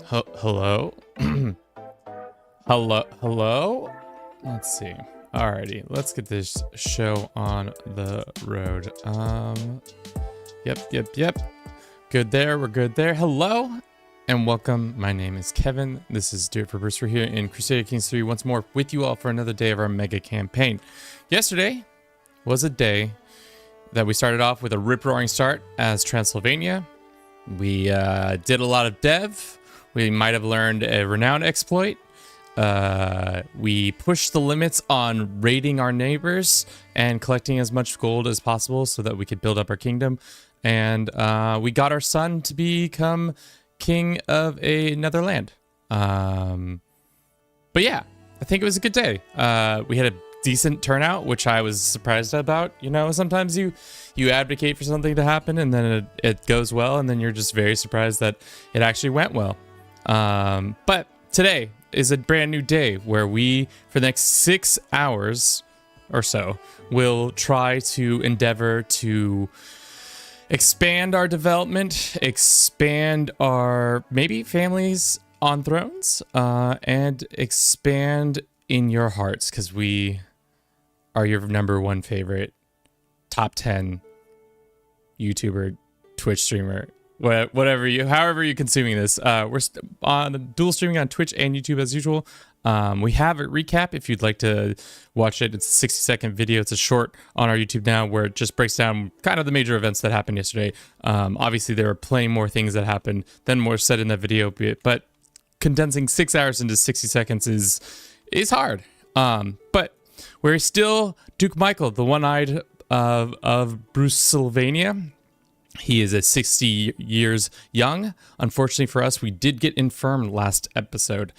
Hello? Hello? Let's see. Alrighty, let's get this show on the road. Yep. Good there, we're good there. Hello, and welcome. My name is Kevin. This is Do It for Bruce. We're here in Crusader Kings 3 once more with you all for another day of our mega campaign. Yesterday was a day that we started off with a rip-roaring start as Transylvania. We did a lot of dev. We might have learned a renown exploit. We pushed the limits on raiding our neighbors and collecting as much gold as possible so that we could build up our kingdom. And we got our son to become king of another land. But yeah, I think it was a good day. We had a decent turnout, which I was surprised about. You know, sometimes you advocate for something to happen and then it goes well, and then you're just very surprised that it actually went well. But today is a brand new day where we, for the next 6 hours or so, will try to endeavor to expand our development, expand our maybe families on thrones, and expand in your hearts, because we are your number one favorite top 10 YouTuber, Twitch streamer, however you're consuming this. We're on dual streaming on Twitch and YouTube as usual. We have a recap if you'd like to watch it. It's a 60-second video. It's a short on our YouTube now where it just breaks down kind of the major events that happened yesterday. Obviously, there are plenty more things that happened than more said in that video, but condensing 6 hours into 60 seconds is hard. But we're still Duke Michael, the one-eyed of Bruce Sylvania. He is 60 years young. Unfortunately for us, we did get infirmed last episode.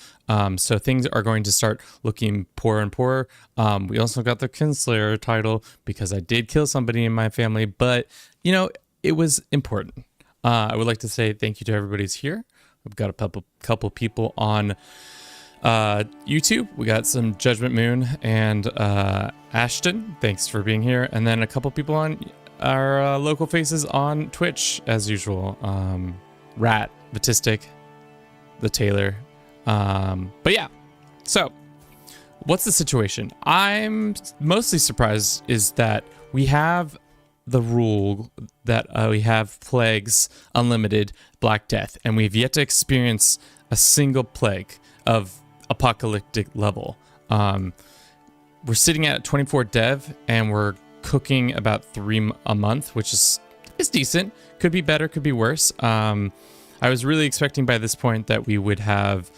So things are going to start looking poorer and poorer. We also got the Kinslayer title because I did kill somebody in my family, but you know, it was important. I would like to say thank you to everybody who's here. We've got a couple people on YouTube. We got some Judgment Moon and Ashton. Thanks for being here. And then a couple people on our local faces on Twitch as usual. Rat, Vatistic, the Taylor. But yeah, so what's the situation? I'm mostly surprised is that we have the rule that we have plagues unlimited, Black Death, and we've yet to experience a single plague of apocalyptic level. We're sitting at 24 dev and we're cooking about 3 a month, which is decent. Could be better, could be worse. I was really expecting by this point that we would have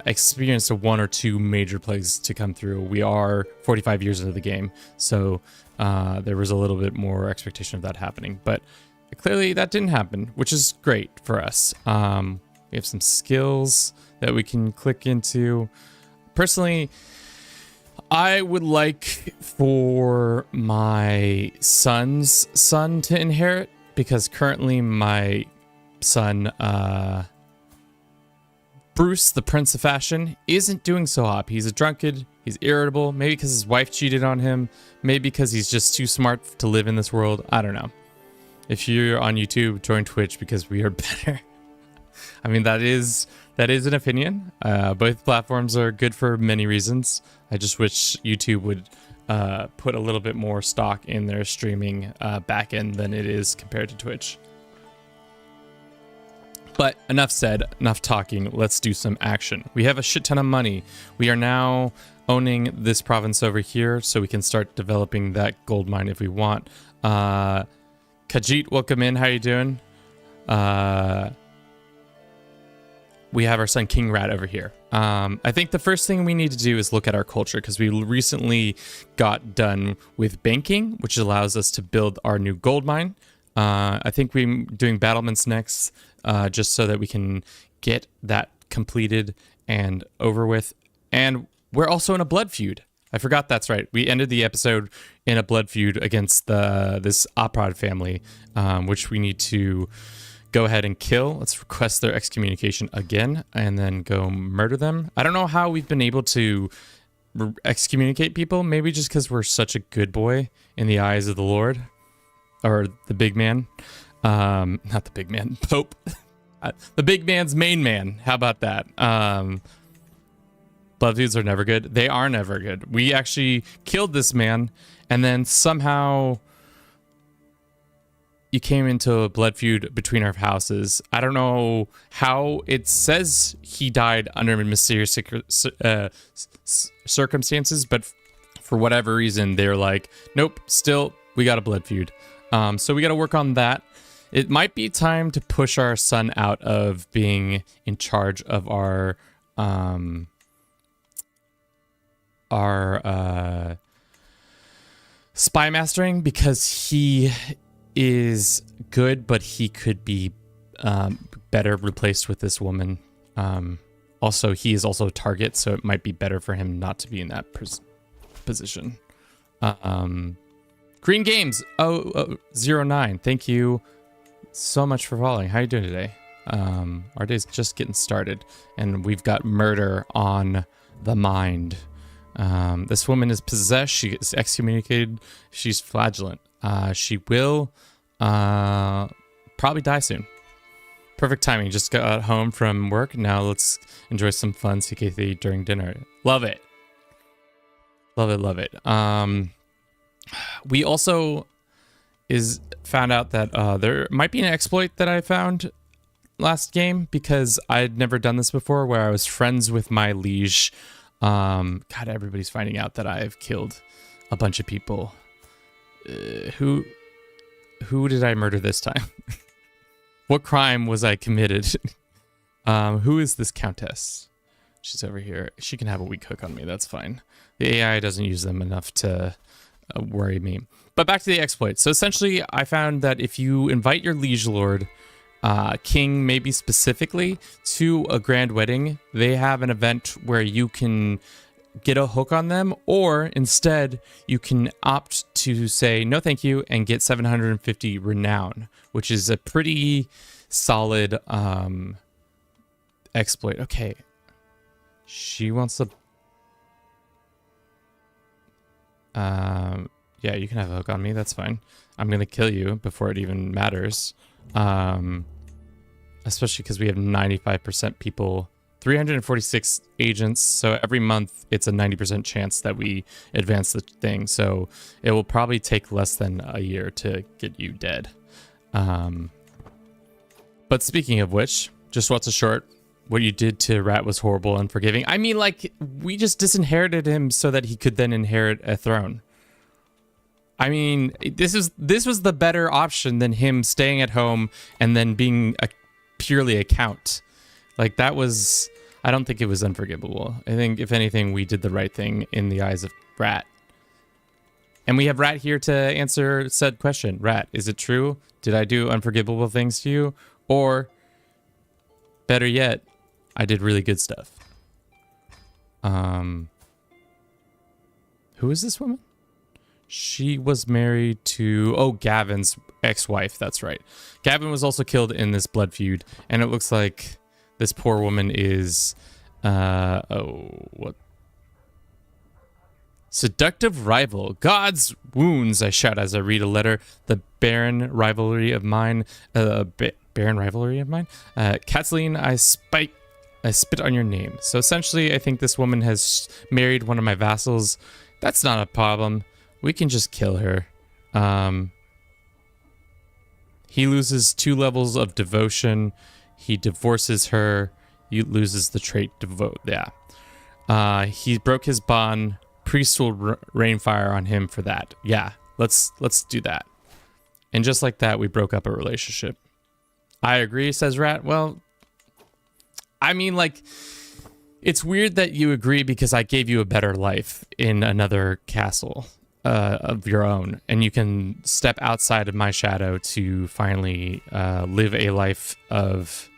experienced 1 or 2 major plagues to come through. We are 45 years into the game, so there was a little bit more expectation of that happening, but clearly that didn't happen, which is great for us. We have some skills that we can click into. Personally, I would like for my son's son to inherit, because currently my son Bruce, the Prince of Fashion, isn't doing so hot. He's a drunkard. He's irritable. Maybe because his wife cheated on him. Maybe because he's just too smart to live in this world. I don't know. If you're on YouTube, join Twitch because we are better. I mean, that is an opinion. Both platforms are good for many reasons. I just wish YouTube would put a little bit more stock in their streaming backend than it is compared to Twitch. But enough said, enough talking. Let's do some action. We have a shit ton of money. We are now owning this province over here, so we can start developing that gold mine if we want. Khajiit, welcome in. How you doing? We have our son King Rat over here. I think the first thing we need to do is look at our culture, because we recently got done with banking, which allows us to build our new gold mine. I think we're doing battlements next, just so that we can get that completed and over with. And we're also in a blood feud. I forgot that's right. We ended the episode in a blood feud against this Ahab family, which we need to go ahead and kill. Let's request their excommunication again and then go murder them. I don't know how we've been able to excommunicate people. Maybe just because we're such a good boy in the eyes of the Lord. Or the big man. Not the big man. Pope. The big man's main man. How about that? Blood feuds are never good. They are never good. We actually killed this man, and then somehow you came into a blood feud between our houses. I don't know how. It says he died under mysterious circumstances, but for whatever reason, they're like, nope, still, we got a blood feud. So we got to work on that. It might be time to push our son out of being in charge of our spy mastering, because he is good, but he could be better replaced with this woman. Also, he is also a target, so it might be better for him not to be in that position. Green Games 009, thank you so much for following. How you doing today? Our day's just getting started, and we've got murder on the mind. This woman is possessed. She is excommunicated. She's flagellant. She will probably die soon. Perfect timing. Just got home from work. Now let's enjoy some fun CK3 during dinner. Love it. Love it, love it. We also found out that there might be an exploit that I found last game, because I'd never done this before, where I was friends with my liege. God, everybody's finding out that I've killed a bunch of people. Who did I murder this time? What crime was I committed? Who is this countess? She's over here. She can have a weak hook on me. That's fine. The AI doesn't use them enough to worry me. But back to the exploit. So essentially, I found that if you invite your liege lord, king maybe specifically, to a grand wedding, they have an event where you can get a hook on them, or instead you can opt to say no thank you and get 750 renown, which is a pretty solid exploit. Okay, she wants to yeah, you can have a hook on me, that's fine. I'm gonna kill you before it even matters. Especially because we have 95% people, 346 agents, so every month it's a 90% chance that we advance the thing, so it will probably take less than a year to get you dead. But speaking of which, just what's a short, what you did to Rat was horrible and unforgiving. I mean, like, we just disinherited him so that he could then inherit a throne. I mean, this was the better option than him staying at home and then being purely a count. Like, that was, I don't think it was unforgivable. I think, if anything, we did the right thing in the eyes of Rat. And we have Rat here to answer said question. Rat, is it true? Did I do unforgivable things to you? Or, better yet, I did really good stuff. Who is this woman? She was married to, Gavin's ex-wife. That's right. Gavin was also killed in this blood feud, and it looks like This poor woman is, what? Seductive rival. God's wounds, I shout as I read a letter. The barren rivalry of mine. Kathleen, I spit on your name. So essentially, I think this woman has married one of my vassals. That's not a problem. We can just kill her. He loses 2 levels of devotion. He divorces her. He loses the trait devote. Yeah. He broke his bond. Priest will rain fire on him for that. Yeah, let's do that. And just like that, we broke up a relationship. I agree, says Rat. Well, I mean, like, it's weird that you agree because I gave you a better life in another castle of your own, and you can step outside of my shadow to finally live a life of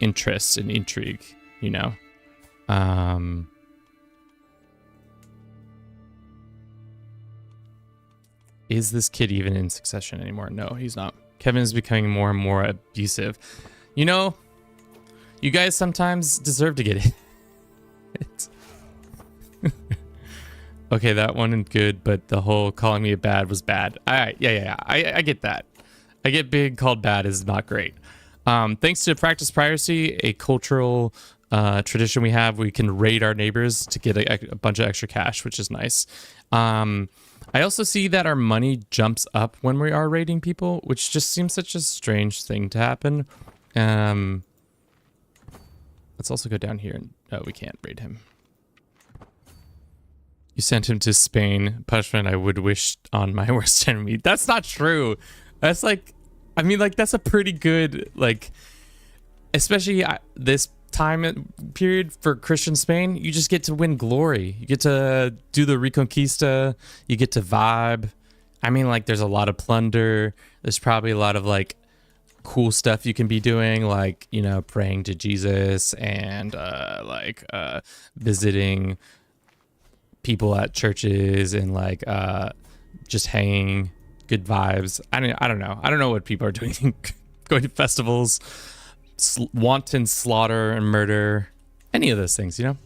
interest and intrigue, you know? Is this kid even in succession anymore? No, he's not. Kevin is becoming more and more abusive. You know, you guys sometimes deserve to get it. Okay, that one is good, but the whole calling me a bad was bad. All right, yeah. I get that. I get being called bad is not great. Thanks to practice piracy, a cultural tradition we have, we can raid our neighbors to get a bunch of extra cash, which is nice. I also see that our money jumps up when we are raiding people, which just seems such a strange thing to happen. Let's also go down here. Oh, we can't raid him. You sent him to Spain. Punishment I would wish on my worst enemy. That's not true. That's like, I mean, like, that's a pretty good, like, especially this time period for Christian Spain, you just get to win glory. You get to do the Reconquista. You get to vibe. I mean, like, there's a lot of plunder. There's probably a lot of, like, cool stuff you can be doing, like, you know, praying to Jesus and, visiting people at churches and, like, just hanging, good vibes. I don't know. I don't know what people are doing. Going to festivals, wanton slaughter and murder, any of those things, you know?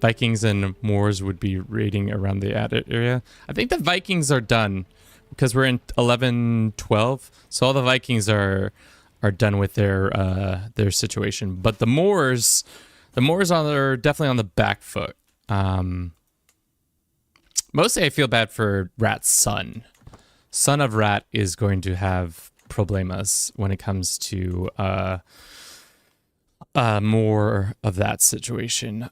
Vikings and Moors would be raiding around the area. I think the Vikings are done because we're in 1112, so all the Vikings are done with their situation. But the Moors are definitely on the back foot. Mostly I feel bad for Rat's son. Son of Rat is going to have problemas when it comes to more of that situation.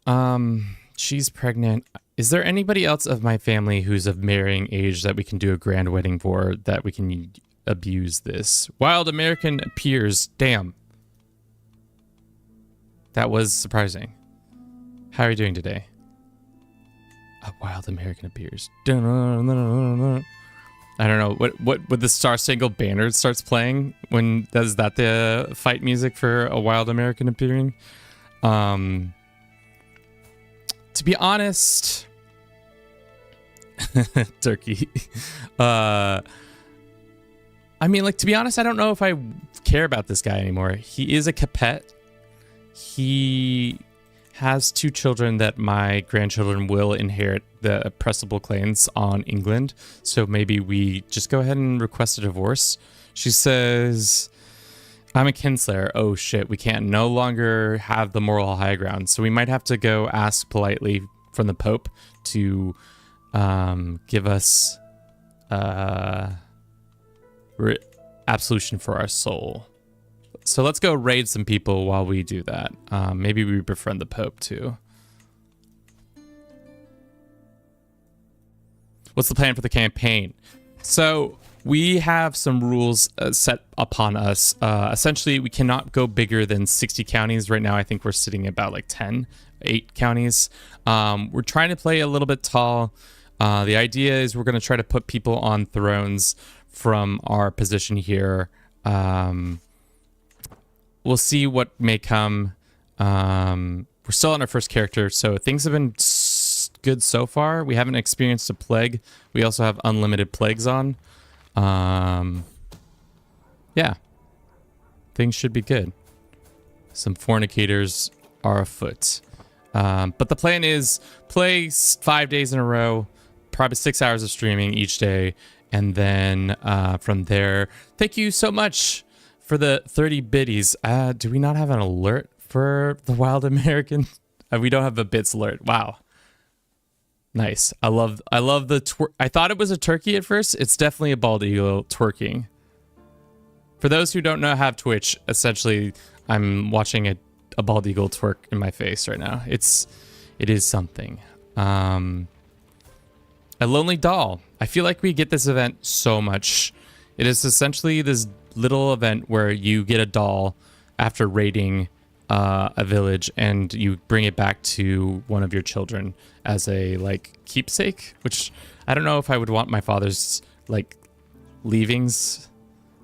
She's pregnant. Is there anybody else of my family who's of marrying age that we can do a grand wedding for, that we can abuse this? Wild American appears. Damn. That was surprising. How are you doing today? A wild American appears. I don't know. What the Star Spangled Banner starts playing when is that the fight music for a wild American appearing? To be honest, turkey. I mean, like, to be honest, I don't know if I care about this guy anymore. He is a Capet. He has 2 children that my grandchildren will inherit the oppressible claims on England. So maybe we just go ahead and request a divorce. She says, I'm a kinslayer. Oh shit, we can't no longer have the moral high ground. So we might have to go ask politely from the Pope to give us absolution for our soul. So let's go raid some people while we do that. Maybe we befriend the Pope too. What's the plan for the campaign? So we have some rules set upon us. Essentially, we cannot go bigger than 60 counties. Right now, I think we're sitting at about like 8 counties. We're trying to play a little bit tall. The idea is we're going to try to put people on thrones from our position here. We'll see what may come. We're still on our first character, so things have been good so far. We haven't experienced a plague. We also have unlimited plagues on. Yeah. Things should be good. Some fornicators are afoot. But the plan is play 5 days in a row, probably 6 hours of streaming each day. And then from there, thank you so much for the 30 biddies. Do we not have an alert for the Wild American? We don't have a bits alert. Wow. Nice. I love the I thought it was a turkey at first. It's definitely a bald eagle twerking. For those who don't know, have Twitch, essentially I'm watching a bald eagle twerk in my face right now. It is something. A lonely doll. I feel like we get this event so much. It is essentially this little event where you get a doll after raiding a village, and you bring it back to one of your children as a like keepsake, which I don't know if I would want my father's like leavings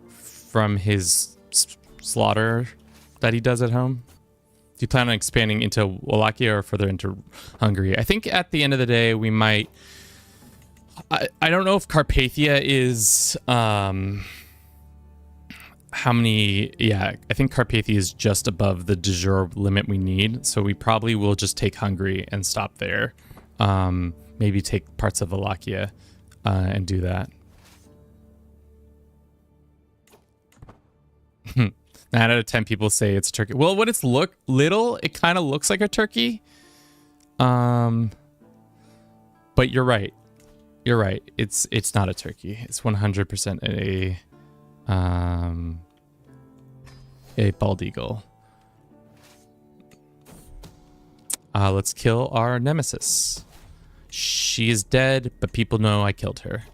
from his slaughter that he does at home. Do you plan on expanding into Wallachia or further into Hungary? I think at the end of the day we might. I don't know if Carpathia is how many. Yeah, I think Carpathia is just above the de jure limit we need, so we probably will just take Hungary and stop there. Maybe take parts of Wallachia and do that. 9 out of 10 people say it's a turkey. Well, when it's little, it kind of looks like a turkey. But you're right. You're right. It's not a turkey. It's 100% a bald eagle. Let's kill our nemesis. She is dead, but people know I killed her.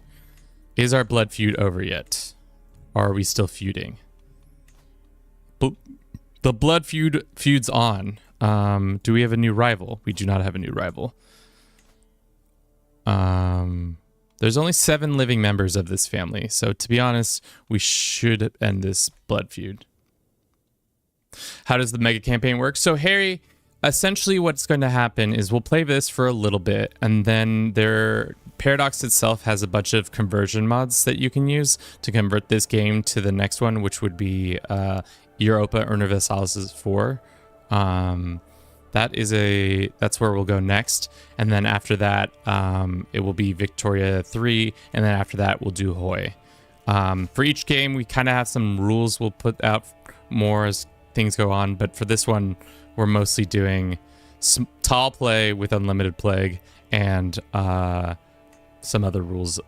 Is our blood feud over yet? Or are we still feuding? The blood feud's on. Do we have a new rival? We do not have a new rival. There's only 7 living members of this family, so to be honest, we should end this blood feud. How does the mega campaign work? So Harry, essentially what's going to happen is we'll play this for a little bit, and then Paradox itself has a bunch of conversion mods that you can use to convert this game to the next one, which would be Europa Universalis 4. That's where we'll go next, and then after that it will be Victoria 3, and then after that we'll do Hoy. For each game we kind of have some rules we'll put out more as things go on, but for this one we're mostly doing tall play with unlimited plague and some other rules.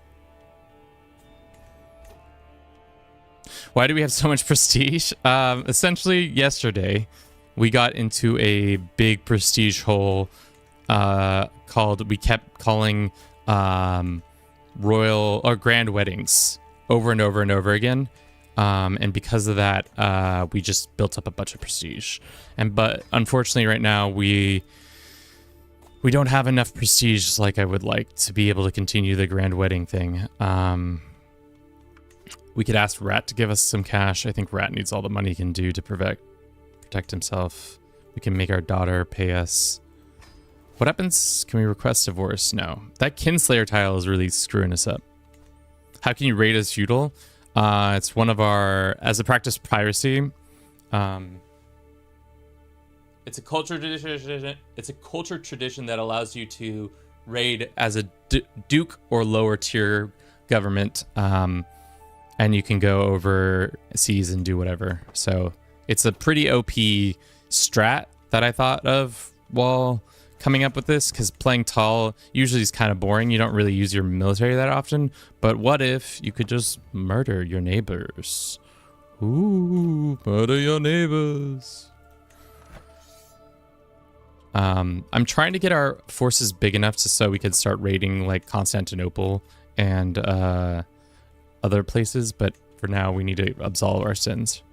Why do we have so much prestige? Essentially yesterday we got into a big prestige hole we kept calling royal or grand weddings over and over and over again. And because of that, we just built up a bunch of prestige. But unfortunately right now we don't have enough prestige like I would like to be able to continue the grand wedding thing. We could ask Rat to give us some cash. I think Rat needs all the money he can do to protect himself. We can make our daughter pay us. What happens? Can we request divorce? No. That Kinslayer tile is really screwing us up. How can you rate as feudal? It's one of our, as a practice piracy. It's a culture tradition. It's a culture tradition that allows you to raid as a duke or lower tier government, and you can go over seas and do whatever. So it's a pretty OP strat that I thought of while coming up with this, because playing tall usually is kind of boring. You don't really use your military that often. But what if you could just murder your neighbors? Ooh, murder your neighbors. I'm trying to get our forces big enough so we could start raiding like Constantinople and other places, but for now we need to absolve our sins.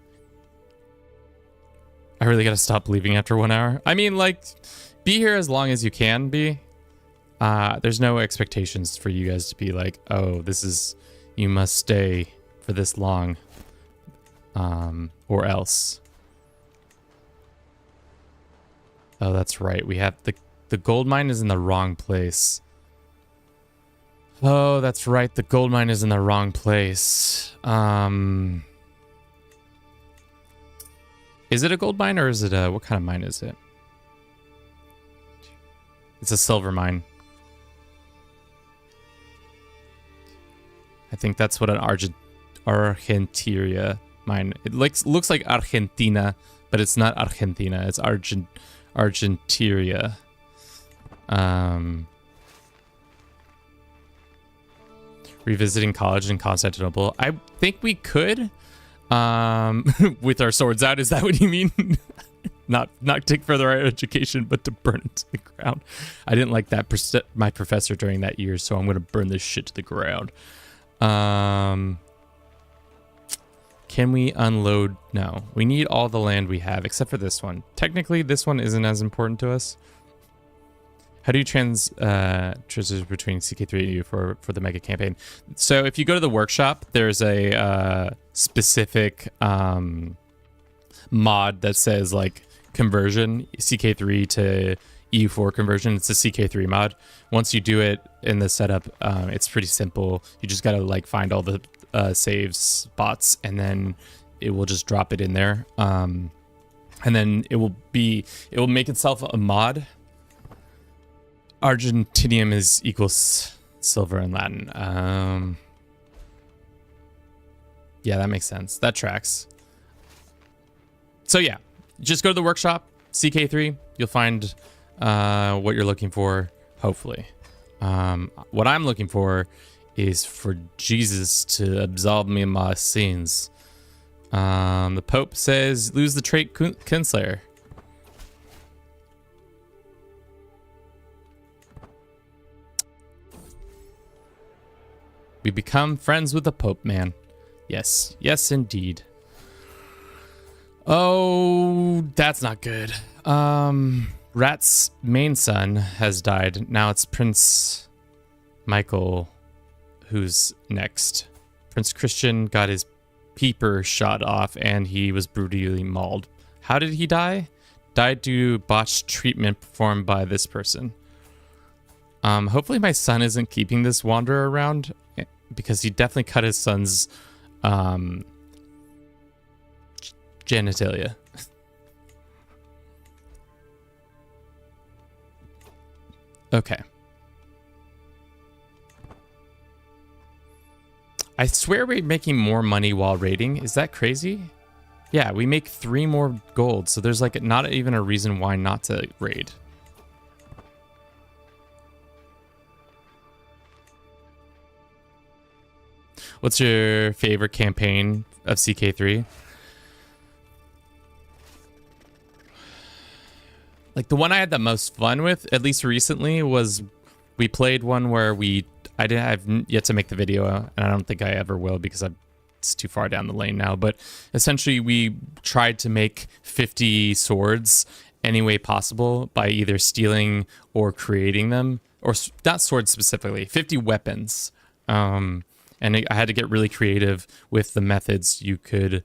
I really gotta stop leaving after 1 hour. I mean, like, be here as long as you can be. There's no expectations for you guys to be like, oh, you must stay for this long, or else. Oh, that's right. We have the gold mine is in the wrong place. Oh, that's right. The gold mine is in the wrong place. Is it a gold mine or is it a... What kind of mine is it? It's a silver mine. I think that's what an Argenteria mine... It looks like Argentina, but it's not Argentina. It's Argenteria. Revisiting college in Constantinople. I think we could... with our swords out. Is that what you mean? not take further higher education, but to burn it to the ground. I didn't like that my professor during that year, so I'm gonna burn this shit to the ground. Can we unload? No, we need all the land we have except for this one. Technically, this one isn't as important to us. How do you transition between CK3 and EU for the mega campaign? So if you go to the workshop, there's a specific mod that says like conversion, CK3 to EU4 conversion. It's a CK3 mod. Once you do it in the setup, it's pretty simple. You just gotta like find all the save spots, and then it will just drop it in there. And then it will make itself a mod. Argentinium is equals silver in Latin. Yeah, that makes sense. That tracks. So yeah, just go to the workshop, CK3. You'll find what you're looking for, hopefully. What I'm looking for is for Jesus to absolve me of my sins. The Pope says, lose the trait Kinslayer. We become friends with the Pope, man. Yes. Yes, indeed. Oh, that's not good. Rat's main son has died. Now it's Prince Michael who's next. Prince Christian got his peeper shot off and he was brutally mauled. How did he die? Died due to botched treatment performed by this person. Hopefully my son isn't keeping this wanderer around, because he definitely cut his son's genitalia. Okay. I swear we're making more money while raiding. Is that crazy? Yeah, we make 3 more gold, so there's like not even a reason why not to raid. What's your favorite campaign of CK3? Like the one I had the most fun with, at least recently, was we played one where I've yet to make the video, and I don't think I ever will because it's too far down the lane now. But essentially, we tried to make 50 swords any way possible by either stealing or creating them, or not swords specifically, 50 weapons. And I had to get really creative with the methods you could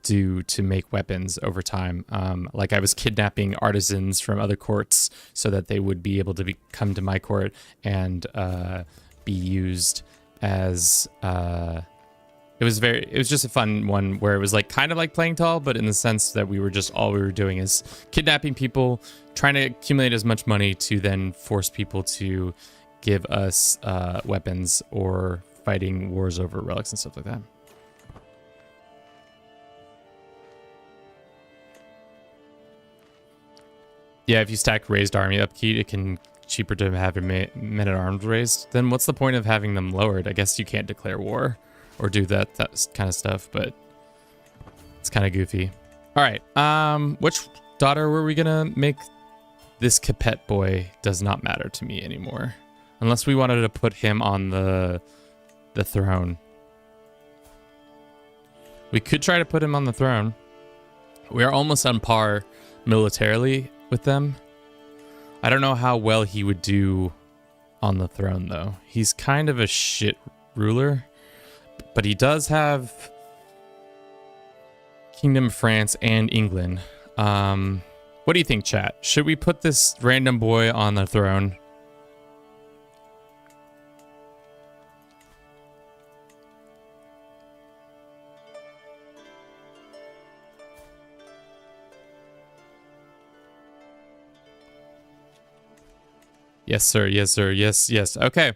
do to make weapons over time. Like I was kidnapping artisans from other courts so that they would be able to come to my court and be used as... It was just a fun one where it was like kind of like playing tall, but in the sense that all we were doing is kidnapping people, trying to accumulate as much money to then force people to give us weapons or fighting wars over relics and stuff like that. Yeah, if you stack raised army upkeep, it can cheaper to have your men at arms raised. Then what's the point of having them lowered? I guess you can't declare war or do that kind of stuff, but it's kind of goofy. All right, which daughter were we gonna make? This Capet boy does not matter to me anymore, unless we wanted to put him on the throne. We could try to put him on the throne. We are almost on par militarily with them. I don't know how well he would do on the throne, though. He's kind of a shit ruler, but he does have Kingdom of France and England. What do you think, chat? Should we put this random boy on the throne? Yes, sir. Yes, sir. Yes, yes. Okay.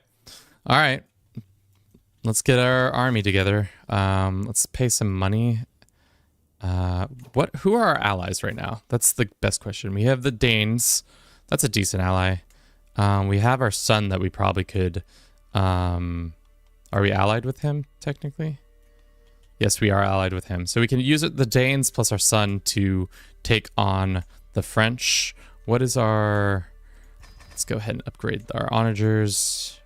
All right. Let's get our army together. Let's pay some money. Who are our allies right now? That's the best question. We have the Danes. That's a decent ally. We have our son that we probably could... are we allied with him, technically? Yes, we are allied with him. So we can use the Danes plus our son to take on the French. What is our... Let's go ahead and upgrade our onagers.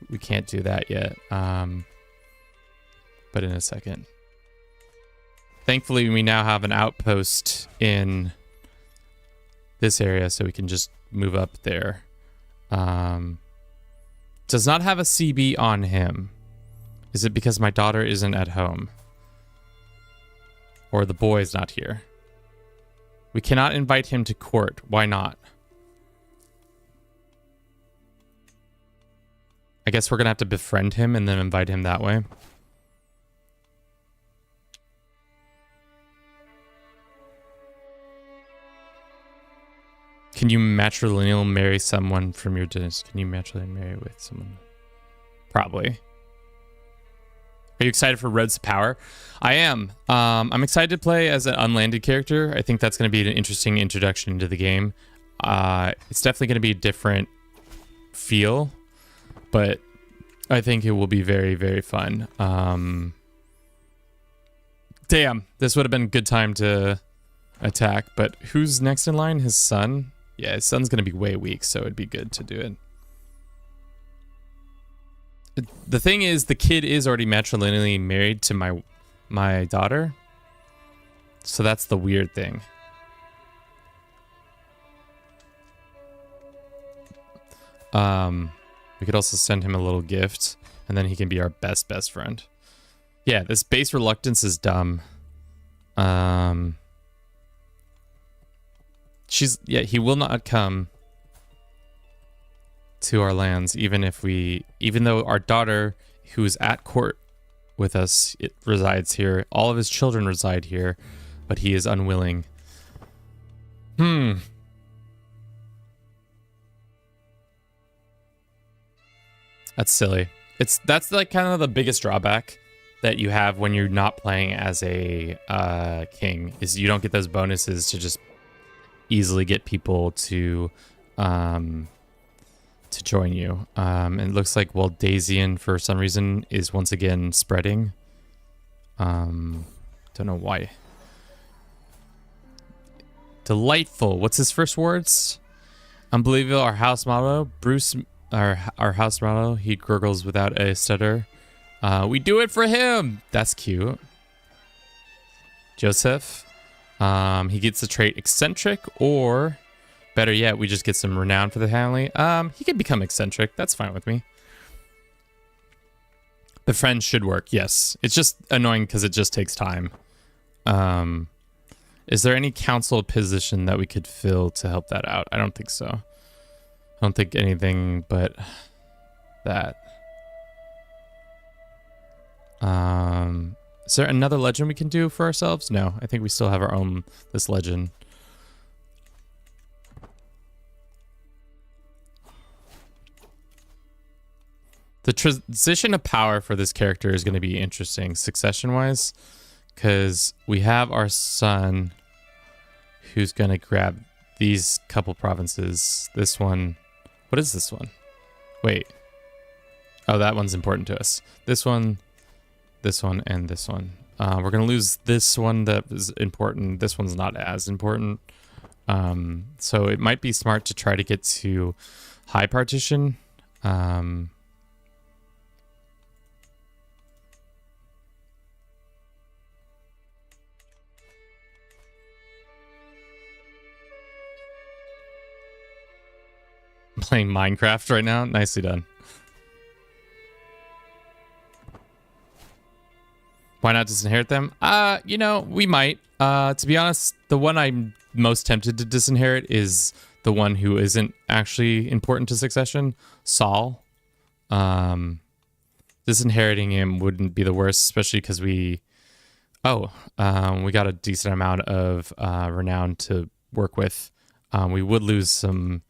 We can't do that yet. But in a second. Thankfully, we now have an outpost in this area, so we can just move up there. Does not have a CB on him. Is it because my daughter isn't at home? Or the boy is not here? We cannot invite him to court. Why not? I guess we're going to have to befriend him and then invite him that way. Can you matrilineal marry someone from your dynasty? Can you matrilineal marry with someone? Probably. Are you excited for Roads to Power? I am. I'm excited to play as an unlanded character. I think that's going to be an interesting introduction into the game. It's definitely going to be a different feel, but I think it will be very, very fun. Damn, this would have been a good time to attack, but who's next in line? His son? Yeah, his son's going to be way weak, so it'd be good to do it. The thing is, the kid is already matrilineally married to my daughter. So that's the weird thing. We could also send him a little gift, and then he can be our best friend. Yeah, this base reluctance is dumb. He will not come to our lands, even though our daughter, who's at court with us, resides here. All of his children reside here, but he is unwilling. That's silly. That's like kind of the biggest drawback that you have when you're not playing as a king, is you don't get those bonuses to just easily get people to join you. And it looks like Daisian for some reason is once again spreading. Don't know why. Delightful. What's his first words? Unbelievable. Our house motto. Bruce. Our house motto. He gurgles without a stutter. We do it for him. That's cute. Joseph. He gets the trait eccentric, or better yet, we just get some renown for the family. He could become eccentric. That's fine with me. The friend should work. Yes. It's just annoying because it just takes time. Is there any council position that we could fill to help that out? I don't think so. I don't think anything but that. Is there another legend we can do for ourselves? No, I think we still have our own, this legend. The transition of power for this character is going to be interesting, succession-wise, because we have our son who's going to grab these couple provinces. This one. What is this one? Wait. Oh, that one's important to us. This one, and this one. We're going to lose this one that is important. This one's not as important. So it might be smart to try to get to high partition. Playing Minecraft right now. Nicely done. Why not disinherit them? We might. To be honest, the one I'm most tempted to disinherit is the one who isn't actually important to succession, Saul. Disinheriting him wouldn't be the worst, especially because we got a decent amount of renown to work with. We would lose some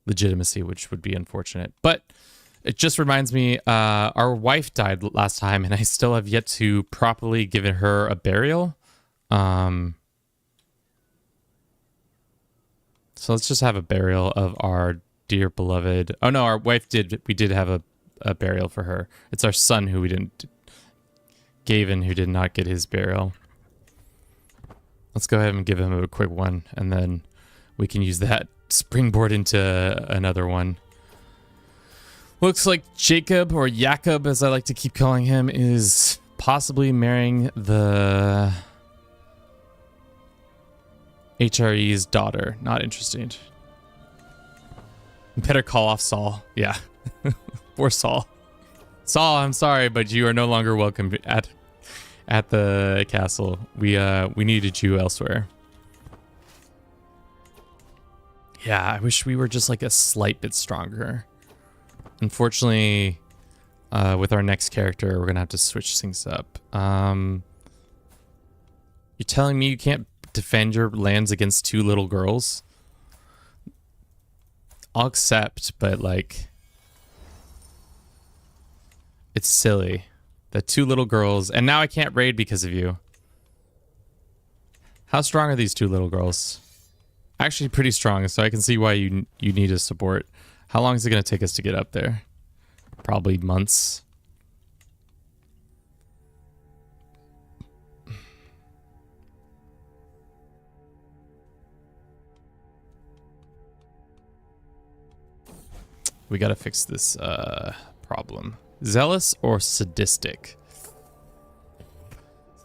legitimacy, which would be unfortunate. But it just reminds me, our wife died last time, and I still have yet to properly give her a burial. So let's just have a burial of our dear beloved. Oh no, our wife did. We did have a burial for her. It's our son who we didn't. Gavin, who did not get his burial. Let's go ahead and give him a quick one, and then we can use that springboard into another one. Looks like Jacob, or Jakob as I like to keep calling him, is possibly marrying the HRE's daughter. Not interested. Better call off Saul. Yeah. Poor Saul. Saul, I'm sorry, but you are no longer welcome at the castle. We needed you elsewhere. Yeah, I wish we were just like a slight bit stronger. Unfortunately, with our next character, we're gonna have to switch things up. You're telling me you can't defend your lands against two little girls? I'll accept, but like, it's silly. The two little girls, and now I can't raid because of you. How strong are these two little girls? Actually pretty strong, so I can see why you need a support. How long is it going to take us to get up there? Probably months. We got to fix this problem. Zealous or sadistic?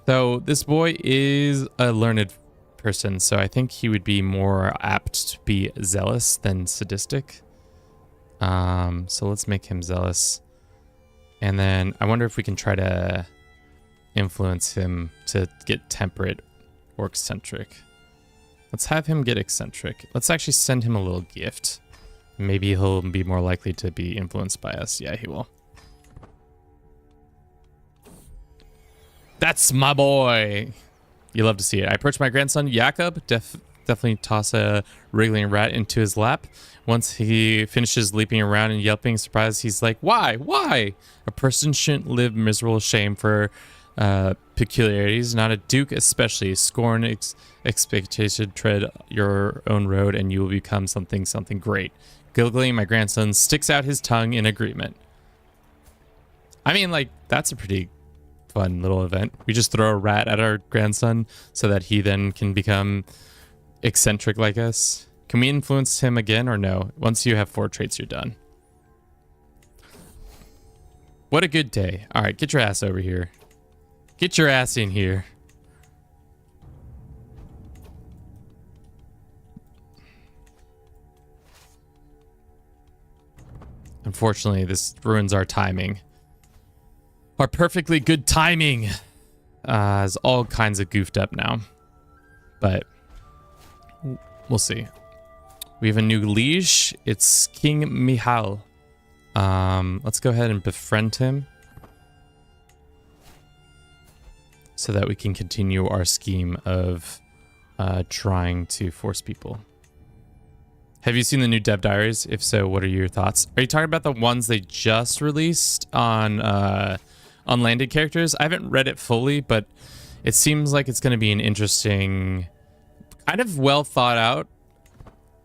So this boy is a learned person, so I think he would be more apt to be zealous than sadistic. So let's make him zealous. And then I wonder if we can try to influence him to get temperate or eccentric. Let's have him get eccentric. Let's actually send him a little gift. Maybe he'll be more likely to be influenced by us. Yeah, he will. That's my boy. You love to see it. I approached my grandson, Jakob. Definitely toss a wriggling rat into his lap. Once he finishes leaping around and yelping surprise, he's like, why? Why? A person shouldn't live miserable shame for peculiarities, not a duke especially. Scorn expectation, tread your own road, and you will become something great. Giggling, my grandson sticks out his tongue in agreement. I mean, like, that's a pretty fun little event. We just throw a rat at our grandson so that he then can become eccentric like us. Can we influence him again or no? Once you have 4 traits, you're done. What a good day. All right, get your ass over here. Get your ass in here. Unfortunately, this ruins our timing. Our perfectly good timing is all kinds of goofed up now. But we'll see. We have a new liege. It's King Michal. Let's go ahead and befriend him so that we can continue our scheme of trying to force people. Have you seen the new dev diaries? If so, what are your thoughts? Are you talking about the ones they just released on unlanded characters? I haven't read it fully, but it seems like it's going to be an interesting, kind of well thought out,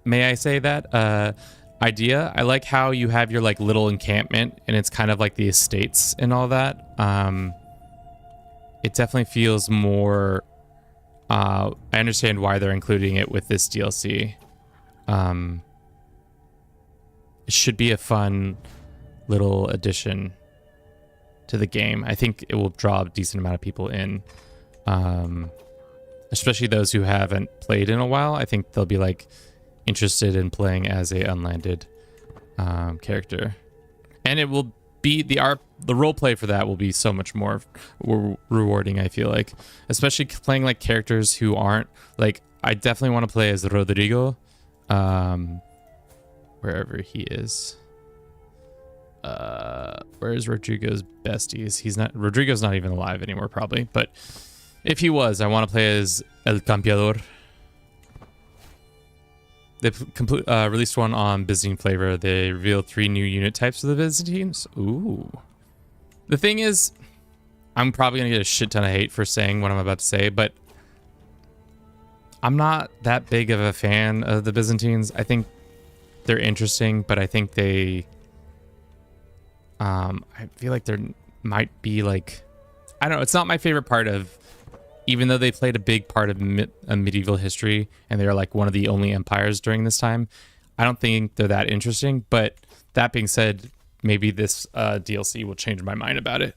may I say that, idea. I like how you have your like little encampment and it's kind of like the estates and all that. It definitely feels more, I understand why they're including it with this DLC. It should be a fun little addition to the game. I think it will draw a decent amount of people in, especially those who haven't played in a while. I think they'll be like interested in playing as a unlanded character, and it will be the role play for that will be so much more rewarding. I feel like, especially playing like characters who aren't like. I definitely want to play as Rodrigo. Wherever he is. Where is Rodrigo's besties? Rodrigo's not even alive anymore, probably. But if he was, I want to play as El Campeador. they released one on Byzantine flavor. They revealed 3 new unit types for the Byzantines. Ooh. The thing is, I'm probably going to get a shit ton of hate for saying what I'm about to say, but I'm not that big of a fan of the Byzantines. I think they're interesting, but I think they... I feel like there might be like... I don't know, it's not my favorite part of... Even though they played a big part of medieval history, and they are like one of the only empires during this time, I don't think they're that interesting. But that being said, maybe this DLC will change my mind about it.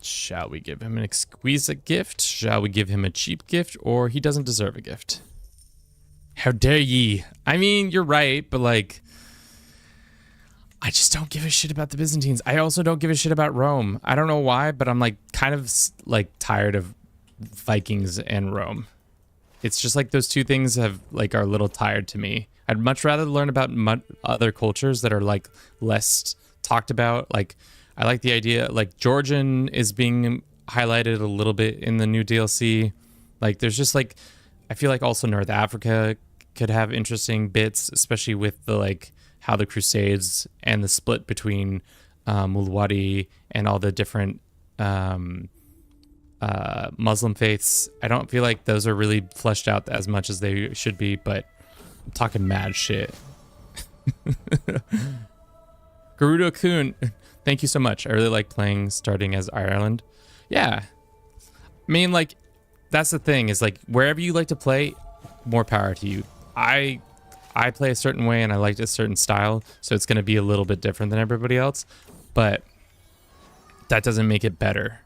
Shall we give him an exquisite gift? Shall we give him a cheap gift? Or he doesn't deserve a gift? How dare ye? I mean, you're right, but like... I just don't give a shit about the Byzantines. I also don't give a shit about Rome. I don't know why, but I'm like kind of like tired of Vikings and Rome. It's just like those two things have like are a little tired to me. I'd much rather learn about other cultures that are like less talked about. Like I like the idea like Georgian is being highlighted a little bit in the new DLC. Like there's just like I feel like also North Africa could have interesting bits, especially with the like how the Crusades and the split between Mulwadi and all the different Muslim faiths. I don't feel like those are really fleshed out as much as they should be, but I'm talking mad shit. Gerudo-kun, thank you so much. I really like playing starting as Ireland. Yeah. I mean, like, that's the thing is like wherever you like to play, more power to you. I play a certain way and I like a certain style, so it's going to be a little bit different than everybody else, but that doesn't make it better.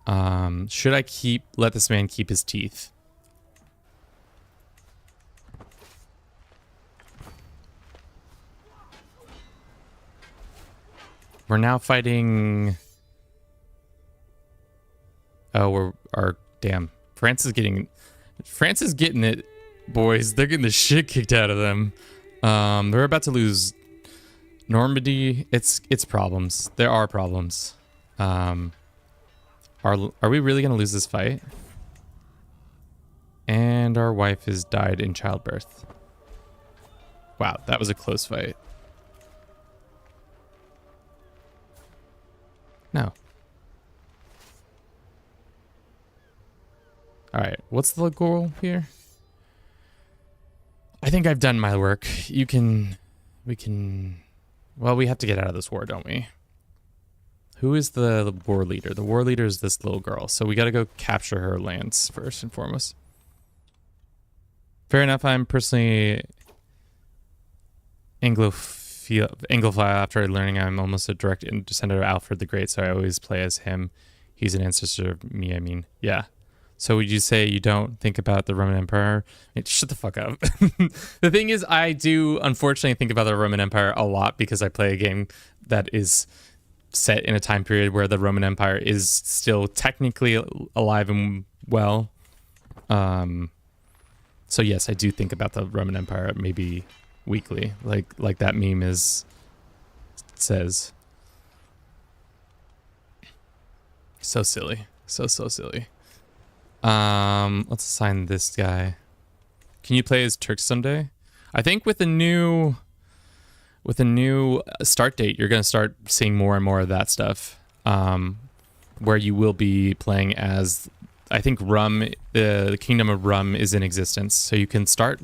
Should I let this man keep his teeth? We're now fighting... Oh, damn. France is getting it. Boys, they're getting the shit kicked out of them. They're about to lose Normandy. It's problems. There are problems. Are we really gonna lose this fight? And our wife has died in childbirth. Wow, that was a close fight. No. All right, what's the goal here? I think I've done my work. We have to get out of this war, don't we? Who is the war leader? The war leader is this little girl. So we got to go capture her lands first and foremost. Fair enough. I'm personally Anglophile after learning I'm almost a direct descendant of Alfred the Great, so I always play as him. He's an ancestor of me, I mean. Yeah. So would you say you don't think about the Roman Empire? Shut the fuck up. The thing is, I do unfortunately think about the Roman Empire a lot because I play a game that is set in a time period where the Roman Empire is still technically alive and well. So yes, I do think about the Roman Empire maybe weekly, like that meme says. So silly. So silly. Let's assign this guy. Can you play as Turks someday? I think with a new start date, you're going to start seeing more and more of that stuff. Where you will be playing as, I think Rum, the Kingdom of Rum is in existence. So you can start,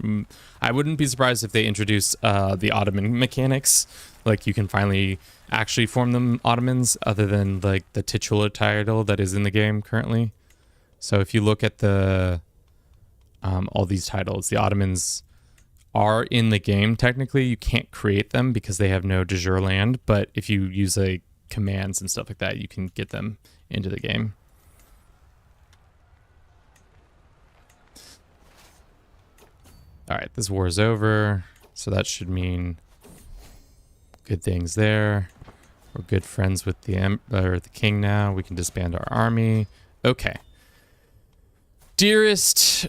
I wouldn't be surprised if they introduce the Ottoman mechanics. Like you can finally actually form them Ottomans other than like the titular title that is in the game currently. So if you look at the all these titles, the Ottomans are in the game. Technically, you can't create them because they have no de jure land. But if you use like commands and stuff like that, you can get them into the game. All right, this war is over, so that should mean good things there. We're good friends with the king now. We can disband our army. Okay. Dearest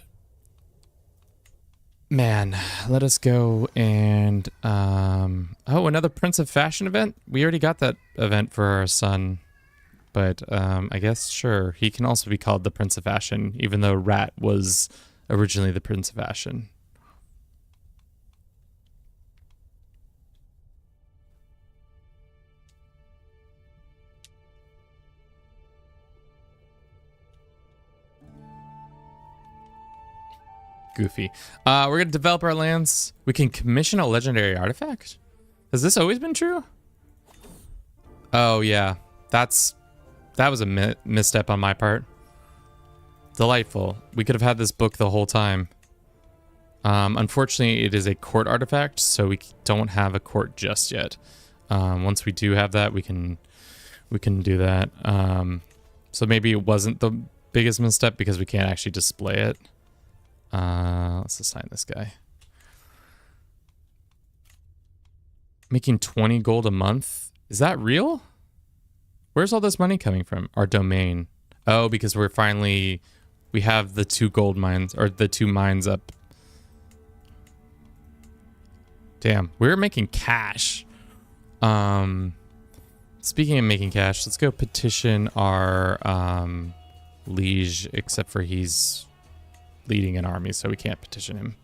man, let us go and oh, another Prince of Fashion event. We already got that event for our son, but I guess sure he can also be called the Prince of Fashion, even though Rat was originally the Prince of Ashen. Goofy. We're going to develop our lands. We can commission a legendary artifact. Has this always been true? Oh, yeah. That was a misstep on my part. Delightful. We could have had this book the whole time. Unfortunately, it is a court artifact, so we don't have a court just yet. Once we do have that, we can do that. So maybe it wasn't the biggest misstep because we can't actually display it. Let's assign this guy. Making 20 gold a month. Is that real? Where's all this money coming from? Our domain. Oh, because we have the 2 gold mines, or the 2 mines up. Damn, we're making cash. Speaking of making cash, let's go petition our liege, except for he's leading an army, so we can't petition him.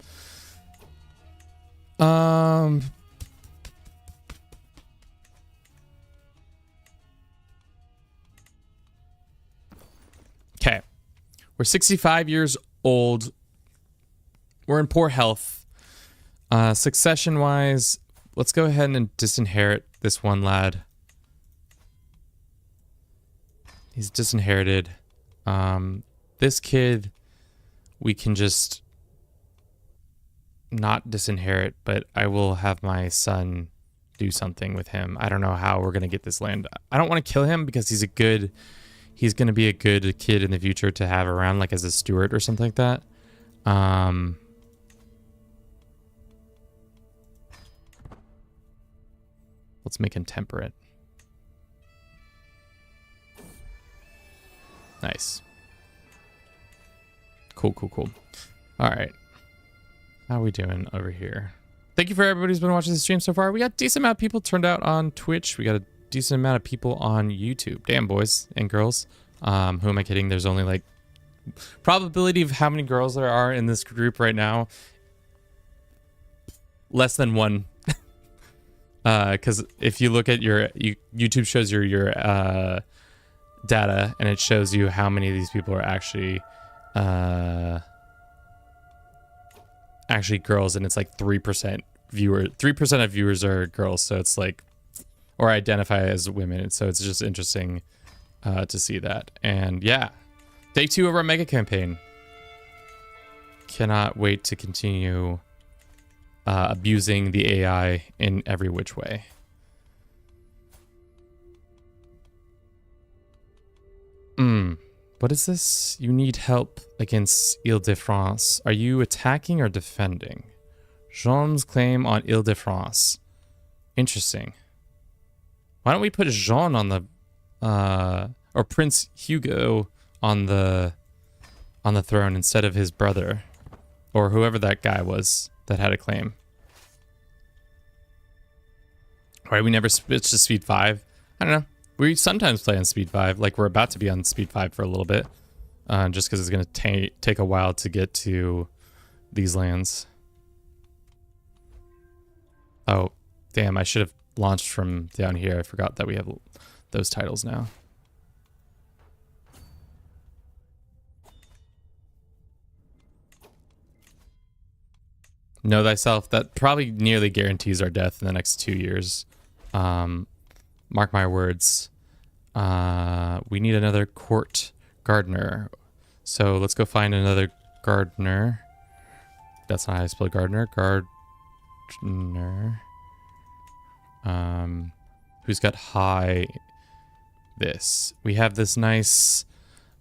Okay. We're 65 years old. We're in poor health. Succession-wise, let's go ahead and disinherit this one lad. He's disinherited. This kid, we can just not disinherit, but I will have my son do something with him. I don't know how we're going to get this land. I don't want to kill him because he's going to be a good kid in the future to have around, like as a steward or something like that. Let's make him temperate. Nice. Cool. All right. How are we doing over here? Thank you for everybody who's been watching the stream so far. We got a decent amount of people turned out on Twitch. We got a decent amount of people on YouTube. Damn, boys and girls. Who am I kidding? There's only like probability of how many girls there are in this group right now. Less than 1. Because if you look at your YouTube shows your data, and it shows you how many of these people are actually girls, and it's like 3% of viewers are girls, so it's like, or identify as women, so it's just interesting to see that. And yeah, day 2 of our mega campaign. Cannot wait to continue abusing the AI in every which way. What is this? You need help against Ile-de-France. Are you attacking or defending? Jean's claim on Ile-de-France. Interesting. Why don't we put Jean on the or Prince Hugo on the throne instead of his brother, or whoever that guy was that had a claim? Why we never switched to speed 5? I don't know. We sometimes play on speed 5, like we're about to be on speed 5 for a little bit, just because it's going to take a while to get to these lands. Oh, damn, I should have launched from down here. I forgot that we have those titles now. Know thyself. That probably nearly guarantees our death in the next 2 years. Mark my words. We need another court gardener. So let's go find another gardener. That's not how I spell gardener. Gardener. Who's got high this? We have this nice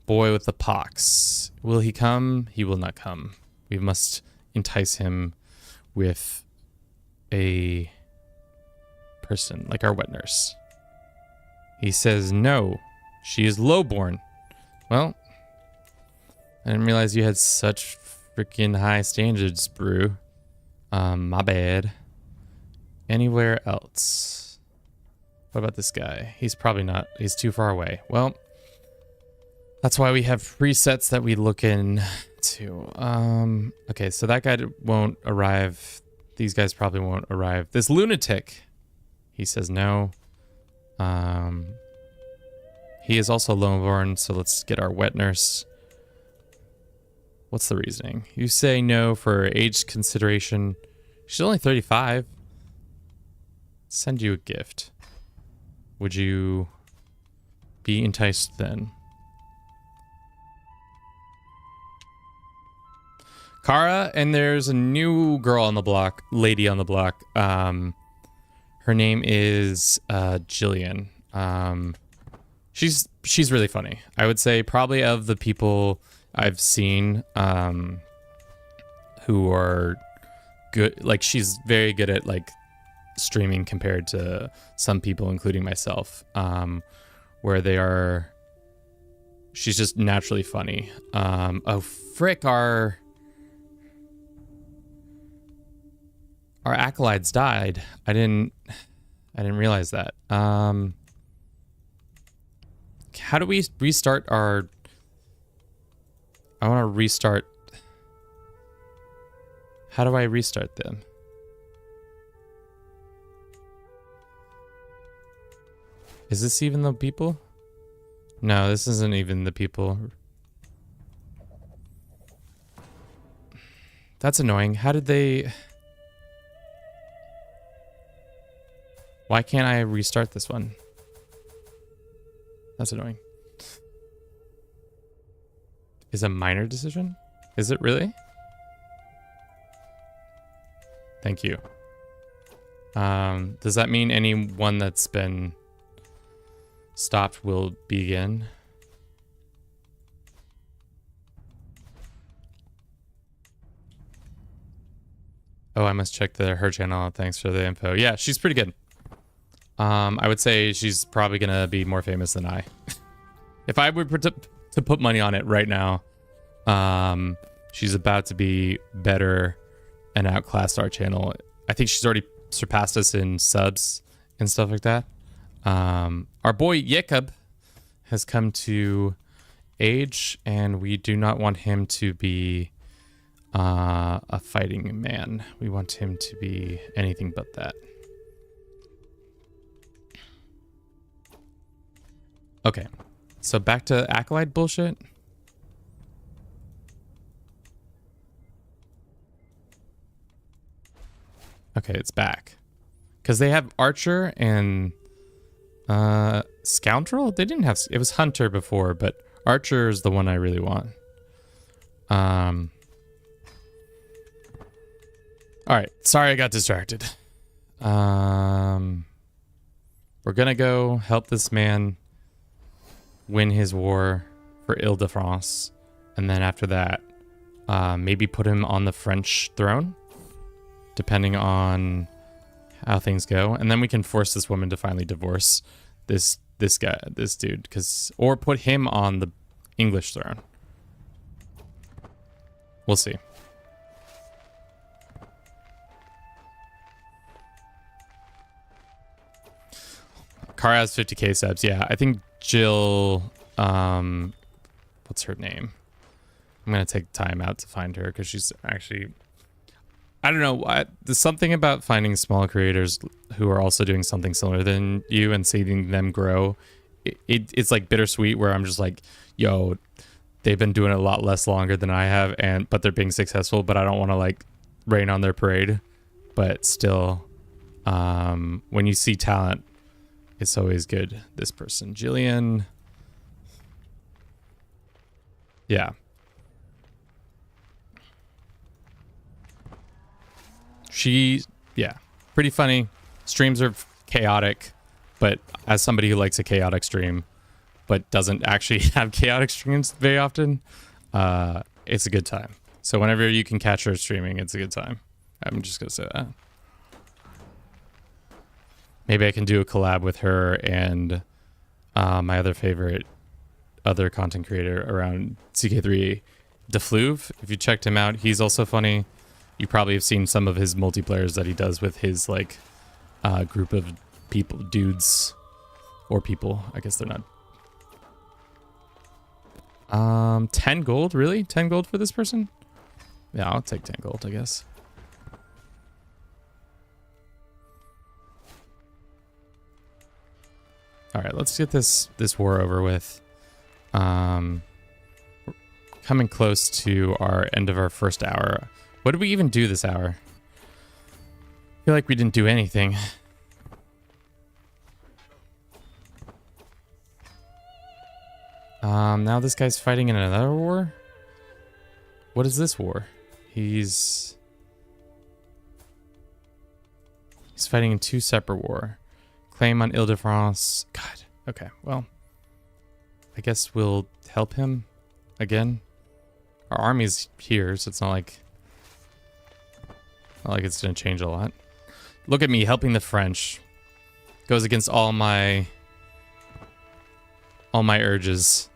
boy with the pox. Will he come? He will not come. We must entice him with a person like our wet nurse. He says no. She is lowborn. Well, I didn't realize you had such freaking high standards, Brew. My bad. Anywhere else? What about this guy? He's probably not. He's too far away. Well, That's why we have presets that we look into. Okay, so that guy won't arrive. These guys probably won't arrive. This lunatic, he says no. He is also loneborn, so let's get our wet nurse. What's the reasoning? You say no for age consideration. She's only 35. Send you a gift. Would you be enticed then? Kara, and there's a new girl on the block, lady on the block. Her name is Jillian. She's really funny. I would say probably of the people I've seen who are good, like she's very good at like streaming compared to some people, including myself, where they are. She's just naturally funny. Oh frick, our acolytes died. I didn't realize that. How do we restart our... I want to restart... How do I restart them? Is this even the people? No, this isn't even the people. That's annoying. How did they... Why can't I restart this one? That's annoying. Is a minor decision? Is it really? Thank you. Does that mean anyone that's been stopped will begin? Oh, I must check her channel. Thanks for the info. Yeah, she's pretty good. I would say she's probably gonna be more famous than I. If I were to put money on it right now, she's about to be better and outclass our channel. I think she's already surpassed us in subs and stuff like that. Our boy Jacob has come to age, and we do not want him to be a fighting man. We want him to be anything but that. Okay, so back to acolyte bullshit. Okay, it's back. Because they have Archer and Scoundrel? They didn't have... It was Hunter before, but Archer is the one I really want. Alright, sorry I got distracted. We're gonna go help this man win his war for Ile-de-France, and then after that, maybe put him on the French throne, depending on how things go, and then we can force this woman to finally divorce this dude, or put him on the English throne. We'll see. Kara has 50k subs. Yeah, I think Jill, what's her name? I'm gonna take time out to find her because she's actually, I don't know, there's something about finding small creators who are also doing something similar than you and seeing them grow. It's like bittersweet, where I'm just like, yo, they've been doing it a lot less longer than I have, but they're being successful, but I don't want to like rain on their parade. But still, when you see talent, it's always good. This person, Jillian. Yeah. Yeah, pretty funny. Streams are chaotic, but as somebody who likes a chaotic stream, but doesn't actually have chaotic streams very often, it's a good time. So whenever you can catch her streaming, it's a good time. I'm just gonna say that. Maybe I can do a collab with her and my other favorite content creator around CK3, DeFluve. If you checked him out, he's also funny. You probably have seen some of his multiplayers that he does with his like group of dudes or people. I guess they're not. 10 gold, really? 10 gold for this person? Yeah, I'll take 10 gold, I guess. All right, let's get this war over with. We're coming close to our end of our first hour. What did we even do this hour? I feel like we didn't do anything. Now this guy's fighting in another war? What is this war? He's fighting in 2 separate war. Claim on Ile-de-France. God. Okay, well. I guess we'll help him again. Our army's here, so it's not like it's gonna change a lot. Look at me helping the French. Goes against all my urges.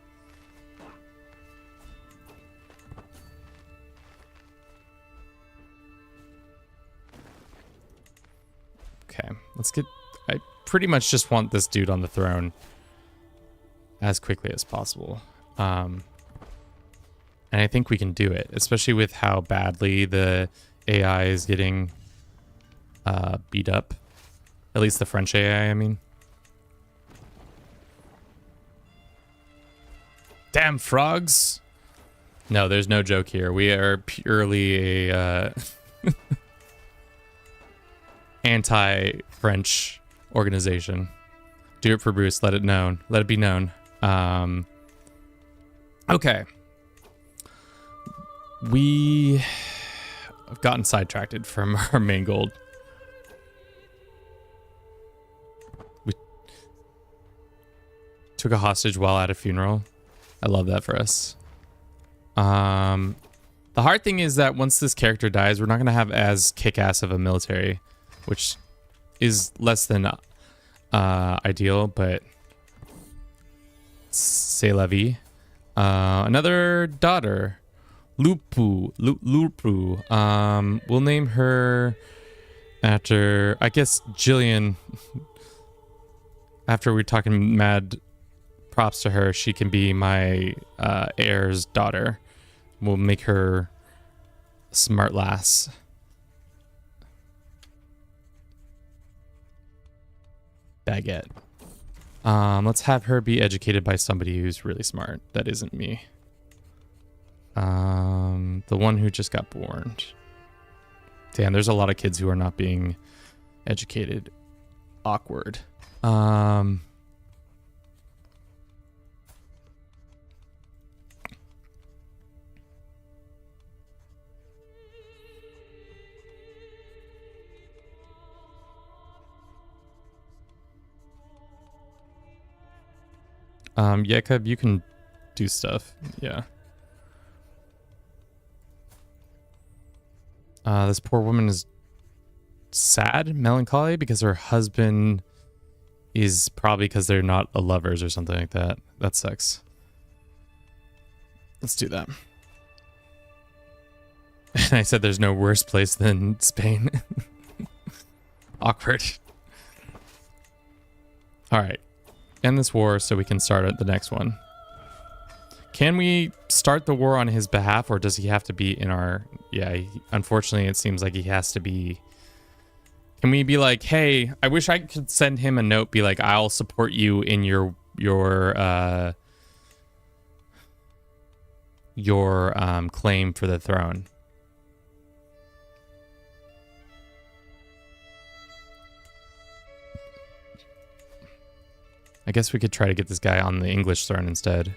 Okay, let's get... I pretty much just want this dude on the throne as quickly as possible. And I think we can do it, especially with how badly the AI is getting beat up. At least the French AI, I mean. Damn frogs! No, there's no joke here. We are purely a anti-French organization. Do it for Bruce. Let it known. Let it be known. Okay. We have gotten sidetracked from our main goal. We took a hostage while at a funeral. I love that for us. The hard thing is that once this character dies, we're not going to have as kick-ass of a military, which is less than ideal, but c'est la vie. Another daughter, Lupu. We'll name her after, I guess, Jillian. After we're talking mad props to her, she can be my heir's daughter. We'll make her smart lass. Baguette. Let's have her be educated by somebody who's really smart. That isn't me. The one who just got born. Damn, there's a lot of kids who are not being educated. Awkward. Jacob, you can do stuff. Yeah. This poor woman is sad, melancholy, because her husband is probably because they're not lovers or something like that. That sucks. Let's do that. And I said there's no worse place than Spain. Awkward. All right. End this war so we can start the next one. Can we start the war on his behalf, or does he have to be in our... Yeah, unfortunately, it seems like he has to be... Can we be like, hey, I wish I could send him a note, be like, I'll support you in your claim for the throne. I guess we could try to get this guy on the English throne instead.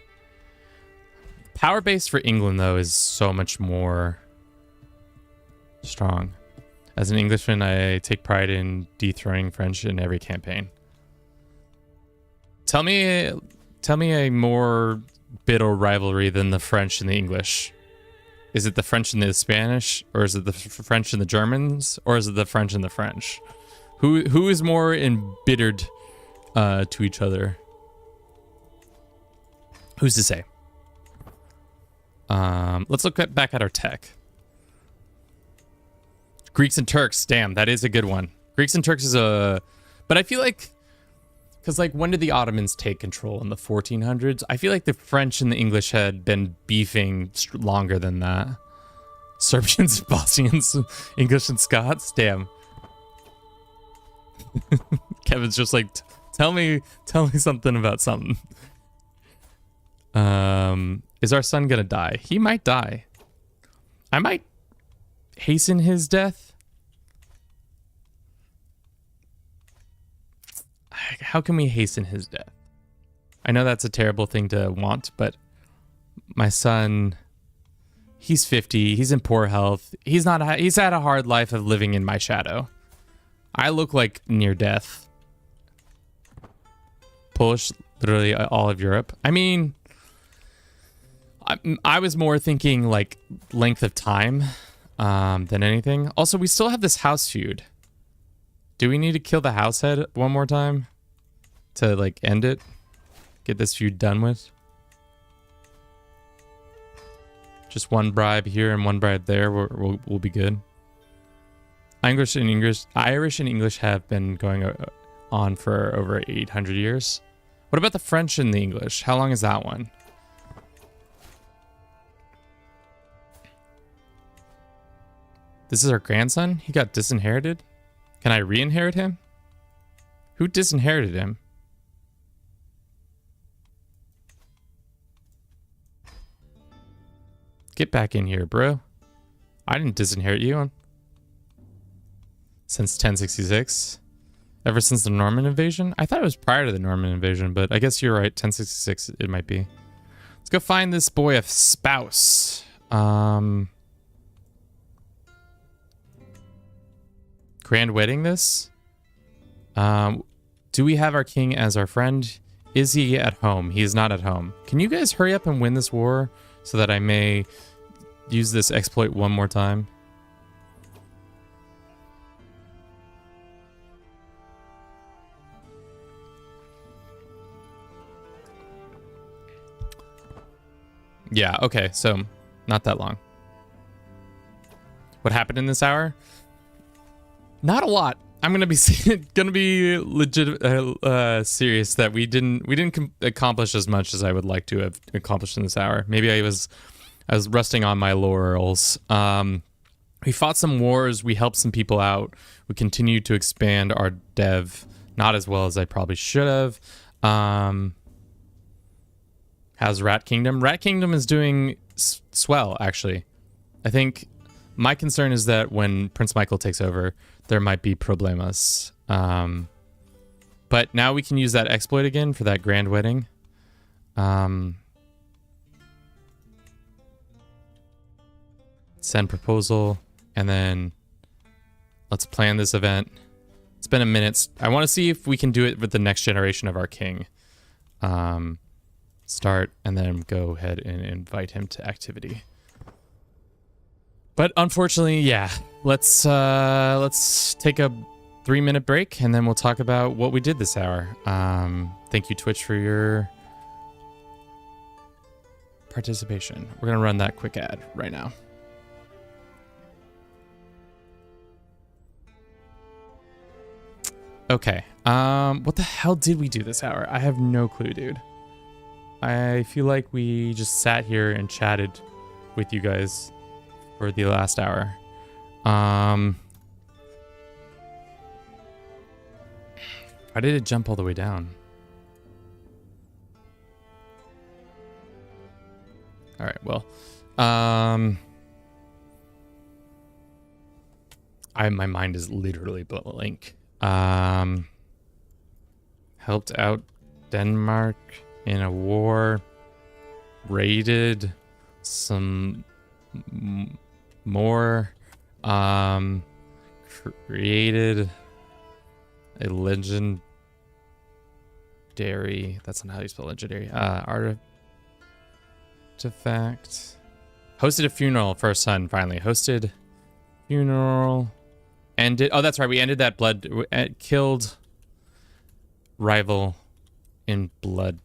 Power base for England, though, is so much more strong. As an Englishman, I take pride in dethroning French in every campaign. Tell me a more bitter rivalry than the French and the English. Is it the French and the Spanish, or is it the French and the Germans, or is it the French and the French? Who is more embittered to each other? Who's to say? Let's look back at our tech. Greeks and Turks. Damn, that is a good one. Greeks and Turks is a... But I feel like... Because, like, when did the Ottomans take control? In the 1400s? I feel like the French and the English had been beefing longer than that. Serbians, Bosnians, English and Scots? Damn. Kevin's just like, tell me something about something. Is our son gonna die? He might die. I might hasten his death. How can we hasten his death? I know that's a terrible thing to want, but my son, he's 50. He's in poor health. He's had a hard life of living in my shadow. I look like near death. Polish, literally all of Europe. I mean, I was more thinking like length of time than anything. Also, we still have this house feud. Do we need to kill the house head one more time to like end it? Get this feud done with? Just one bribe here and one bribe there. We'll be good. Irish and English have been going on for over 800 years. What about the French and the English? How long is that one? This is our grandson? He got disinherited? Can I re-inherit him? Who disinherited him? Get back in here, bro. I didn't disinherit you since 1066. Ever since the Norman invasion? I thought it was prior to the Norman invasion, but I guess you're right. 1066 it might be. Let's go find this boy a spouse. Grand wedding this? Do we have our king as our friend? Is he at home? He is not at home. Can you guys hurry up and win this war so that I may use this exploit one more time? Yeah, okay, so not that long. What happened in this hour? Not a lot. I'm gonna be legit serious that we didn't accomplish as much as I would like to have accomplished in this hour. Maybe I was resting on my laurels. We fought some wars. We helped some people out. We continued to expand our dev, not as well as I probably should have. How's Rat Kingdom? Rat Kingdom is doing swell, actually. I think my concern is that when Prince Michael takes over, there might be problemas. But now we can use that exploit again for that grand wedding. Send proposal, and then let's plan this event. It's been a minute. I want to see if we can do it with the next generation of our king. Start, and then go ahead and invite him to activity. But unfortunately, yeah, let's take a 3-minute break, and then we'll talk about what we did this hour. Thank you, Twitch, for your participation. We're gonna run that quick ad right now. Okay, what the hell did we do this hour? I have no clue, dude. I feel like we just sat here and chatted with you guys for the last hour. Why did it jump all the way down? All right, well, my mind is literally blank. Helped out Denmark in a war, raided some more, created a legendary, that's not how you spell legendary, artifact, hosted a funeral for our son, finally, hosted funeral, ended, oh, that's right, we ended that blood, killed rival in blood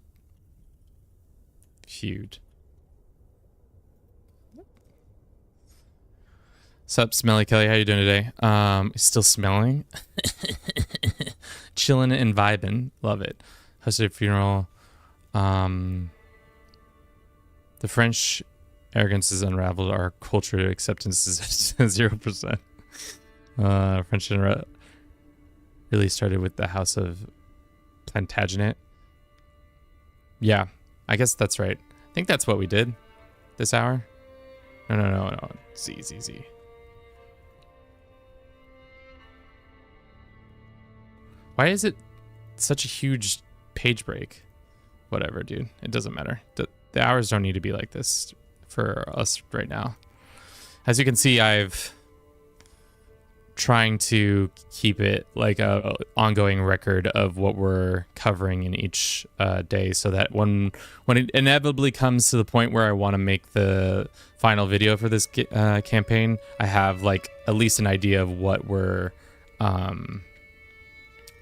feud. Sup, Smelly Kelly, how you doing today? Still smelling? Chilling and vibing. Love it. Hosted a funeral. The French arrogance is unraveled. Our culture acceptance is at 0%. French really started with the House of Plantagenet. Yeah, I guess that's right. I think that's what we did this hour. No. Z. Why is it such a huge page break? Whatever, dude. It doesn't matter. The hours don't need to be like this for us right now. As you can see, I've trying to keep it like a ongoing record of what we're covering in each day, so that when it inevitably comes to the point where I want to make the final video for this campaign, I have like at least an idea of what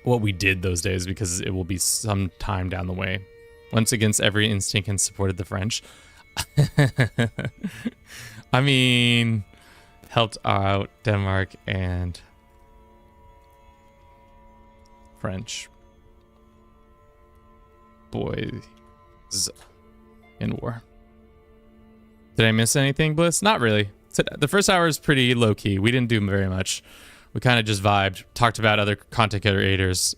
we did those days, because it will be some time down the way. Once against every instinct and supported the French. I mean, helped out Denmark and French boys in war. Did I miss anything, Bliss? Not really. The first hour is pretty low-key. We didn't do very much. We kind of just vibed, talked about other content creators.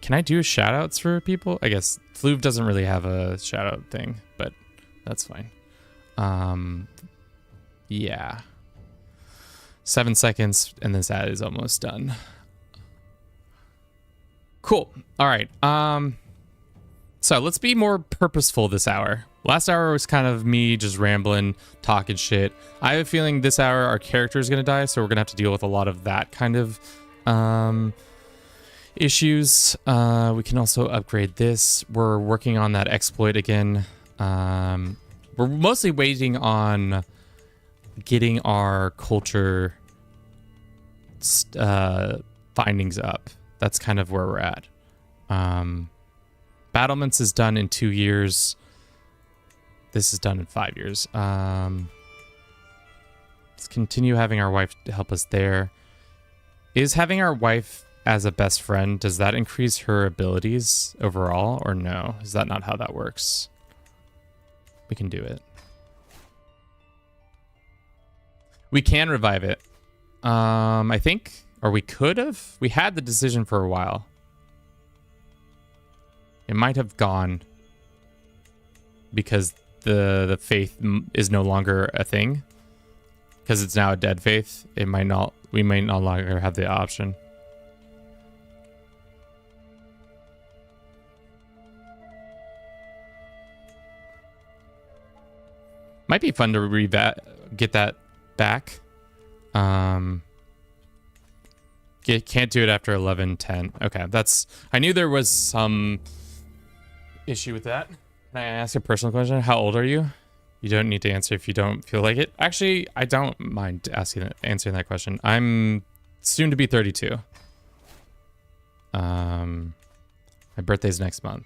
Can I do shout-outs for people? I guess Fluve doesn't really have a shout-out thing, but that's fine. Yeah. 7 seconds, and this ad is almost done. Cool. All right. So let's be more purposeful this hour. Last hour was kind of me just rambling, talking shit. I have a feeling this hour our character is going to die, so we're going to have to deal with a lot of that kind of issues. We can also upgrade this. We're working on that exploit again. We're mostly waiting on getting our culture findings up. That's kind of where we're at. Battlements is done in 2 years. This is done in 5 years. Let's continue having our wife help us there. Is having our wife as a best friend, does that increase her abilities overall, or no? Is that not how that works? We can do it. We can revive it. I think, or we could have. We had the decision for a while. It might have gone because the faith is no longer a thing. Because it's now a dead faith, it might not. We may no longer have the option. Might be fun to get that back. Can't do it after 11:10. Okay, that's. I knew there was some issue with that. Can I ask a personal question? How old are you? You don't need to answer if you don't feel like it. Actually, I don't mind answering that question. I'm soon to be 32. My birthday's next month.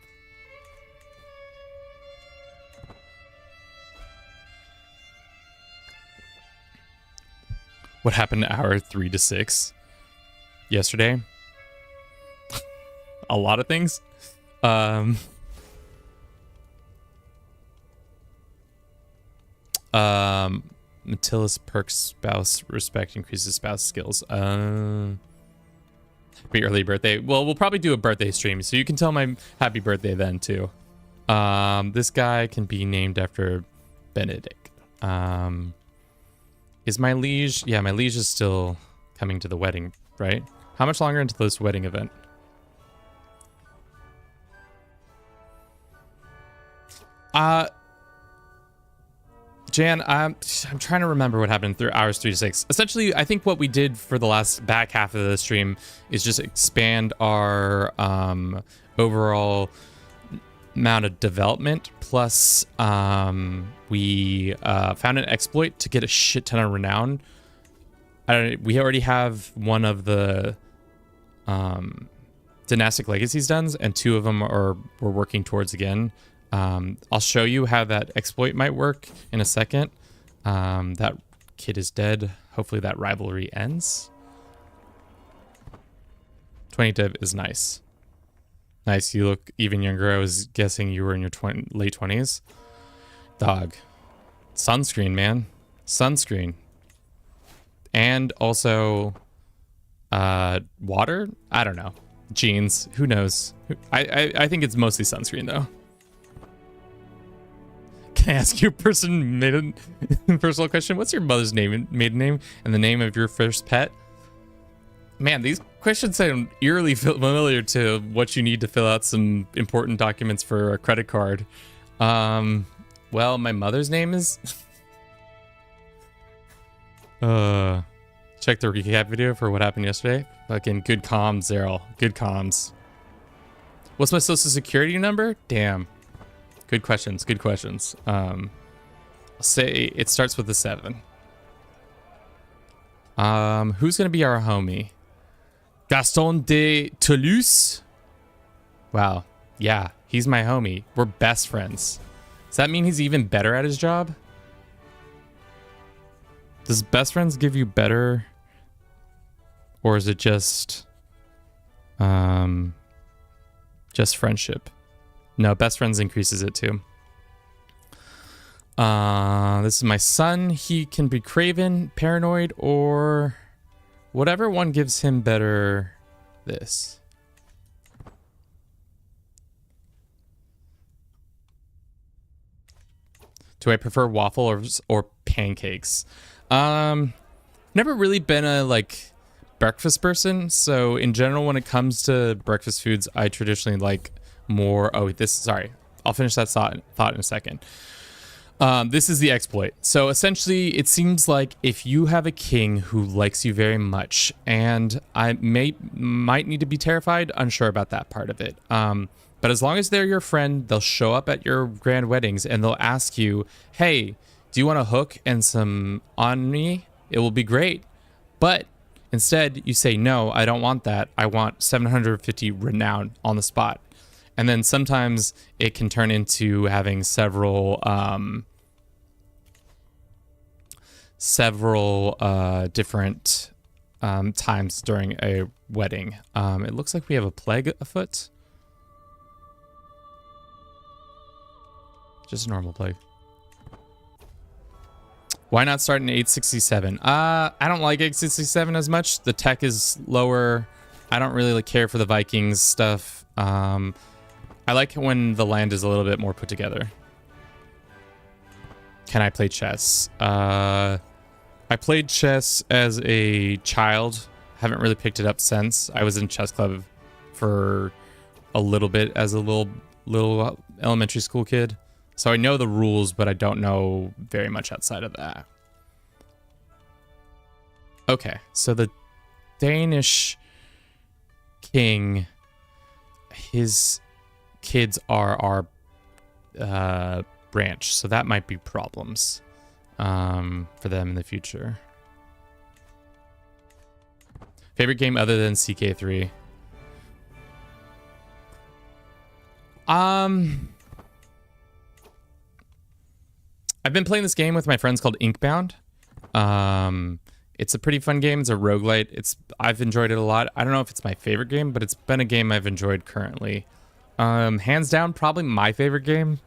What happened to hour 3 to 6 yesterday? A lot of things. Matilda's perks spouse respect increases spouse skills. Happy early birthday. Well, we'll probably do a birthday stream, so you can tell my happy birthday then too. This guy can be named after Benedict. Is my liege? Yeah, my liege is still coming to the wedding, right? How much longer until this wedding event? Jan, I'm trying to remember what happened through hours 3 to 6. Essentially, I think what we did for the last back half of the stream is just expand our overall amount of development. Plus, we found an exploit to get a shit ton of renown. We already have one of the Dynastic Legacies done, and 2 of them we're working towards again. I'll show you how that exploit might work in a second. That kid is dead. Hopefully that rivalry ends. 20 div is nice. Nice. You look even younger. I was guessing you were in your late 20s. Dog. Sunscreen, man. Sunscreen. And also water? I don't know. Jeans. Who knows? I think it's mostly sunscreen, though. Can I ask you a personal question? What's your mother's name, maiden name, and the name of your first pet? Man, these questions sound eerily familiar to what you need to fill out some important documents for a credit card. Well, my mother's name is... Check the recap video for what happened yesterday. Fucking good comms, Zerl. Good comms. What's my social security number? Damn. Good questions. Good questions. I'll say it starts with a 7. Who's gonna be our homie? Gaston de Toulouse? Wow. Yeah, he's my homie. We're best friends. Does that mean he's even better at his job? Does best friends give you better? Or is it just friendship? No, best friends increases it too. This is my son. He can be craven, paranoid, or whatever one gives him better this. Do I prefer waffles or pancakes? Never really been a like breakfast person, so in general when it comes to breakfast foods I traditionally like more... sorry, I'll finish that thought in a second. This is the exploit. So essentially it seems like if you have a king who likes you very much, and I might need to be terrified, unsure about that part of it, but as long as they're your friend, they'll show up at your grand weddings and they'll ask you, hey, do you want a hook and some on me? It will be great. But instead you say, no, I don't want that. I want 750 renown on the spot. And then sometimes it can turn into having several different times during a wedding. It looks like we have a plague afoot. Just a normal plague. Why not start in 867? I don't like 867 as much. The tech is lower. I don't really care for the Vikings stuff. I like it when the land is a little bit more put together. Can I play chess? I played chess as a child. Haven't really picked it up since. I was in chess club for a little bit as a little elementary school kid. So I know the rules, but I don't know very much outside of that. Okay, so the Danish king, his kids are our branch, so that might be problems for them in the future. Favorite game other than CK3? I've been playing this game with my friends called Inkbound. It's a pretty fun game. It's a roguelite. I've enjoyed it a lot. I don't know if it's my favorite game, but it's been a game I've enjoyed currently. Hands down, probably my favorite game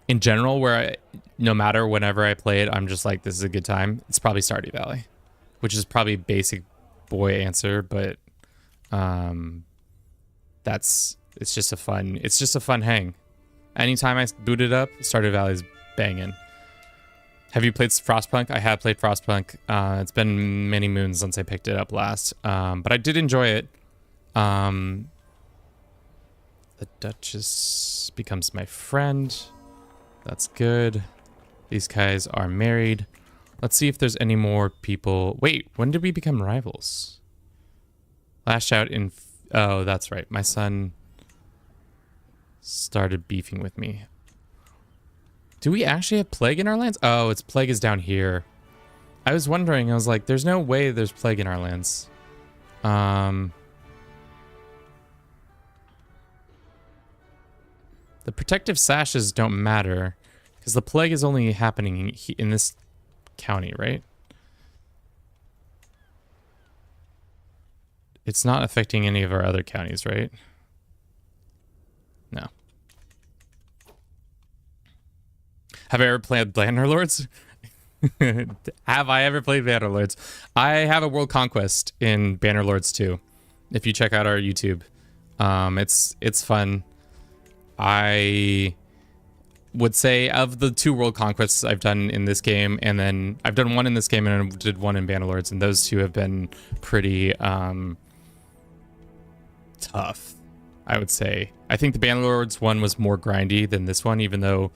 in general, where no matter whenever I play it, I'm just like, this is a good time. It's probably Stardew Valley, which is probably a basic boy answer, but it's just a fun hang. Anytime I boot it up, Stardew Valley's banging. Have you played Frostpunk? I have played Frostpunk. It's been many moons since I picked it up last, but I did enjoy it. The Duchess becomes my friend. That's good. These guys are married. Let's see if there's any more people. Wait, when did we become rivals? Lash out in... Oh, that's right. My son started beefing with me. Do we actually have plague in our lands? Oh, it's plague is down here. I was wondering. I was like, there's no way there's plague in our lands. The protective sashes don't matter because the plague is only happening in this county, right? It's not affecting any of our other counties, right? No. Have I ever played Bannerlords? Have I ever played Bannerlords? I have a World Conquest in Bannerlords 2. If you check out our YouTube, it's fun. I would say of the 2 World Conquests I've done in this game, and then I've done one in this game and I did one in Bannerlords, and those 2 have been pretty tough, I would say. I think the Bannerlords one was more grindy than this one, even though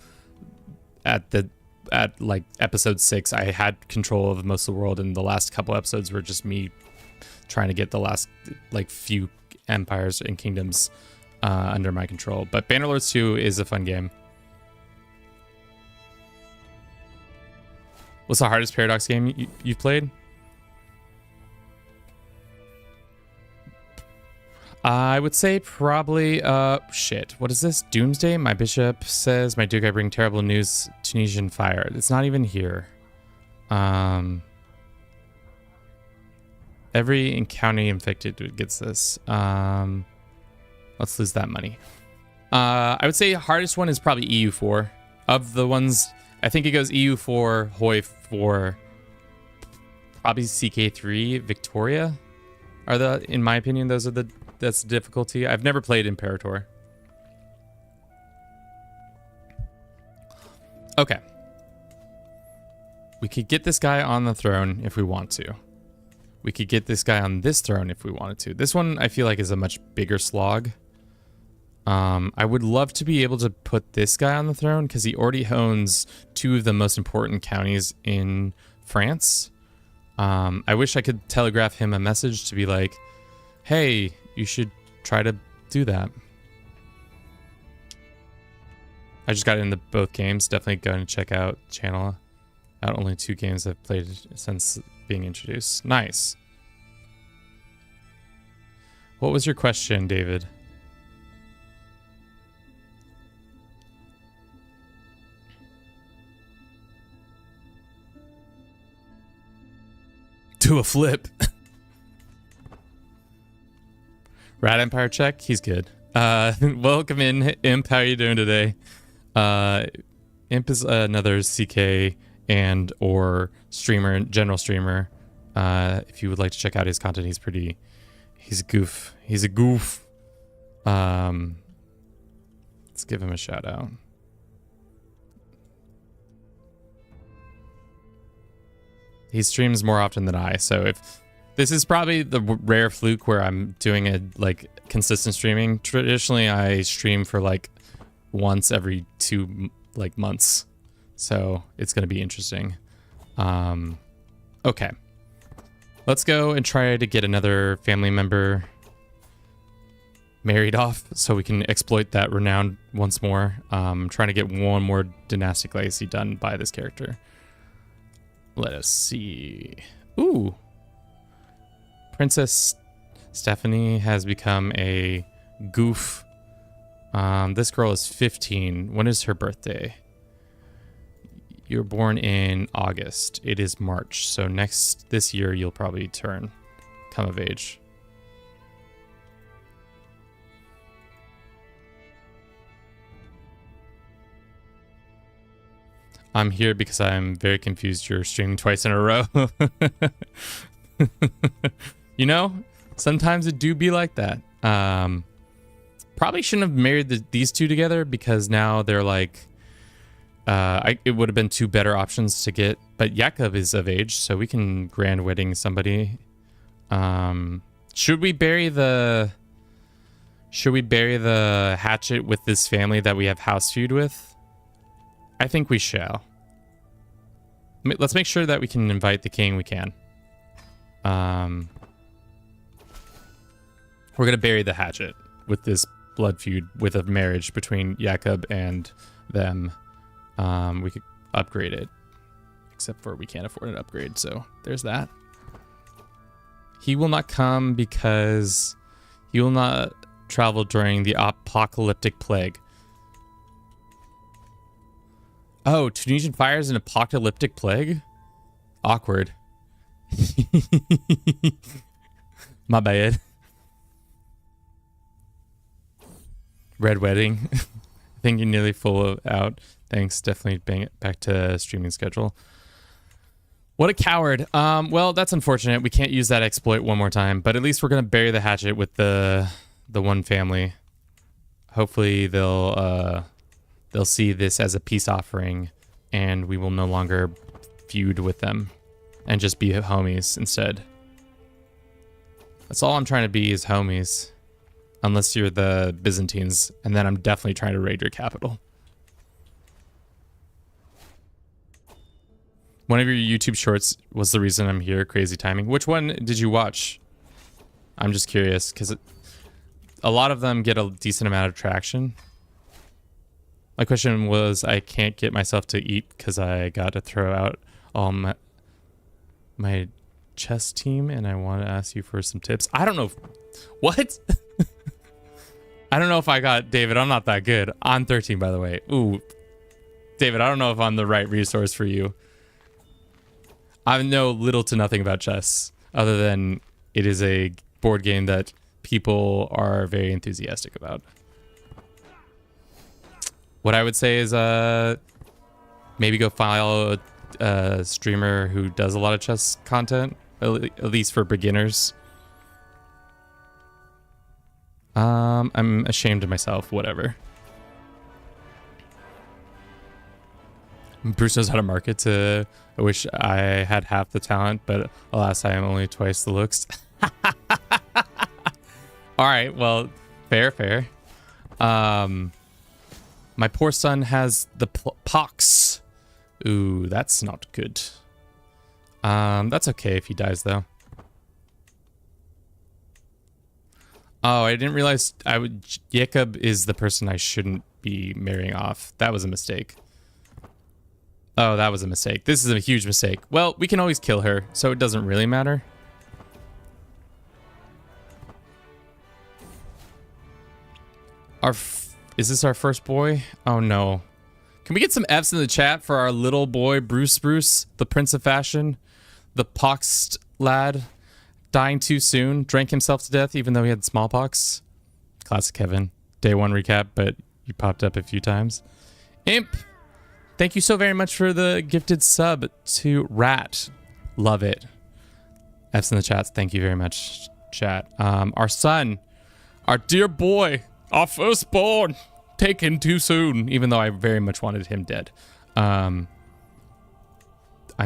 at like episode 6 I had control of most of the world, and the last couple episodes were just me trying to get the last like few empires and kingdoms under my control. But Bannerlords 2 is a fun game. What's the hardest Paradox game you've played? I would say probably, shit. What is this? Doomsday? My bishop says, my duke, I bring terrible news. Tunisian fire. It's not even here. Every county infected gets this. Let's lose that money. I would say hardest one is probably EU4. Of the ones, I think it goes EU4, Hoi 4, probably CK3, Victoria. In my opinion, that's the difficulty. I've never played Imperator. Okay. We could get this guy on the throne if we want to. We could get this guy on this throne if we wanted to. This one I feel like is a much bigger slog. I would love to be able to put this guy on the throne because he already owns 2 of the most important counties in France. I wish I could telegraph him a message to be like, hey, you should try to do that. I just got into both games. Definitely going to check out the channel. Out only 2 games I've played since being introduced. Nice. What was your question, David? Do a flip. Rat Empire check. He's good. Welcome in, Imp. How are you doing today? Imp is another CK and or streamer, general streamer. If you would like to check out his content, he's a goof. He's a goof. Let's give him a shout out. He streams more often than I, so if this is probably the rare fluke where I'm doing a like consistent streaming. Traditionally, I stream for like once every 2 like months, so it's gonna be interesting. Okay, let's go and try to get another family member married off so we can exploit that renown once more. Trying to get one more dynastic legacy done by this character. Let us see. Ooh. Princess Stephanie has become a goof. This girl is 15. When is her birthday? You're born in August. It is March. So this year you'll probably come of age. I'm here because I'm very confused. You're streaming twice in a row. You know, sometimes it do be like that. Probably shouldn't have married these 2 together because now they're like, it would have been 2 better options to get. But Yakov is of age, so we can grand wedding somebody. Should we bury the hatchet with this family that we have house feud with? I think we shall. Let's make sure that we can invite the king we can. We're going to bury the hatchet with this blood feud with a marriage between Jacob and them. We could upgrade it. Except for we can't afford an upgrade, so there's that. He will not come because he will not travel during the apocalyptic plague. Oh, Tunisian fire is an apocalyptic plague? Awkward. My bad. Red Wedding. I think you're nearly out. Thanks. Definitely bang it back to streaming schedule. What a coward. Well, that's unfortunate. We can't use that exploit one more time, but at least we're gonna bury the hatchet with the one family. Hopefully they'll see this as a peace offering, and we will no longer feud with them and just be homies instead. That's all I'm trying to be, is homies. Unless you're the Byzantines, and then I'm definitely trying to raid your capital. One of your YouTube shorts was the reason I'm here. Crazy timing. Which one did you watch? I'm just curious, because a lot of them get a decent amount of traction. My question was, I can't get myself to eat because I got to throw out all my chess team, and I want to ask you for some tips. I don't know. What? I don't know if I got David. I'm not that good. I'm 13, by the way. Ooh, David, I don't know if I'm the right resource for you. I know little to nothing about chess, other than it is a board game that people are very enthusiastic about. What I would say is maybe go follow a streamer who does a lot of chess content, at least for beginners. I'm ashamed of myself, whatever. Bruce knows how to market to. I wish I had half the talent, but alas, I am only twice the looks. All right, well, fair. My poor son has the pox. Ooh, that's not good. That's okay if he dies, though. Oh, I didn't realize Jacob is the person I shouldn't be marrying off. That was a mistake. Oh, that was a mistake. This is a huge mistake. Well, we can always kill her, so it doesn't really matter. Is this our first boy? Oh, no. Can we get some Fs in the chat for our little boy, Bruce, the Prince of Fashion, the poxed lad? Dying too soon, drank himself to death even though he had smallpox. Classic Kevin. Day one recap, but you popped up a few times. Imp, thank you so very much for the gifted sub to Rat. Love it. F's in the chats. Thank you very much, chat. Our son, our dear boy, our firstborn, taken too soon, even though I very much wanted him dead. I'm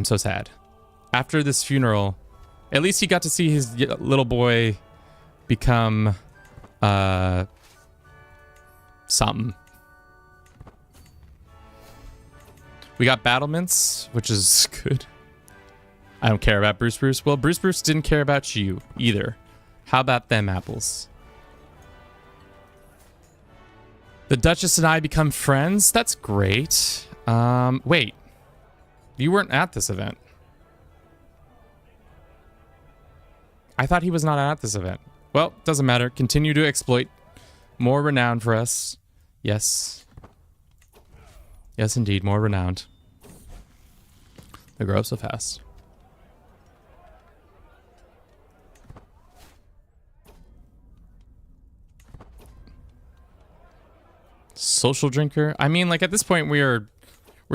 so sad. After this funeral, at least he got to see his little boy become something. We got battlements, which is good. I don't care about Bruce. Well, Bruce didn't care about you either. How about them apples? The Duchess and I become friends. That's great. Wait. You weren't at this event. I thought he was not at this event. Well, doesn't matter. Continue to exploit. More renown for us. Yes. Yes, indeed. More renowned. They grow up so fast. Social drinker? I mean, like, at this point, we're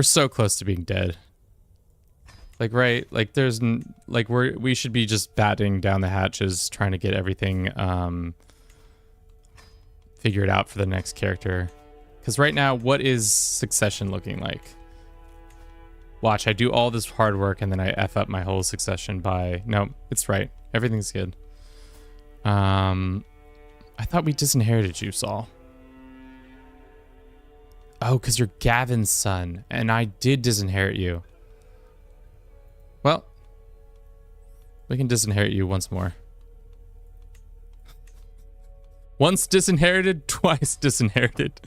so close to being dead. Like, right, like there's like we should be just batting down the hatches, trying to get everything figured out for the next character. Because right now, what is succession looking like? Watch, I do all this hard work and then I F up my whole succession by... No, it's right. Everything's good. I thought we disinherited you, Saul. Oh, because you're Gavin's son, and I did disinherit you. Well, we can disinherit you once more. Once disinherited, twice disinherited.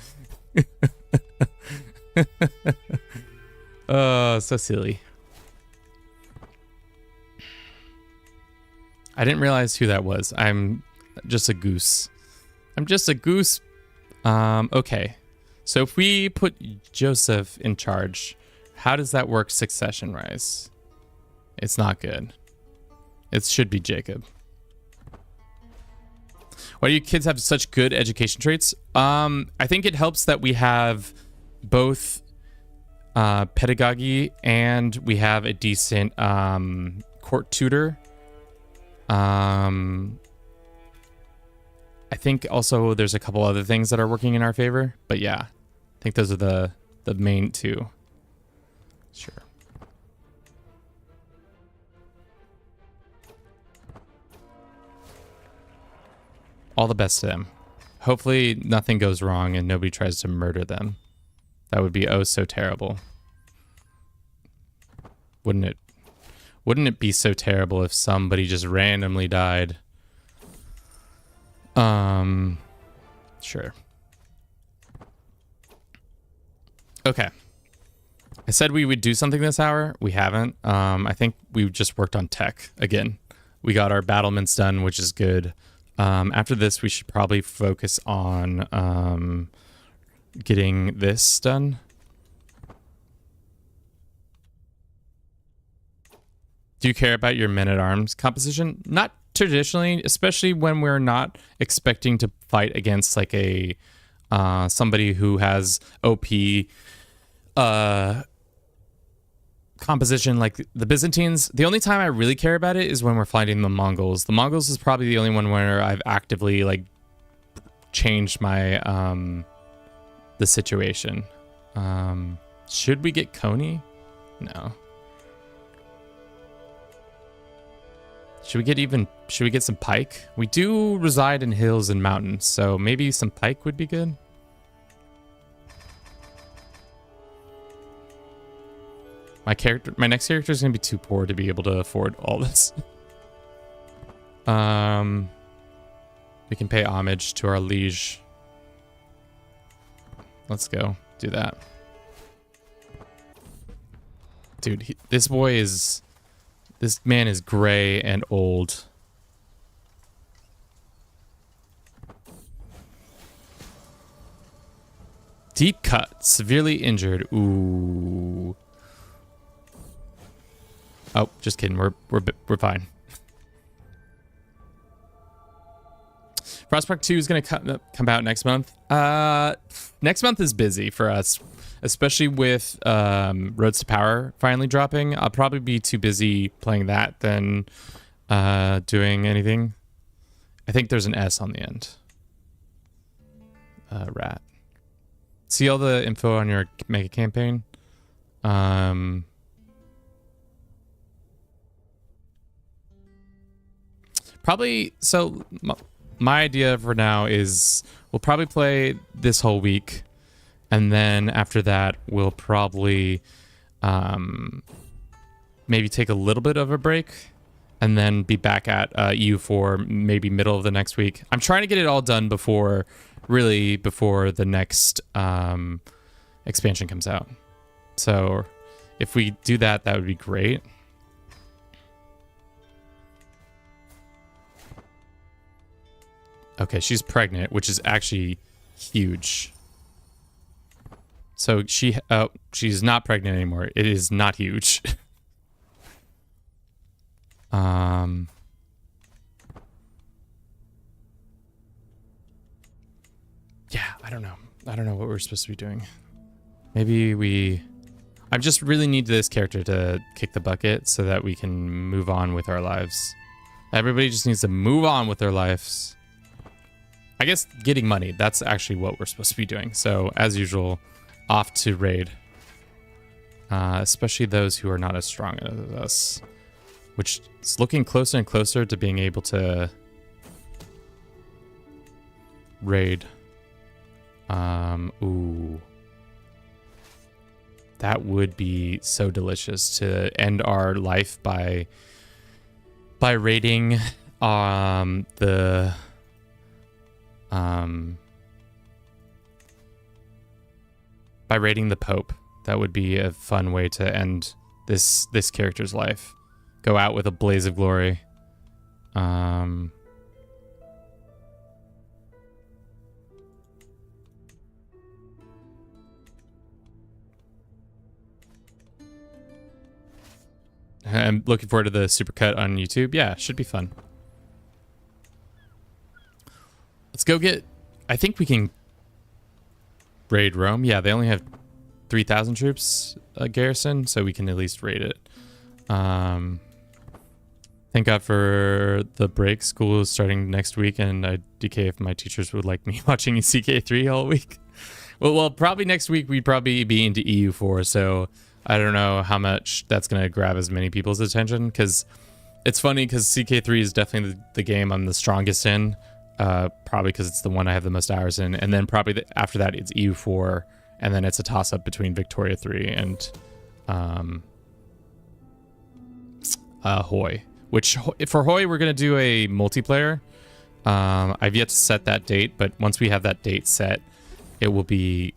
Oh, so silly. I didn't realize who that was. I'm just a goose. I'm just a goose. Okay. So if we put Joseph in charge, how does that work succession-wise? It's not good. It should be Jacob. Why do you kids have such good education traits? I think it helps that we have both pedagogy and we have a decent court tutor. I think also there's a couple other things that are working in our favor, but yeah, I think those are the main two. Sure. All the best to them. Hopefully nothing goes wrong and nobody tries to murder them. That would be oh so terrible. Wouldn't it? Wouldn't it be so terrible if somebody just randomly died? Sure. Okay. I said we would do something this hour. We haven't. I think we just worked on tech again. We got our battlements done, which is good. After this, we should probably focus on getting this done. Do you care about your men-at-arms composition? Not traditionally, especially when we're not expecting to fight against like a somebody who has OP composition like the Byzantines. The only time I really care about it is when we're fighting the Mongols. The Mongols is probably the only one where I've actively like changed my the situation. Should we get Coney? No. Should we get some pike? We do reside in hills and mountains, so maybe some pike would be good. My next character is gonna be too poor to be able to afford all this. We can pay homage to our liege. Let's go do that. Dude, this man is gray and old. Deep cut, severely injured. Ooh. Oh, just kidding. We're fine. Frostpunk 2 is going to come out next month. Next month is busy for us, especially with Roads to Power finally dropping. I'll probably be too busy playing that than doing anything. I think there's an S on the end. Rat. See all the info on your mega campaign. Probably, so my idea for now is we'll probably play this whole week, and then after that we'll probably maybe take a little bit of a break and then be back at EU4 maybe middle of the next week. I'm trying to get it all done before the next expansion comes out. So if we do that, that would be great. Okay, she's pregnant, which is actually huge. So she's not pregnant anymore. It is not huge. Yeah, I don't know. I don't know what we're supposed to be doing. Maybe I just really need this character to kick the bucket so that we can move on with our lives. Everybody just needs to move on with their lives. I guess getting money, that's actually what we're supposed to be doing. So, as usual, off to raid. Especially those who are not as strong as us. Which is looking closer and closer to being able to raid. Ooh. That would be so delicious to end our life by raiding by raiding the Pope. That would be a fun way to end this character's life. Go out with a blaze of glory. I'm looking forward to the supercut on YouTube. Yeah, should be fun. Let's go get... I think we can raid Rome. Yeah, they only have 3,000 troops garrison, so we can at least raid it. Thank God for the break. School is starting next week, and I'd DK if my teachers would like me watching CK3 all week. Well, probably next week we'd probably be into EU4, so I don't know how much that's going to grab as many people's attention, because it's funny because CK3 is definitely the game I'm the strongest in, probably because it's the one I have the most hours in, and then probably after that it's EU4, and then it's a toss-up between Victoria 3 and Hoi. Which, for Hoi, we're going to do a multiplayer. I've yet to set that date, but once we have that date set, it will be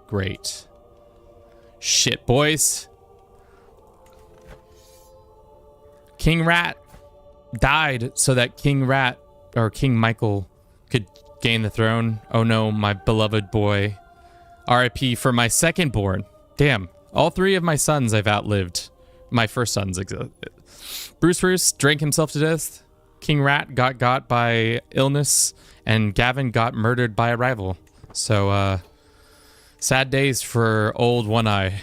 great. Shit, boys. King Rat died so that King Rat, or King Michael, could gain the throne. Oh no, my beloved boy. RIP for my second born. Damn. All three of my sons I've outlived. My first sons exist. Bruce drank himself to death. King Rat got by illness. And Gavin got murdered by a rival. So, sad days for old One Eye.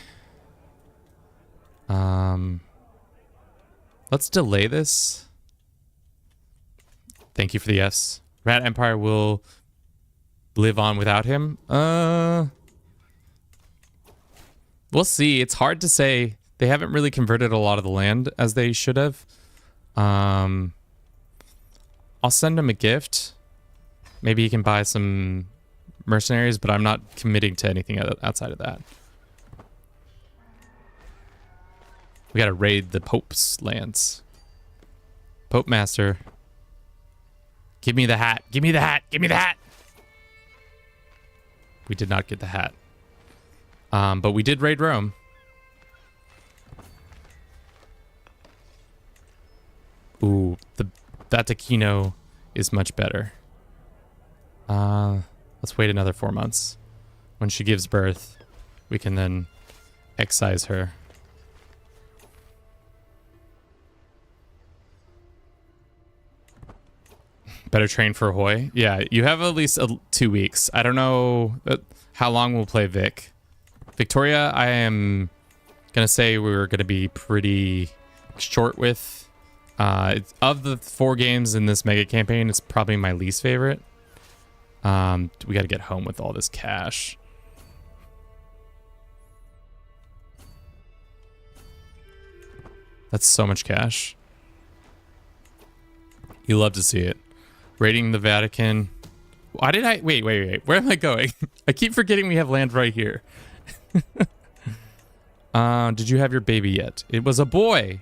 Let's delay this. Thank you for the yes. Rat Empire will live on without him. We'll see. It's hard to say. They haven't really converted a lot of the land as they should have. I'll send him a gift. Maybe he can buy some mercenaries, but I'm not committing to anything outside of that. We gotta raid the Pope's lands. Pope Master. Give me the hat. Give me the hat. Give me the hat. We did not get the hat. But we did raid Rome. Ooh, the Vatiquino is much better. Let's wait another 4 months. When she gives birth, we can then excise her. Better train for Hoi. Yeah, you have at least 2 weeks. I don't know how long we'll play Vic. Victoria, I am gonna say we're gonna be pretty short with. Of the 4 games in this mega campaign, it's probably my least favorite. We gotta get home with all this cash. That's so much cash. You love to see it. Raiding the Vatican. Why did I... Wait. Where am I going? I keep forgetting we have land right here. Did you have your baby yet? It was a boy.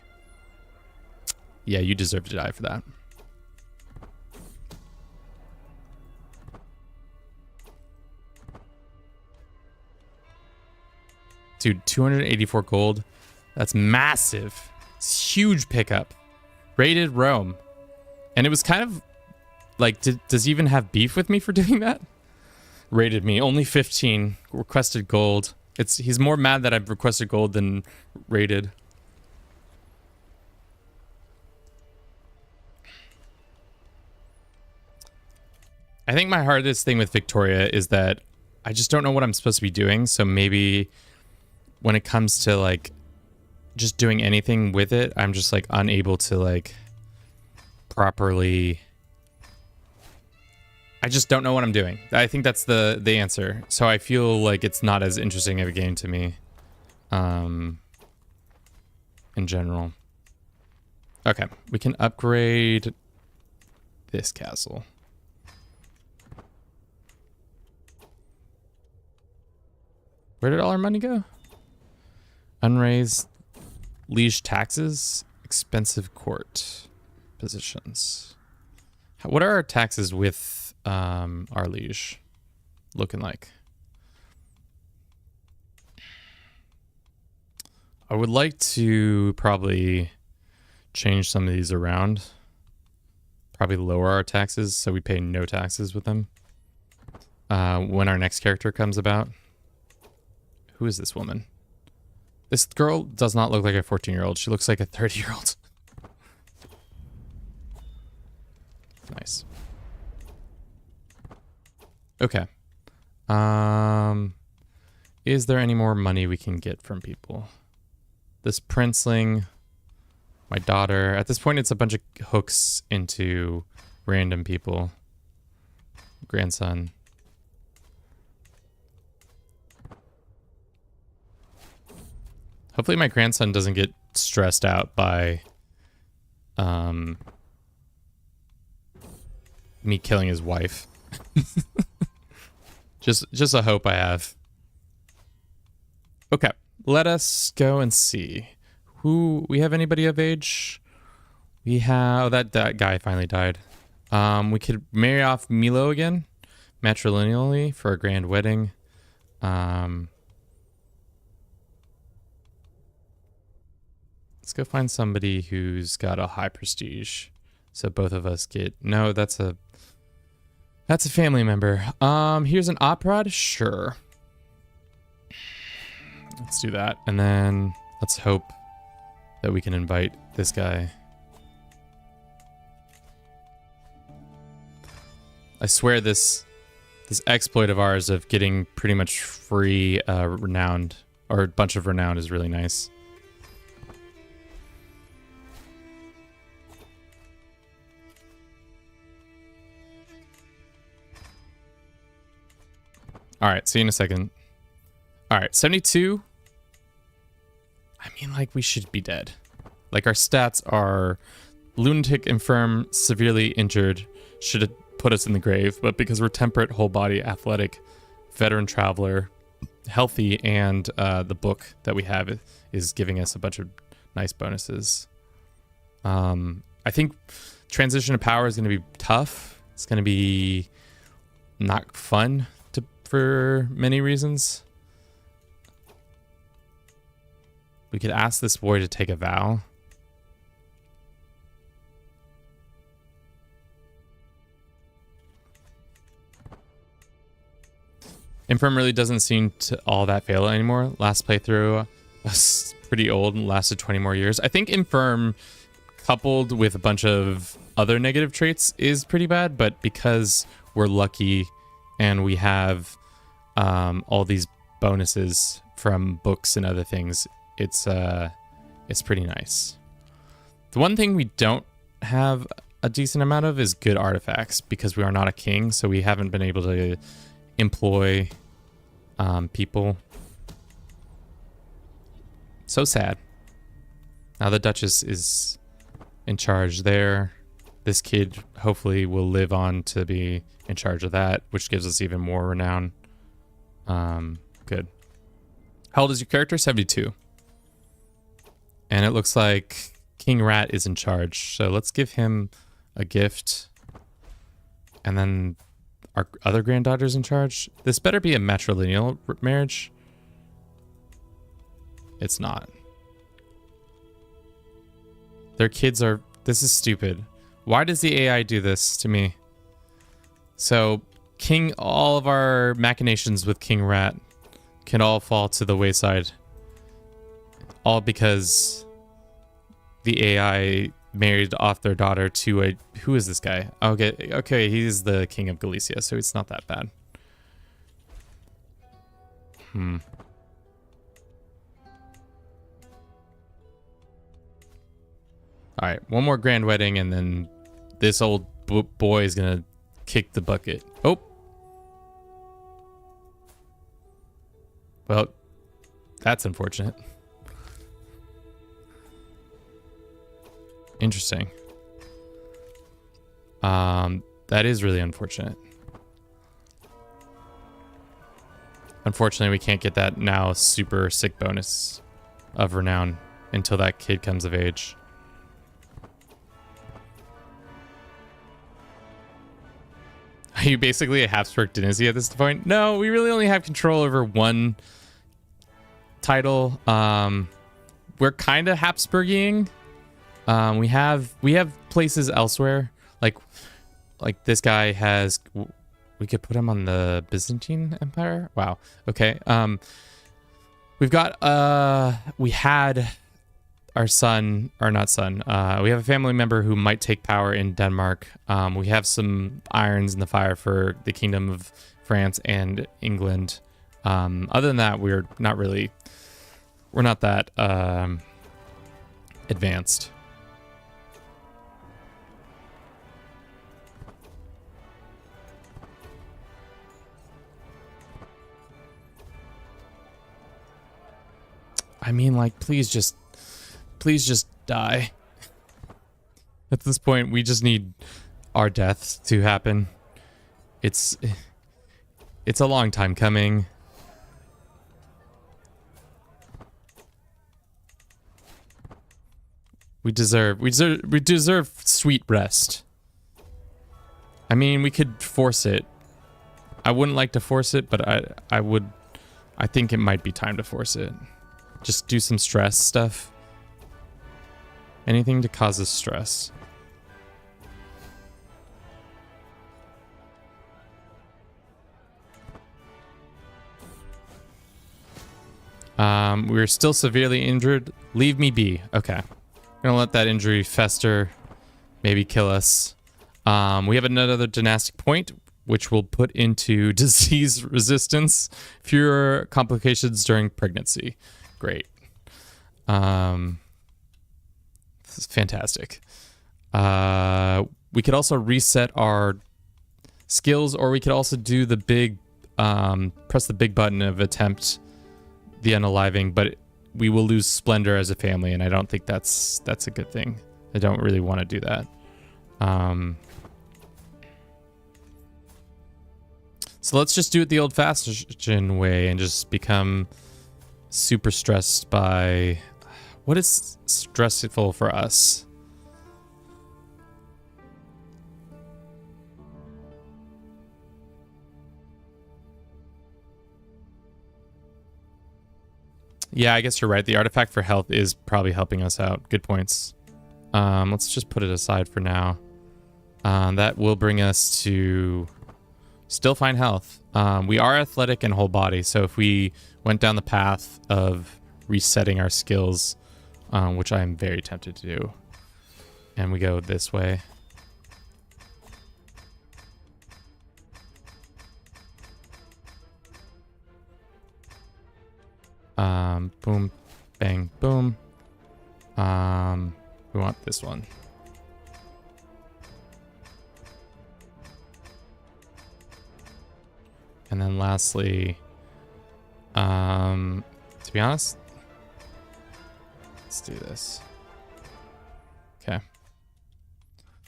Yeah, you deserve to die for that. Dude, 284 gold. That's massive. It's huge pickup. Raided Rome. And it was kind of like, does he even have beef with me for doing that? Raided me. Only 15. Requested gold. He's more mad that I've requested gold than raided. I think my hardest thing with Victoria is that I just don't know what I'm supposed to be doing. So maybe when it comes to like just doing anything with it, I'm just like unable to like properly... I just don't know what I'm doing. I think that's the answer. So I feel like it's not as interesting of a game to me. In general. Okay, we can upgrade this castle. Where did all our money go? Unraised liege taxes, expensive court positions. What are our taxes with our liege looking like? I would like to probably change some of these around. Probably lower our taxes so we pay no taxes with them when our next character comes about. Who is this woman? This girl does not look like a 14-year-old. She looks like a 30-year-old. Nice. Okay. Is there any more money we can get from people? This princeling, my daughter. At this point, it's a bunch of hooks into random people. Grandson. Hopefully my grandson doesn't get stressed out by me killing his wife. just a hope I have. Okay, let us go and see. Who we have anybody of age? We have that guy finally died. We could marry off Milo again, matrilineally for a grand wedding. Let's go find somebody who's got a high prestige, so both of us get. No, that's a family member. Here's an oprod. Sure. Let's do that, and then let's hope that we can invite this guy. I swear this exploit of ours of getting pretty much free renowned, or a bunch of renown, is really nice. All right, see you in a second. All right, 72. I mean, like, we should be dead. Like, our stats are lunatic, infirm, severely injured. Should have put us in the grave, but because we're temperate, whole body, athletic, veteran traveler, healthy, and the book that we have is giving us a bunch of nice bonuses. I think transition to power is going to be tough. It's going to be not fun for many reasons. We could ask this boy to take a vow. Infirm really doesn't seem to all that fail anymore. Last playthrough was pretty old and lasted 20 more years. I think Infirm coupled with a bunch of other negative traits is pretty bad, but because we're lucky and we have all these bonuses from books and other things, it's pretty nice. The one thing we don't have a decent amount of is good artifacts, because we are not a king, so we haven't been able to employ people. So sad. Now the Duchess is in charge there. This kid hopefully will live on to be in charge of that, which gives us even more renown. Good. How old is your character? 72. And it looks like King Rat is in charge, so let's give him a gift. And then our other granddaughter's in charge. This better be a matrilineal marriage. It's not. Their kids are... This is stupid. Why does the AI do this to me? So, all of our machinations with King Rat can all fall to the wayside. All because the AI married off their daughter to a... Who is this guy? Okay, he's the king of Galicia, so it's not that bad. Alright, one more grand wedding, and then this old boy is gonna kick the bucket. Oh! Well, that's unfortunate. Interesting. That is really unfortunate. Unfortunately, we can't get that now super sick bonus of renown until that kid comes of age. Are you basically a Habsburg dynasty at this point? No, we really only have control over one title. We're kind of Habsburging. We have places elsewhere. Like this guy has. We could put him on the Byzantine Empire. Wow. Okay. We've got. We had our son, or not son, we have a family member who might take power in Denmark. We have some irons in the fire for the Kingdom of France and England. Other than that, we're not that advanced. I mean, like, please just die. At this point, we just need our death to happen. It's a long time coming. We deserve sweet rest. I mean, we could force it. I wouldn't like to force it, but I think it might be time to force it. Just do some stress stuff. Anything to cause us stress. We're still severely injured. Leave me be. Okay. I'm gonna let that injury fester. Maybe kill us. We have another dynastic point, which will put into disease resistance. Fewer complications during pregnancy. Great. This is fantastic. We could also reset our skills, or we could also do the big, press the big button of attempt the unaliving, but we will lose splendor as a family, and I don't think that's a good thing. I don't really want to do that. So let's just do it the old-fashioned way and just become super stressed by what is stressful for us. Yeah, I guess you're right. The artifact for health is probably helping us out. Good points. Let's just put it aside for now. That will bring us to still fine health. We are athletic and whole body, so if we went down the path of resetting our skills, which I am very tempted to do, and we go this way. Boom, bang, boom. We want this one. And then lastly, to be honest, let's do this. Okay.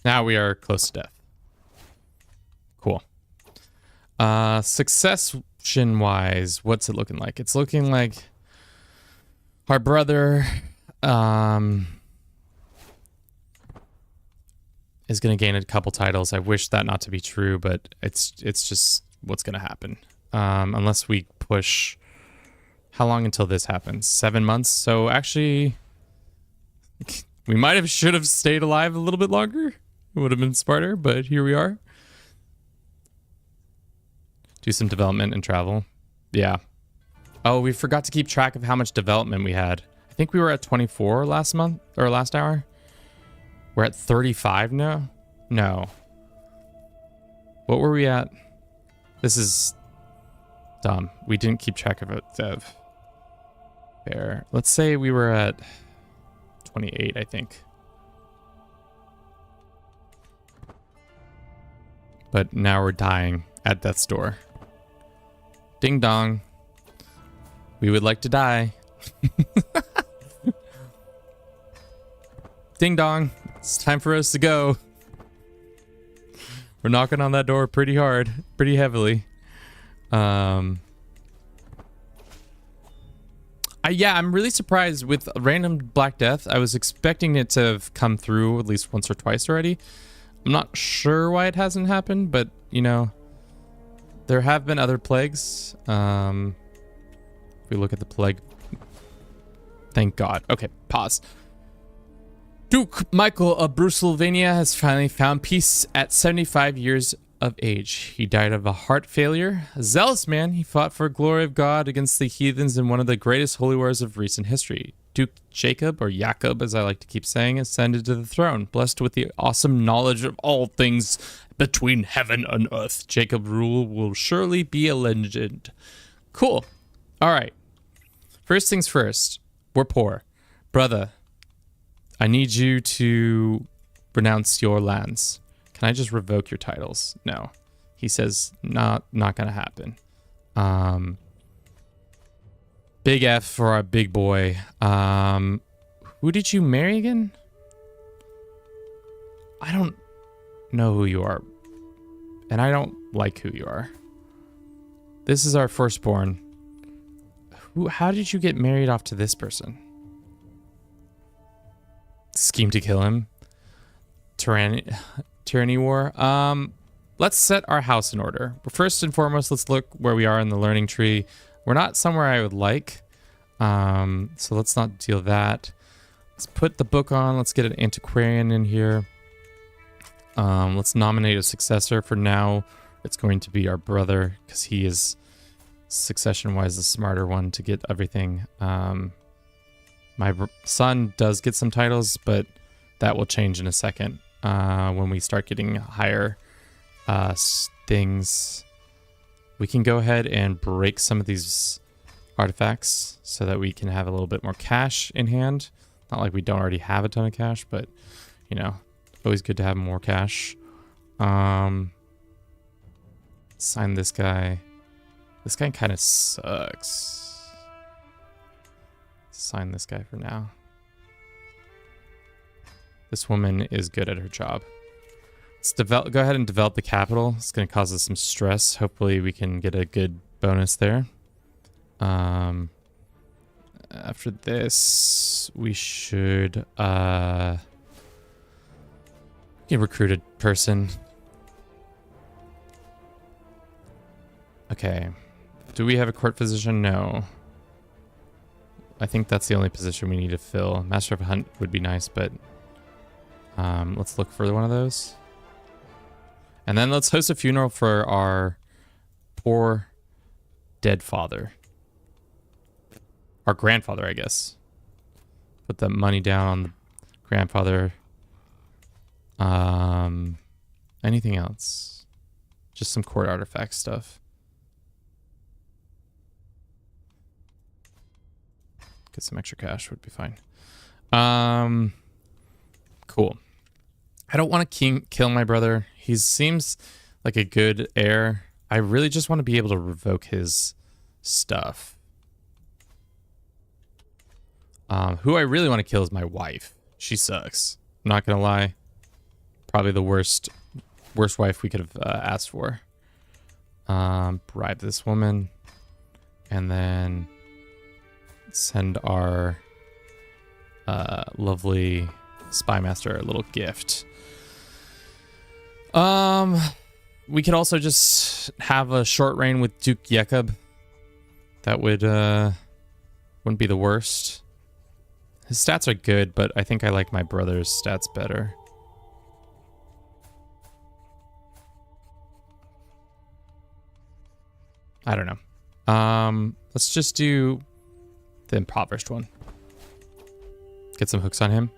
Now we are close to death. Cool. Succession-wise, what's it looking like? It's looking like our brother is going to gain a couple titles. I wish that not to be true, but it's just what's going to happen. Unless we push... How long until this happens? 7 months? So actually, we might have should have stayed alive a little bit longer. It would have been smarter, but here we are. Do some development and travel. Yeah. Oh, we forgot to keep track of how much development we had. I think we were at 24 last month, or last hour. We're at 35 now? No. What were we at? This is dumb. We didn't keep track of it, Dev. There. Let's say we were at 28, I think. But now we're dying at death's door. Ding dong. We would like to die. Ding dong. It's time for us to go. We're knocking on that door pretty hard, pretty heavily. Yeah, I'm really surprised with random Black Death. I was expecting it to have come through at least once or twice already. I'm not sure why it hasn't happened, but, you know, there have been other plagues. If we look at the plague... Thank God. Okay, pause. Duke Michael of Brusylvania has finally found peace at 75 years of age. He died of a heart failure. A zealous man, he fought for glory of God against the heathens in one of the greatest holy wars of recent history. Duke Jacob, or Jacob as I like to keep saying, ascended to the throne, blessed with the awesome knowledge of all things between heaven and earth. Jacob's rule will surely be a legend. Cool. All right. First things first. We're poor. Brother, I need you to renounce your lands. Can I just revoke your titles? No. He says, not gonna happen. Big F for our big boy. Who did you marry again? I don't know who you are. And I don't like who you are. This is our firstborn. How did you get married off to this person? Scheme to kill him. Tyranny war. Let's set our house in order. First and foremost, let's look where we are in the learning tree. We're not somewhere I would like. So let's not deal that. Let's put the book on. Let's get an antiquarian in here. Let's nominate a successor. For now, it's going to be our brother, because he is succession-wise the smarter one to get everything. My son does get some titles, but that will change in a second when we start getting higher things. We can go ahead and break some of these artifacts so that we can have a little bit more cash in hand. Not like we don't already have a ton of cash, but, you know, always good to have more cash. Sign this guy. This guy kind of sucks. Sign this guy for now. This woman is good at her job. Let's go ahead and develop the capital. It's going to cause us some stress. Hopefully we can get a good bonus there. After this, we should get recruited person. Okay. Do we have a court physician? No. I think that's the only position we need to fill. Master of Hunt would be nice, but let's look for one of those. And then let's host a funeral for our poor dead father. Our grandfather, I guess. Put the money down on the grandfather. Anything else? Just some court artifact stuff. Get some extra cash would be fine. Cool. I don't want to kill my brother. He seems like a good heir. I really just want to be able to revoke his stuff. Who I really want to kill is my wife. She sucks. I'm not gonna lie. Probably the worst wife we could have asked for. Bribe this woman, and then send our lovely spy master a little gift. We could also just have a short reign with Duke Jacob. That would wouldn't be the worst. His stats are good, but I think I like my brother's stats better. I don't know. Let's just do the impoverished one. Get some hooks on him.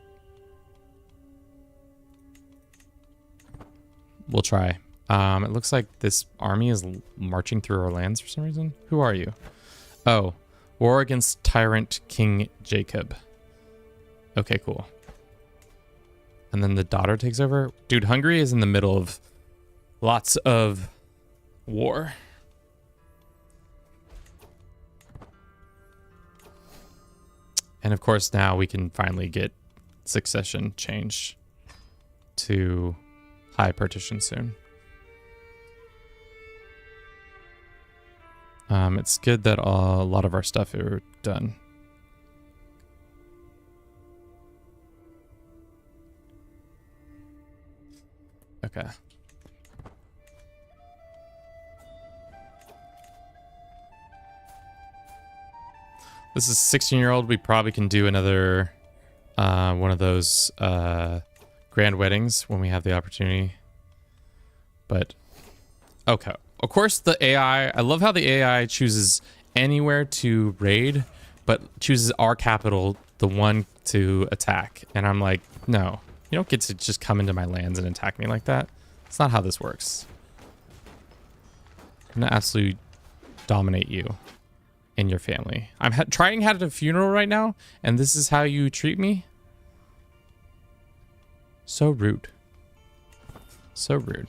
We'll try. It looks like this army is marching through our lands for some reason. Who are you? Oh, war against tyrant King Jacob. Okay, cool. And then the daughter takes over. Dude, Hungary is in the middle of lots of war. And of course, now we can finally get succession change to high partition soon. It's good that a lot of our stuff are done. Okay. This is a 16-year-old. We probably can do another one of those grand weddings when we have the opportunity. But okay. Of course, the AI, I love how the AI chooses anywhere to raid, but chooses our capital the one to attack. And I'm like, no, you don't get to just come into my lands and attack me like that. It's not how this works. I'm gonna absolutely dominate you and your family. I'm trying at a funeral right now, and this is how you treat me? So rude. So rude.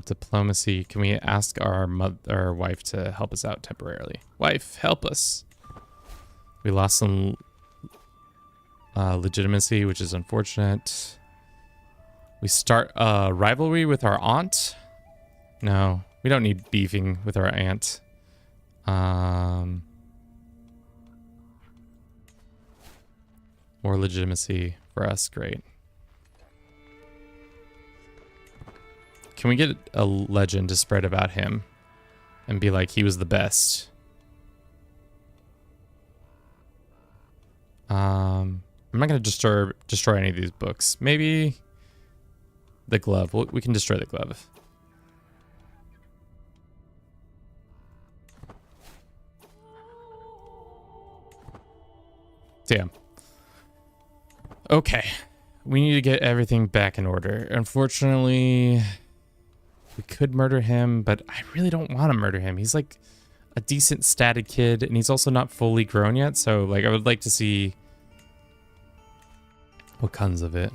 Diplomacy. Can we ask our wife to help us out temporarily? Wife, help us. We lost some legitimacy, which is unfortunate. We start a rivalry with our aunt. No, we don't need beefing with our aunt. More legitimacy for us, great. Can we get a legend to spread about him and be like, he was the best? I'm not going to destroy any of these books. Maybe the glove. We can destroy the glove. Damn. Okay. We need to get everything back in order. Unfortunately, we could murder him, but I really don't want to murder him. He's like a decent statted kid, and he's also not fully grown yet. So, like, I would like to see what comes of it.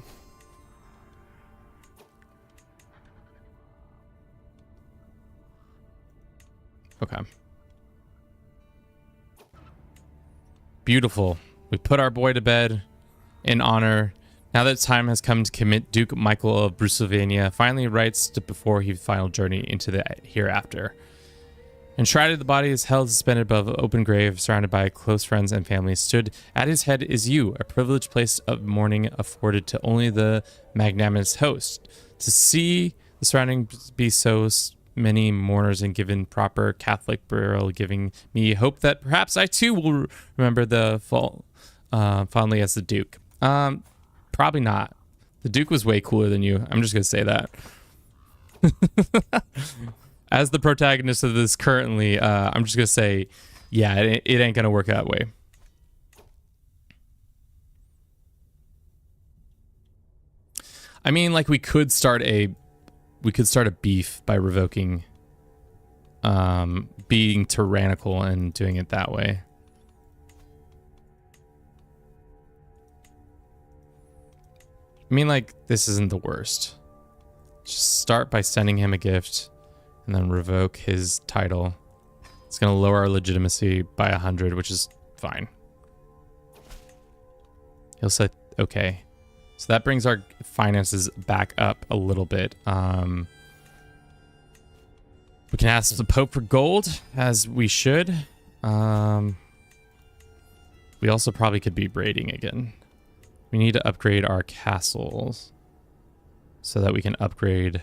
Okay. Beautiful. We put our boy to bed in honor. Now that time has come to commit Duke Michael of Brusylvania finally rights before his final journey into the hereafter. Enshrouded, the body is held suspended above an open grave, surrounded by close friends and family. Stood at his head is you, a privileged place of mourning afforded to only the magnanimous host. To see the surroundings be so many mourners and given proper Catholic burial, giving me hope that perhaps I too will remember the fall fondly as the Duke. Probably not. The Duke was way cooler than you. I'm just gonna say that. As the protagonist of this currently, I'm just gonna say, yeah, it ain't gonna work that way. I mean, like, we could start a beef by revoking, being tyrannical and doing it that way. I mean, like, this isn't the worst. Just start by sending him a gift and then revoke his title. It's going to lower our legitimacy by 100, which is fine. He'll say, okay. So that brings our finances back up a little bit. We can ask the Pope for gold, as we should. We also probably could be raiding again. We need to upgrade our castles so that we can upgrade...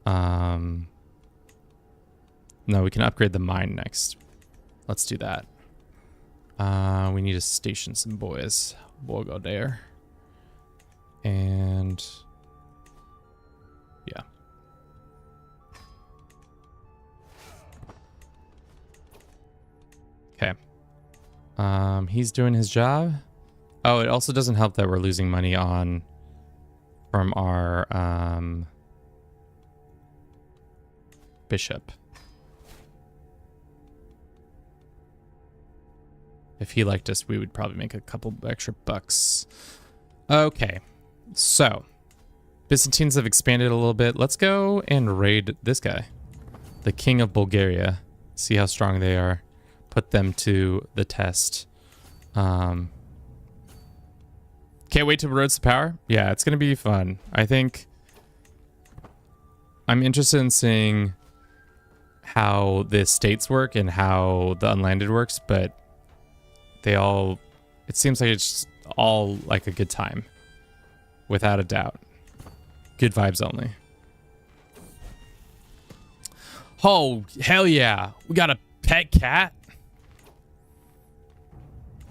No, we can upgrade the mine next. Let's do that. We need to station some boys. We'll go there. And... yeah. Okay. He's doing his job. Oh, it also doesn't help that we're losing money on from our bishop. If he liked us, we would probably make a couple extra bucks. Okay, so Byzantines have expanded a little bit. Let's go and raid this guy, the King of Bulgaria. See how strong they are. Put them to the test. Can't wait to Roads to Power. Yeah, it's going to be fun. I think I'm interested in seeing how the states work and how the unlanded works, but they all, it seems like it's all like a good time. Without a doubt. Good vibes only. Oh, hell yeah. We got a pet cat.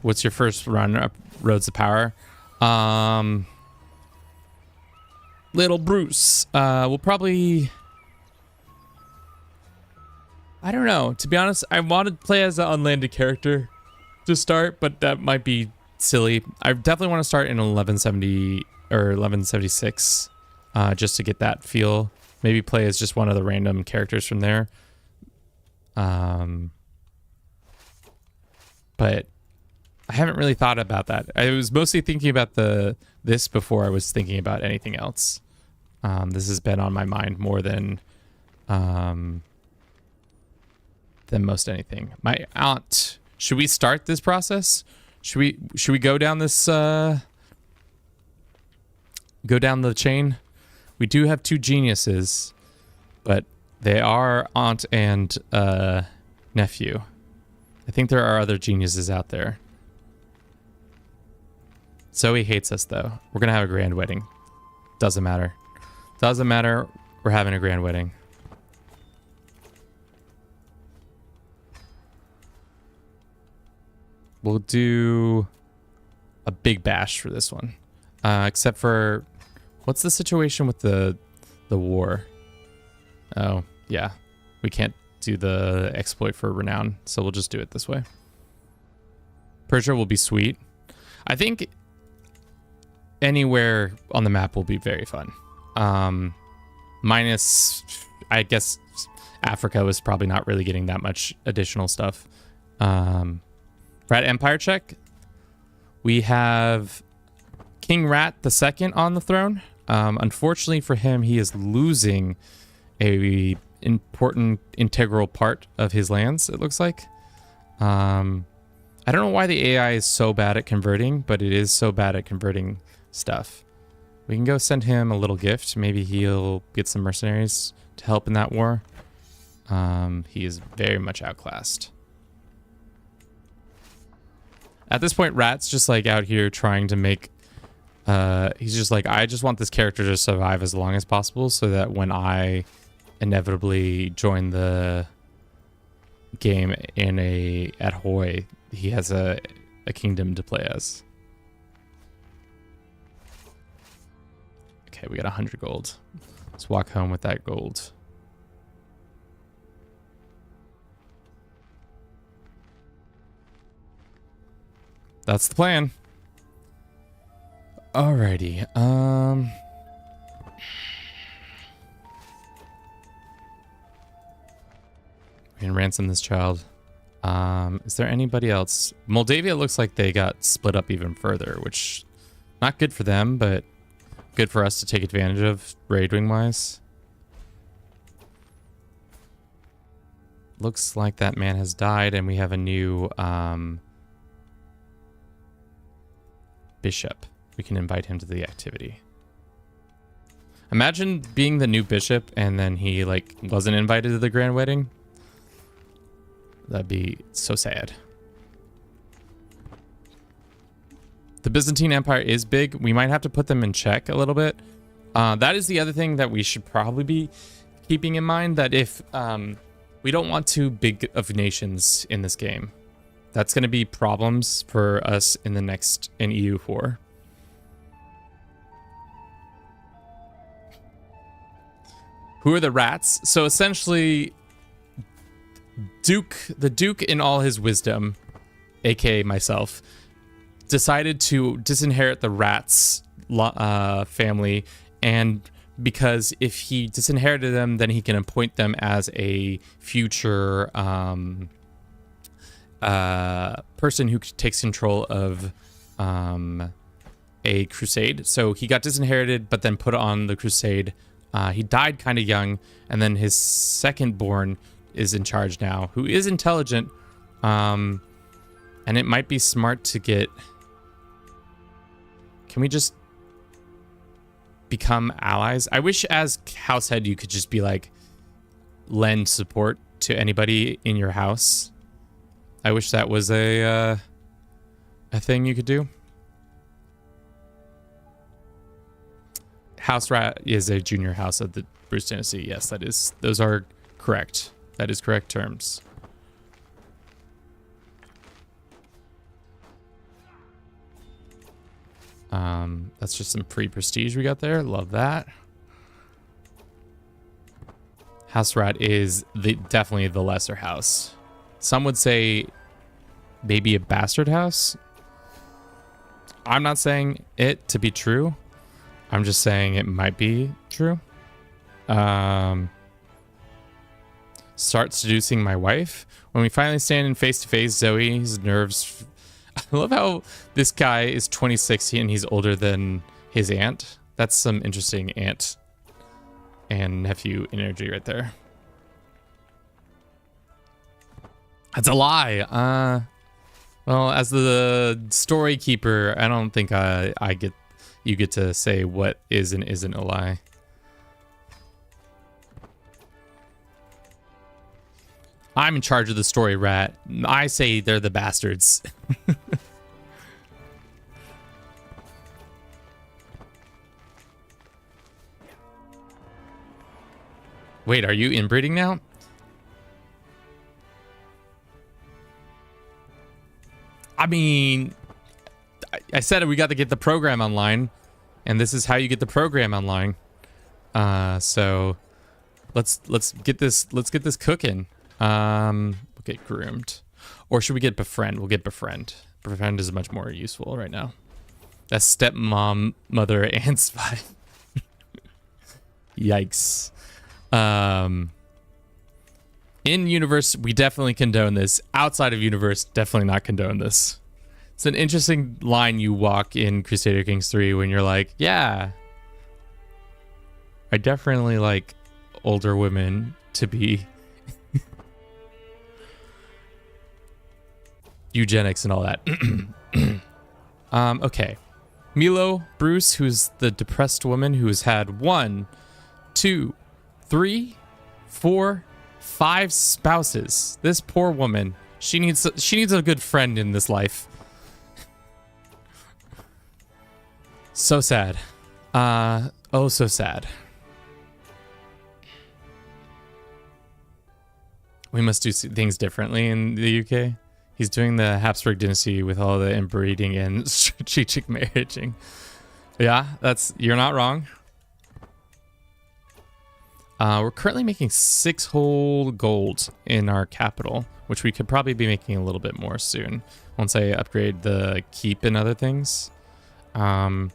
What's your first run up Roads to Power? Little Bruce. We'll probably... I don't know. To be honest, I wanted to play as an unlanded character to start, but that might be silly. I definitely want to start in 1170 or 1176 just to get that feel. Maybe play as just one of the random characters from there. But I haven't really thought about that. I was mostly thinking about this before I was thinking about anything else. This has been on my mind more than most anything. My aunt. Should we start this process? Should we go down this go down the chain? We do have two geniuses, but they are aunt and nephew. I think there are other geniuses out there. Zoe hates us though. We're gonna have a grand wedding. Doesn't matter. Doesn't matter. We're having a grand wedding. We'll do a big bash for this one. Except for, what's the situation with the war? Oh, yeah. We can't do the exploit for renown, so we'll just do it this way. Persia will be sweet. I think anywhere on the map will be very fun. Minus, I guess, Africa was probably not really getting that much additional stuff. Rat Empire check. We have King Rat II on the throne. Unfortunately for him, he is losing a important integral part of his lands, it looks like. I don't know why the AI is so bad at converting, but it is so bad at converting stuff. We can go send him a little gift. Maybe he'll get some mercenaries to help in that war. He is very much outclassed. At this point, Rat's just like out here trying to make... he's just like, I just want this character to survive as long as possible so that when I inevitably join the game at Hoy, he has a kingdom to play as. Okay, we got 100 gold. Let's walk home with that gold. That's the plan. Alrighty. We can ransom this child. Is there anybody else? Moldavia looks like they got split up even further, which not good for them, but good for us to take advantage of raid wing wise. Looks like that man has died and we have a new bishop. We can invite him to the activity. Imagine being the new bishop and then he like wasn't invited to the grand wedding. That'd be so sad. The Byzantine Empire is big. We might have to put them in check a little bit. That is the other thing that we should probably be keeping in mind, that if we don't want too big of nations in this game. That's going to be problems for us in the next in EU4. Who are the rats? So essentially, the Duke in all his wisdom, aka myself, decided to disinherit the rats family, and because if he disinherited them, then he can appoint them as a future person who takes control of a crusade. So he got disinherited, but then put on the crusade. He died kind of young, and then his second born is in charge now, who is intelligent, and it might be smart to get... Can we just become allies? I wish as house head you could just be like, lend support to anybody in your house. I wish that was a thing you could do. House Rat is a junior house of the Bruce Dynasty. Yes, that is. Those are correct. That is correct terms. That's just some free prestige we got there. Love that. House Rat is definitely the lesser house. Some would say maybe a bastard house. I'm not saying it to be true. I'm just saying it might be true. Start seducing my wife. When we finally stand in face to face, Zoe's nerves. I love how this guy is 26 and he's older than his aunt. That's some interesting aunt and nephew energy right there. That's a lie. Well, as the story keeper, I don't think you get to say what is and isn't a lie. I'm in charge of the story, Rat. I say they're the bastards. Wait, are you inbreeding now? I mean, I said we got to get the program online, and this is how you get the program online. So let's get this cooking. We'll get groomed, or should we get befriend? We'll get befriend. Befriend is much more useful right now. That's stepmom, mother, and spy. Yikes. In universe, we definitely condone this. Outside of universe, definitely not condone this. It's an interesting line you walk in Crusader Kings 3 when you're like, yeah, I definitely like older women to be eugenics and all that. Okay. Milo Bruce, who's the depressed woman who has had 1, 2, 3, 4, 5 spouses. This poor woman. She needs a good friend in this life. So sad. Oh, so sad. We must do things differently in the UK. He's doing the Habsburg dynasty with all the inbreeding and strategic marriaging. Yeah, you're not wrong. We're currently making 6 whole gold in our capital, which we could probably be making a little bit more soon once I upgrade the keep and other things. For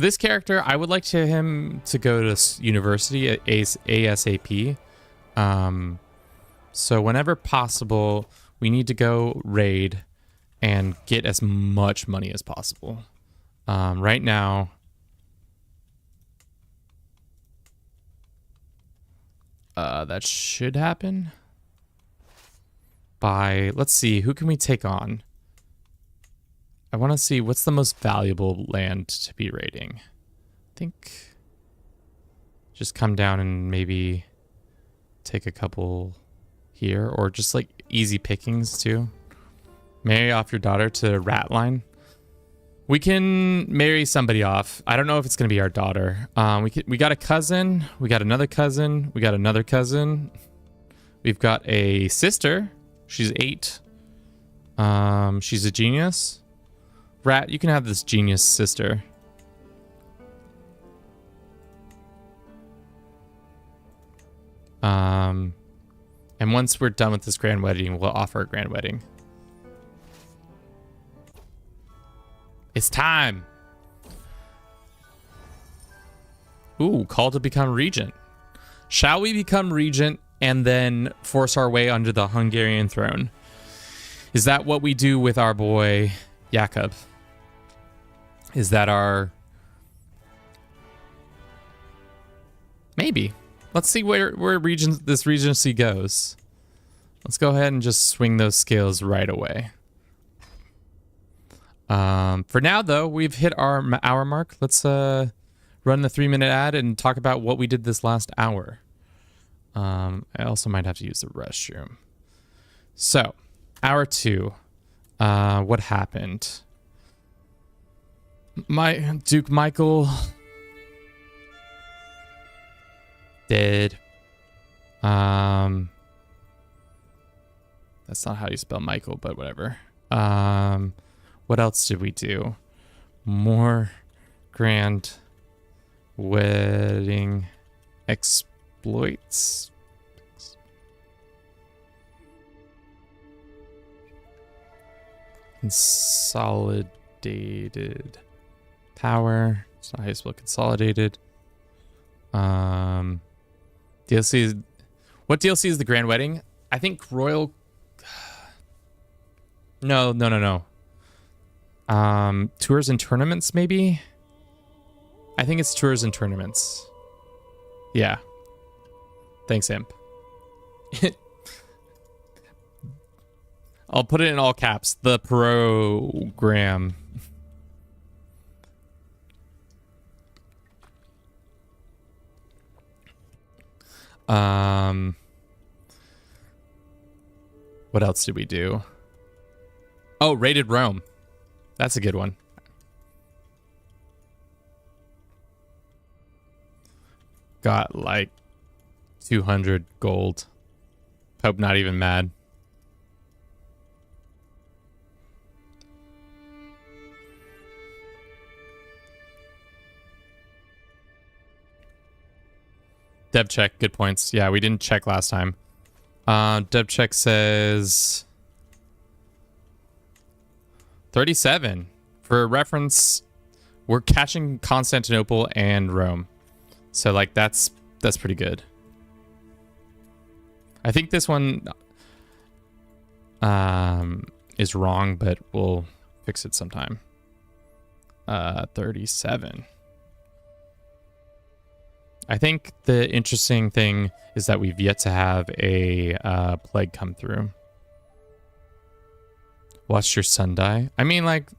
this character, I would like him to go to university at ASAP. So whenever possible, we need to go raid and get as much money as possible. Right now, that should happen by, let's see, who can we take on? I want to see what's the most valuable land to be raiding. I think just come down and maybe take a couple here, or just like easy pickings too. Marry off your daughter to Ratline. We can marry somebody off. I don't know if it's going to be our daughter. We got a cousin. We got another cousin. We got another cousin. We've got a sister. She's 8. She's a genius. Rat, you can have this genius sister. And once we're done with this grand wedding, we'll offer a grand wedding. It's time. Ooh, call to become regent. Shall we become regent and then force our way under the Hungarian throne? Is that what we do with our boy Jakub? Is that our... Maybe. Let's see where this regency goes. Let's go ahead and just swing those scales right away. For now, though, we've hit our hour mark. Let's run the 3-minute ad and talk about what we did this last hour. I also might have to use the restroom. So, hour 2. What happened? Duke Michael dead. That's not how you spell Michael, but whatever. What else did we do? More grand wedding exploits. Consolidated power. It's not how you spell consolidated. DLC is, what DLC is the grand wedding? I think royal. No. Tours and tournaments, maybe? I think it's tours and tournaments. Yeah. Thanks, Imp. I'll put it in all caps. The program. What else did we do? Oh, raided Rome. That's a good one. Got like 200 gold. Pope not even mad. Dev check, good points. Yeah, we didn't check last time. Dev check says 37. For reference, we're catching Constantinople and Rome. So like that's pretty good. I think this one is wrong, but we'll fix it sometime. 37. I think the interesting thing is that we've yet to have a plague come through. Watched your son die? I mean, like,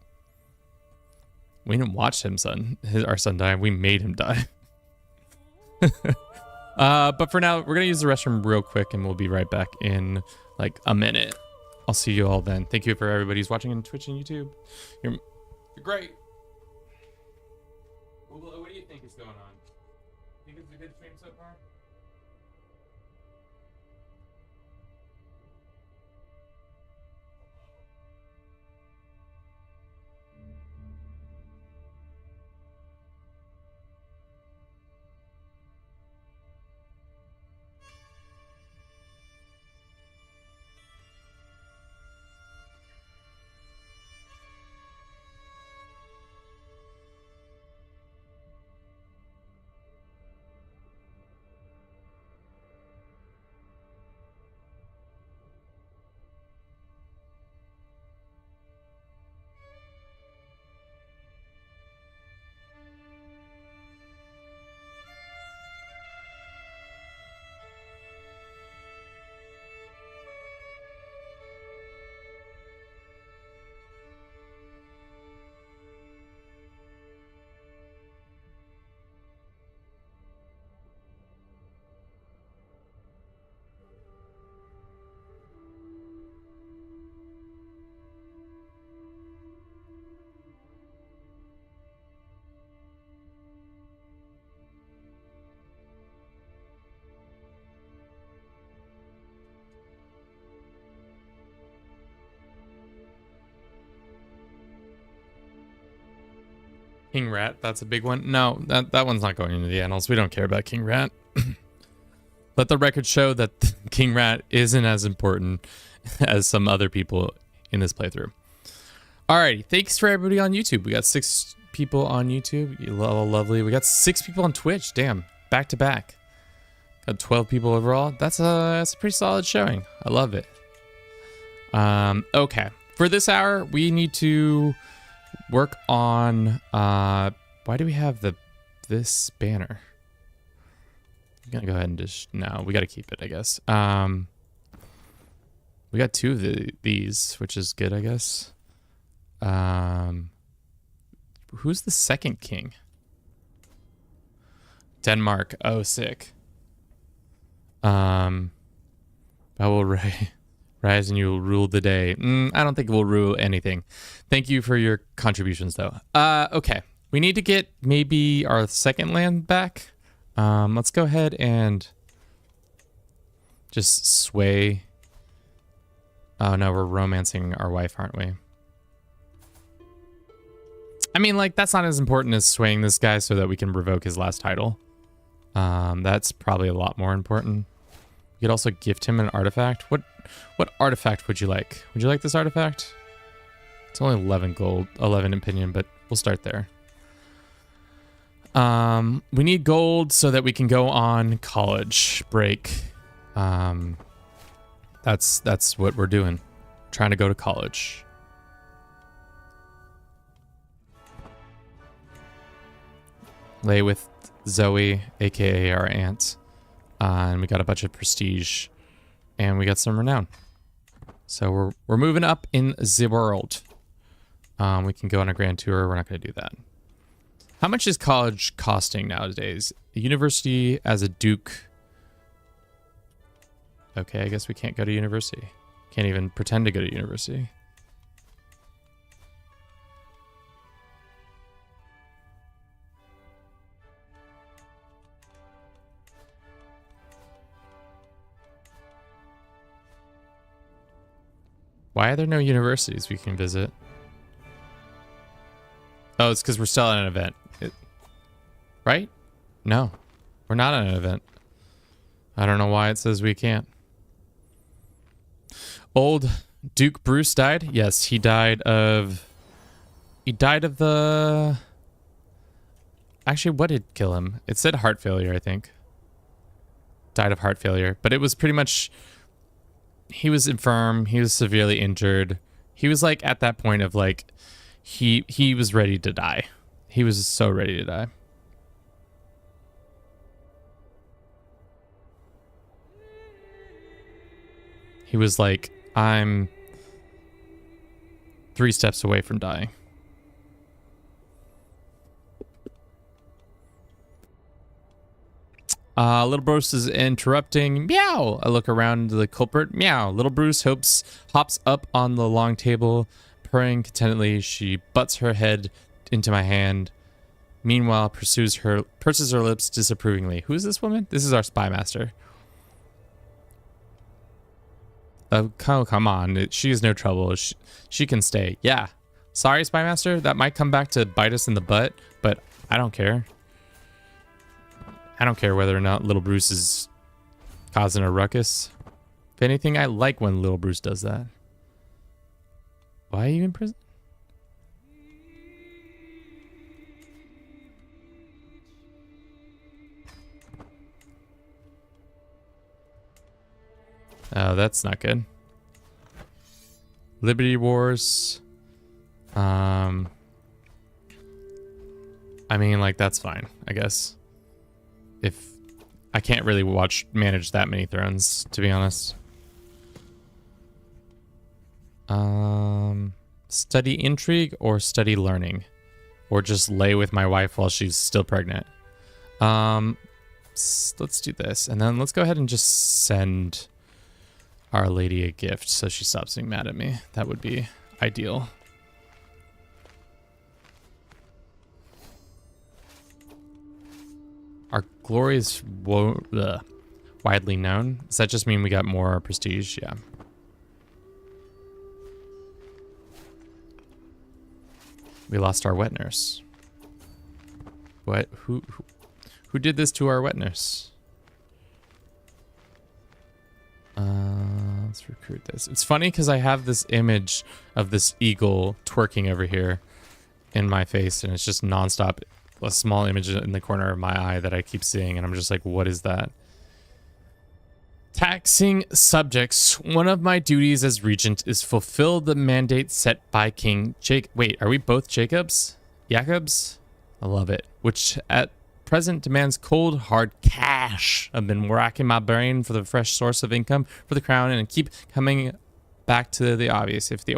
we didn't watch our son die. We made him die. But for now, we're going to use the restroom real quick, and we'll be right back in, like, a minute. I'll see you all then. Thank you for everybody who's watching on Twitch and YouTube. You're great. What do you think is going on? Think it's a good stream so far? King Rat, that's a big one. No, that one's not going into the annals. We don't care about King Rat. Let the record show that King Rat isn't as important as some other people in this playthrough. Alrighty, thanks for everybody on YouTube. We got 6 people on YouTube. You lovely. We got 6 people on Twitch. Damn, back to back. Got 12 people overall. That's a pretty solid showing. I love it. Okay, for this hour, we need to work on why do we have this banner? I'm gonna go ahead and just no, we gotta keep it, I guess. We got 2 of these, which is good, I guess. Who's the second king? Denmark. Oh, sick. I will rise and you will rule the day. I don't think we'll rule anything. Thank you for your contributions, though. Okay. We need to get maybe our second land back. Let's go ahead and just sway. Oh, no, we're romancing our wife, aren't we? I mean, like, that's not as important as swaying this guy so that we can revoke his last title. That's probably a lot more important. You could also gift him an artifact. What artifact would you like? Would you like this artifact? It's only 11 gold, 11 opinion, but we'll start there. We need gold so that we can go on college break. That's what we're doing. Trying to go to college. Lay with Zoe, aka our aunt. And we got a bunch of prestige. And we got some renown. So we're moving up in the world. We can go on a grand tour. We're not going to do that. How much is college costing nowadays? A university as a duke. Okay, I guess we can't go to university. Can't even pretend to go to university. Why are there no universities we can visit? Oh, it's because we're still at an event. Right? No, we're not at an event. I don't know why it says we can't. Old Duke Bruce died? Yes, he died of the... Actually, what did kill him? It said heart failure, I think. Died of heart failure. But it was pretty much... He was infirm. He was severely injured. He was like at that point of like... He was ready to die. He was so ready to die. He was like, I'm 3 steps away from dying. Little Bruce is interrupting. Meow! I look around the culprit. Meow! Little Bruce hops up on the long table, purring contentedly. She butts her head into my hand. Meanwhile, purses her lips disapprovingly. Who is this woman? This is our spy master. Oh, come on. She is no trouble. She can stay. Yeah. Sorry, spy master. That might come back to bite us in the butt, but I don't care. I don't care whether or not Little Bruce is causing a ruckus. If anything, I like when Little Bruce does that. Why are you in prison? Oh, that's not good. Liberty Wars. I mean, like, that's fine, I guess. If I can't really manage that many thrones, to be honest. Study intrigue or study learning, or just lay with my wife while she's still pregnant. Let's do this, and then let's go ahead and just send Our Lady a gift so she stops being mad at me. That would be ideal. Our glory is widely known. Does that just mean we got more prestige? Yeah. We lost our wet nurse. What? Who did this to our wet nurse? Let's recruit this. It's funny because I have this image of this eagle twerking over here in my face, and it's just nonstop. A small image in the corner of my eye that I keep seeing, and I'm just like, what is that? Taxing subjects. One of my duties as regent is fulfill the mandate set by King Jake. Wait, are we both Jacobs? Jacobs? I love it. Which at present demands cold, hard cash. I've been racking my brain for the fresh source of income for the crown and keep coming back to the obvious. If the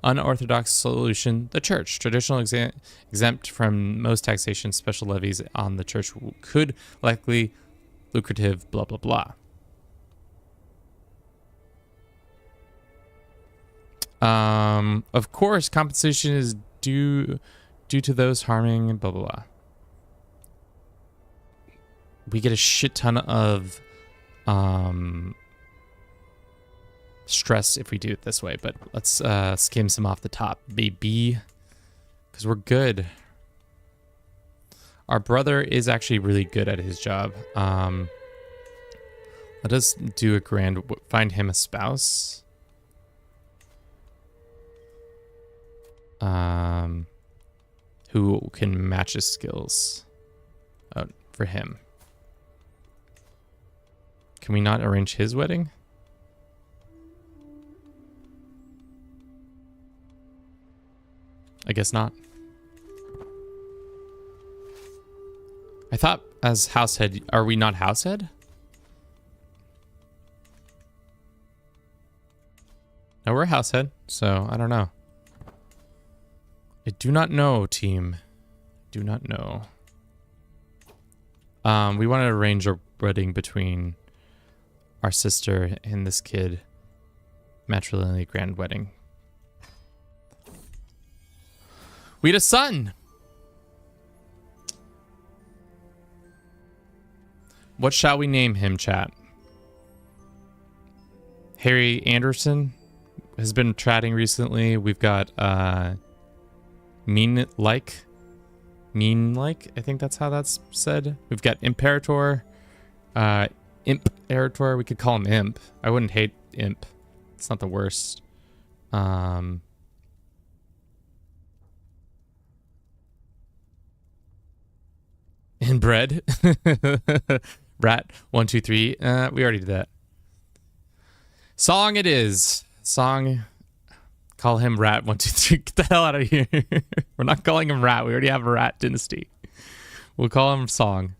unorthodox solution, the church, traditional exempt from most taxation, special levies on the church could likely lucrative, blah, blah, blah. Of course, compensation is due to those harming, blah, blah, blah. We get a shit ton of stress if we do it this way, but let's skim some off the top, baby. because we're good. Our brother is actually really good at his job. Let us do a grand... Find him a spouse. Who can match his skills. Oh, for him. Can we not arrange his wedding? I guess not. I thought as househead, are we not househead? No, we're househead, so I don't know. I do not know, team. Do not know. We want to arrange a wedding between our sister and this kid. Matrilineal grand wedding. We had a son! What shall we name him, chat? Harry Anderson has been chatting recently. We've got mean-like, I think that's how that's said. We've got Imperator, Imperator. We could call him Imp. I wouldn't hate Imp. It's not the worst. Inbred. Rat 1 2 3. We already did that. Song it is. Song. Call him Rat 1 2 3. Get the hell out of here. We're not calling him Rat. We already have a Rat dynasty. We'll call him Song.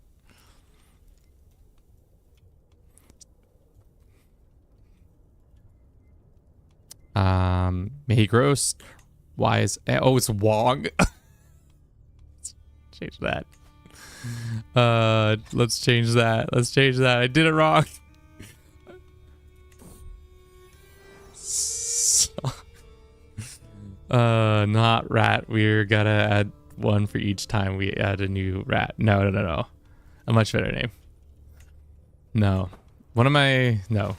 May he grow wise. Oh, it's Wong. Change that. Let's change that. Let's change that. I did it wrong. Not rat. We're gotta add one for each time we add a new rat. No. A much better name. No. One of my... No.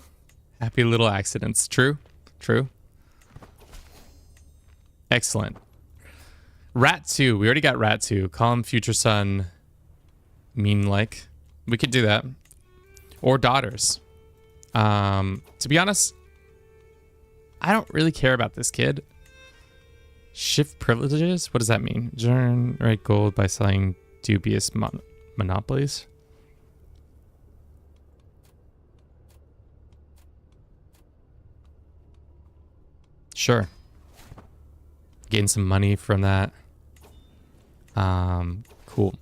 Happy little accidents. True. Excellent. Rat 2. We already got Rat 2. Call him future son. Mean-like. We could do that. Or daughters. To be honest, I don't really care about this kid. Shift privileges? What does that mean? Generate gold by selling dubious monopolies? Sure. Gain some money from that. Cool.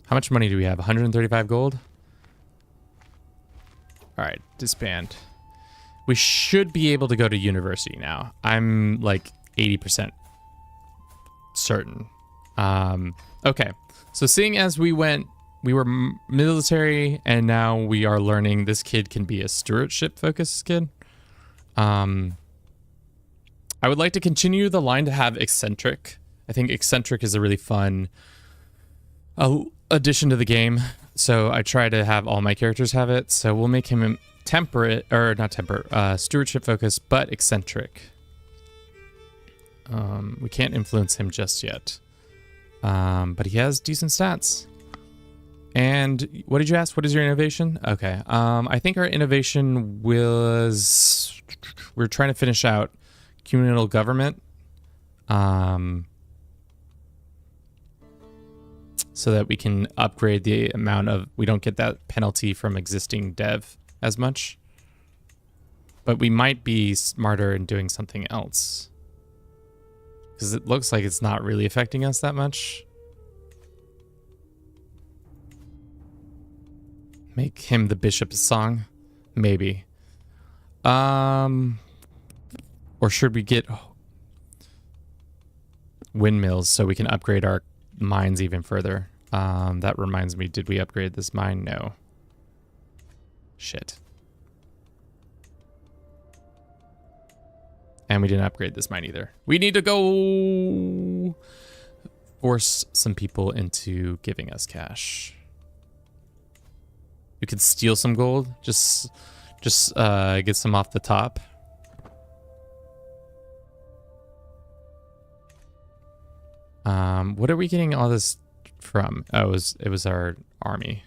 How much money do we have? 135 gold? Alright, disband. We should be able to go to university now. I'm like 80% certain. Okay. So seeing as we were military and now we are learning this kid can be a stewardship focused kid. I would like to continue the line to have eccentric. I think eccentric is a really fun addition to the game. So I try to have all my characters have it. So we'll make him temperate, or not temperate, stewardship focused, but eccentric. We can't influence him just yet. But he has decent stats. And what did you ask? What is your innovation? Okay. I think our innovation was... We're trying to finish out communal government. So that we can upgrade the amount of... We don't get that penalty from existing dev as much. But we might be smarter in doing something else. Because it looks like it's not really affecting us that much. Make him the bishop's song? Maybe. Or should we get windmills so we can upgrade our mines even further? That reminds me, did we upgrade this mine? No. Shit. And we didn't upgrade this mine either. We need to go force some people into giving us cash. We could steal some gold. Just get some off the top. What are we getting all this from? Oh, it was our army.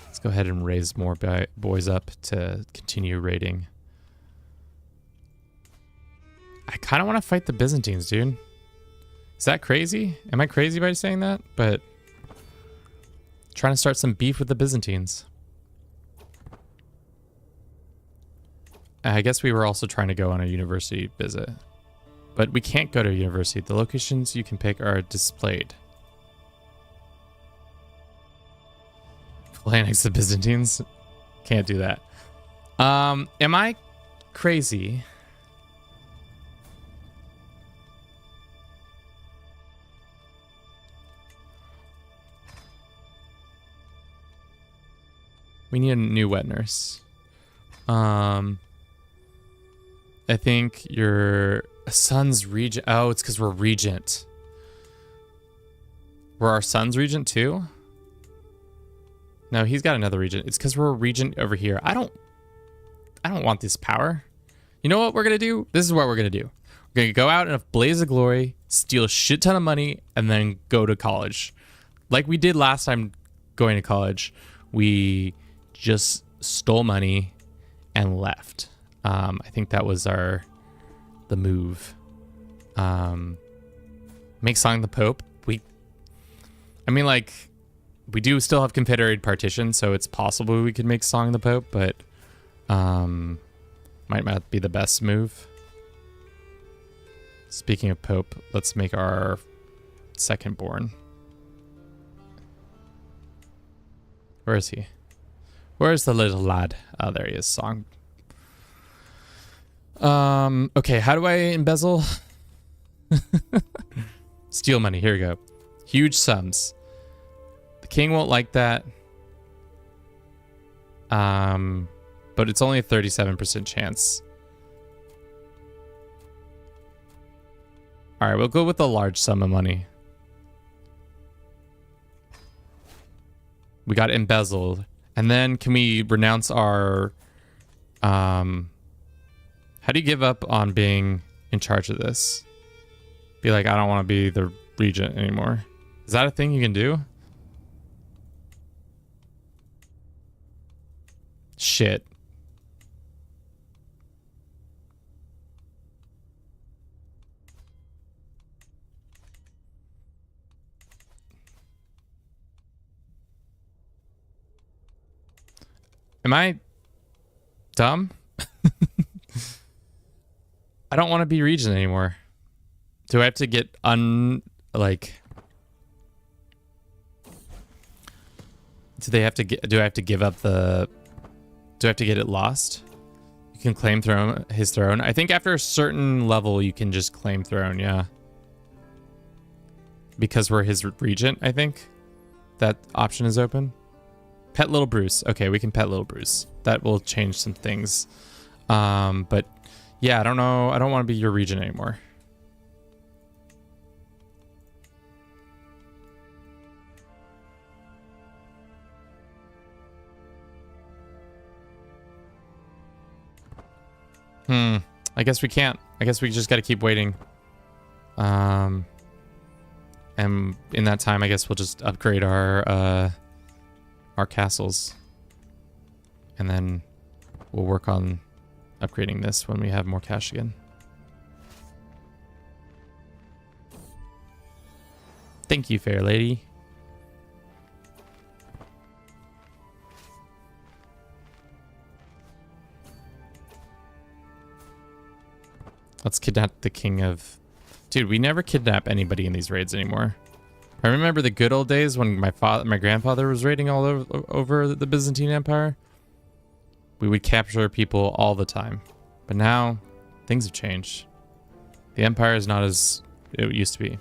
Let's go ahead and raise more boys up to continue raiding. I kind of want to fight the Byzantines, dude. Is that crazy? Am I crazy by saying that? But trying to start some beef with the Byzantines. I guess we were also trying to go on a university visit. But we can't go to a university. The locations you can pick are displayed. We'll annex the Byzantines. Can't do that. Am I crazy? We need a new wet nurse. I think your son's regent. Oh, it's because we're regent. We're our son's regent too? No, he's got another regent. It's because we're a regent over here. I don't want this power. You know what we're gonna do? This is what we're gonna do. We're gonna go out in a blaze of glory, steal a shit ton of money, and then go to college. Like we did last time going to college. We just stole money and left. I think that was the move. Make Song the Pope. I mean, like, we do still have Confederated partition, so it's possible we could make Song the Pope, but might not be the best move. Speaking of Pope, let's make our second born. Where is he? Where's the little lad? Oh, there he is. Song. Okay, how do I embezzle? Steal money. Here we go. Huge sums. The king won't like that. But it's only a 37% chance. All right, we'll go with a large sum of money. We got embezzled. And then can we renounce our... how do you give up on being in charge of this? Be like, I don't want to be the regent anymore. Is that a thing you can do? Shit. Am I dumb? I don't want to be regent anymore. Do I have to get like? Do I have to give up the? Do I have to get it lost? You can claim his throne. I think after a certain level, you can just claim throne. Yeah. Because we're his regent, I think that option is open. Pet little Bruce. Okay, we can pet little Bruce. That will change some things. But yeah, I don't know. I don't want to be your regent anymore. I guess we can't. I guess we just got to keep waiting. And in that time, I guess we'll just upgrade our castles. And then we'll work on upgrading this when we have more cash again. Thank you, fair lady. Let's kidnap the king of... Dude, we never kidnap anybody in these raids anymore. I remember the good old days when my grandfather was raiding all over the Byzantine Empire. We would capture people all the time. But now, things have changed. The empire is not as it used to be.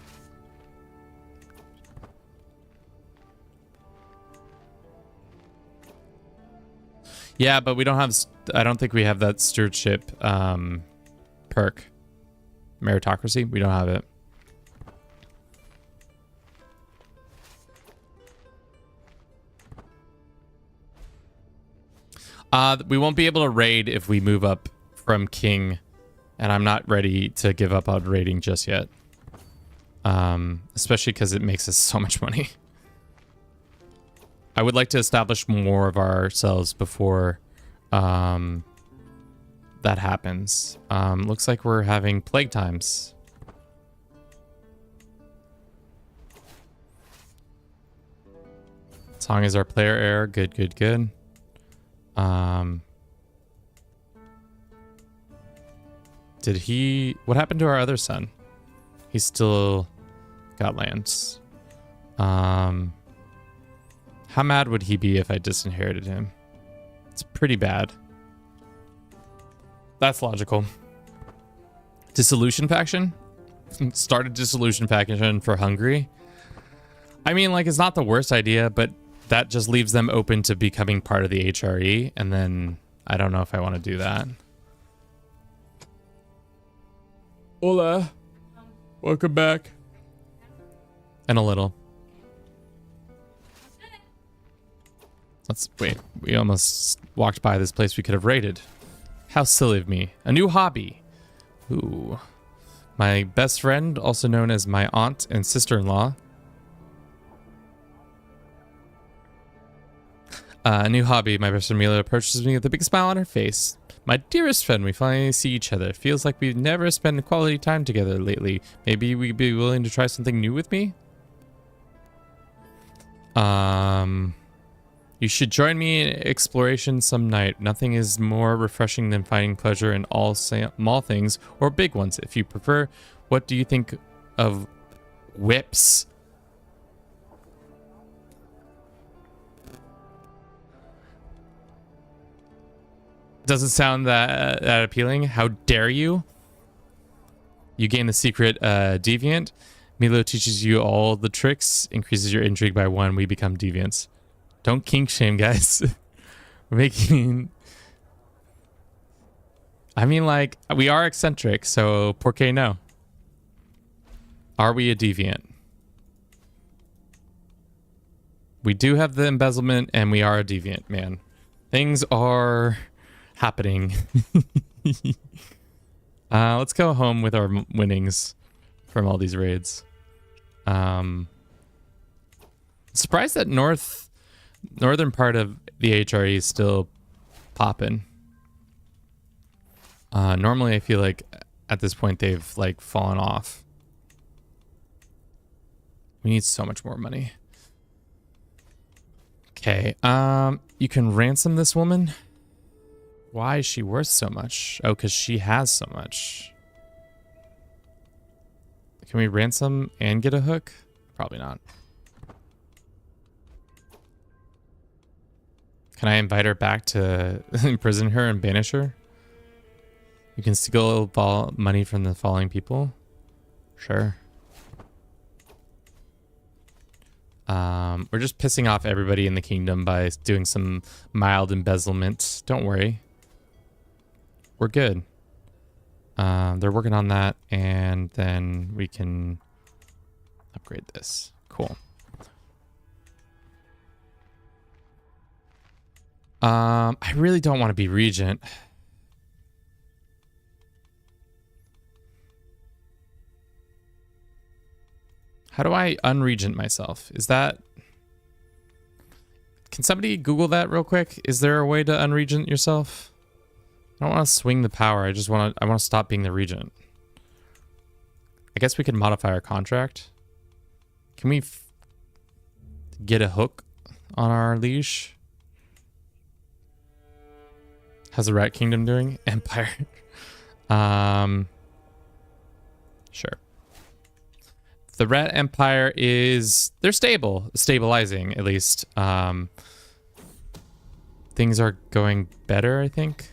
Yeah, but we don't have... I don't think we have that stewardship perk. Meritocracy, we don't have it. We won't be able to raid if we move up from king, and I'm not ready to give up on raiding just yet. Especially because it makes us so much money. I would like to establish more of ourselves before that happens. Looks like we're having plague times. Song is our player error. Good, good, good. What happened to our other son? He still got lands. How mad would he be if I disinherited him? It's pretty bad. That's logical. Dissolution faction? Started dissolution faction for Hungary. I mean, like, it's not the worst idea, but that just leaves them open to becoming part of the HRE, and then I don't know if I want to do that. Hola. Welcome back. And a little. Let's wait. We almost walked by this place we could have raided. How silly of me. A new hobby. Ooh. My best friend, also known as my aunt and sister-in-law. A new hobby. My best friend Mila approaches me with a big smile on her face. My dearest friend, we finally see each other. Feels like we've never spent quality time together lately. Maybe we'd be willing to try something new with me? You should join me in exploration some night. Nothing is more refreshing than finding pleasure in all small things or big ones, if you prefer. What do you think of whips? Doesn't sound that appealing. How dare you? You gain the secret deviant. Milo teaches you all the tricks, increases your intrigue by 1. We become deviants. Don't kink shame, guys. We're making... I mean, like, we are eccentric, so por qué no? Are we a deviant? We do have the embezzlement, and we are a deviant, man. Things are happening. Let's go home with our winnings from all these raids. Surprised that northern part of the HRE is still popping. Normally I feel like at this point they've like fallen off. We need so much more money. Okay, you can ransom this woman. Why is she worth so much? Oh, because she has so much. Can we ransom and get a hook? Probably not. Can I invite her back to imprison her and banish her? You can steal money from the following people. Sure. We're just pissing off everybody in the kingdom by doing some mild embezzlement. Don't worry. We're good. They're working on that, and then we can upgrade this. Cool. I really don't want to be regent. How do I unregent myself? Is that... Can somebody Google that real quick? Is there a way to unregent yourself? I don't want to swing the power. I want to stop being the regent. I guess we can modify our contract. Can we get a hook on our leash? How's the Rat Kingdom doing? Empire. Sure. The Rat Empire is... They're stable. Stabilizing, at least. Things are going better, I think.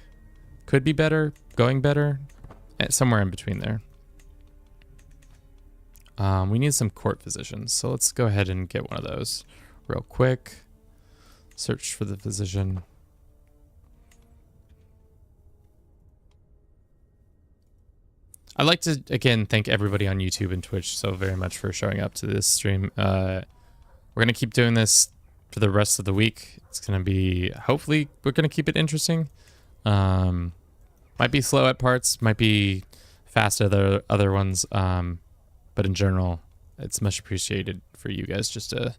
Could be better. Going better. Somewhere in between there. We need some court physicians. So let's go ahead and get one of those real quick. Search for the physician. I'd like to, again, thank everybody on YouTube and Twitch so very much for showing up to this stream. We're going to keep doing this for the rest of the week. It's going to be, hopefully, we're going to keep it interesting. Might be slow at parts, might be fast at other ones, but in general, it's much appreciated for you guys just to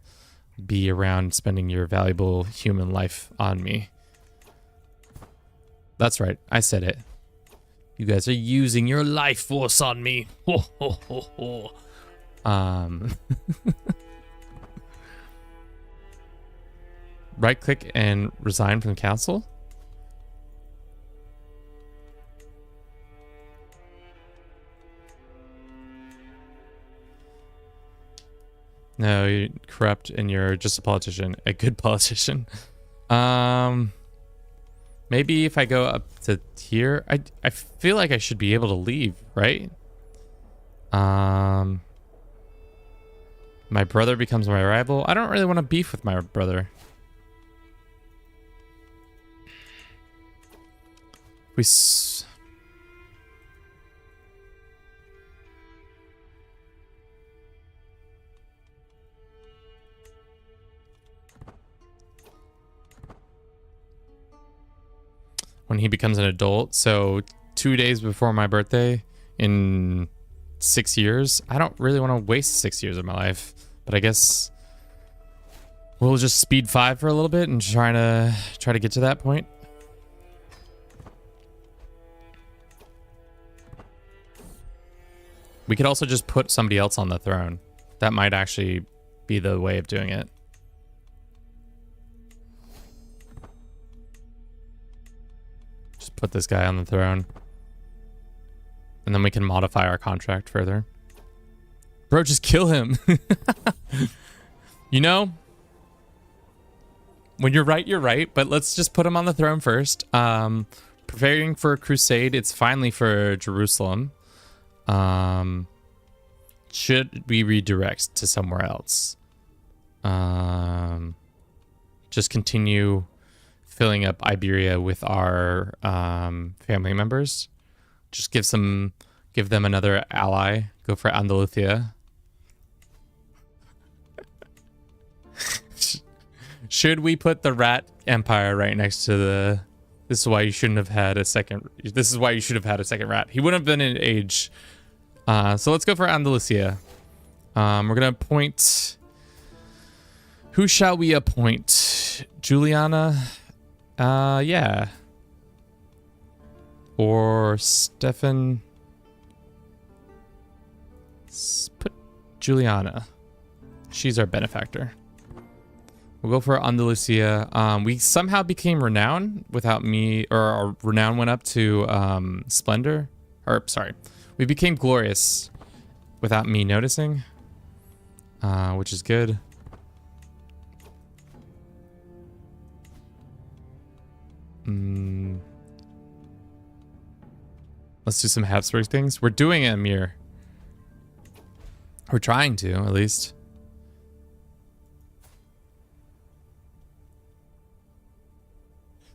be around spending your valuable human life on me. That's right, I said it. You guys are using your life force on me. Ho, ho, ho, ho. Right click and resign from the council. No, you're corrupt and you're just a politician. A good politician. Maybe if I go up to here, I feel like I should be able to leave, right? My brother becomes my rival. I don't really want to beef with my brother. When he becomes an adult, so 2 days before my birthday in 6 years. I don't really want to waste 6 years of my life, but I guess we'll just speed 5 for a little bit and try to get to that point. We could also just put somebody else on the throne. That might actually be the way of doing it. Just put this guy on the throne. And then we can modify our contract further. Bro, just kill him. You know, when you're right, but let's just put him on the throne first. Preparing for a crusade. It's finally for Jerusalem. Should we redirect to somewhere else? Just continue filling up Iberia with our family members. Just give them another ally. Go for Andalusia. Should we put the Rat Empire right next to the... This is why you shouldn't have had a second... This is why you should have had a second rat. He wouldn't have been in age. So let's go for Andalusia. We're going to appoint... Who shall we appoint? Juliana? Yeah. Or Stefan? Let's put Juliana. She's our benefactor. We'll go for Andalusia. We somehow became renown without me, or our renown went up to splendor. Or, sorry. We became glorious without me noticing, which is good. Let's do some Habsburg things. We're doing it, Amir. We're trying to, at least.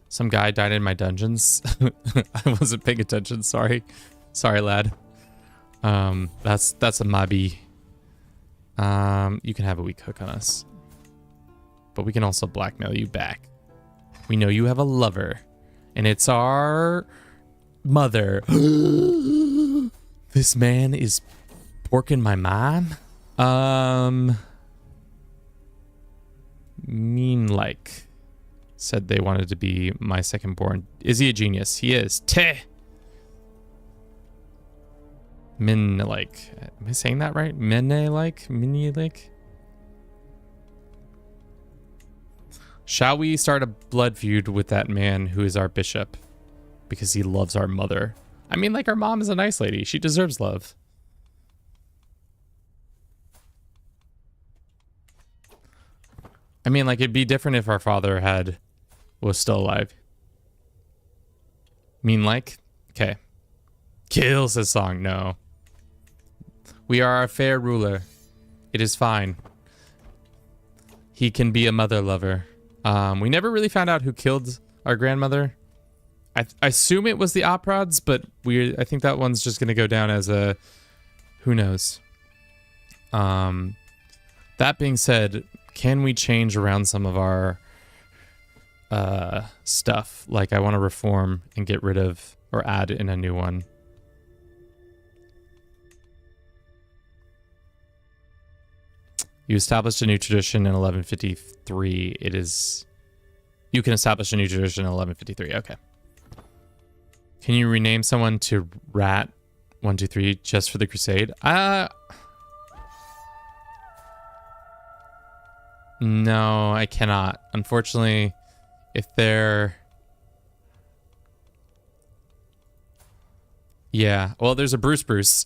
Some guy died in my dungeons. I wasn't paying attention. Sorry, lad. That's a mobby. You can have a weak hook on us, but we can also blackmail you back. We know you have a lover, and it's our mother. This man is porking my mom. Mean like. Said they wanted to be my second born. Is he a genius? He is. Te. Min like. Am I saying that right? Mene like? Mini like? Shall we start a blood feud with that man who is our bishop? Because he loves our mother. I mean, like, our mom is a nice lady. She deserves love. I mean, like, it'd be different if our father was still alive. Mean like? Okay. Kill, says Song. No. We are a fair ruler. It is fine. He can be a mother lover. We never really found out who killed our grandmother. I assume it was the Oprods, but I think that one's just going to go down as a... Who knows? That being said, can we change around some of our... stuff? Like, I want to reform and get rid of or add in a new one. You established a new tradition in 1153. It is... You can establish a new tradition in 1153. Okay. Can you rename someone to Rat 123 just for the crusade? No, I cannot. Unfortunately, if they're... Yeah, well, there's a Bruce.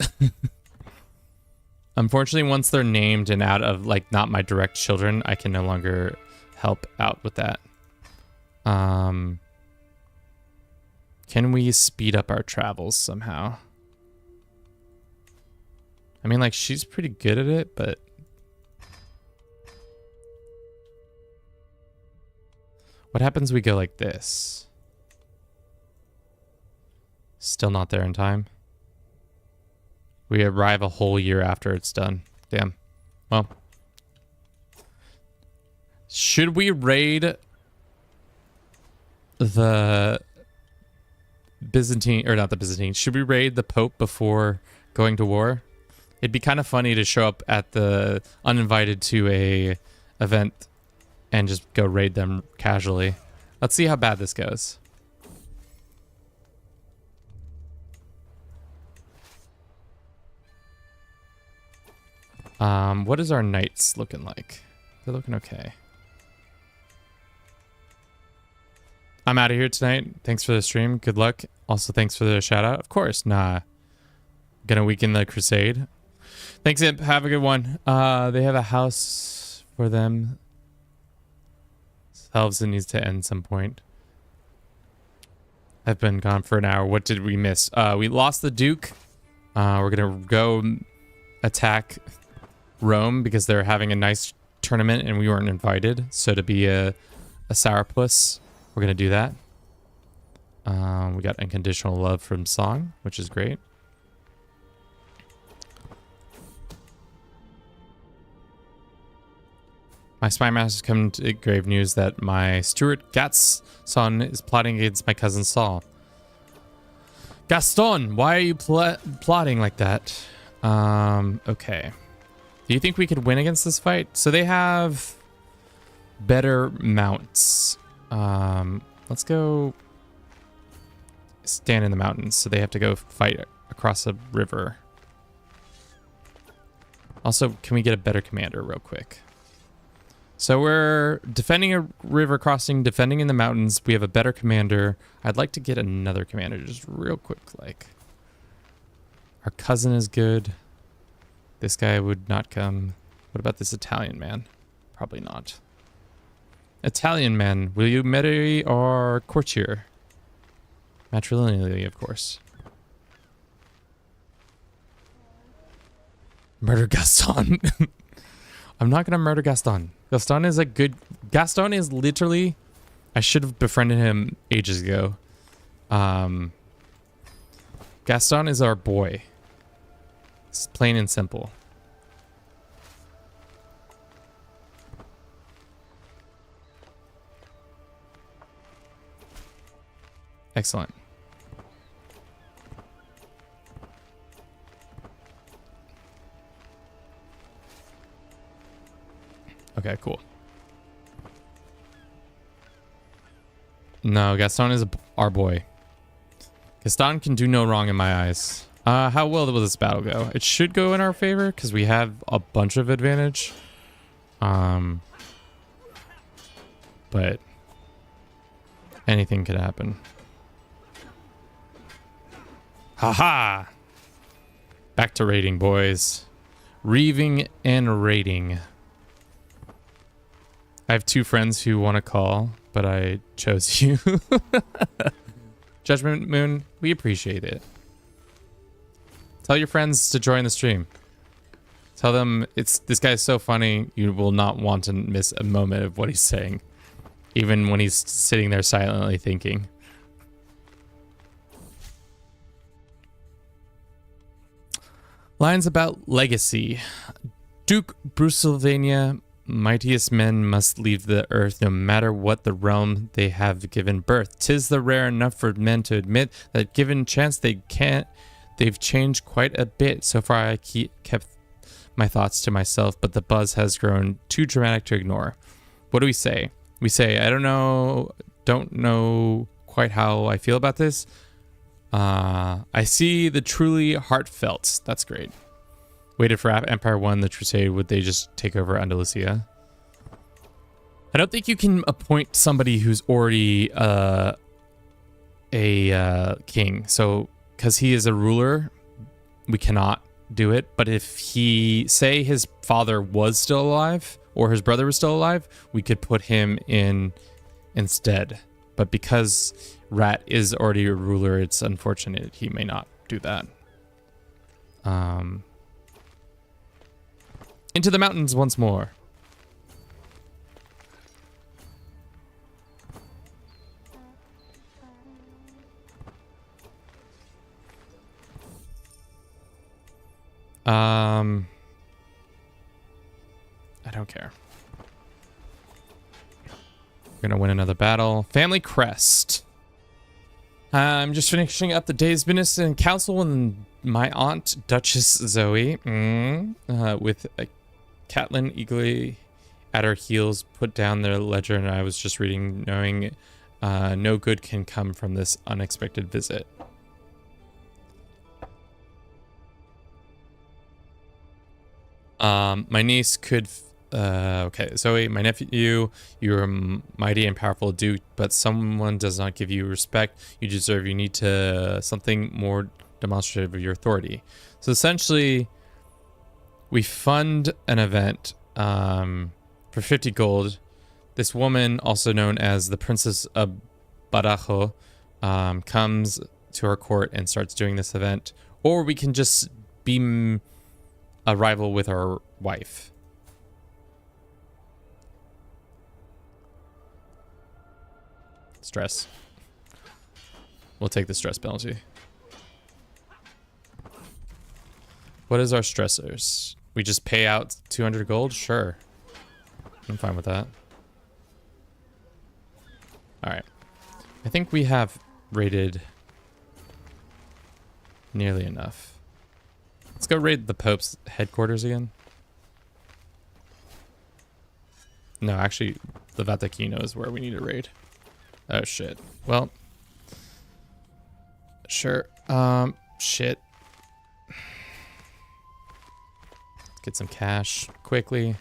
Unfortunately, once they're named and out of, like, not my direct children, I can no longer help out with that. Can we speed up our travels somehow? I mean, like, she's pretty good at it, but... What happens if we go like this? Still not there in time. We arrive a whole year after it's done. Damn. Well. Should we raid the Byzantine, or not the Byzantine, should we raid the Pope before going to war? It'd be kind of funny to show up at the uninvited to a event and just go raid them casually. Let's see how bad this goes. What is our knights looking like? They're looking okay. I'm out of here tonight. Thanks for the stream. Good luck. Also, thanks for the shout out. Of course. Nah. Gonna weaken the crusade. Thanks, Imp. Have a good one. They have a house for them. Selves that needs to end some point. I've been gone for an hour. What did we miss? We lost the Duke. We're gonna go attack Rome because they're having a nice tournament and we weren't invited. So to be a sourpuss, we're gonna do that. We got unconditional love from Song, which is great. My spy master's come to grave news that my Stuart Gaston is plotting against my cousin Saul. Gaston, why are you plotting like that? Okay. Do you think we could win against this fight? So they have better mounts. Let's go stand in the mountains. So they have to go fight across a river. Also, can we get a better commander real quick? So we're defending a river crossing, defending in the mountains. We have a better commander. I'd like to get another commander just real quick. Like, our cousin is good. This guy would not come. What about this Italian man? Probably not. Italian man, will you marry our courtier? Matrilineally, of course. Murder Gaston. I'm not gonna murder Gaston. Gaston is a good... Gaston is literally... I should have befriended him ages ago. Gaston is our boy. It's plain and simple. Excellent. Okay, cool. No, Gaston is our boy. Gaston can do no wrong in my eyes. How well will this battle go? It should go in our favor because we have a bunch of advantage. But anything could happen. Haha! Back to raiding, boys. Reaving and raiding. I have two friends who want to call, but I chose you. Judgment Moon, we appreciate it. Tell your friends to join the stream. Tell them this guy is so funny, you will not want to miss a moment of what he's saying. Even when he's sitting there silently thinking. Lines about legacy. Duke Brusylvania, mightiest men must leave the earth no matter what the realm they have given birth. 'Tis the rare enough for men to admit that given chance they've changed quite a bit. So far I kept my thoughts to myself, but the buzz has grown too dramatic to ignore. What do we say? We say, I don't know quite how I feel about this. I see the truly heartfelt. That's great. Waited for Empire 1, the Crusade. Would they just take over Andalusia? I don't think you can appoint somebody who's already a king. So, because he is a ruler, we cannot do it. But if he, say his father was still alive or his brother was still alive, we could put him in instead. But because Rat is already a ruler, it's unfortunate he may not do that. Into the mountains once more. I don't care. We're gonna win another battle. Family crest. I'm just finishing up the day's business in council and my aunt, Duchess Zoe, with Catelyn eagerly at her heels, put down their ledger, and I was just reading, knowing no good can come from this unexpected visit. My niece could... okay, Zoe, my nephew, you are mighty and powerful duke, but someone does not give you respect you deserve. You need to something more demonstrative of your authority. So essentially, we fund an event for 50 gold. This woman, also known as the Princess of Badajo, comes to our court and starts doing this event. Or we can just be a rival with our wife. Stress. We'll take the stress penalty. What is our stressors? We just pay out 200 gold? Sure. I'm fine with that. Alright. I think we have raided nearly enough. Let's go raid the Pope's headquarters again. No, actually, the Vaticano is where we need to raid. Oh, shit. Well. Sure. Shit. Let's get some cash quickly.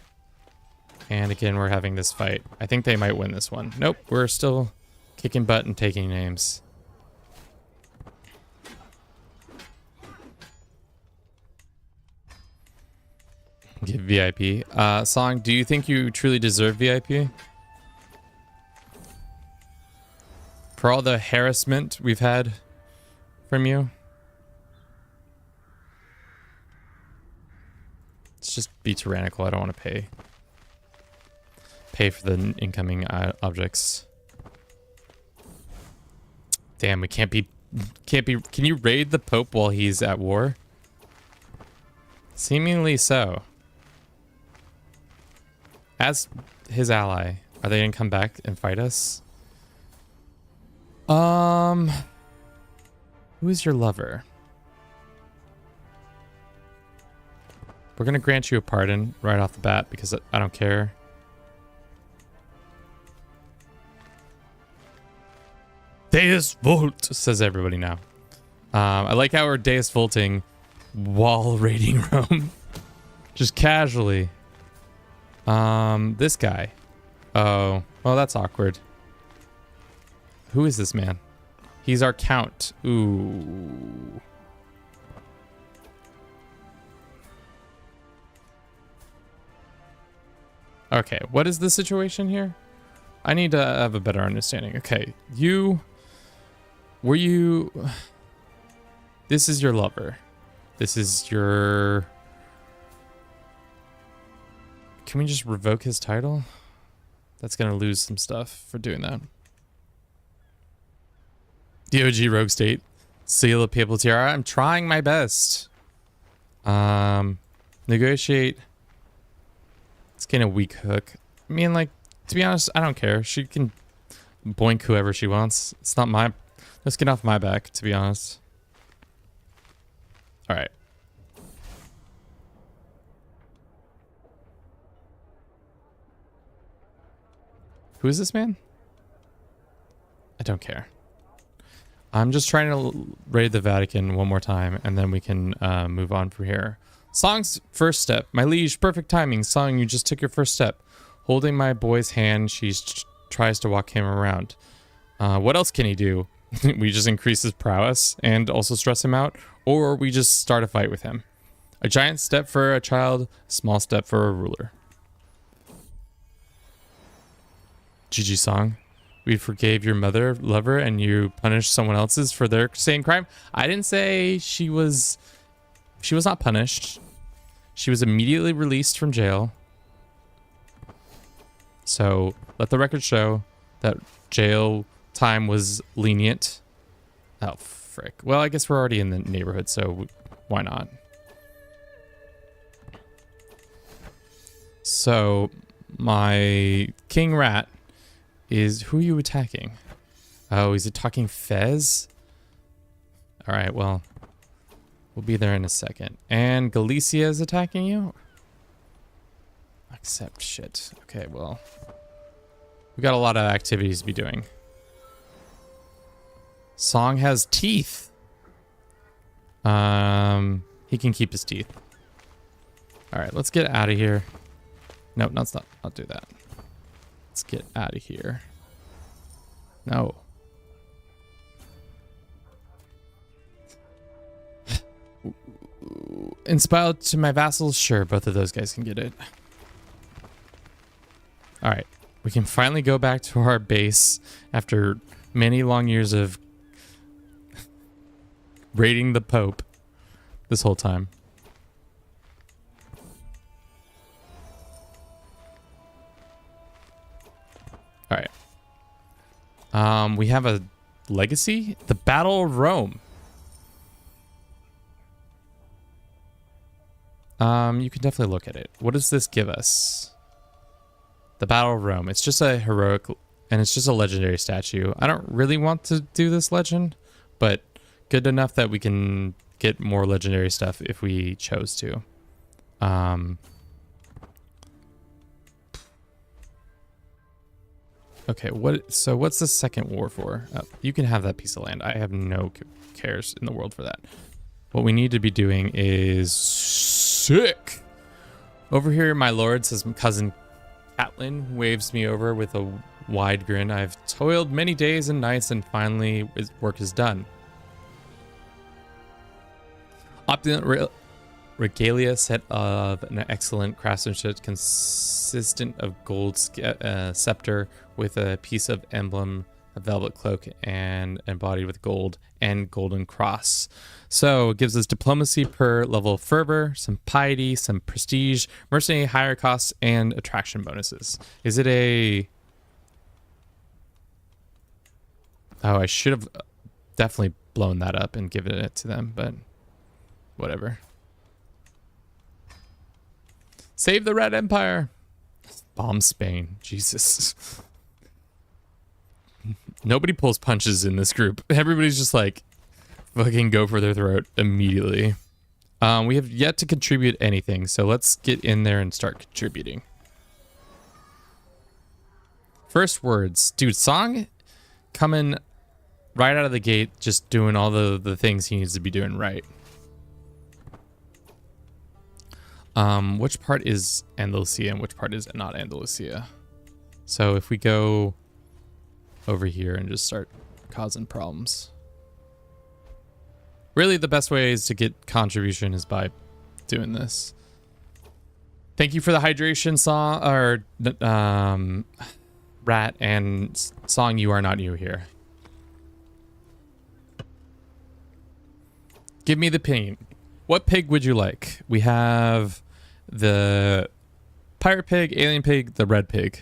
And again, we're having this fight. I think they might win this one. Nope, we're still kicking butt and taking names. Give VIP. Song, do you think you truly deserve VIP? For all the harassment we've had from you? Let's just be tyrannical. I don't want to pay for the incoming objects. Damn, we can't be... Can you raid the Pope while he's at war? Seemingly so. As his ally, are they gonna come back and fight us? Who is your lover? We're gonna grant you a pardon right off the bat because I don't care. Deus Volt, says everybody now. I like how we're Deus Volting while raiding Rome. Just casually. This guy. Oh, well, that's awkward. Who is this man? He's our count. Ooh. Okay, what is the situation here? I need to have a better understanding. Okay, were you... This is your lover. This is your... Can we just revoke his title? That's gonna lose some stuff for doing that. DOG Rogue State. Seal of Papal Tiara. I'm trying my best. Negotiate. Let's get a weak hook. I mean, like, to be honest, I don't care. She can boink whoever she wants. It's not my... Let's get off my back, to be honest. Alright. Who is this man? I don't care. I'm just trying to raid the Vatican one more time, and then we can move on from here. Song's first step. My liege, perfect timing. Song, you just took your first step. Holding my boy's hand, she tries to walk him around. What else can he do? We just increase his prowess and also stress him out, or we just start a fight with him. A giant step for a child, small step for a ruler. GG Song. We forgave your mother, lover, and you punished someone else's for their same crime. I didn't say she was not punished. She was immediately released from jail. So let the record show that jail time was lenient. Oh, frick. Well, I guess we're already in the neighborhood, so why not? So my king rat is... Who are you attacking? Oh, he's attacking Fez? Alright, well, we'll be there in a second. And Galicia is attacking you? Accept shit. Okay, well, we got a lot of activities to be doing. Song has teeth. He can keep his teeth. Alright, let's get out of here. No, let's not do that. Let's get out of here. No. Inspired to my vassals? Sure, both of those guys can get it. Alright. We can finally go back to our base after many long years of raiding the Pope this whole time. Alright. We have a legacy? The Battle of Rome. You can definitely look at it. What does this give us? The Battle of Rome. It's just a heroic, and it's just a legendary statue. I don't really want to do this legend, but good enough that we can get more legendary stuff if we chose to. Okay, what's the second war for? You can have that piece of land. I have no cares in the world for that. What we need to be doing is sick. Over here, my lord, says cousin Catelyn, waves me over with a wide grin. I've toiled many days and nights, and finally work is done. Opulent regalia set of an excellent craftsmanship, consistent of gold scepter with a piece of emblem, a velvet cloak, and embodied with gold and golden cross. So it gives us diplomacy per level of fervor, some piety, some prestige, mercenary higher costs, and attraction bonuses. Is it a... Oh, I should have definitely blown that up and given it to them, but whatever. Save the Red Empire. Bomb Spain. Jesus. Nobody pulls punches in this group. Everybody's just like fucking go for their throat immediately. We have yet to contribute anything, so let's get in there and start contributing. First words. Dude, Song coming right out of the gate, just doing all the things he needs to be doing right. Which part is Andalusia and which part is not Andalusia? So if we go over here and just start causing problems. Really, the best way is to get contribution is by doing this. Thank you for the hydration, Song, or Rat, and Song, you are not new here. Give me the pig. What pig would you like? We have the pirate pig, alien pig, the red pig.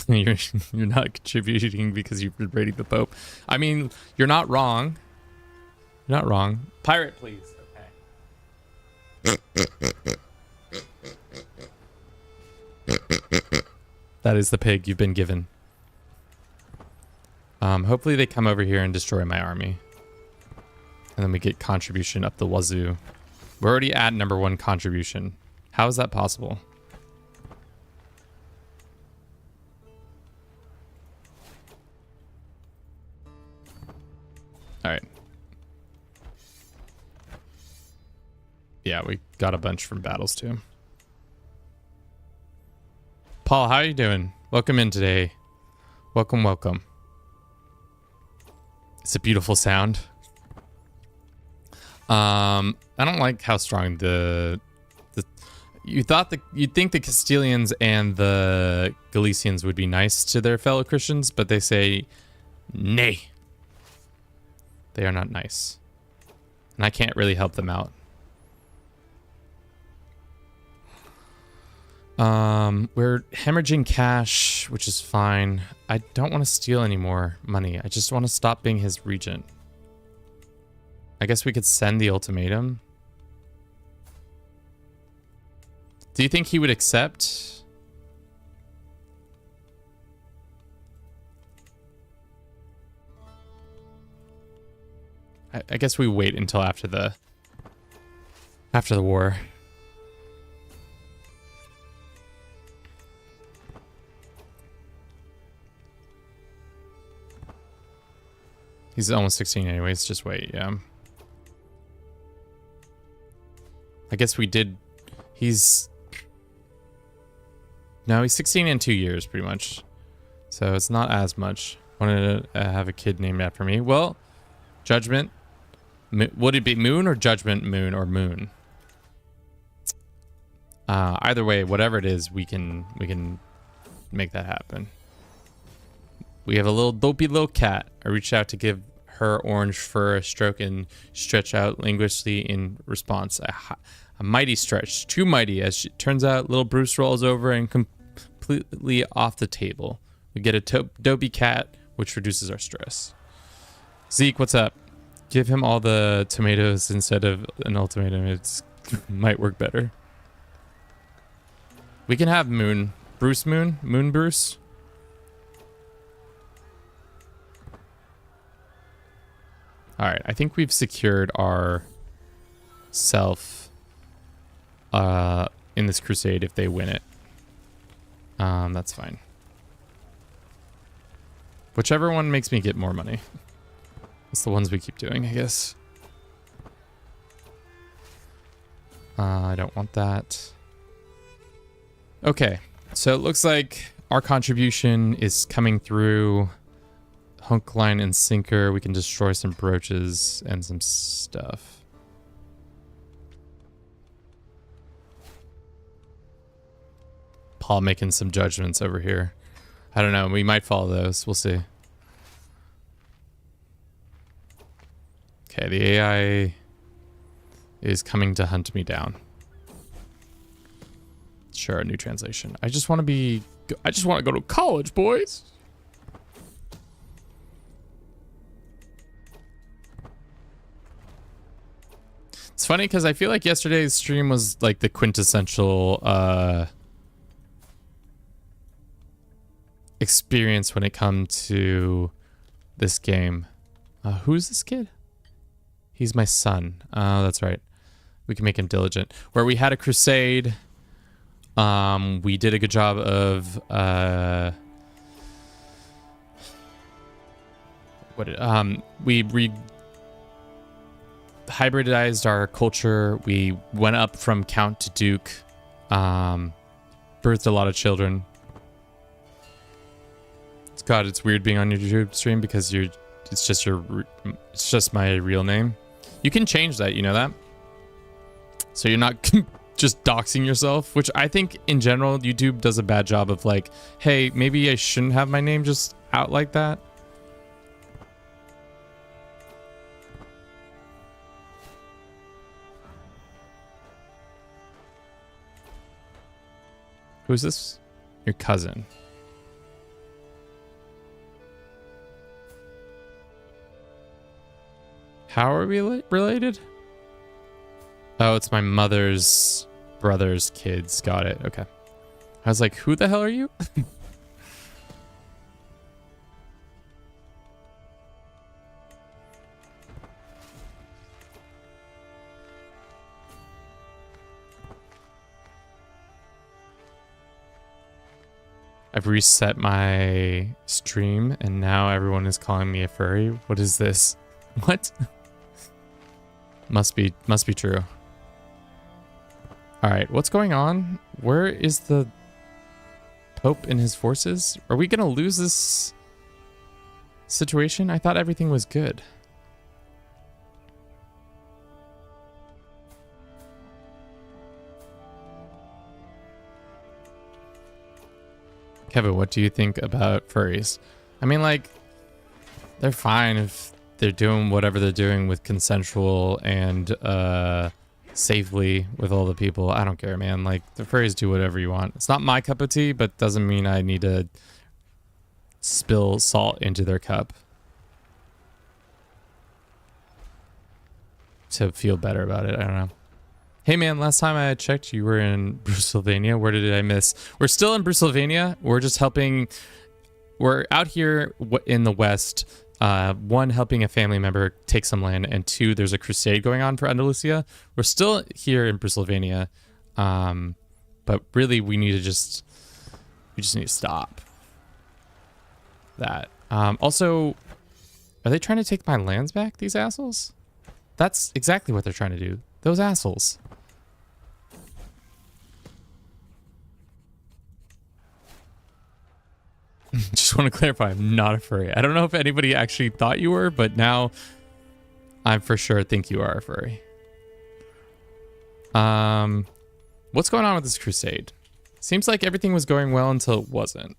You're not contributing because you've been raiding the Pope. I mean, you're not wrong. You're not wrong. Pirate, please. Okay. That is the pig you've been given. Hopefully they come over here and destroy my army. And then we get contribution up the wazoo. We're already at #1 contribution. How is that possible? All right. Yeah, we got a bunch from battles too. Paul, how are you doing? Welcome in today. Welcome, welcome. It's a beautiful sound. I don't like how strong you'd think the Castilians and the Galicians would be nice to their fellow Christians, but they say nay. They are not nice. And I can't really help them out. We're hemorrhaging cash, which is fine. I don't want to steal any more money. I just want to stop being his regent. I guess we could send the ultimatum. Do you think he would accept? I guess we wait until after the war. He's almost 16 anyways, just wait, yeah. I guess we did... No, he's 16 in 2 years, pretty much. So it's not as much. Wanted to have a kid named after me. Well, Judgment. Would it be Moon or Judgment Moon or Moon? Either way, whatever it is, we can make that happen. We have a little dopey little cat. I reached out to give her orange fur a stroke and stretch out languishingly in response. A mighty stretch, too mighty. As it turns out, little Bruce rolls over and completely off the table. We get a dopey cat, which reduces our stress. Zeke, what's up? Give him all the tomatoes instead of an ultimatum. It might work better. We can have Moon. Bruce Moon? Moon Bruce? Alright, I think we've secured our self in this crusade if they win it. That's fine. Whichever one makes me get more money. It's the ones we keep doing, I guess. I don't want that. Okay, so it looks like our contribution is coming through. Hook, line, and sinker. We can destroy some brooches and some stuff. Paul making some judgments over here. I don't know. We might follow those. We'll see. Okay, the AI is coming to hunt me down. Sure, a new translation. I just want to go to college, boys. It's funny because I feel like yesterday's stream was like the quintessential experience when it comes to this game. Who's this kid? He's my son. Oh, that's right. We can make him diligent. Where we had a crusade. We did a good job of we hybridized our culture. We went up from count to duke. Birthed a lot of children. It's weird being on your YouTube stream because it's just my real name. You can change that, you know that? So you're not just doxing yourself, which I think in general YouTube does a bad job of like, hey, maybe I shouldn't have my name just out like that. Who's this? Your cousin. How are we related? Oh, it's my mother's brother's kids. Got it. Okay. I was like, who the hell are you? I've reset my stream and now everyone is calling me a furry. What is this? What? Must be true. All right, what's going on? Where is the Pope and his forces? Are we gonna lose this situation? I thought everything was good. Kevin, what do you think about furries? I mean, like, they're fine if they're doing whatever they're doing with consensual and safely with all the people. I don't care, man. Like, the furries do whatever you want. It's not my cup of tea, but doesn't mean I need to spill salt into their cup to feel better about it. I don't know. Hey man, last time I checked, you were in Brusylvania. Where did I miss? We're still in Brusylvania. We're just helping. We're out here in the west. One, helping a family member take some land, and two, there's a crusade going on for Andalusia. We're still here in Brusylvania, but really we just need to stop that. Also, are they trying to take my lands back, these assholes? That's exactly what they're trying to do. Those assholes. Just want to clarify, I'm not a furry. I don't know if anybody actually thought you were, but now I for sure think you are a furry. What's going on with this crusade? Seems like everything was going well until it wasn't.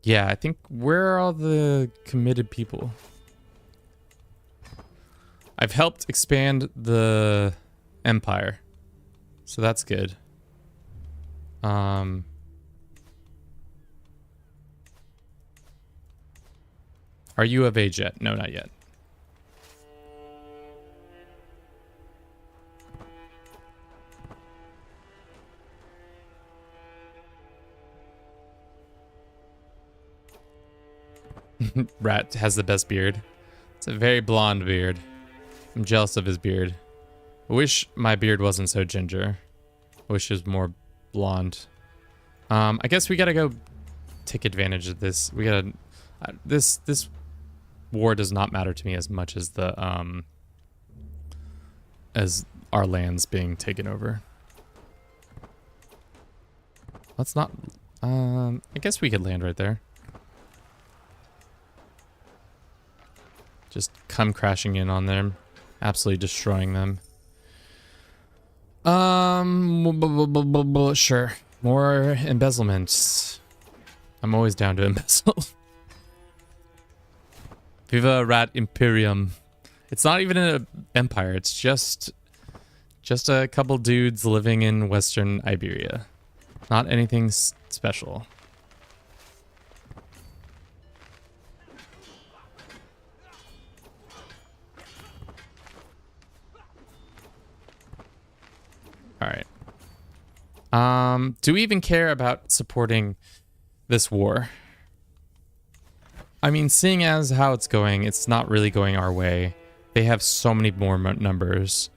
Yeah, I think, where are all the committed people? I've helped expand the empire, so that's good. Are you of age yet? No, not yet. Rat has the best beard. It's a very blonde beard. I'm jealous of his beard. I wish my beard wasn't so ginger. I wish it was more blonde. I guess we gotta go take advantage of this. We gotta... this war does not matter to me as much as the as our lands being taken over. Let's not... I guess we could land right there. Just come crashing in on them. Absolutely destroying them. Sure. More embezzlements. I'm always down to embezzle. Viva Rat Imperium. It's not even an empire. It's just a couple dudes living in Western Iberia. Not anything special. All right. Do we even care about supporting this war? I mean, seeing as how it's going, it's not really going our way. They have so many more numbers.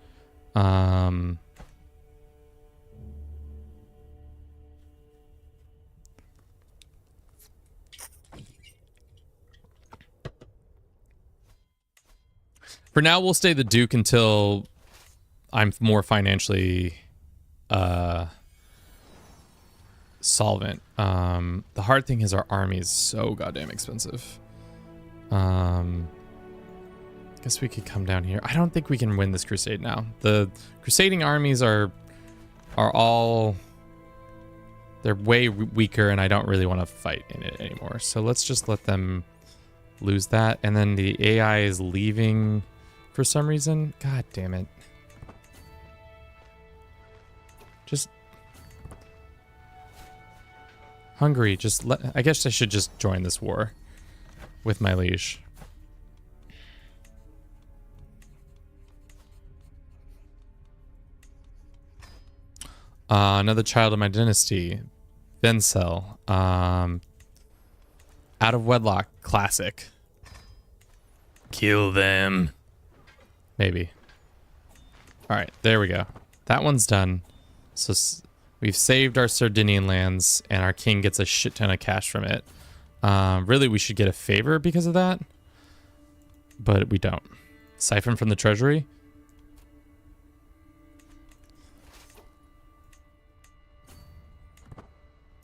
For now, we'll stay the Duke until I'm more financially solvent. The hard thing is our army is so goddamn expensive. Guess we could come down here. I don't think we can win this crusade now. The crusading armies are all... they're way weaker, and I don't really want to fight in it anymore. So let's just let them lose that. And then the AI is leaving for some reason. God damn it. Just... Hungary, just let... I guess I should just join this war with my liege. Another child of my dynasty, Vencel. Out of wedlock, classic. Kill them. Maybe. All right, there we go. That one's done. So we've saved our Sardinian lands, and our king gets a shit ton of cash from it. Really, we should get a favor because of that. but we don't. Siphon from the treasury.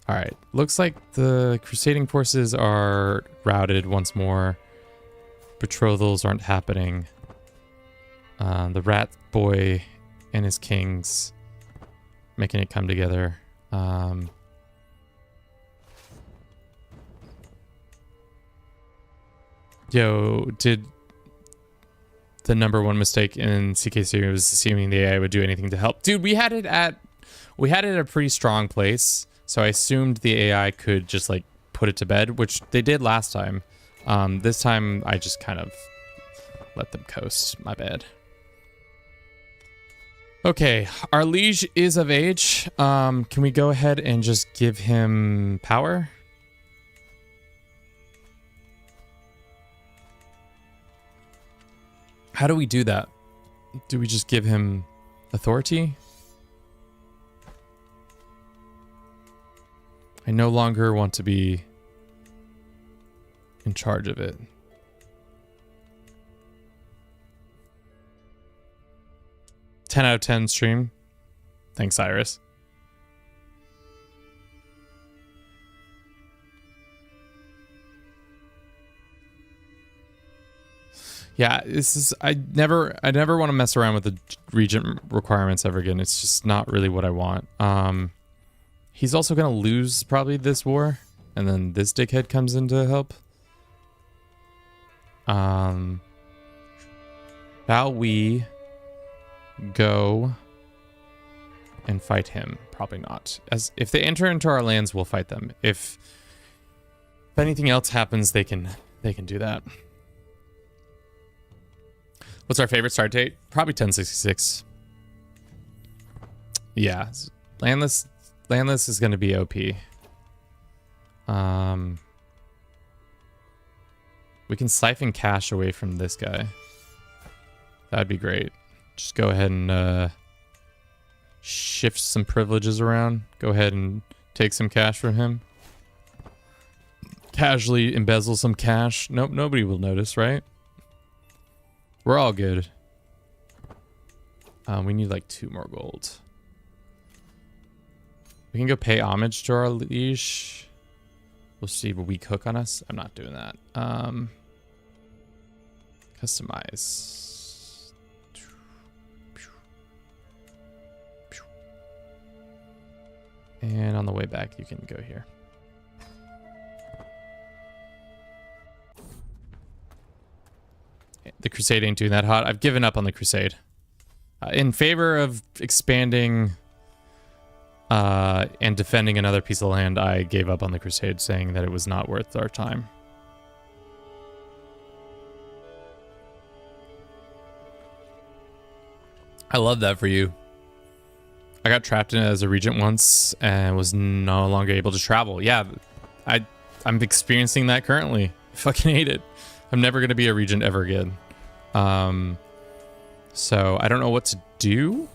All right, looks like the crusading forces are routed once more. Betrothals aren't happening. The rat boy and his kings making it come together. Yo, did the number one mistake in CK3 was assuming the AI would do anything to help? Dude, we had it at a pretty strong place, so I assumed the AI could just like put it to bed, which they did last time. This time I just kind of let them coast. My bad. Okay, our liege is of age. Can we go ahead and just give him power? How do we do that? Do we just give him authority? I no longer want to be in charge of it. Ten out of 10 stream. Thanks, Iris. Yeah, this is I never want to mess around with the regent requirements ever again. It's just not really what I want. He's also gonna lose probably this war, and then this dickhead comes in to help. Shall we go and fight him? Probably not. As if they enter into our lands, we'll fight them. If anything else happens, they can do that. What's our favorite start date? Probably 1066. Yeah, landless is going to be OP. We can siphon cash away from this guy. That'd be great. Just go ahead and shift some privileges around. Go ahead and take some cash from him. Casually embezzle some cash. Nope, nobody will notice, right? We're all good. We need like 2 more gold. We can go pay homage to our liege. We'll see what we cook on us. I'm not doing that. Customize. And on the way back, you can go here. The crusade ain't doing that hot. I've given up on the crusade. In favor of expanding and defending another piece of land, I gave up on the crusade, saying that it was not worth our time. I love that for you. I got trapped in it as a regent once and was no longer able to travel. Yeah, I'm experiencing that currently. I fucking hate it. I'm never going to be a regent ever again. So I don't know what to do.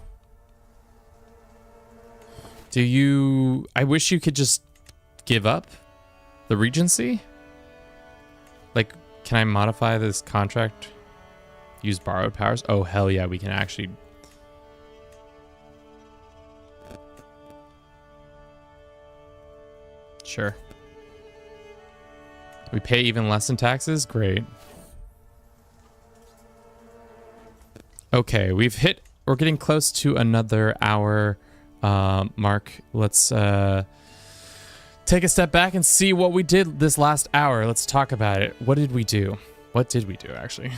I wish you could just give up the regency. Like, can I modify this contract? Use borrowed powers? Oh, hell yeah, we can actually. Sure. We pay even less in taxes? Great. Okay, we're getting close to another hour mark. Let's take a step back and see what we did this last hour. Let's talk about it. What did we do? What did we do, actually,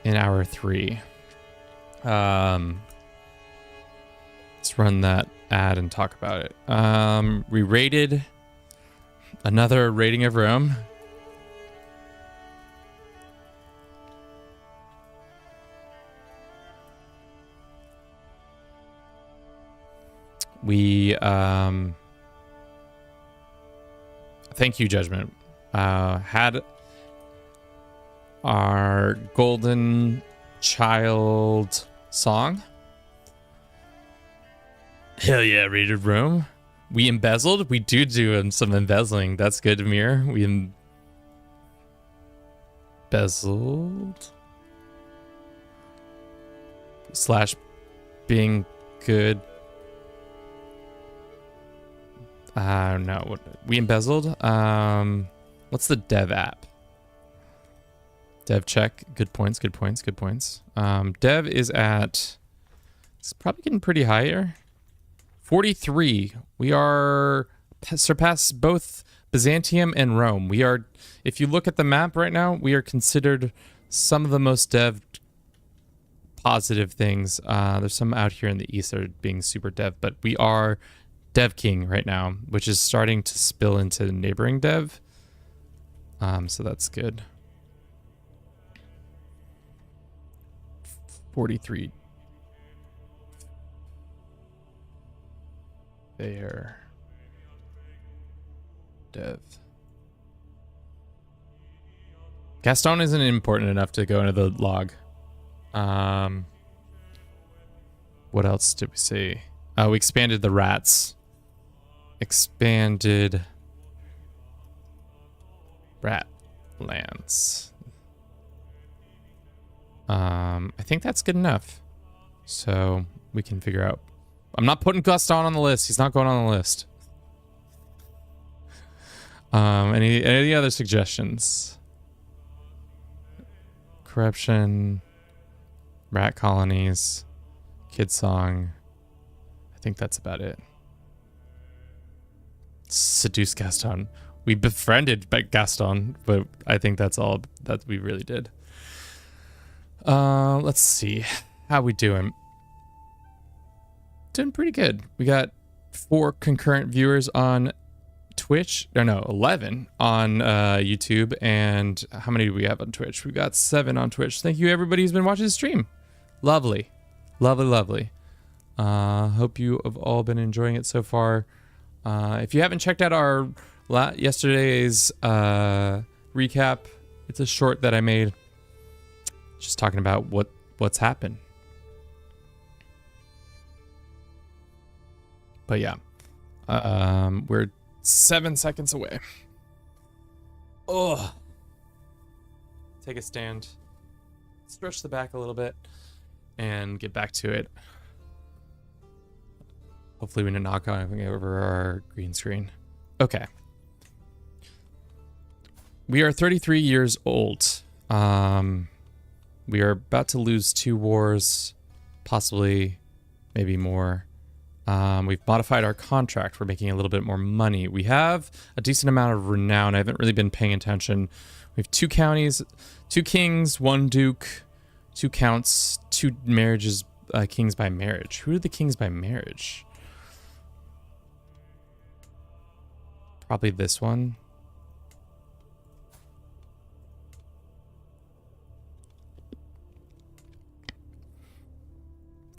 in hour 3? Let's run that ad and talk about it. We raided another raiding of Rome. We thank you, Judgment. Had our golden child song. Hell yeah, raided Rome. We embezzled. We do some embezzling. That's good, Mir. We embezzled. slash being good. I don't know. What we embezzled? What's the dev app? Dev check. Good points, good points, good points. Dev is at... It's probably getting pretty high here. 43. We are surpass both Byzantium and Rome. We are, if you look at the map right now, we are considered some of the most dev positive things. There's some out here in the east that are being super dev, but we are dev king right now, which is starting to spill into neighboring dev. So that's good. 43. There. Dev. Gaston isn't important enough to go into the log. What else did we see? We expanded the rats. Expanded rat lands. I think that's good enough. So we can figure out. I'm not putting Gaston on the list. He's not going on the list. Any other suggestions? Corruption, rat colonies, kid song. I think that's about it. Seduce Gaston. We befriended Gaston, but I think that's all that we really did. Let's see. How we doing? Doing pretty good. We got 4 concurrent viewers on Twitch. No, 11 on YouTube. And how many do we have on Twitch? We got 7 on Twitch. Thank you everybody who's been watching the stream. Lovely. Lovely, lovely. Hope you have all been enjoying it so far. If you haven't checked out our yesterday's recap, it's a short that I made just talking about what's happened. But yeah, we're 7 seconds away. Oh, take a stand, stretch the back a little bit, and get back to it. Hopefully we didn't knock on anything over our green screen. Okay. We are 33 years old. We are about to lose 2 wars, possibly, maybe more. We've modified our contract. We're making a little bit more money. We have a decent amount of renown. I haven't really been paying attention. We have 2 counties, 2 kings, 1 duke, 2 counts, 2 marriages, kings by marriage. Who are the kings by marriage? Probably this one.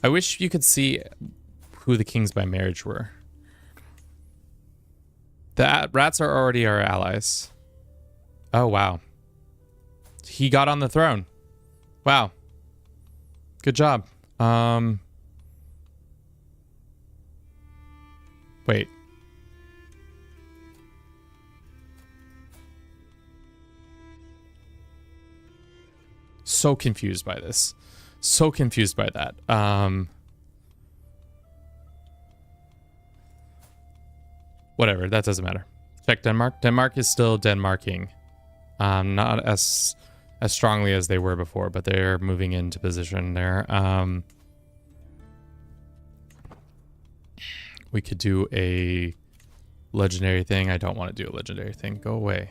I wish you could see who the kings by marriage were. The rats are already our allies. Oh, wow. He got on the throne. Wow. Good job. Wait. So confused by this. So confused by that. Whatever, that doesn't matter. Check Denmark. Denmark is still Denmarking. Not as strongly as they were before, but they're moving into position there. We could do a legendary thing. I don't want to do a legendary thing. Go away.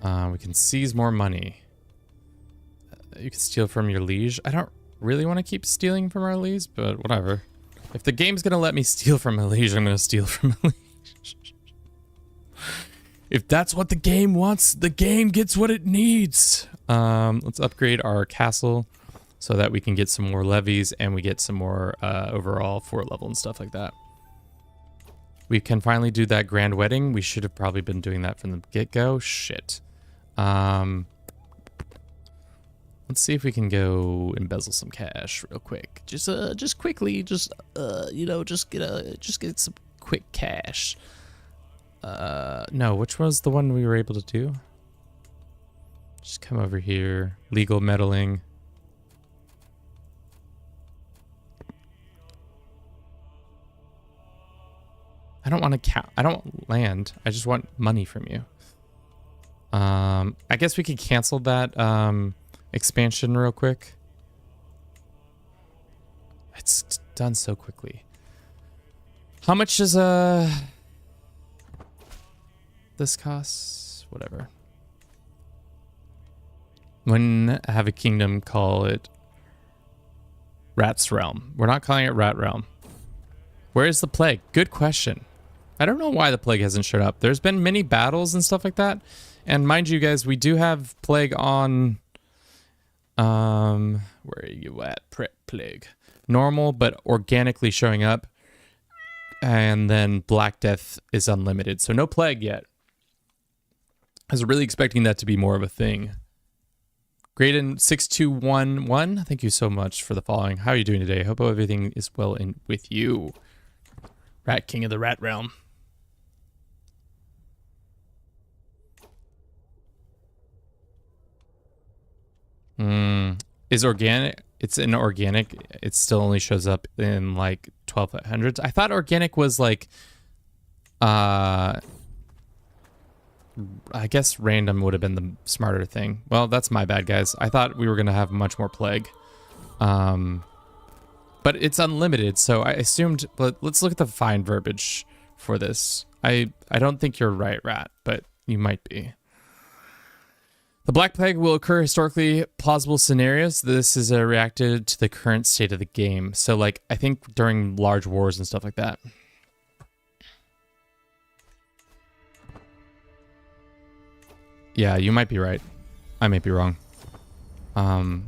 We can seize more money. You can steal from your liege. I don't really want to keep stealing from our liege, but whatever. If the game's gonna let me steal from a liege, I'm gonna steal from a liege. If that's what the game wants, the game gets what it needs. Let's upgrade our castle so that we can get some more levies and we get some more overall fort level and stuff like that. We can finally do that grand wedding. We should have probably been doing that from the get-go. Shit. Let's see if we can go embezzle some cash real quick. Just quickly, you know, just get some quick cash. No, which was the one we were able to do? Just come over here. Legal meddling. I don't want to I don't want land. I just want money from you. I guess we could cancel that expansion real quick. It's done so quickly. How much does this costs? Whatever. When I have a kingdom, call it Rat's Realm. We're not calling it Rat Realm. Where is the plague? Good question. I don't know why the plague hasn't showed up. There's been many battles and stuff like that. And mind you guys, we do have plague on where are you at? Plague. Normal, but organically showing up. And then Black Death is unlimited. So no plague yet. I was really expecting that to be more of a thing. Graydon 6211, thank you so much for the following. How are you doing today? Hope everything is well with you. Rat King of the Rat Realm. Is organic? It's an organic. It still only shows up in like 1200s. I thought organic was like, I guess random would have been the smarter thing. Well, that's my bad, guys. I thought we were gonna have much more plague, but it's unlimited. So I assumed. But let's look at the fine verbiage for this. I don't think you're right, Rat, but you might be. The Black Plague will occur historically plausible scenarios. This is reacted to the current state of the game. So, like, I think during large wars and stuff like that. Yeah, you might be right. I might be wrong. I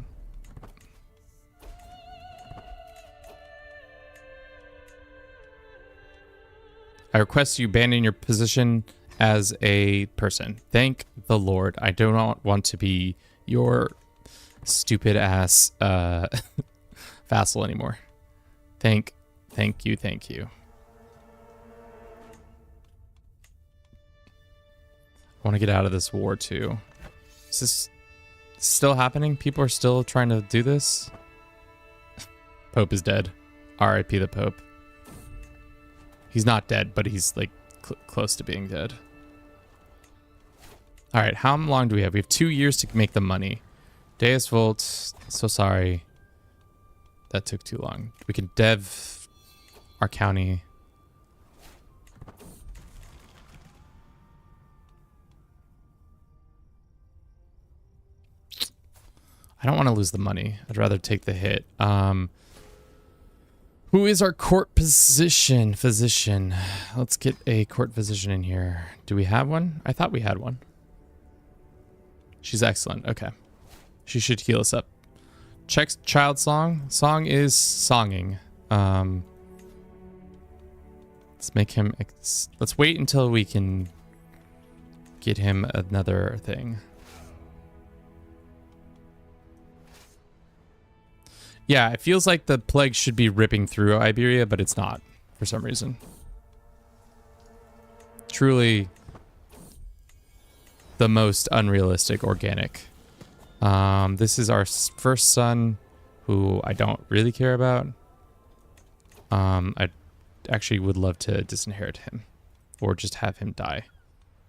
request you abandon your position as a person. Thank the Lord. I do not want to be your stupid ass vassal anymore. Thank you. I want to get out of this war too. Is this still happening? People are still trying to do this? Pope is dead. R.I.P. the Pope. He's not dead, but he's like close to being dead. All right, how long do we have? We have 2 years to make the money. Deus Volt, so sorry. That took too long. We can dev our county. I don't want to lose the money. I'd rather take the hit. Who is our court physician? Let's get a court physician in here. Do we have one? I thought we had one. She's excellent. Okay. She should heal us up. Check child song. Song is songing. Let's make him... let's wait until we can get him another thing. Yeah, it feels like the plague should be ripping through Iberia, but it's not for some reason. Truly the most unrealistic organic. This is our first son, who I don't really care about. I actually would love to disinherit him, or just have him die,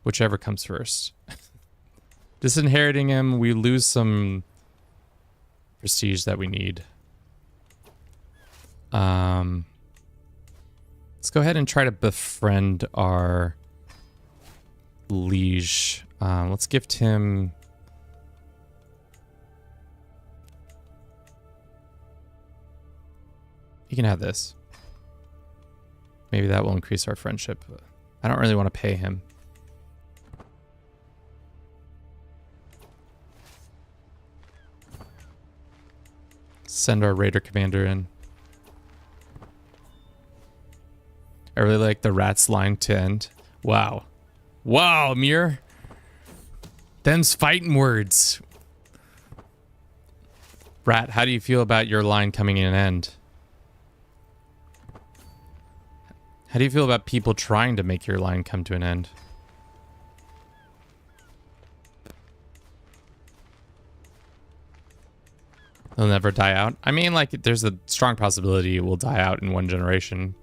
whichever comes first. Disinheriting him, we lose some prestige that we need. Let's go ahead and try to befriend our liege. Let's gift him... You can have this. Maybe that will increase our friendship. I don't really want to pay him. Send our raider commander in. I really like the rat's line to end. Wow. Wow, Amir. Them's fighting words. Rat, how do you feel about your line coming in an end? How do you feel about people trying to make your line come to an end? They'll never die out. I mean, like, there's a strong possibility it will die out in one generation.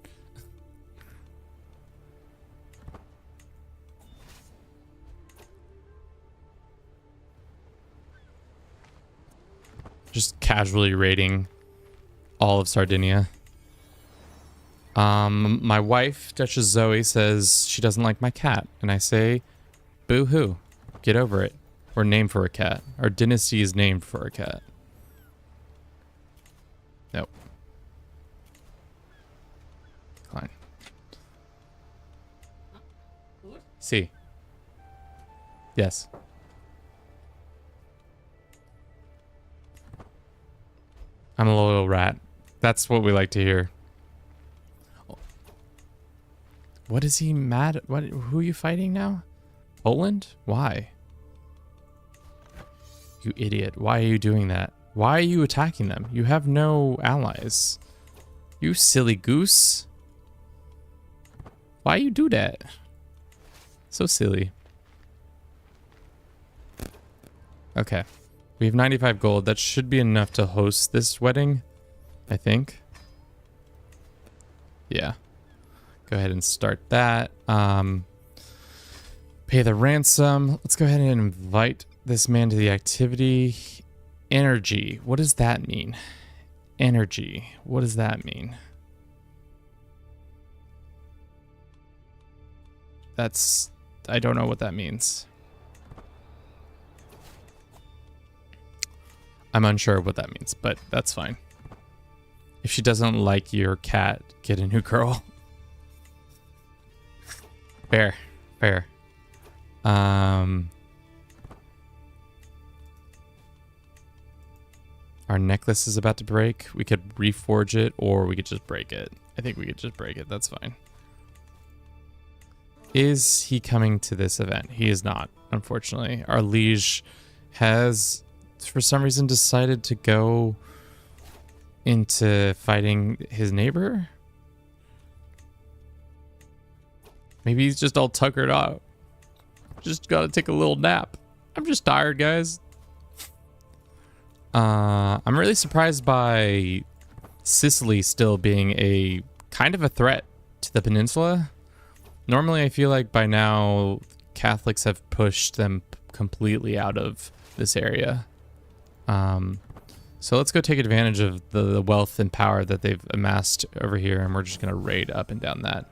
Just casually raiding all of Sardinia. My wife, Duchess Zoe, says she doesn't like my cat. And I say, boo-hoo. Get over it. We're named for a cat. Our dynasty is named for a cat. Nope. Fine. See. Yes. I'm a loyal rat. That's what we like to hear. What is he mad at? Who are you fighting now? Poland? Why? You idiot. Why are you doing that? Why are you attacking them? You have no allies. You silly goose. Why you do that? So silly. Okay. We have 95 gold. That should be enough to host this wedding, I think. Yeah. Go ahead and start that. Pay the ransom. Let's go ahead and invite this man to the activity. Energy. What does that mean? Energy. What does that mean? I don't know what that means. I'm unsure of what that means, but that's fine. If she doesn't like your cat, get a new girl. Fair. Fair. Our necklace is about to break. We could reforge it, or we could just break it. I think we could just break it. That's fine. Is he coming to this event? He is not, unfortunately. Our liege has, for some reason, decided to go into fighting his neighbor. Maybe he's just all tuckered out. Just gotta take a little nap. I'm just tired, guys. I'm really surprised by Sicily still being a kind of a threat to the peninsula. Normally, I feel like by now, Catholics have pushed them completely out of this area. So let's go take advantage of the wealth and power that they've amassed over here, and we're just gonna raid up and down that.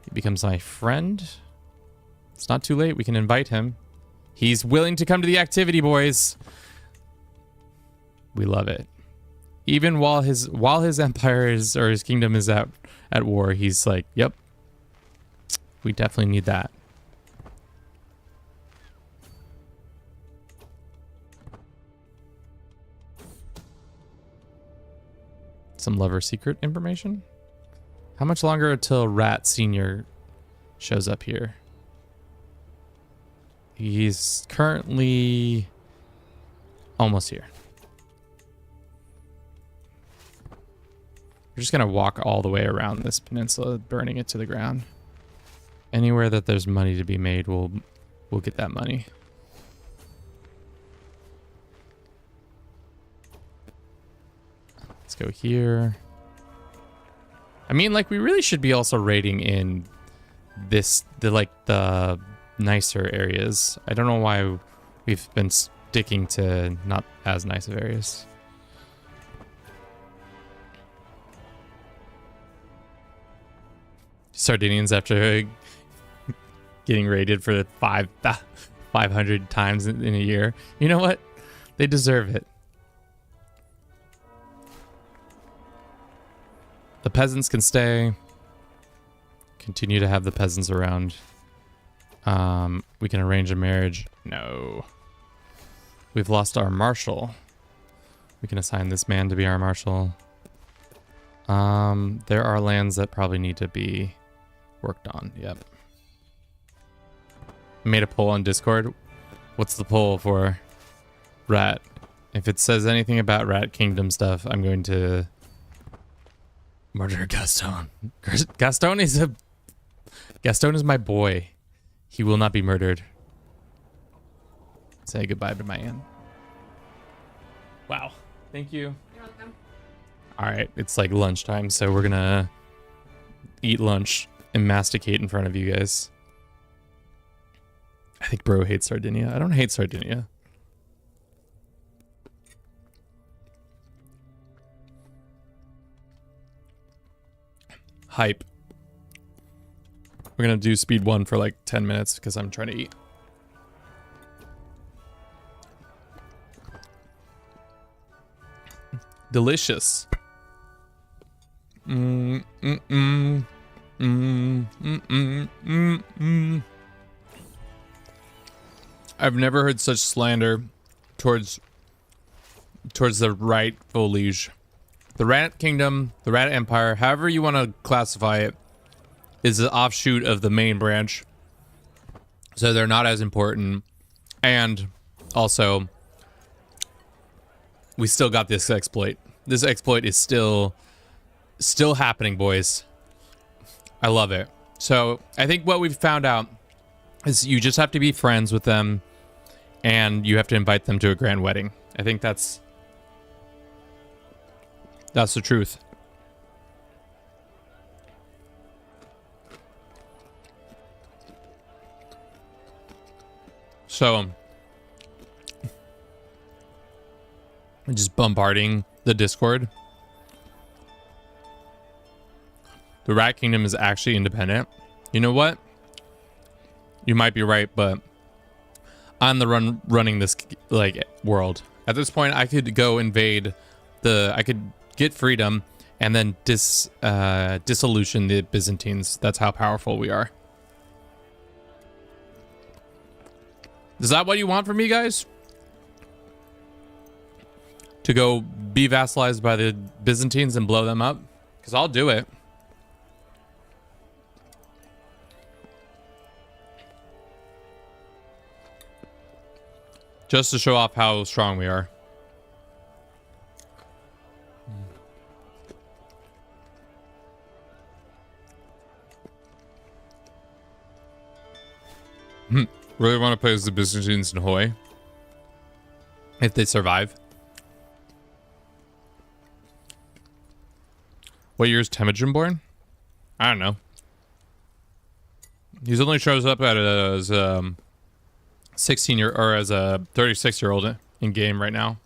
He becomes my friend. It's not too late. We can invite him. He's willing to come to the activity, boys. We love it. Even while his empire is, or his kingdom is at war, he's like, yep, we definitely need that. Some lover secret information. How much longer until Rat Senior shows up here? He's currently almost here. We're just gonna walk all the way around this peninsula, burning it to the ground. Anywhere that there's money to be made, we'll get that money. Let's go here. I mean, like, we really should be also raiding in the nicer areas. I don't know why we've been sticking to not as nice of areas. Sardinians, after getting raided for 500 times in a year. You know what? They deserve it. The peasants can stay. Continue to have the peasants around. We can arrange a marriage. No. We've lost our marshal. We can assign this man to be our marshal. There are lands that probably need to be worked on. Yep. Made a poll on Discord. What's the poll for Rat? If it says anything about Rat Kingdom stuff, I'm going to murder Gaston. Gaston is my boy. He will not be murdered. Say goodbye to my aunt. Wow. Thank you. You're welcome. All right, it's like lunchtime, so we're gonna eat lunch and masticate in front of you guys. I think bro hates Sardinia. I don't hate Sardinia. Hype. We're gonna do speed 1 for like 10 minutes because I'm trying to eat. Delicious. I've never heard such slander towards the rightful liege. The Rat Kingdom, the Rat Empire, however you want to classify it, is an offshoot of the main branch. So they're not as important. And also, we still got this exploit. This exploit is still happening, boys. I love it. So I think what we've found out is you just have to be friends with them and you have to invite them to a grand wedding. I think that's the truth. So I'm just bombarding the Discord. The Rat Kingdom is actually independent. You know what? You might be right, but I'm the running this like world. At this point, I could go invade I could get freedom and then dissolution the Byzantines. That's how powerful we are. Is that what you want from me, guys? To go be vassalized by the Byzantines and blow them up? Because I'll do it. Just to show off how strong we are. Really want to play as the Byzantines in Hoi? If they survive. What year is Temujin born? I don't know. He only shows up as 16-year or as a 36-year-old in game right now.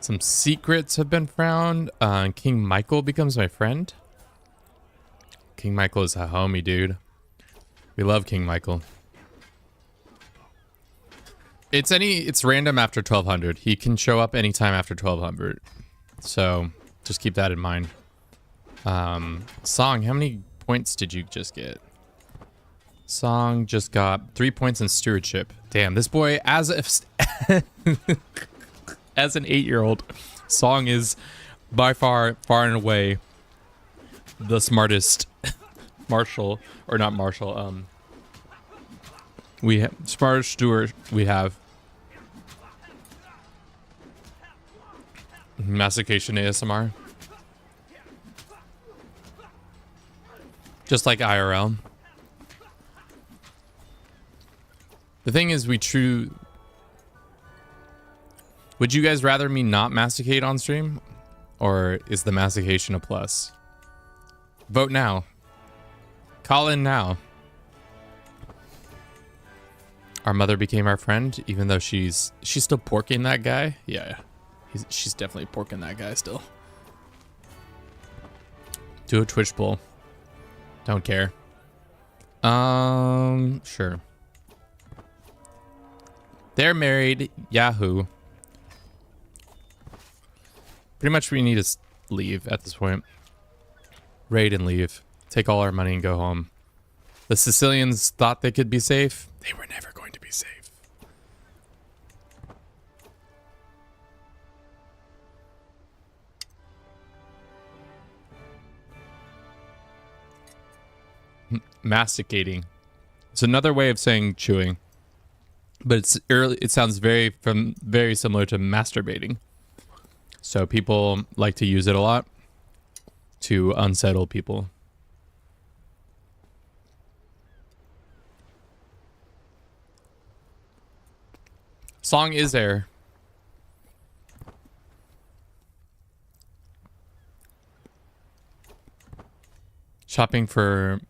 Some secrets have been found. King Michael becomes my friend. King Michael is a homie, dude. We love King Michael. It's random after 1200. He can show up anytime after 1200. So just keep that in mind. Song, how many points did you just get? Song just got 3 points in stewardship. Damn, this boy, as an 8-year-old, Song is by far and away the smartest marshal, or not marshal. Smartest steward we have. Mastication ASMR. Just like IRL. The thing is, would you guys rather me not masticate on stream? Or is the mastication a plus? Vote now. Call in now. Our mother became our friend, even though she's still porking that guy. Yeah, she's definitely porking that guy still. Do a Twitch poll. Don't care. Sure. They're married. Yahoo. Pretty much we need to leave at this point. Raid and leave. Take all our money and go home. The Sicilians thought they could be safe. They were never going to be safe. Masticating. It's another way of saying chewing. But it sounds very similar to masturbating. So people like to use it a lot to unsettle people. Song is there. Shopping for...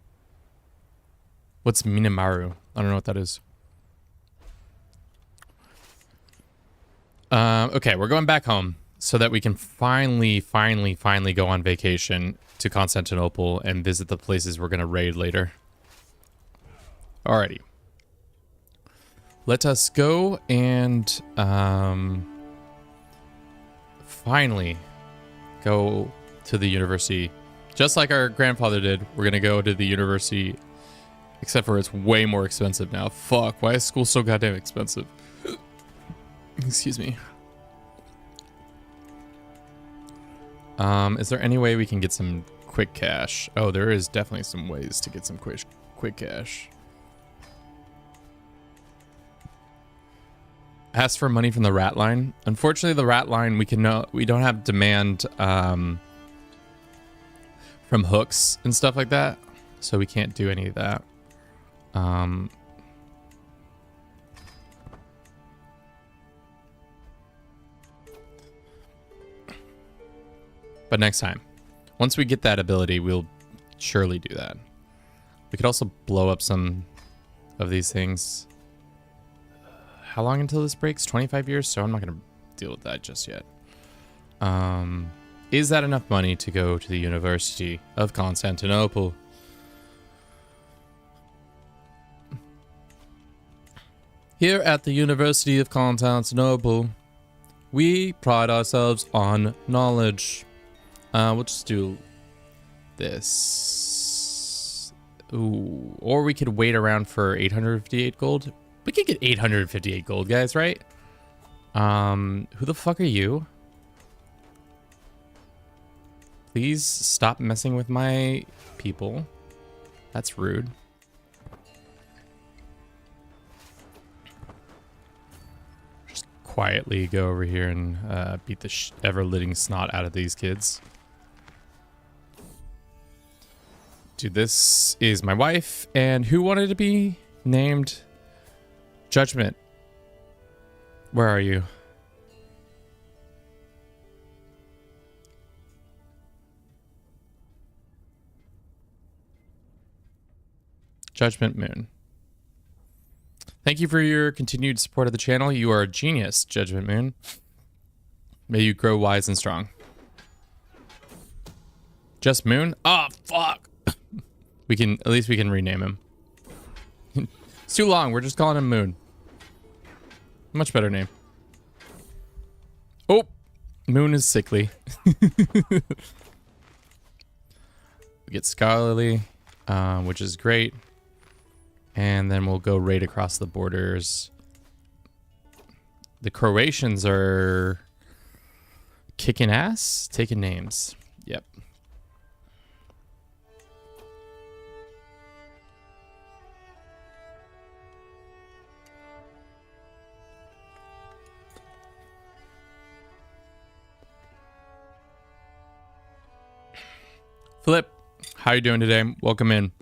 What's Minamaru? I don't know what that is. Okay, we're going back home so that we can finally go on vacation to Constantinople and visit the places we're going to raid later. Alrighty. Let us go and finally go to the university. Just like our grandfather did, we're going to go to the university, except for it's way more expensive now. Fuck, why is school so goddamn expensive? Excuse me. Is there any way we can get some quick cash? Oh, there is definitely some ways to get some quick cash. Ask for money from the rat line. Unfortunately, the rat line we don't have demand from hooks and stuff like that, so we can't do any of that. But next time, once we get that ability, we'll surely do that. We could also blow up some of these things. How long until this breaks? 25 years, so I'm not going to deal with that just yet. Is that enough money to go to the University of Constantinople? Here at the University of Constantinople, we pride ourselves on knowledge. We'll just do this. Ooh, or we could wait around for 858 gold. We could get 858 gold, guys, right? Who the fuck are you? Please stop messing with my people. That's rude. Just quietly go over here and beat the ever-living snot out of these kids. Dude, this is my wife, and who wanted to be named Judgment? Where are you? Judgment Moon. Thank you for your continued support of the channel. You are a genius, Judgment Moon. May you grow wise and strong. Just Moon? Oh, fuck. At least we can rename him. It's too long. We're just calling him Moon. Much better name. Oh, Moon is sickly. We get scholarly, which is great. And then we'll go right across the borders. The Croatians are kicking ass, taking names. Yep. Flip, how you doing today? Welcome in.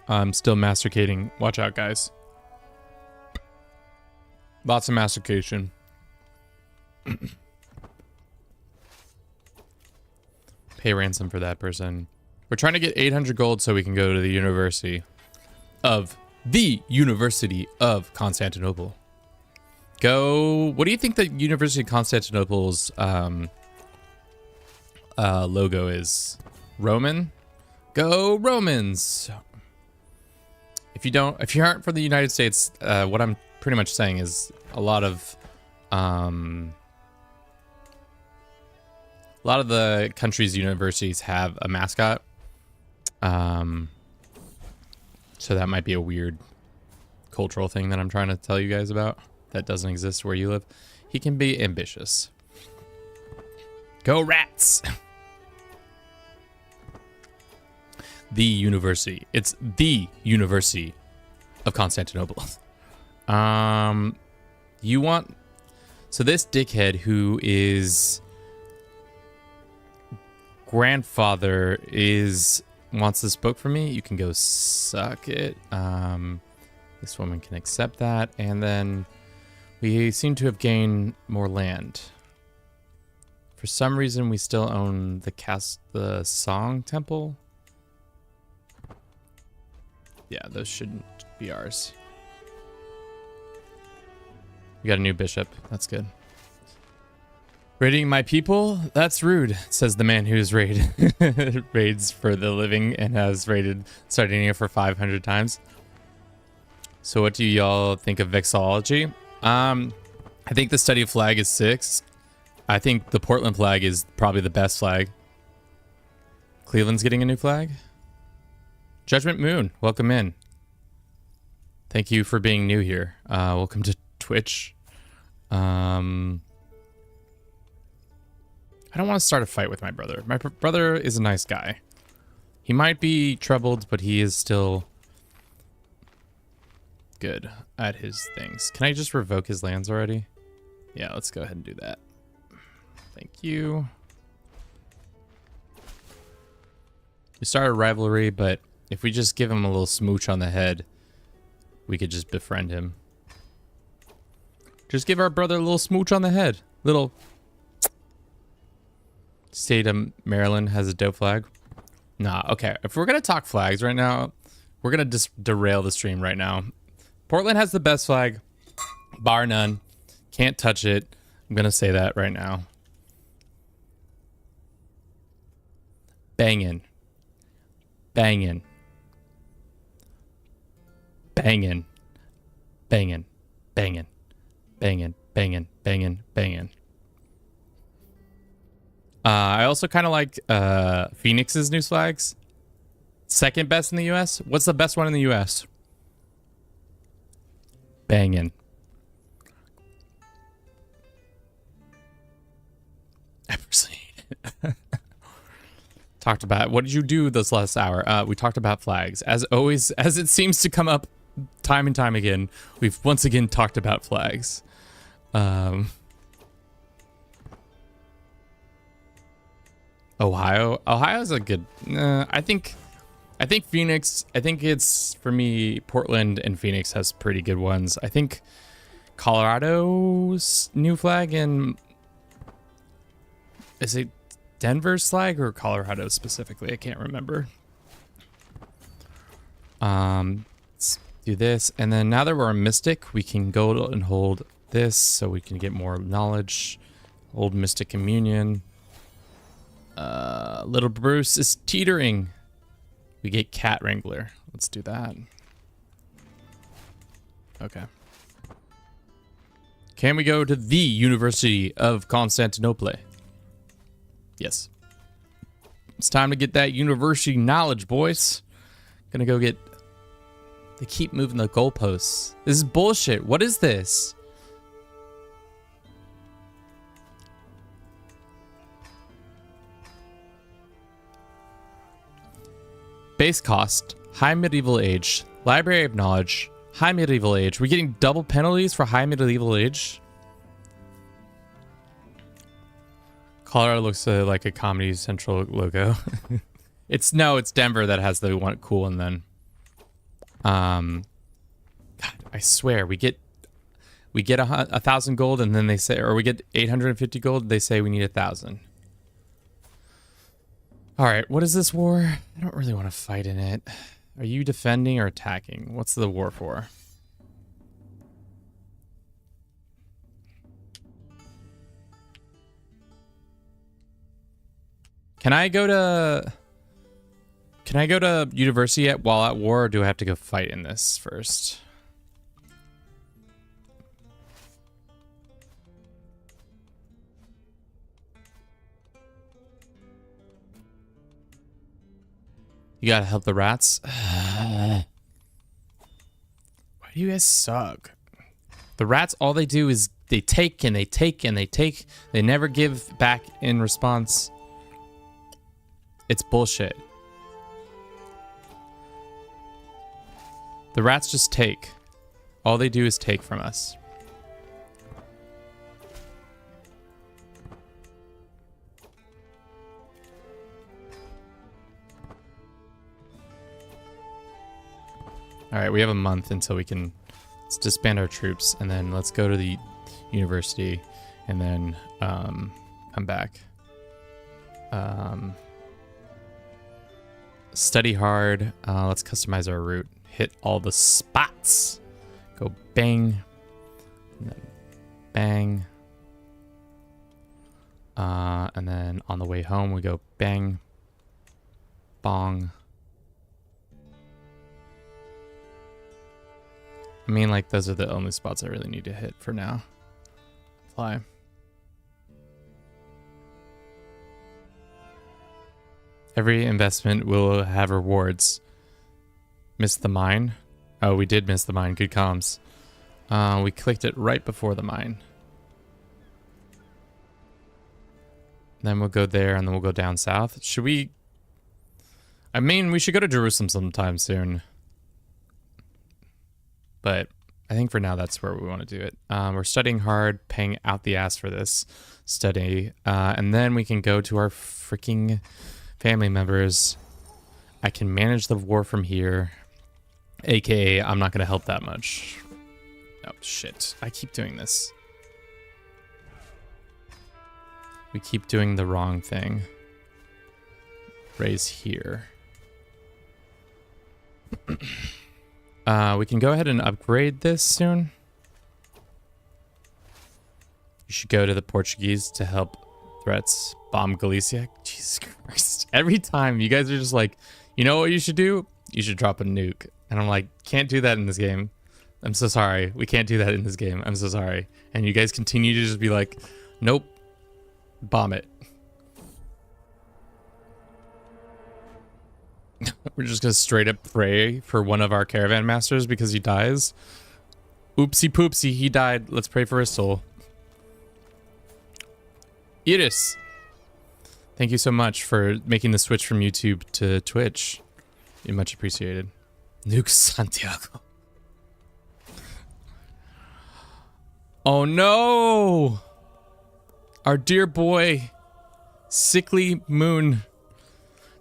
I'm still masticating. Watch out, guys. Lots of mastication. Pay ransom for that person. We're trying to get 800 gold so we can go to the University of Constantinople. Go. What do you think the University of Constantinople's logo is? Roman? Go Romans! If you aren't from the United States, what I'm pretty much saying is a lot of the country's universities have a mascot. So that might be a weird cultural thing that I'm trying to tell you guys about that doesn't exist where you live. He can be ambitious. Go Rats! The university. It's the University of Constantinople. You want... So this dickhead who is... grandfather wants this book from me. You can go suck it. This woman can accept that. And then We seem to have gained more land. For some reason, we still own the Song Temple. Yeah, those shouldn't be ours. We got a new bishop. That's good. Raiding my people? That's rude, says the man who's raids for the living and has raided Sardinia for 500 times. So what do y'all think of vexillology? I think the study flag is 6. I think the Portland flag is probably the best flag. Cleveland's getting a new flag. Judgment Moon, welcome in. Thank you for being new here. Welcome to Twitch. I don't want to start a fight with my brother. My brother is a nice guy. He might be troubled, but he is still good at his things. Can I just revoke his lands already? Yeah, let's go ahead and do that. Thank you. We started a rivalry, but if we just give him a little smooch on the head, we could just befriend him. Just give our brother a little smooch on the head. Little... State of Maryland has a dope flag. Nah, okay. If we're going to talk flags right now, we're going to just derail the stream right now. Portland has the best flag, bar none. Can't touch it. I'm going to say that right now. Bangin'. Bangin'. Bangin'. Bangin'. Bangin'. Bangin'. Bangin'. Bangin'. Bangin'. I also kind of like Phoenix's new flags. Second best in the US. What's the best one in the US? Bangin'. I personally talked about, what did you do this last hour? We talked about flags. As always, as it seems to come up time and time again, we've once again talked about flags. Ohio's a good, I think Phoenix, I think it's, for me, Portland and Phoenix has pretty good ones. I think Colorado's new flag, and is it Denver's flag or Colorado specifically? I can't remember. Let's do this, and then now that we're a mystic, we can go and hold this so we can get more knowledge. Old Mystic Communion. Little Bruce is teetering. We get Cat Wrangler. Let's do that. Okay. Can we go to the University of Constantinople? Yes. It's time to get that university knowledge, boys. Gonna go get... They keep moving the goalposts. This is bullshit. What is this? Base cost, high medieval age, library of knowledge, high medieval age. We're getting double penalties for high medieval age. Colorado looks like a Comedy Central logo. It's Denver that has the one cool one then. God, I swear we get 1,000 gold and then they say, or we get 850 gold. They say we need 1,000. All right, what is this war? I don't really want to fight in it. Are you defending or attacking? What's the war for? Can I go to university while at war, or do I have to go fight in this first? You gotta help the rats. Why do you guys suck? The rats, all they do is they take and they take and they take. They never give back in response. It's bullshit. The rats just take. All they do is take from us. All right, we have a month until we can... Let's disband our troops, and then let's go to the university, and then come back. Study hard. Let's customize our route. Hit all the spots. Go bang. And then bang. And then on the way home, we go bang. Bong. I mean, like, those are the only spots I really need to hit for now. Fly. Every investment will have rewards. Missed the mine. Oh, we did miss the mine. Good comms. We clicked it right before the mine. Then we'll go there, and then we'll go down south. Should we... I mean, we should go to Jerusalem sometime soon. But I think for now, that's where we want to do it. We're studying hard, paying out the ass for this study. And then we can go to our freaking family members. I can manage the war from here. AKA, I'm not going to help that much. Oh, shit. I keep doing this. We keep doing the wrong thing. Raise here. We can go ahead and upgrade this soon. You should go to the Portuguese to help threats bomb Galicia. Jesus Christ. Every time you guys are just like, you know what you should do? You should drop a nuke. And I'm like, can't do that in this game. I'm so sorry. We can't do that in this game. I'm so sorry. And you guys continue to just be like, nope. Bomb it. We're just gonna straight up pray for one of our caravan masters because he dies. Oopsie poopsie, he died. Let's pray for his soul. Iris, thank you so much for making the switch from YouTube to Twitch. You're much appreciated. Nuke Santiago. Oh no! Our dear boy, Sickly Moon,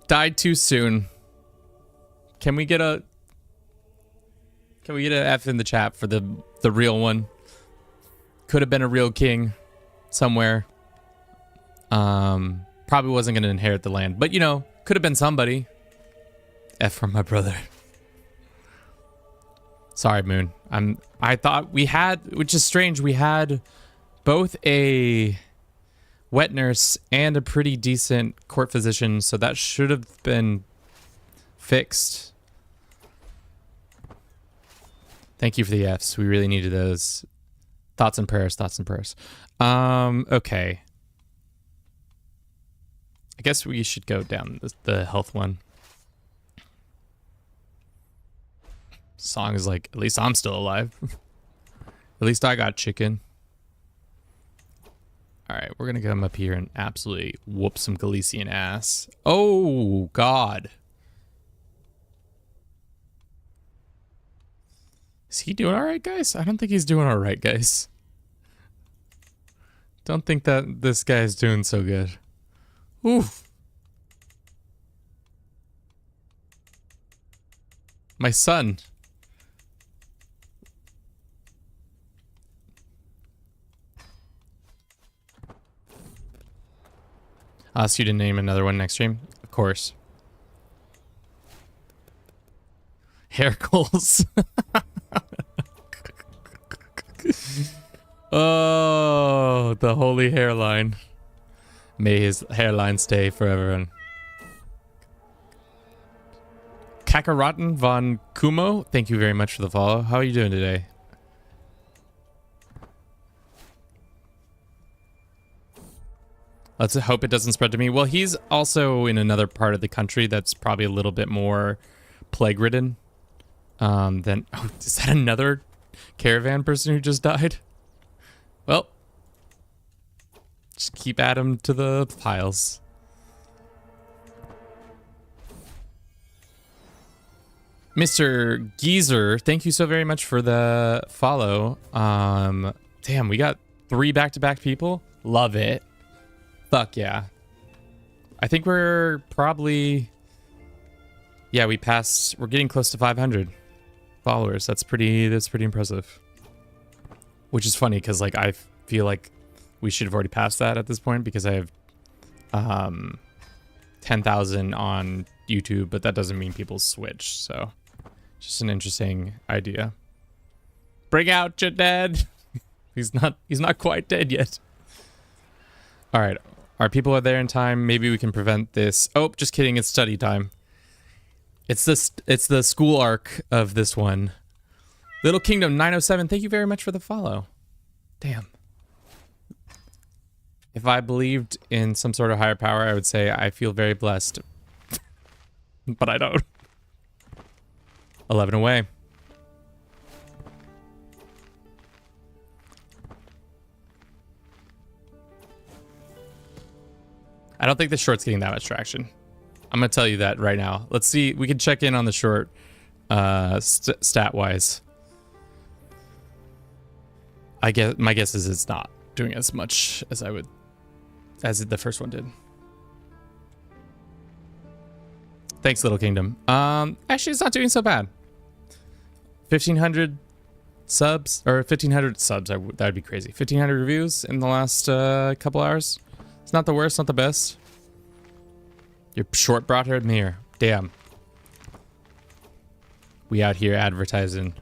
died too soon. Can we get a F in the chat for the real one? Could have been a real king somewhere. Probably wasn't gonna inherit the land, but you know, could have been somebody. F from my brother. Sorry, Moon. I thought we had, which is strange, we had both a wet nurse and a pretty decent court physician, so that should have been fixed. Thank you for the Fs. We really needed those. Thoughts and prayers, thoughts and prayers. Okay. I guess we should go down the health one. Song is like, at least I'm still alive. At least I got chicken. Alright, we're gonna come up here and absolutely whoop some Galician ass. Oh, God. Is he doing alright, guys? I don't think he's doing alright, guys. Don't think that this guy is doing so good. Oof. My son. I'll ask you to name another one next stream. Of course. Hair goals. Oh, the holy hairline. May his hairline stay forever. Kakaratan von Kumo, thank you very much for the follow. How are you doing today? Let's hope it doesn't spread to me. Well, he's also in another part of the country that's probably a little bit more plague-ridden than... Oh, is that another caravan person who just died? Well, just keep adding them to the piles. Mr. Geezer, thank you so very much for the follow. Damn, we got 3 back-to-back people. Love it. Fuck yeah. I think we're probably... Yeah, we're getting close to 500 followers. That's pretty impressive. which is funny because like I feel like we should have already passed that at this point because I have 10,000 on YouTube, but that doesn't mean people switch. So just an interesting idea. Bring out your dad. He's not quite dead yet. All right, our people are there in time. Maybe we can prevent this. Oh, just kidding. It's study time. It's the school arc of this one. Little Kingdom 907. Thank you very much for the follow. Damn. If I believed in some sort of higher power, I would say I feel very blessed. But I don't. 11 away. I don't think the short's getting that much traction. I'm going to tell you that right now. Let's see. We can check in on the short stat-wise. I guess my guess is it's not doing as much as as the first one did. Thanks, Little Kingdom. Actually, it's not doing so bad. 1,500 subs, or 1,500 subs. That would be crazy. 1,500 reviews in the last couple hours. It's not the worst, not the best. Your short brought her here. Damn. We out here advertising.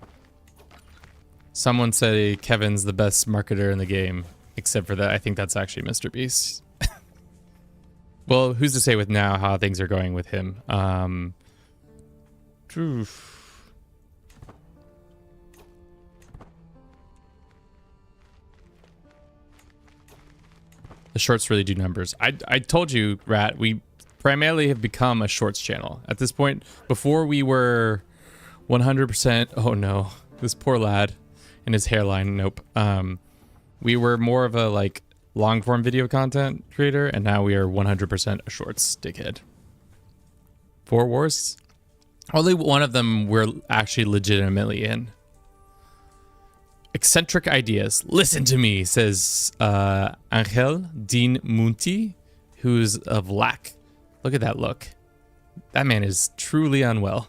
Someone said Kevin's the best marketer in the game. Except for that, I think that's actually Mr. Beast. Well, who's to say with now how things are going with him? The shorts really do numbers. I told you, Rat, we primarily have become a shorts channel. At this point, before we were 100%... Oh no, this poor lad and his hairline, nope. We were more of a like long form video content creator, and now we are 100% a shorts dickhead. 4 wars? Only one of them we're actually legitimately in. Eccentric ideas. Listen to me, says Angel Dean Munti, who's of lack. Look at that look. That man is truly unwell.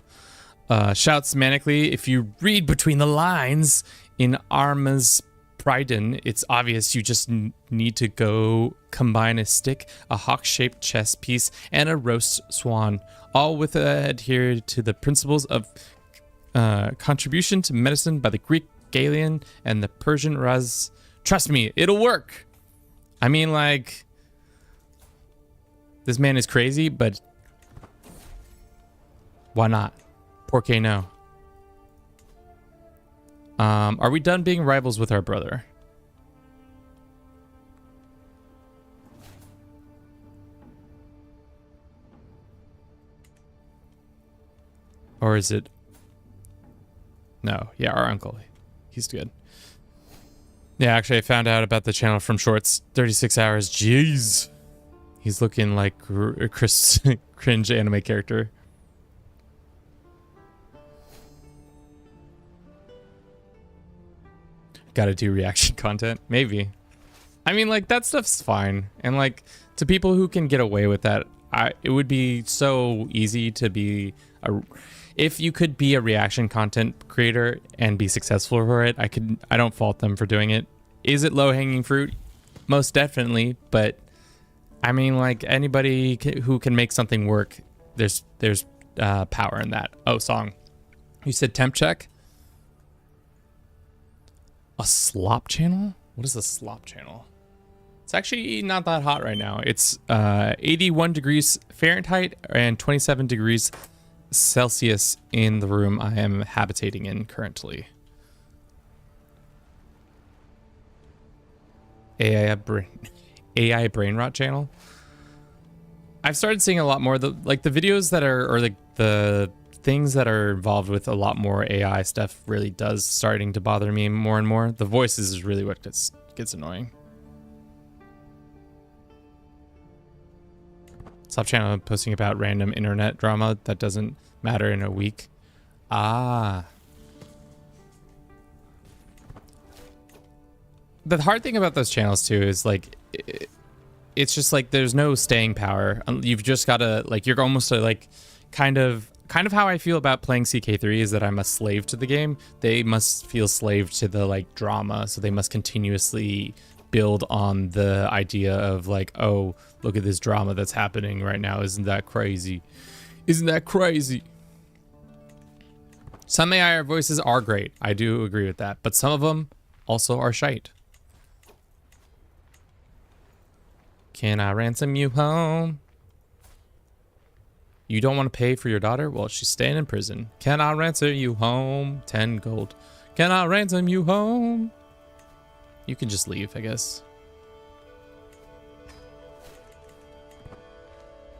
Shouts manically, if you read between the lines in Arma's Priden, it's obvious you just need to go combine a stick, a hawk-shaped chess piece, and a roast swan, all with adhere to the principles of contribution to medicine by the Greek Galilean and the Persian Raz. Trust me, it'll work. I mean, like, this man is crazy, but why not? Por qué no? Are we done being rivals with our brother? Or is it? No, yeah, our uncle. He's good. Yeah, actually, I found out about the channel from Shorts. 36 hours. Jeez. He's looking like a cringe anime character. Gotta do reaction content? Maybe. I mean, like, that stuff's fine. And, like, to people who can get away with that, it would be so easy to be a... If you could be a reaction content creator and be successful for it, I don't fault them for doing it. Is it low-hanging fruit? Most definitely, but I mean, like, anybody who can make something work, there's power in that. Oh, song. You said temp check? A slop channel? What is a slop channel? It's actually not that hot right now. It's 81 degrees Fahrenheit and 27 degrees Celsius in the room I am habitating in currently. AI brain rot channel. I've started seeing a lot more the videos that are, or the things that are involved with a lot more AI stuff really does starting to bother me more and more. The voices is really what gets annoying. Stop channel posting about random internet drama that doesn't matter in a week. Ah. The hard thing about those channels too is like, it's just like there's no staying power. You've just got to like, you're almost like kind of kind of how I feel about playing CK3 is that I'm a slave to the game. They must feel slave to the like drama, so they must continuously build on the idea of like, oh, look at this drama that's happening right now. Isn't that crazy? Isn't that crazy? Some AI voices are great. I do agree with that, but some of them also are shite. Can I ransom you home? You don't want to pay for your daughter? Well, she's staying in prison. Can I ransom you home? 10 gold. Can I ransom you home? You can just leave, I guess.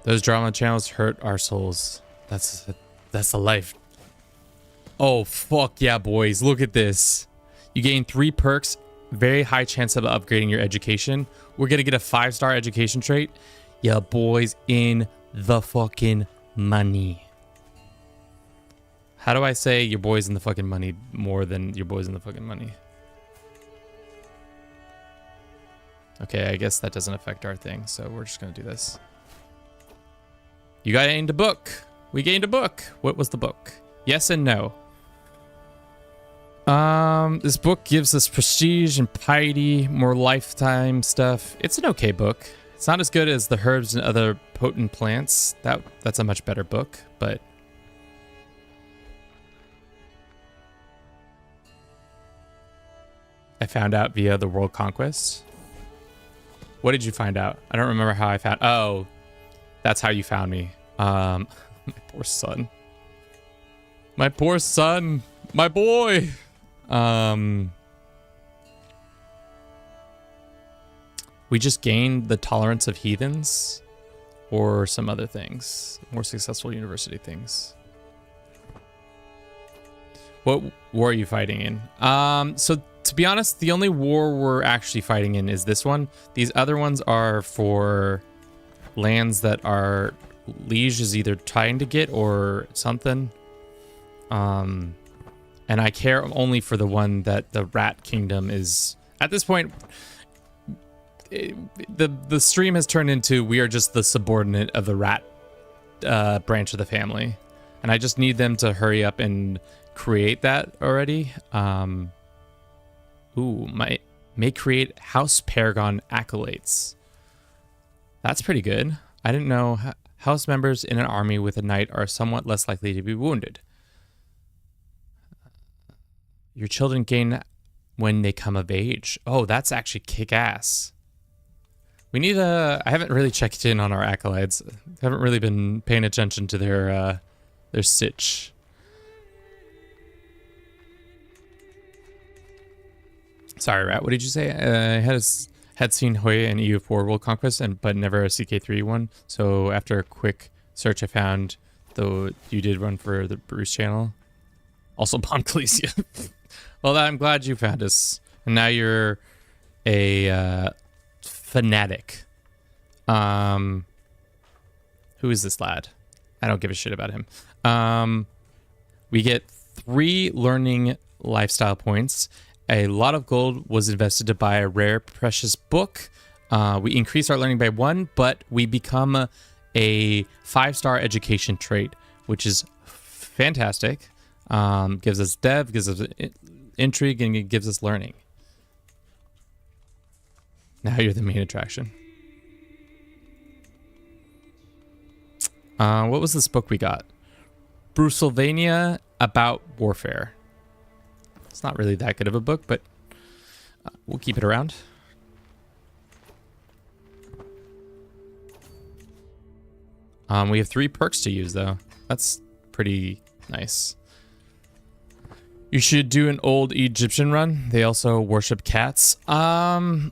Those drama channels hurt our souls. That's the life. Oh, fuck yeah, boys. Look at this. You gain 3 perks. Very high chance of upgrading your education. We're going to get a 5-star education trait. Yeah, boys in the fucking money. How do I say your boys in the fucking money more than your boys in the fucking money? Okay, I guess that doesn't affect our thing, so we're just going to do this. You gained a book. We gained a book. What was the book? Yes and no. This book gives us prestige and piety, more lifetime stuff. It's an okay book. It's not as good as the herbs and other potent plants. That's a much better book, but I found out via the world conquest. What did you find out? I don't remember how I found. Oh, that's how you found me. My poor son. My poor son. My boy. We just gained the tolerance of heathens or some other things. More successful university things. What war are you fighting in? So to be honest, the only war we're actually fighting in is this one. These other ones are for lands that our liege is either trying to get or something. And I care only for the one that the Rat Kingdom is. At this point, the stream has turned into we are just the subordinate of the Rat branch of the family. And I just need them to hurry up and create that already. May create House Paragon Acolytes. That's pretty good. I didn't know house members in an army with a knight are somewhat less likely to be wounded. Your children gain when they come of age. Oh, that's actually kick-ass. We need I haven't really checked in on our acolytes. I haven't really been paying attention to their sitch. Sorry, Rat. What did you say? I had seen Hoya and EU4 World Conquest, but never a CK3 one. So after a quick search, I found though you did run for the Bruce channel. Also, Ponclesia. Well, I'm glad you found us. And now you're a fanatic. Who is this lad? I don't give a shit about him. We get 3 learning lifestyle points. A lot of gold was invested to buy a rare, precious book. We increase our learning by 1, but we become a 5-star education trait, which is fantastic. Gives us dev, gives us intrigue, and it gives us learning. Now you're the main attraction. What was this book we got? Brusylvania About Warfare. It's not really that good of a book, but we'll keep it around. We have 3 perks to use, though. That's pretty nice. You should do an old Egyptian run. They also worship cats. I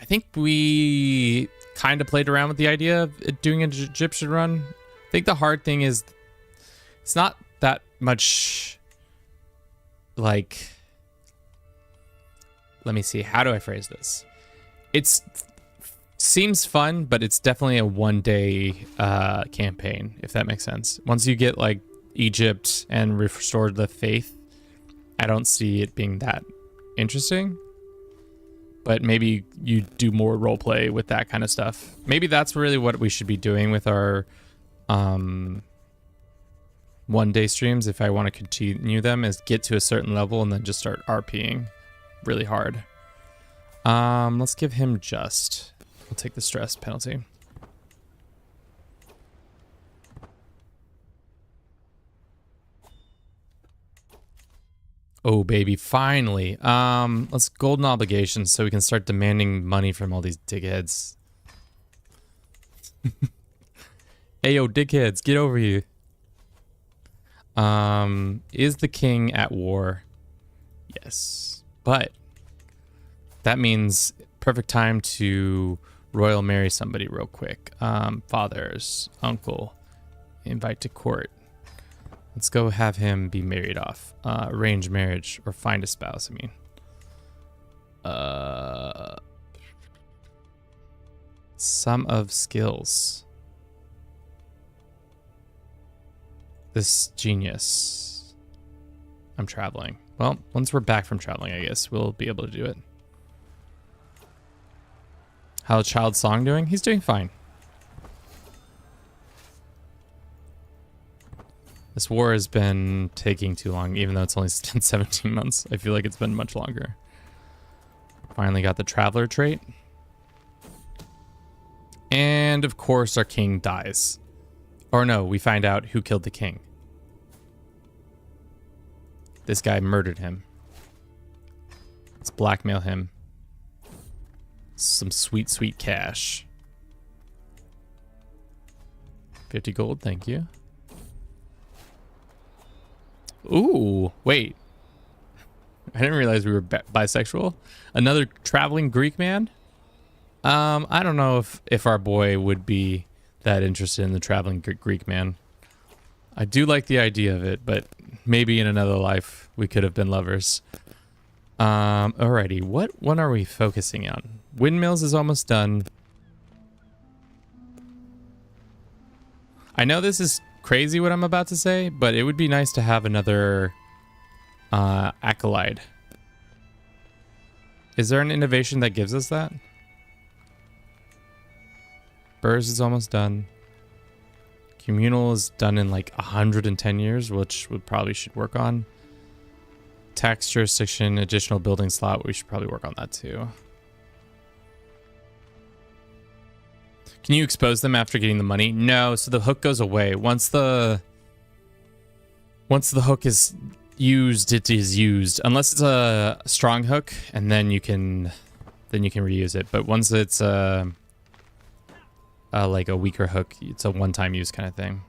think we kind of played around with the idea of doing an Egyptian run. I think the hard thing is it's not that much like, let me see, how do I phrase this? It's seems fun, but it's definitely a 1-day campaign, if that makes sense. Once you get like Egypt and restored the faith, I don't see it being that interesting. But maybe you do more roleplay with that kind of stuff. Maybe that's really what we should be doing with our one-day streams, if I want to continue them, is get to a certain level and then just start RPing really hard. Let's give him Just. We'll take the stress penalty. Oh, baby, finally. Let's golden obligations so we can start demanding money from all these dickheads. Hey, yo, dickheads, get over here. Is the king at war? Yes. But that means perfect time to royal marry somebody real quick. Fathers, uncle, invite to court. Let's go have him be married off. Arrange marriage or find a spouse, I mean. Sum of skills. This genius. I'm traveling. Well, once we're back from traveling, I guess we'll be able to do it. How's Child Song doing? He's doing fine. This war has been taking too long, even though it's only been 17 months. I feel like it's been much longer. Finally got the Traveler trait. And, of course, our king dies. Or no, we find out who killed the king. This guy murdered him. Let's blackmail him. Some sweet, sweet cash. 50 gold, thank you. Ooh, wait. I didn't realize we were bisexual. Another traveling Greek man? I don't know if our boy would be that interested in the traveling Greek man. I do like the idea of it, but maybe in another life we could have been lovers. Alrighty, what one are we focusing on? Windmills is almost done. I know this is crazy what I'm about to say, but it would be nice to have another acolyte. Is there an innovation that gives us that? Burrs is almost done. Communal is done in like 110 years, which we probably should work on. Tax jurisdiction, additional building slot, we should probably work on that too. Can you expose them after getting the money? No, so the hook goes away. Once the hook is used, it is used. Unless it's a strong hook, and then you can reuse it. But once it's like a weaker hook, it's a one-time use kind of thing.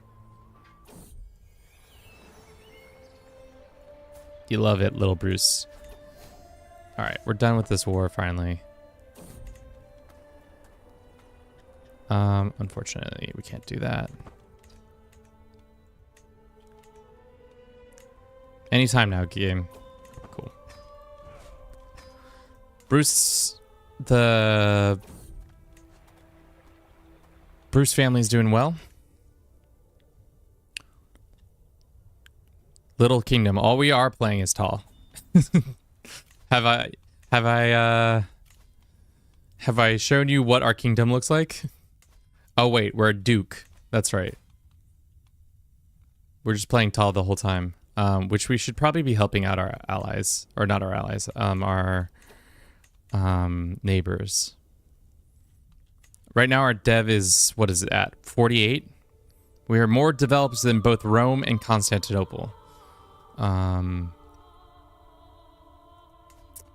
You love it, little Bruce. All right, we're done with this war finally. Unfortunately, we can't do that. Anytime now, game. Cool. Bruce, the Bruce family's doing well. Little Kingdom. All we are playing is tall. Have I shown you what our kingdom looks like? Oh wait, we're a duke. That's right. We're just playing tall the whole time. Which we should probably be helping out our allies, or not our allies, our neighbors. Right now our dev is, what is it at? 48? We are more developed than both Rome and Constantinople.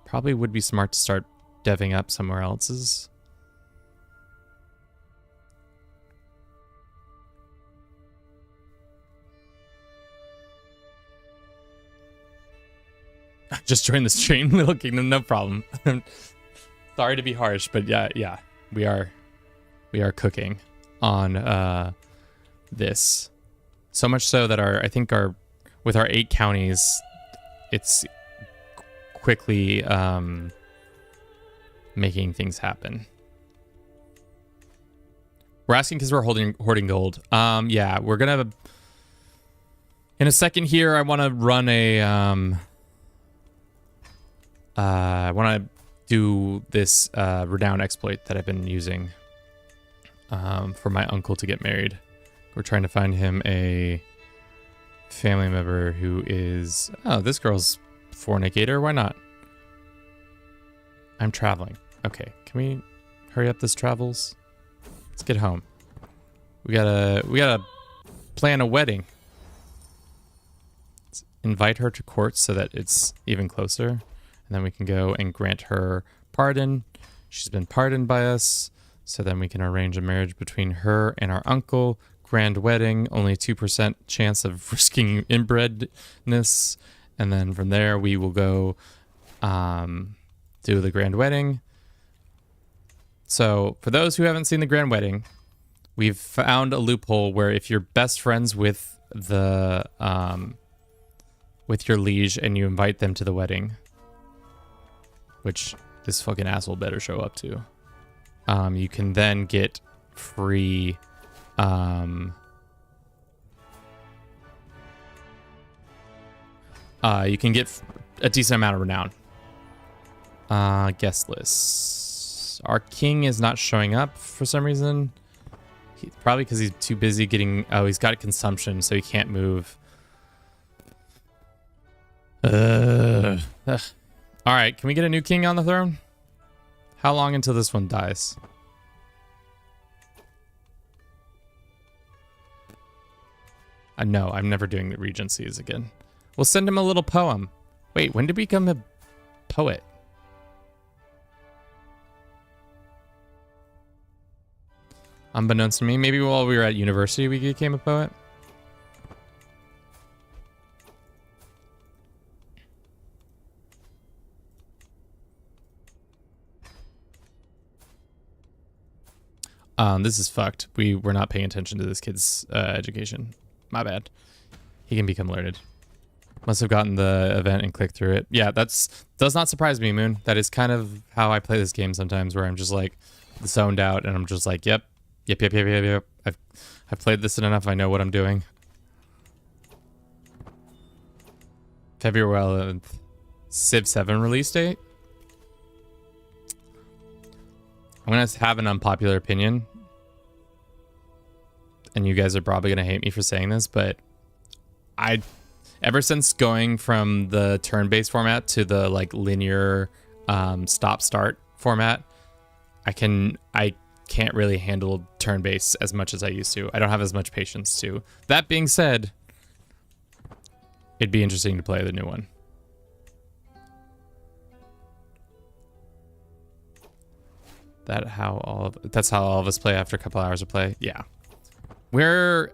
Probably would be smart to start deving up somewhere else's. Just joined the stream, Little Kingdom, no problem. Sorry to be harsh, but yeah, we are cooking on this. So much so that I think with our 8 counties, it's quickly making things happen. We're asking because we're hoarding gold. Yeah, we're gonna in a second here. I want to run a I want to do this renown exploit that I've been using for my uncle to get married. We're trying to find him a family member who is... Oh, this girl's fornicator. Why not? I'm traveling. Okay, can we hurry up this travels? Let's get home. We gotta plan a wedding. Let's invite her to court so that it's even closer. And then we can go and grant her pardon. She's been pardoned by us. So then we can arrange a marriage between her and our uncle. Grand wedding, only 2% chance of risking inbredness. And then from there we will go do the grand wedding. So for those who haven't seen the grand wedding, we've found a loophole where if you're best friends with the with your liege and you invite them to the wedding, which this fucking asshole better show up to, you can then get free you can get a decent amount of renown. Guest lists. Our king is not showing up for some reason. Probably because he's too busy getting... Oh, he's got consumption, so he can't move. Ugh. All right, can we get a new king on the throne? How long until this one dies? No, I'm never doing the regencies again. We'll send him a little poem. Wait, when did we become a poet? Unbeknownst to me, maybe while we were at university we became a poet. This is fucked. We're not paying attention to this kid's education. My bad. He can become learned. Must have gotten the event and clicked through it. Yeah, does not surprise me, Moon. That is kind of how I play this game sometimes, where I'm just like zoned out and I'm just like, yep. I've played this enough. I know what I'm doing. February 11th. Civ 7 release date. I'm gonna have an unpopular opinion, and you guys are probably gonna hate me for saying this, but ever since going from the turn-based format to the like linear stop-start format, I can't really handle turn-based as much as I used to. I don't have as much patience to. That being said, it'd be interesting to play the new one. That's how all of us play after a couple hours of play. Yeah. We're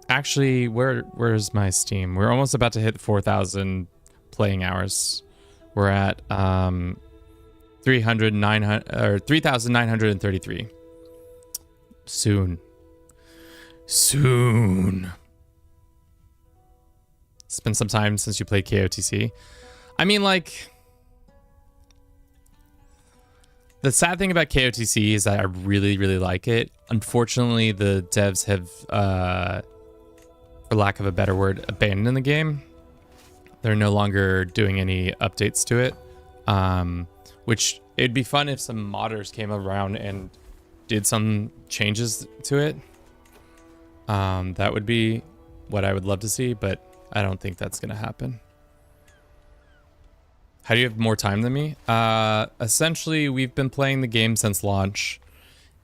actually, where's my Steam? We're almost about to hit 4,000 playing hours. We're at 3,933. Soon. It's been some time since you played KOTC. I mean, like, the sad thing about KOTC is that I really, really like it. Unfortunately, the devs have, for lack of a better word, abandoned the game. They're no longer doing any updates to it, which it'd be fun if some modders came around and did some changes to it. That would be what I would love to see, but I don't think that's going to happen. How do you have more time than me? Essentially, we've been playing the game since launch,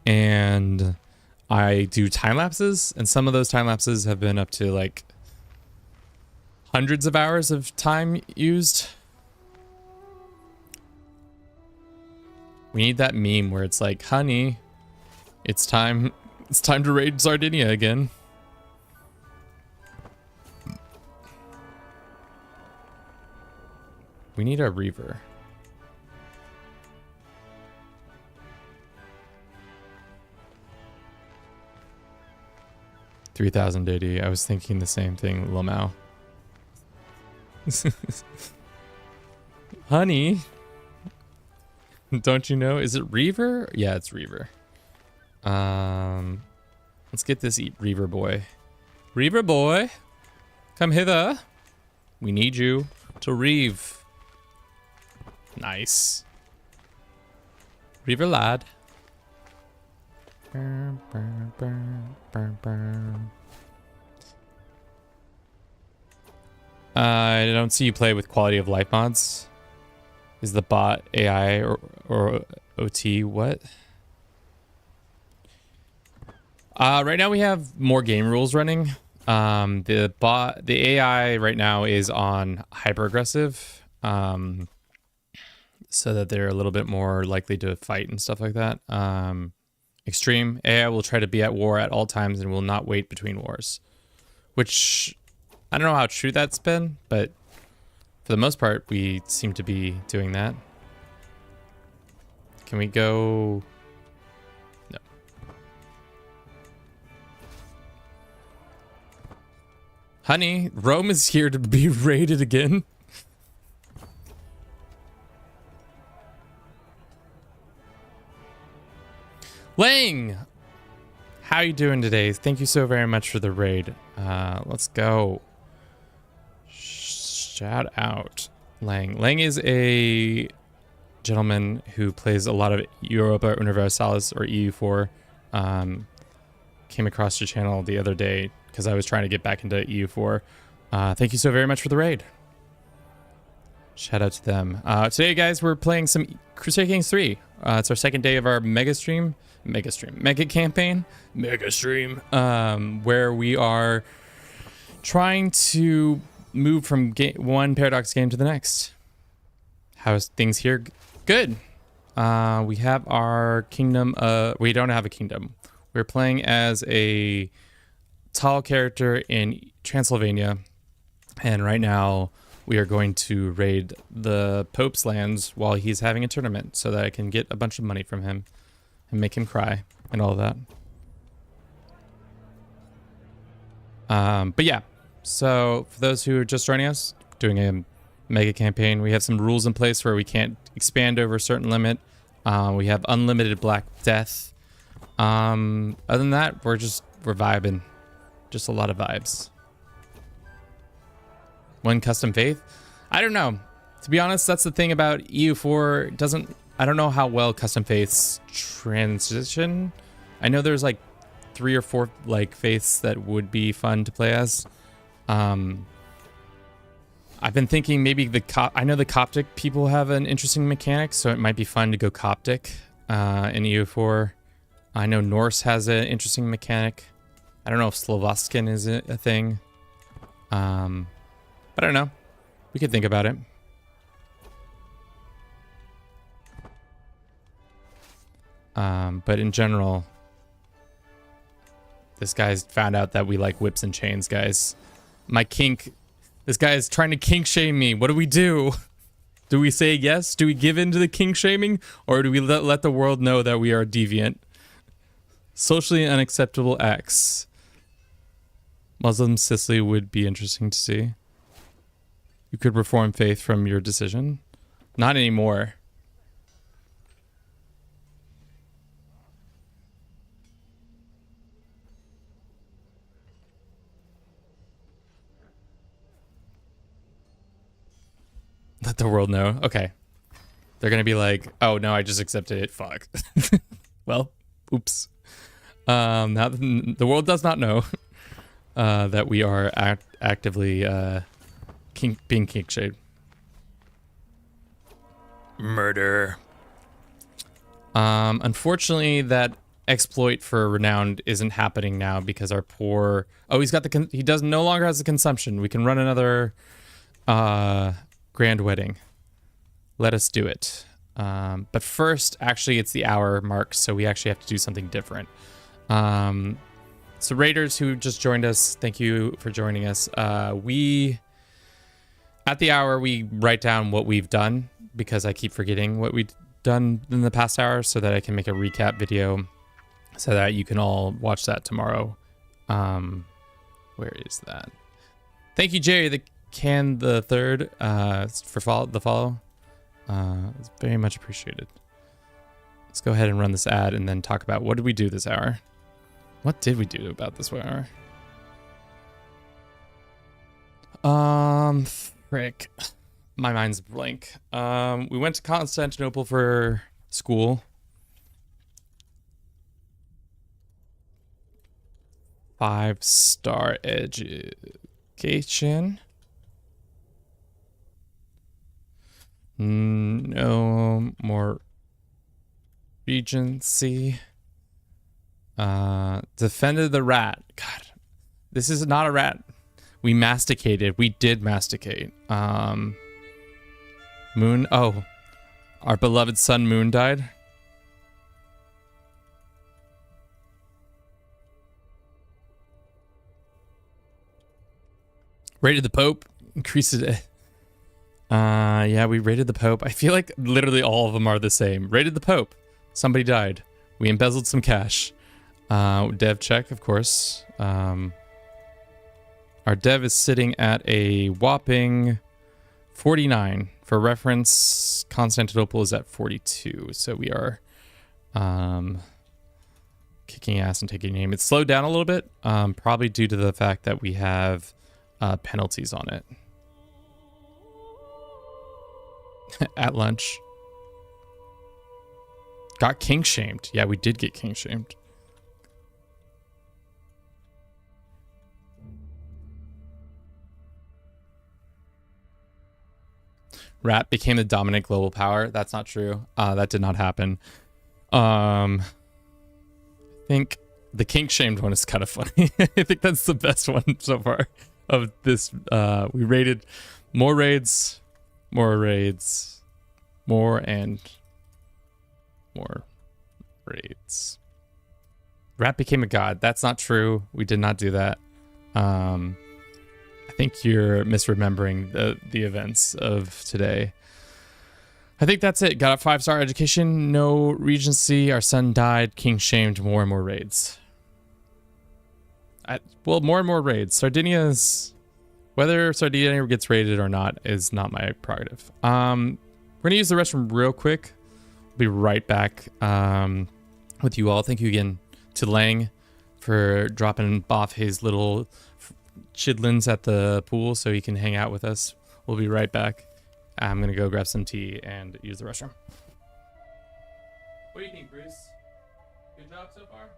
and I do time lapses, and some of those time lapses have been up to like hundreds of hours of time used. We need that meme where it's like, honey, it's time to raid Sardinia again. We need a Reaver. $3,000 AD. I was thinking the same thing, Lamau. Honey, don't you know? Is it Reaver? Yeah, it's Reaver. Let's get this Reaver boy. Reaver boy, come hither. We need you to reave. Nice. Reaver lad. I don't see you play with quality of life mods. Is the bot AI or OT? What? Right now we have more game rules running. The AI right now is on hyper aggressive, so that they're a little bit more likely to fight and stuff like that. Extreme AI will try to be at war at all times and will not wait between wars, which I don't know how true that's been, but for the most part, we seem to be doing that. Can we go? No. Honey, Rome is here to be raided again. Lang, how you doing today? Thank you so very much for the raid. Let's go. Shout out Lang. Lang is a gentleman who plays a lot of Europa Universalis or EU4. Came across your channel the other day because I was trying to get back into EU4. Thank you so very much for the raid. Shout out to them. Today, guys, we're playing some Crusader Kings 3. It's our second day of our mega campaign, where we are trying to move from one paradox game to the next. How's things here? Good. We have our kingdom. We don't have a kingdom. We're playing as a tall character in Transylvania, and right now we are going to raid the Pope's lands while he's having a tournament so that I can get a bunch of money from him and make him cry and all that. But yeah, so for those who are just joining us, doing a mega campaign, we have some rules in place where we can't expand over a certain limit. We have unlimited Black Death. Other than that, we're vibing. Just a lot of vibes. One custom faith? I don't know. To be honest, that's the thing about EU4. I don't know how well custom faiths transition. I know there's like 3 or 4 like faiths that would be fun to play as. I've been thinking maybe I know the Coptic people have an interesting mechanic, so it might be fun to go Coptic in EU4. I know Norse has an interesting mechanic. I don't know if Slovaskan is a thing. But I don't know. We could think about it. But in general, this guy's found out that we like whips and chains, guys. This guy is trying to kink shame me. What do we do? Do we say yes? Do we give in to the kink shaming? Or do we let the world know that we are deviant? Socially unacceptable acts. Muslim Sicily would be interesting to see. You could reform faith from your decision. Not anymore. Let the world know. Okay. They're going to be like, oh, no, I just accepted it. Fuck. Well, oops. Now the world does not know that we are actively being kink shamed. Murder. Unfortunately, that exploit for renowned isn't happening now because our poor... Oh, he no longer has the consumption. We can run another grand wedding. Let us do it. But first, actually, it's the hour mark, so we actually have to do something different. So raiders who just joined us, thank you for joining us. At the hour, we write down what we've done because I keep forgetting what we've done in the past hour so that I can make a recap video so that you can all watch that tomorrow. Where is that? Thank you, Jerry, the third, for the follow. It's very much appreciated. Let's go ahead and run this ad and then talk about what did we do this hour. What did we do about this hour? Frick. My mind's blank. We went to Constantinople for school. 5-star education. No more regency. Defended the rat. God, this is not a rat. We masticated. We did masticate. Moon. Oh, our beloved son Moon died. Raided the Pope. Increased it. Yeah, we raided the Pope. I feel like literally all of them are the same. Raided the Pope. Somebody died. We embezzled some cash. Dev check, of course. Our dev is sitting at a whopping 49. For reference, Constantinople is at 42. So we are kicking ass and taking aim. It's slowed down a little bit, probably due to the fact that we have penalties on it. At lunch. Got king shamed. Yeah, we did get king shamed. Rat became the dominant global power. That's not true. That did not happen. I think the king shamed one is kind of funny. I think that's the best one so far of this. We raided more raids, more and more raids. Rat became a god. That's not true. We did not do that. I think you're misremembering the events of today. I think that's it. Got a 5-star education. No regency. Our son died. King shamed. More and more raids. Well, more and more raids. Sardinia's... Whether Sardinia gets raided or not is not my prerogative. We're going to use the restroom real quick. We'll be right back with you all. Thank you again to Lang for dropping off his little chidlins at the pool so he can hang out with us. We'll be right back. I'm going to go grab some tea and use the restroom. What do you think, Bruce? Good job so far?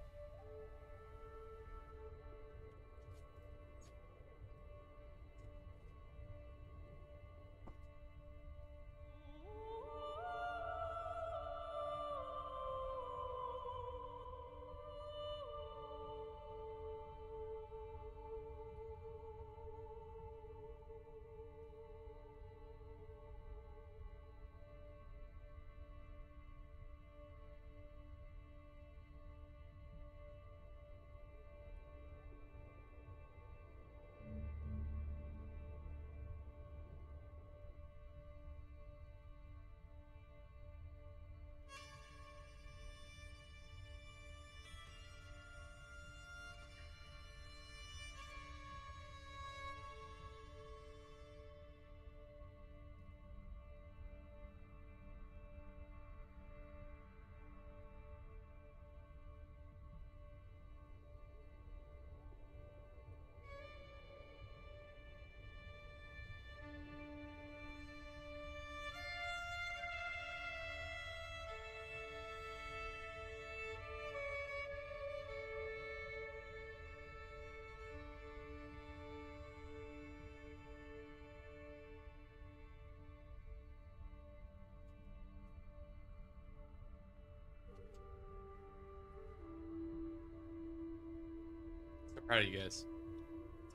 Proud of you guys.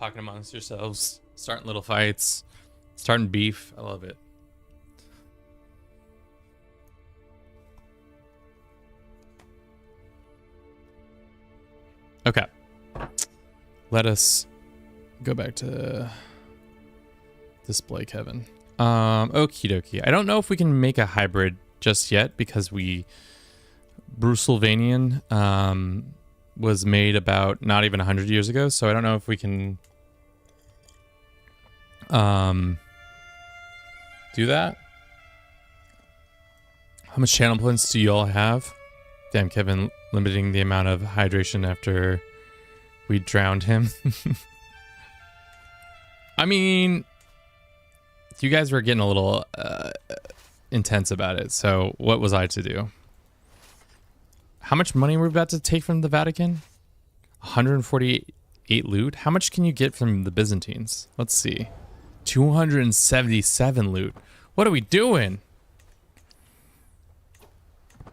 Talking amongst yourselves, starting little fights, starting beef. I love it. Okay. Let us go back to display Kevin. Okie dokie. I don't know if we can make a hybrid just yet because Brucelvanian was made about not even 100 years ago, so I don't know if we can do that. How much channel points do you all have? Damn, Kevin limiting the amount of hydration after we drowned him. I mean, you guys were getting a little intense about it, so what was I to do? How much money we're about to take from the Vatican? 148 loot. How much can you get from the Byzantines? Let's see. 277 loot. What are we doing?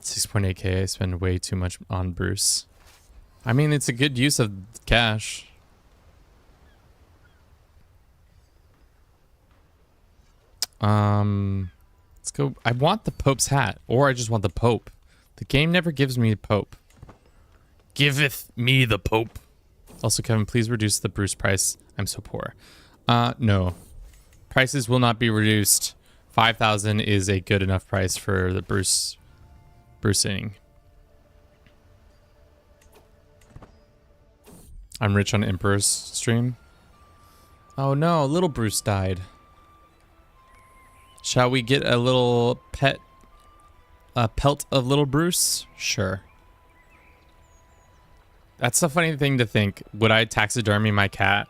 6.8k. I spend way too much on Bruce. I mean, it's a good use of cash. Let's go. I want the Pope's hat, or I just want the Pope. The game never gives me the Pope. Giveth me the Pope. Also, Kevin, please reduce the Bruce price. I'm so poor. No. Prices will not be reduced. 5,000 is a good enough price for the Brucing. I'm rich on Emperor's stream. Oh no, little Bruce died. Shall we get a little pelt of little Bruce? Sure. That's a funny thing to think. Would I taxidermy my cat?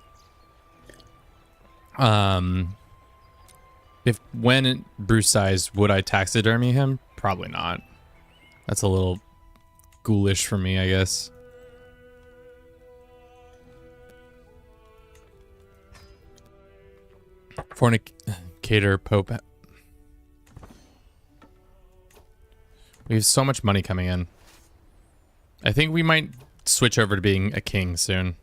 When Bruce dies, would I taxidermy him? Probably not. That's a little ghoulish for me, I guess. Fornicator Pope. We have so much money coming in. I think we might switch over to being a king soon.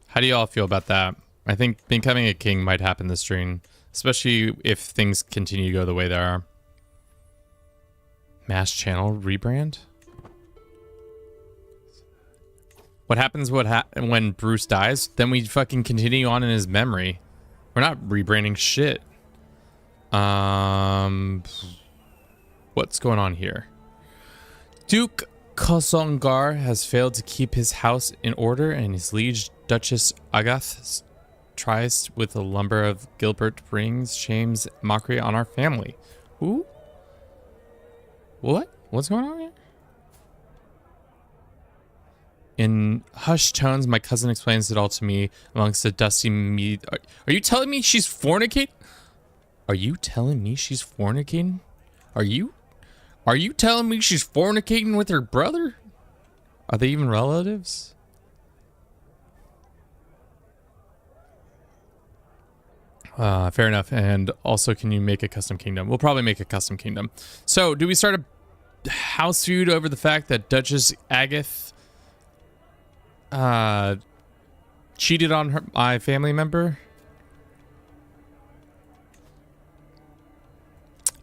How do you all feel about that? I think becoming a king might happen this stream, especially if things continue to go the way they are. Mass channel rebrand? What happens when Bruce dies? Then we fucking continue on in his memory. We're not rebranding shit. What's going on here? Duke Kosongar has failed to keep his house in order, and his liege Duchess Agath tries with a lumber of Gilbert rings, shames mockery on our family. Who? What? What's going on here? In hushed tones, my cousin explains it all to me amongst the dusty mead. Are you telling me she's fornicating? Are you telling me she's fornicating? Are you telling me she's fornicating with her brother? Are they even relatives? Fair enough. And also, can you make a custom kingdom? We'll probably make a custom kingdom. So, do we start a house feud over the fact that Duchess Agath cheated on my family member?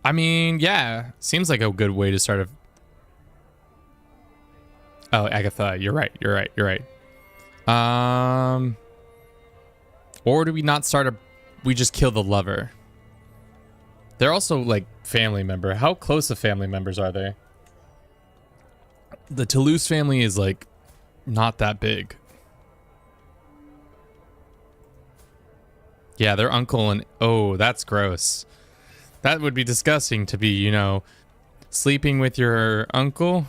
I mean, yeah, seems like a good way to start a... Oh, Agatha, you're right. Or do we not start a... We just kill the lover? They're also, like, family member. How close of family members are they? The Toulouse family is, like, not that big. Yeah, their uncle and... Oh, that's gross. That would be disgusting to be, you know, sleeping with your uncle.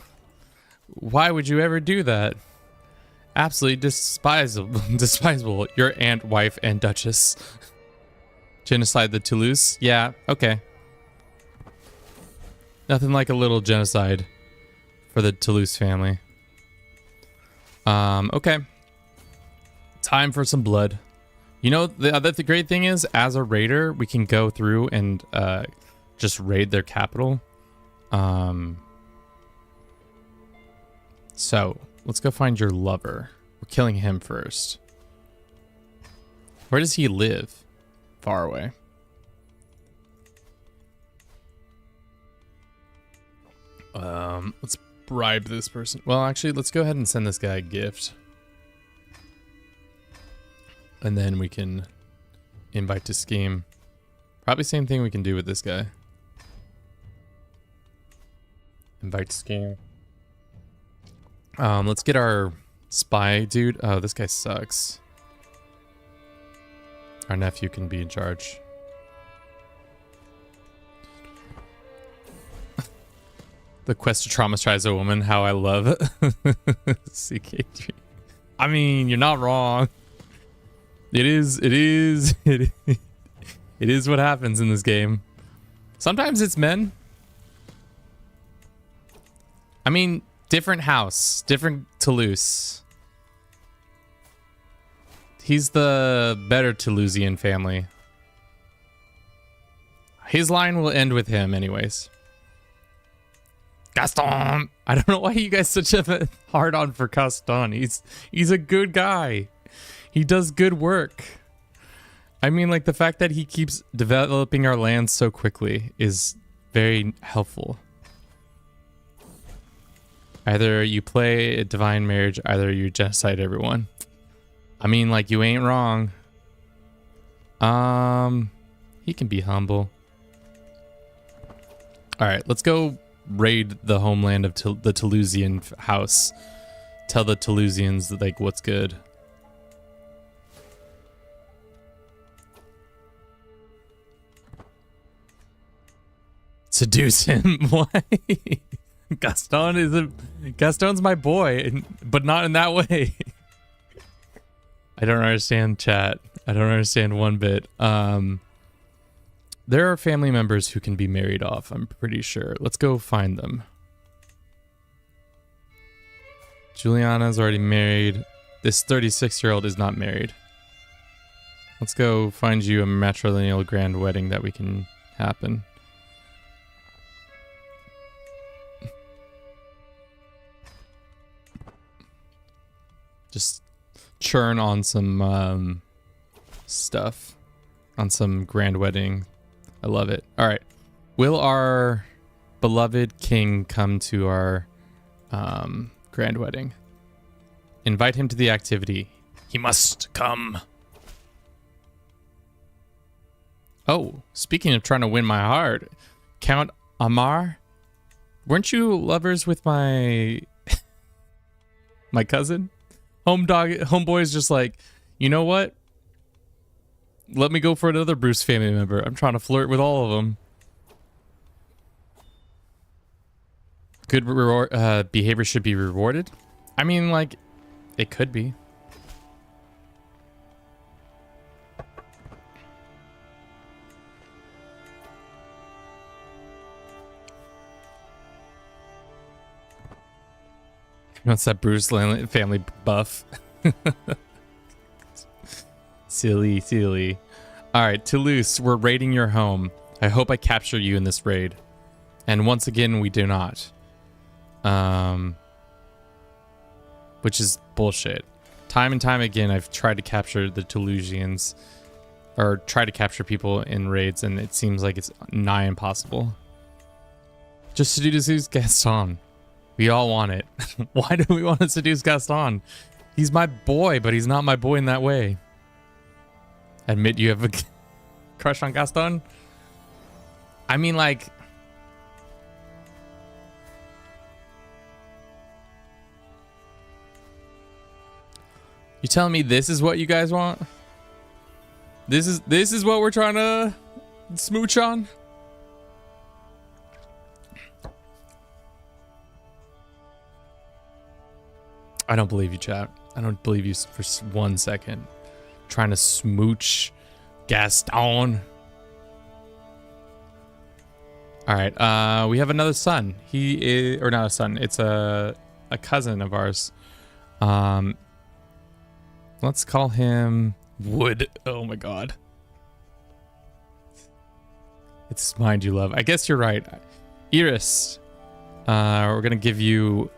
Why would you ever do that? Absolutely despisable. Your aunt, wife, and duchess. Genocide the Toulouse? Yeah, okay. Nothing like a little genocide for the Toulouse family. Okay. Time for some blood. You know, the great thing is, as a raider, we can go through and just raid their capital. So, let's go find your lover. We're killing him first. Where does he live? Far away. Let's bribe this person. Well, actually, let's go ahead and send this guy a gift. And then we can invite to scheme. Probably same thing we can do with this guy. Invite to scheme. Let's get our spy dude. Oh, this guy sucks. Our nephew can be in charge. The quest to traumatize a woman. How I love it. CK3. I mean, you're not wrong. It is what happens in this game. Sometimes it's men. I mean, different house, different Toulouse. He's the better Toulousian family. His line will end with him anyways. Gaston. I don't know why you guys such a hard on for Gaston. He's a good guy. He does good work. I mean, like, the fact that he keeps developing our lands so quickly is very helpful. Either you play a divine marriage, either you genocide everyone. I mean, like, you ain't wrong. He can be humble. All right, let's go raid the homeland of the Toulousian house. Tell the Toulousians, like, what's good. Seduce him? Why? Gaston's my boy, but not in that way. I don't understand, chat. I don't understand one bit. There are family members who can be married off, I'm pretty sure. Let's go find them. Juliana's already married. This 36-year-old is not married. Let's go find you a matrilineal grand wedding that we can happen. Just churn on some stuff. On some grand wedding. I love it. All right. Will our beloved king come to our grand wedding? Invite him to the activity. He must come. Oh, speaking of trying to win my heart, Count Amar, weren't you lovers with my my cousin? Homeboy's just like, you know what? Let me go for another Bruce family member. I'm trying to flirt with all of them. Good behavior should be rewarded. I mean, like, it could be. What's that Bruce family buff? Silly. All right, Toulouse, we're raiding your home. I hope I capture you in this raid. And once again, we do not. Which is bullshit. Time and time again, I've tried to capture the Toulousians, or try to capture people in raids, and it seems like it's nigh impossible. Just to seduce Gaston. We all want it. Why do we want to seduce Gaston? He's my boy, but he's not my boy in that way. Admit you have a crush on Gaston? I mean, like... You telling me this is what you guys want? This is what we're trying to smooch on? I don't believe you, chat. I don't believe you for 1 second. Trying to smooch Gaston. All right, we have another son. He is, or not a son. It's a cousin of ours. Let's call him Wood. Oh my god. It's Mind You Love. I guess you're right. Iris. We're gonna give you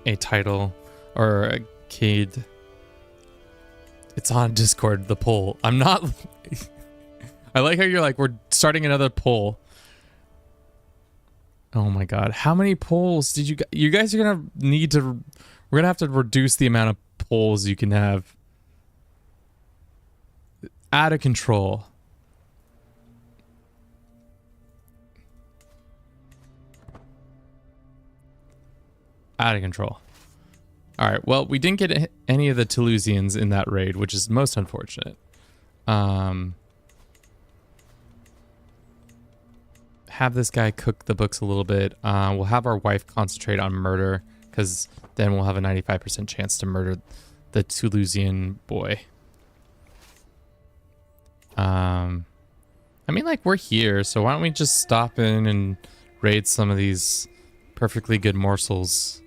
a title or a kid. It's on Discord, the poll. I'm not... I like how you're like, we're starting another poll. Oh my god. How many polls did you... You guys are gonna need to... We're gonna have to reduce the amount of polls you can have. Out of control. Out of control. All right, well, we didn't get any of the Toulousians in that raid, which is most unfortunate. Have this guy cook the books a little bit. We'll have our wife concentrate on murder, because then we'll have a 95% chance to murder the Toulousian boy. I mean, like, we're here, so why don't we just stop in and raid some of these perfectly good morsels?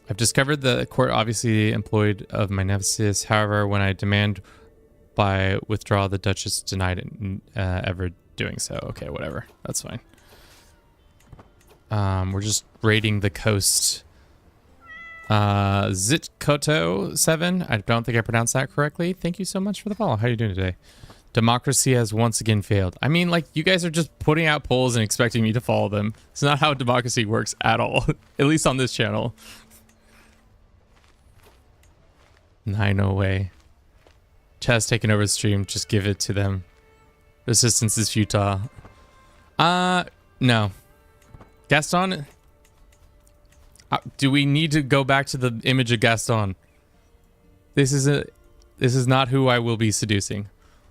I've discovered the court obviously employed of my nemesis. However, when I demand by withdrawal. The Duchess denied it, ever doing so. Okay, whatever. That's fine. We're just raiding the coast. Zitkoto 7. I don't think I pronounced that correctly. Thank you so much for the follow. How are you doing today? Democracy has once again failed. I mean, like, you guys are just putting out polls and expecting me to follow them. It's not how democracy works at all. At least on this channel. 9 way. Chaz taking over the stream. Just give it to them. Resistance is futile. No. Gaston? Do we need to go back to the image of Gaston? This is not who I will be seducing.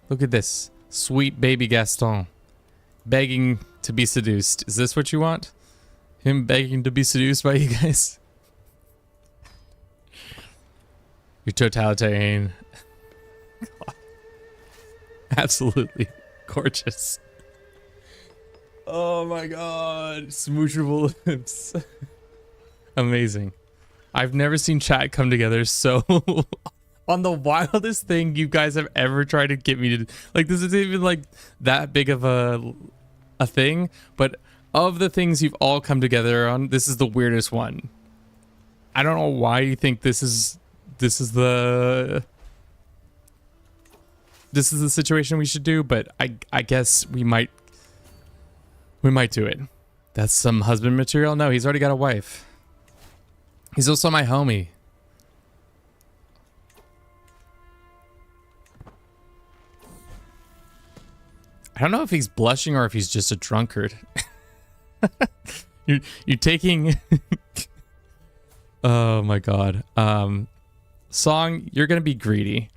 Look at this. Sweet baby Gaston. Begging to be seduced. Is this what you want? Him begging to be seduced by you guys? You're totalitarian. Absolutely gorgeous. Oh my god. Smoochable lips. Amazing. I've never seen chat come together so on the wildest thing you guys have ever tried to get me to. Like, this isn't even like that big of a thing, but of the things you've all come together on, this is the weirdest one. I don't know why you think this is the situation we should do, but I guess we might do it. That's some husband material. No, he's already got a wife. He's also my homie. I don't know if he's blushing or if he's just a drunkard. you're taking oh my god. Song, you're gonna be greedy,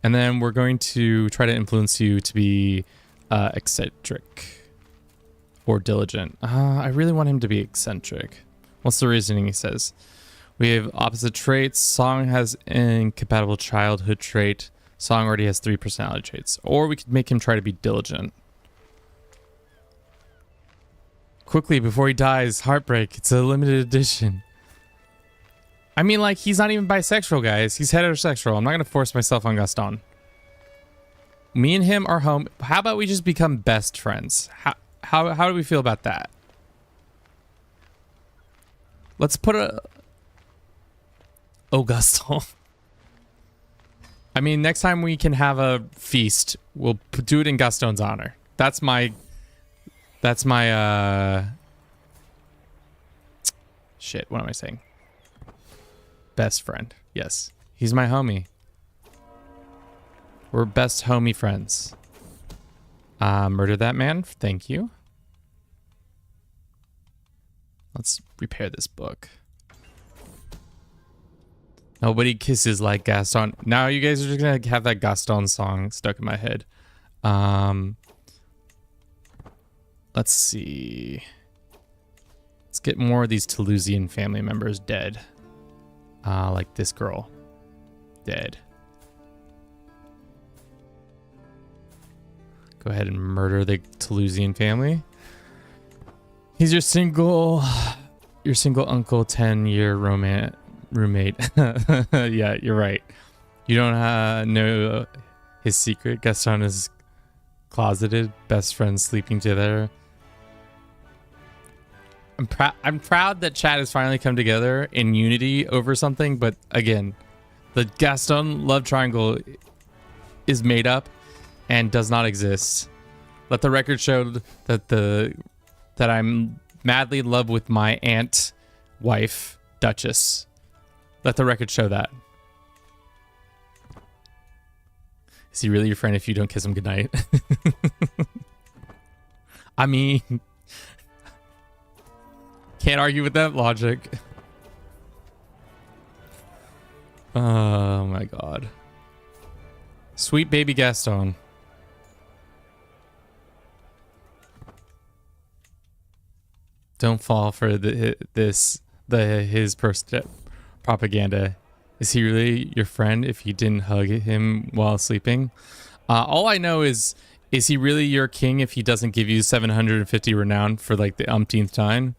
and then we're going to try to influence you to be eccentric or diligent. I really want him to be eccentric. What's the reasoning? He says we have opposite traits. Song has incompatible childhood trait. Song already has 3 personality traits. Or we could make him try to be diligent. Quickly before he dies, heartbreak. It's a limited edition. I mean, like, he's not even bisexual, guys. He's heterosexual. I'm not gonna force myself on Gaston. Me and him are home. How about we just become best friends? How do we feel about that? Let's put a... Oh, Gaston. I mean, next time we can have a feast, we'll do it in Gaston's honor. That's my shit, what am I saying? Best friend. Yes. He's my homie. We're best homie friends. Murder that man. Thank you. Let's repair this book. Nobody kisses like Gaston. Now you guys are just gonna have that Gaston song stuck in my head. Let's see. Let's get more of these Toulousian family members dead. Like this girl. Dead. Go ahead and murder the Toulousian family. He's your single uncle 10-year roommate. Yeah, you're right. You don't know his secret. Gaston is closeted. Best friends sleeping together. I'm proud that chat has finally come together in unity over something, but again, the Gaston love triangle is made up and does not exist. Let the record show that I'm madly in love with my aunt, wife, Duchess. Let the record show that. Is he really your friend if you don't kiss him goodnight? I mean, can't argue with that logic. Oh my god. Sweet baby Gaston. Don't fall for his propaganda. Is he really your friend if you didn't hug him while sleeping? All I know is he really your king if he doesn't give you 750 renown for like the umpteenth time?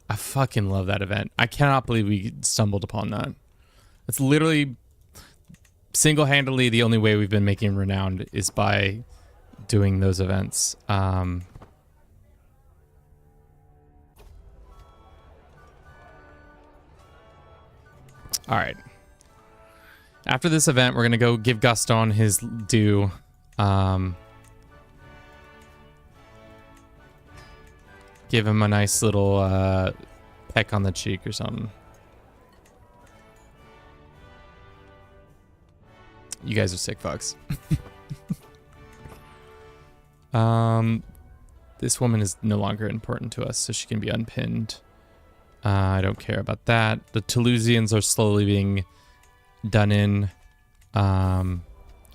I fucking love that event. I cannot believe we stumbled upon that. It's literally single-handedly, the only way we've been making renowned is by doing those events. All right. After this event, we're going to go give Gaston his due. Give him a nice little peck on the cheek or something. You guys are sick fucks. This woman is no longer important to us, so she can be unpinned. I don't care about that. The Toulousians are slowly being done in.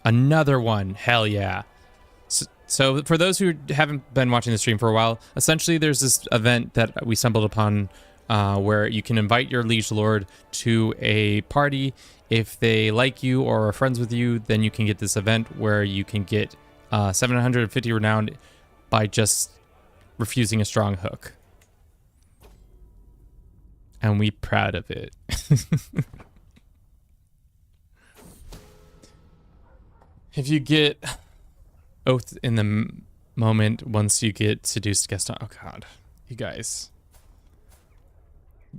Another one. Hell yeah. So for those who haven't been watching the stream for a while, essentially there's this event that we stumbled upon where you can invite your liege lord to a party. If they like you or are friends with you, then you can get this event where you can get 750 renowned by just refusing a strong hook. And we proud of it. If you get oath in the moment once you get seduced Gaston. Oh god, you guys.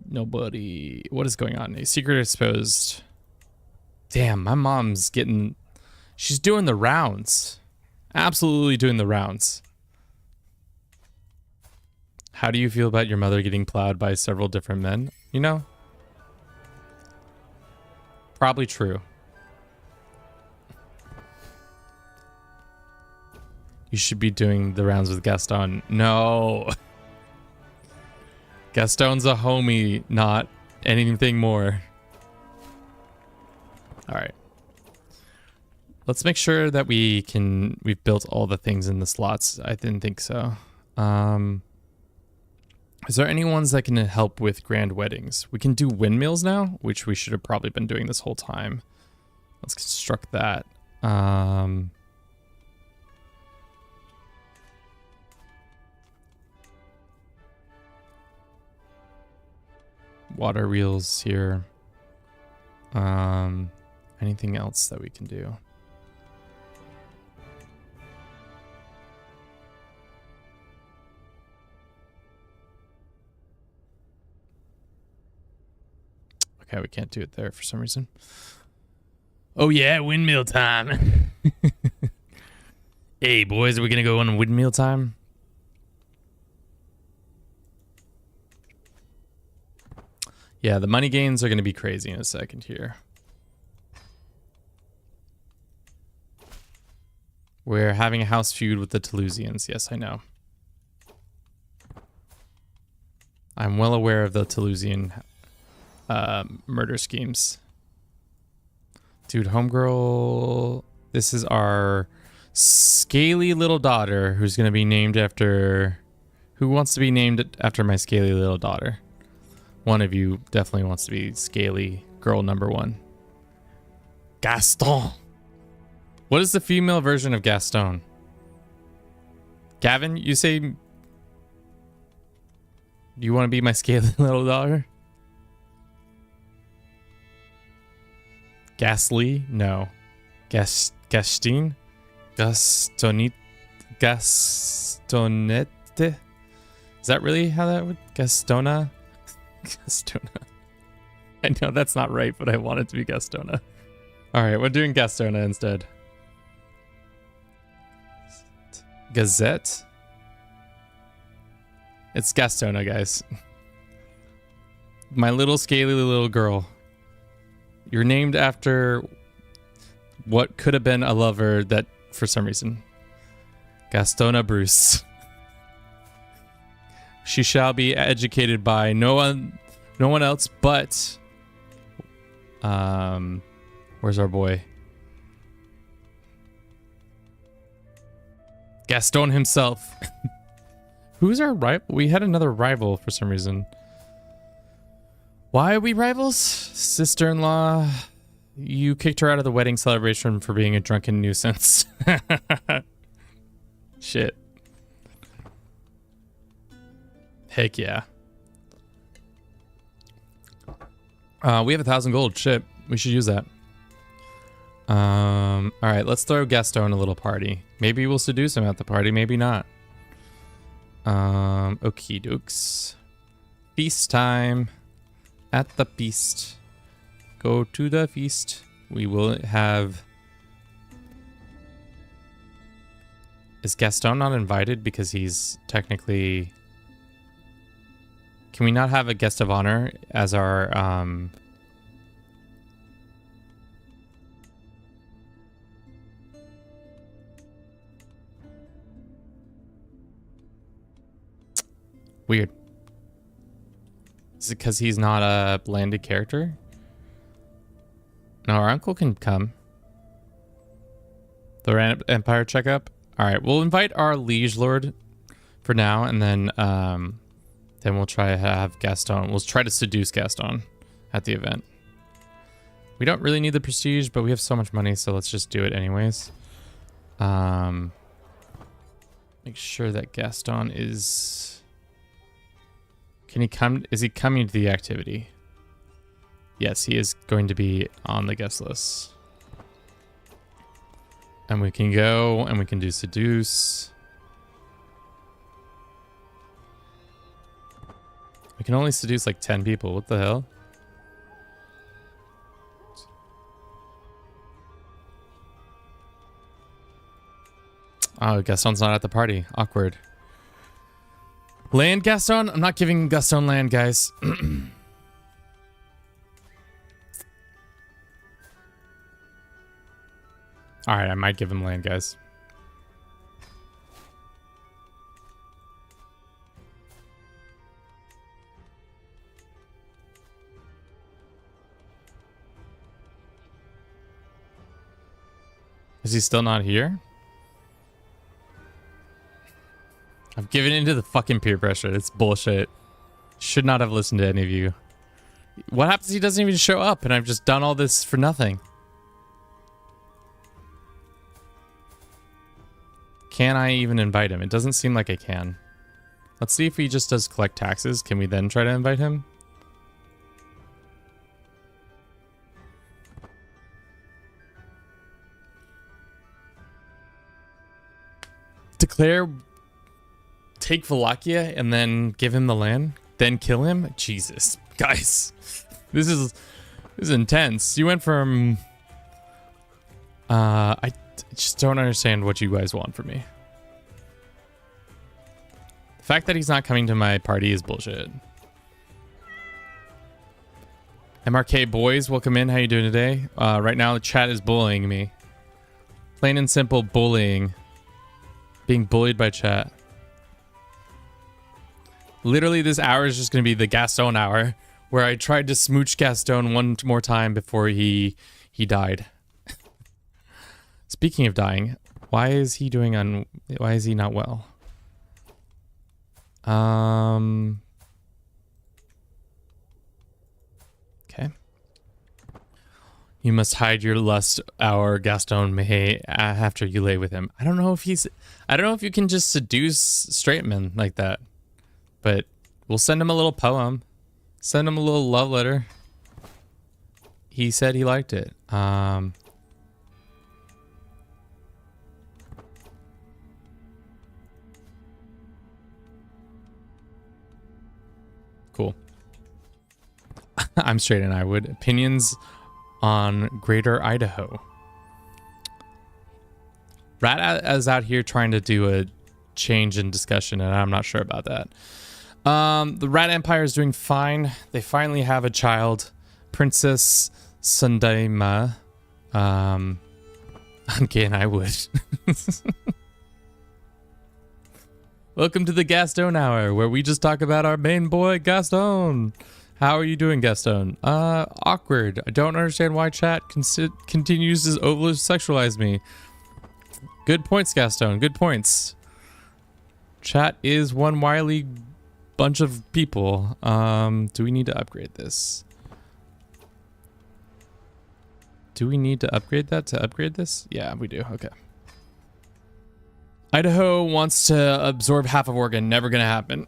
Nobody. What is going on? A secret exposed. Damn, my mom's getting. She's doing the rounds. Absolutely doing the rounds. How do you feel about your mother getting plowed by several different men? You know? Probably true. You should be doing the rounds with Gaston. No. Gaston's a homie, not anything more. All right. Let's make sure that we've built all the things in the slots. I didn't think so. Is there any ones that can help with grand weddings? We can do windmills now, which we should have probably been doing this whole time. Let's construct that. Water wheels here. Anything else that we can do? Okay, we can't do it there for some reason. Oh yeah, windmill time. Hey boys, are we gonna go on windmill time? Yeah, the money gains are gonna be crazy in a second here. We're having a house feud with the Toulousians. Yes, I know. I'm well aware of the Toulousian murder schemes. Dude, homegirl. This is our scaly little daughter who's going to be named after... Who wants to be named after my scaly little daughter? One of you definitely wants to be scaly girl number one. Gaston. What is the female version of Gaston? Gavin, you say... Do you want to be my scaly little daughter? Gasly? No. Gastine? Gastonite? Gastonette? Is that really how that would... Gastona? Gastona. I know that's not right, but I want it to be Gastona. Alright, we're doing Gastona instead. Gazette? It's Gastona, guys. My little scaly little girl. You're named after what could have been a lover that, for some reason. Gastona Bruce. She shall be educated by no one else but... where's our boy? Gaston himself. Who's our rival? We had another rival for some reason. Why are we rivals? Sister-in-law. You kicked her out of the wedding celebration for being a drunken nuisance. Shit. Heck yeah. We have 1,000 gold. Shit. We should use that. All right, let's throw Gaston a little party. Maybe we'll seduce him at the party, maybe not. Okie dokes. Feast time. At the feast. Go to the feast. We will have... Is Gaston not invited because he's technically... Can we not have a guest of honor as our... Weird. Is it because he's not a landed character? No, our uncle can come. The Empire checkup. All right, we'll invite our liege lord for now, and then we'll try to have Gaston. We'll try to seduce Gaston at the event. We don't really need the prestige, but we have so much money, so let's just do it anyways. Make sure that Gaston is... Can he come? Is he coming to the activity? Yes, he is going to be on the guest list. And we can go and we can do seduce. We can only seduce like 10 people. What the hell? Oh, Gaston's not at the party. Awkward. Land Gaston? I'm not giving Gaston land, guys. Alright, I might give him land, guys. Is he still not here? I've given into the fucking peer pressure. It's bullshit. Should not have listened to any of you. What happens if he doesn't even show up and I've just done all this for nothing? Can I even invite him? It doesn't seem like I can. Let's see if he just does collect taxes. Can we then try to invite him? Declare... Take Wallachia and then give him the land, then kill him. Jesus, guys, this is intense. You went from I just don't understand what you guys want from me. The fact that he's not coming to my party is bullshit. MRK boys, welcome in. How you doing today? Right now the chat is bullying me. Plain and simple bullying. Being bullied by chat. Literally, this hour is just going to be the Gaston hour, where I tried to smooch Gaston one more time before he died. Speaking of dying, why is he why is he not well? Okay. You must hide your lust, our Gaston may after you lay with him. I don't know if you can just seduce straight men like that. But we'll send him a little poem. Send him a little love letter. He said he liked it. Cool. I'm straight and I would. Opinions on Greater Idaho. Rat is out here trying to do a change in discussion, and I'm not sure about that. The Rat Empire is doing fine. They finally have a child, Princess Sundaima. Again, I would. Welcome to the Gaston Hour, where we just talk about our main boy, Gaston. How are you doing, Gaston? Awkward. I don't understand why chat continues to over-sexualize me. Good points, Gaston. Good points. Chat is one wily bunch of people. Do we need to upgrade this? Do we need to upgrade that to upgrade this? Yeah, we do. Okay. Idaho wants to absorb half of Oregon. Never gonna happen.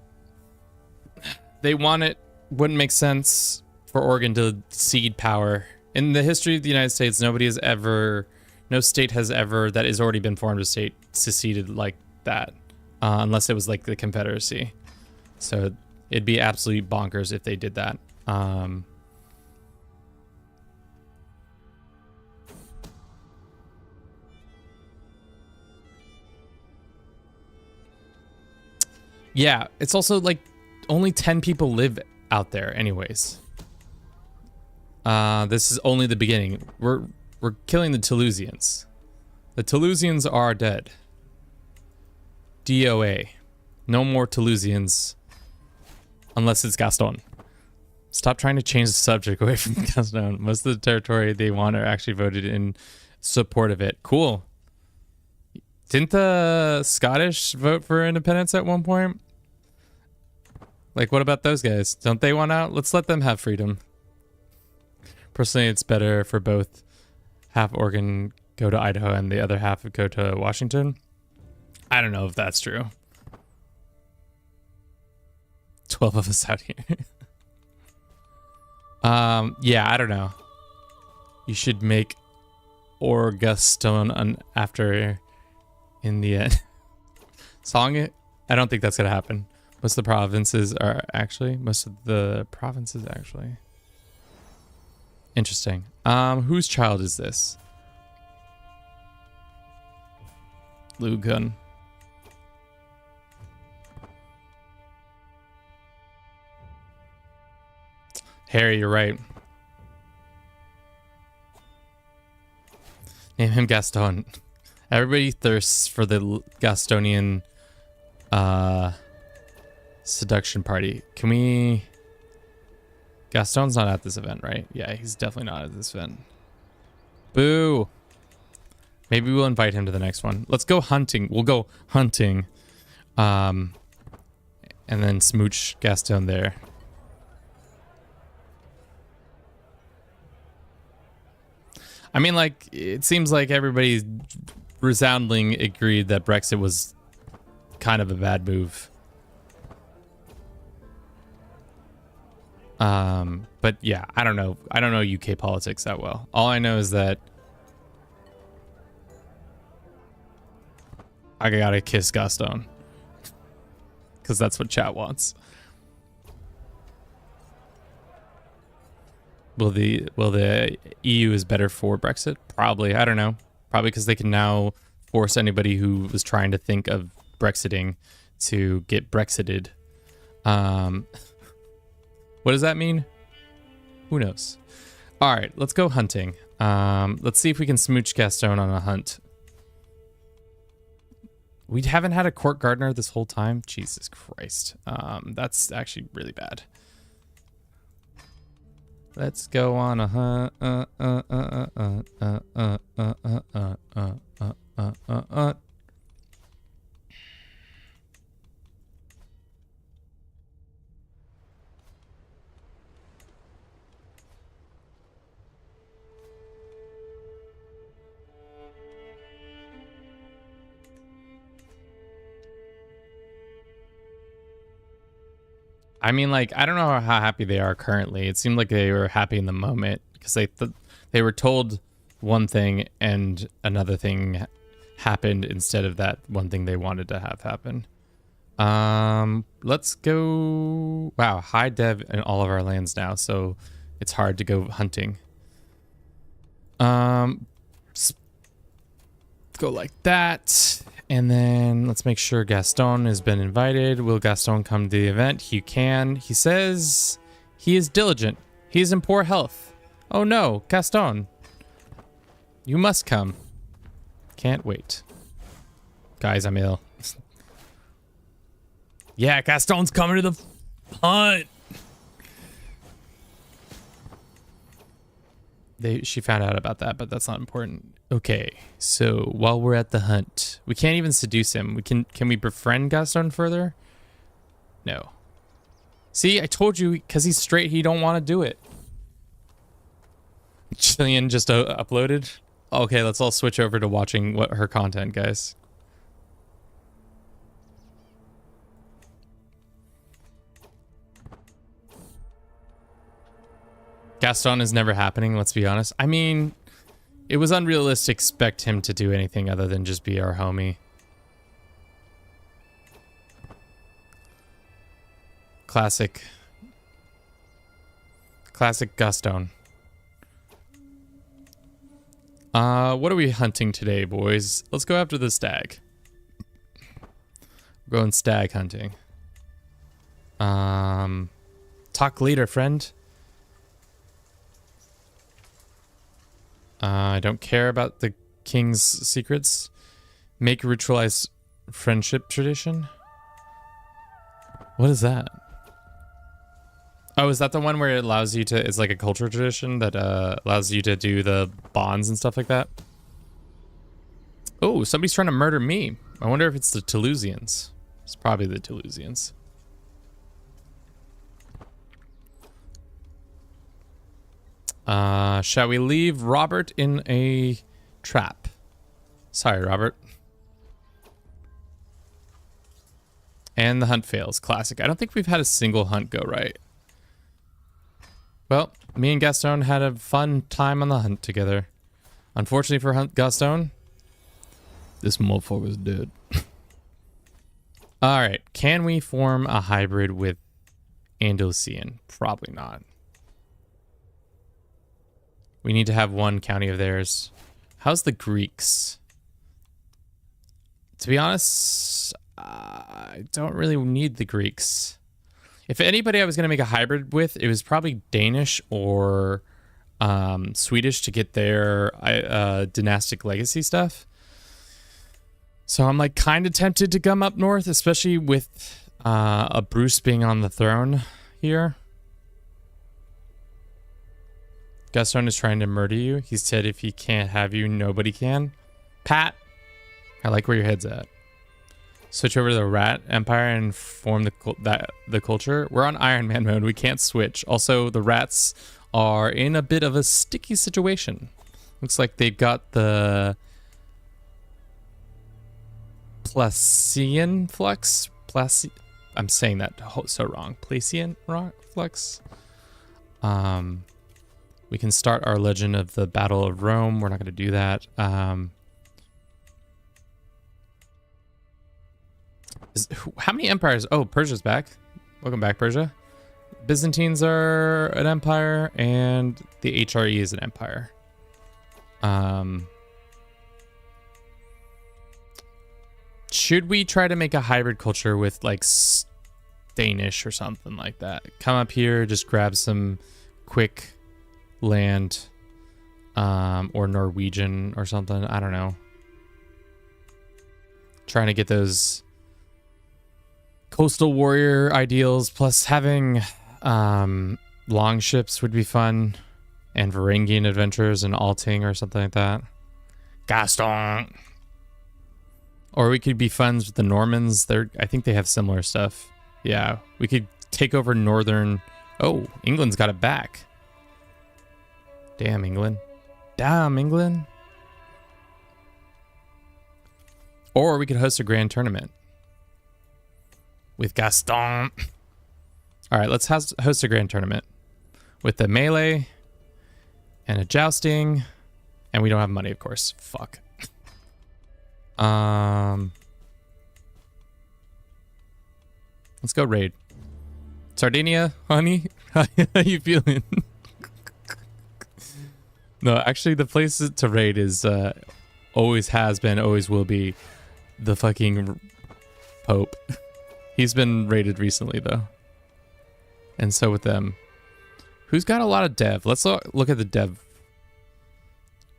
They want it. Wouldn't make sense for Oregon to cede power In the history of the United States, no state has ever that has already been formed a state seceded like that, unless it was like the Confederacy. So it'd be absolutely bonkers if they did that. Yeah, it's also like only 10 people live out there anyways. This is only the beginning. We're killing the Toulousians. The Toulousians are dead. DOA. No more Toulousians. Unless it's Gaston. Stop trying to change the subject away from Gaston. Most of the territory they want are actually voted in support of it. Cool. Didn't the Scottish vote for independence at one point? Like, what about those guys? Don't they want out? Let's let them have freedom. Personally, it's better for both half Oregon go to Idaho and the other half go to Washington. I don't know if that's true. 12 of us out here. Yeah, I don't know. You should make Orgaston after in the end. Song it? I don't think that's gonna happen. Most of the provinces are actually. Interesting. Whose child is this? Lugun. Harry, you're right. Name him Gaston. Everybody thirsts for the Gastonian seduction party. Can we... Gaston's not at this event, right? Yeah, he's definitely not at this event. Boo! Maybe we'll invite him to the next one. Let's go hunting. We'll go hunting. And then smooch Gaston there. I mean, like, it seems like everybody resoundingly agreed that Brexit was kind of a bad move. But yeah, I don't know. I don't know UK politics that well. All I know is that I gotta kiss Gaston. Because that's what chat wants. Will the EU is better for Brexit? Probably. I don't know. Probably because they can now force anybody who was trying to think of Brexiting to get Brexited. What does that mean? Who knows? All right, let's go hunting. Let's see if we can smooch Gaston on a hunt. We haven't had a court gardener this whole time. Jesus Christ. That's actually really bad. Let's go on a hunt. I mean, like, I don't know how happy they are currently. It seemed like they were happy in the moment because they were told one thing and another thing happened instead of that one thing they wanted to have happen. Let's go. Wow, high dev in all of our lands now, so it's hard to go hunting. Let's go like that. And then let's make sure Gaston has been invited. Will Gaston come to the event? He can. He says he is diligent. He is in poor health. Oh no, Gaston. You must come. Can't wait. Guys, I'm ill. Yeah, Gaston's coming to the hunt. She found out about that, but that's not important. Okay, so while we're at the hunt, we can't even seduce him. Can we befriend Gaston further? No. See, I told you, because he's straight, he don't want to do it. Jillian just uploaded. Okay, let's all switch over to watching her content, guys. Gaston is never happening, let's be honest. I mean, it was unrealistic to expect him to do anything other than just be our homie. Classic. Classic Gaston. What are we hunting today, boys? Let's go after the stag. We're going stag hunting. Talk later, friend. I don't care about the king's secrets. Make ritualized friendship tradition. What is that? Oh, is that the one where it allows you to... It's like a culture tradition that allows you to do the bonds and stuff like that? Oh, somebody's trying to murder me. I wonder if it's the Toulousians. It's probably the Toulousians. Shall we leave Robert in a trap? Sorry, Robert. And the hunt fails. Classic. I don't think we've had a single hunt go right. Well, me and Gaston had a fun time on the hunt together. Unfortunately for Gaston, this motherfucker's dead. Alright, can we form a hybrid with Andalusian? Probably not. We need to have one county of theirs. How's the Greeks? To be honest, I don't really need the Greeks. If anybody I was going to make a hybrid with, it was probably Danish or Swedish to get their dynastic legacy stuff. So I'm like kind of tempted to come up north, especially with a Bruce being on the throne here. Gaston is trying to murder you. He said if he can't have you, nobody can. Pat, I like where your head's at. Switch over to the Rat Empire and form the culture. We're on Iron Man mode. We can't switch. Also, the rats are in a bit of a sticky situation. Looks like they've got the Placian flux. I'm saying that so wrong. Placian flux. We can start our Legend of the Battle of Rome. We're not going to do that. How many empires? Oh, Persia's back. Welcome back, Persia. Byzantines are an empire, and the HRE is an empire. Should we try to make a hybrid culture with like Danish or something like that? Come up here, just grab some quick land, or Norwegian or something. I don't know. Trying to get those coastal warrior ideals, plus having long ships would be fun, and Varangian adventures and Alting or something like that. Gaston. Or we could be friends with the Normans. I think they have similar stuff. Yeah, we could take over northern. Oh, England's got it back. Damn England. Damn England. Or we could host a grand tournament with Gaston. All right, let's host a grand tournament with the melee and a jousting, and we don't have money, of course. Fuck. Let's go raid. Sardinia, honey, how you feeling? No, actually, the place to raid is always has been, always will be the fucking Pope. He's been raided recently, though. And so with them. Who's got a lot of dev? Let's look at the dev.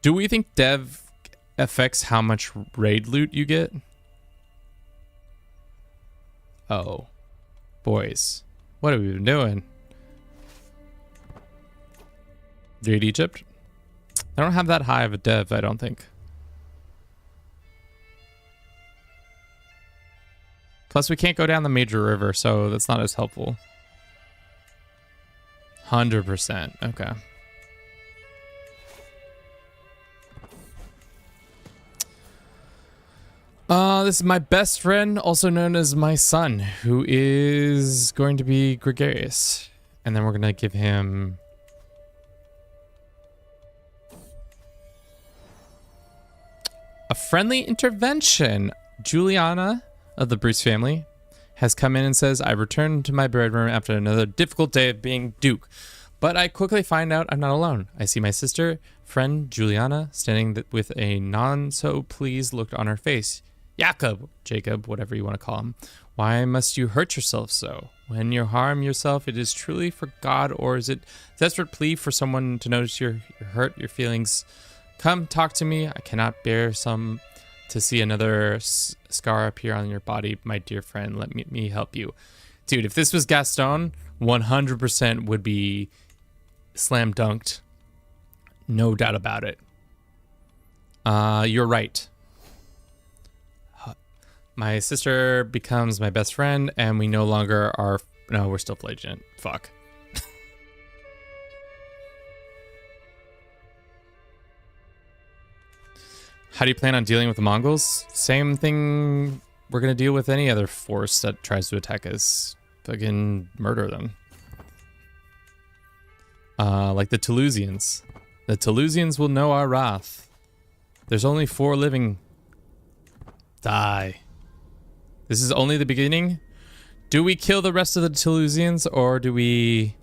Do we think dev affects how much raid loot you get? Oh. Boys. What have we been doing? Raid Egypt? I don't have that high of a dev, I don't think. Plus, we can't go down the major river, so that's not as helpful. 100%. Okay. This is my best friend, also known as my son, who is going to be gregarious. And then we're going to give him A friendly intervention. Juliana of the Bruce family has come in and says, I returned to my bedroom after another difficult day of being Duke. But I quickly find out I'm not alone. I see my sister, friend Juliana, standing with a non-so-pleased look on her face. Jacob, whatever you want to call him. Why must you hurt yourself so? When you harm yourself, it is truly for God, or is it desperate plea for someone to notice your hurt, your feelings? Come, talk to me. I cannot bear to see another scar appear on your body, my dear friend. Let me help you. Dude, if this was Gaston, 100% would be slam dunked. No doubt about it. You're right. My sister becomes my best friend, and we no longer are... No, we're still flagrant. Fuck. How do you plan on dealing with the Mongols? Same thing we're going to deal with any other force that tries to attack us. Fucking murder them. Like the Toulousians. The Toulousians will know our wrath. There's only 4 living. Die. This is only the beginning. Do we kill the rest of the Toulousians, or do we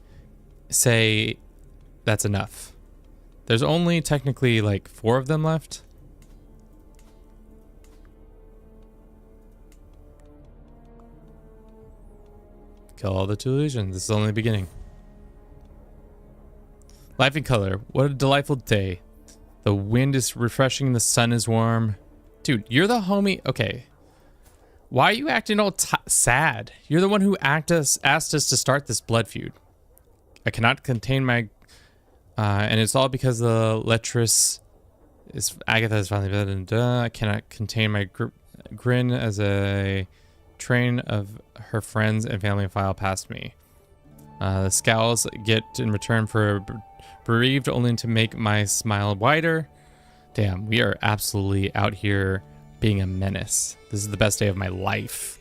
say that's enough? There's only technically like 4 of them left. Kill all the Toulousians. This is only the beginning. Life in color. What a delightful day. The wind is refreshing. The sun is warm. Dude, you're the homie. Okay. Why are you acting all sad? You're the one who asked us to start this blood feud. I cannot contain my... and it's all because the lecherous... Agatha is finally dead. I cannot contain my grin as a train of her friends and family file past me. The scowls get in return for bereaved, only to make my smile wider. Damn, we are absolutely out here being a menace. This is the best day of my life.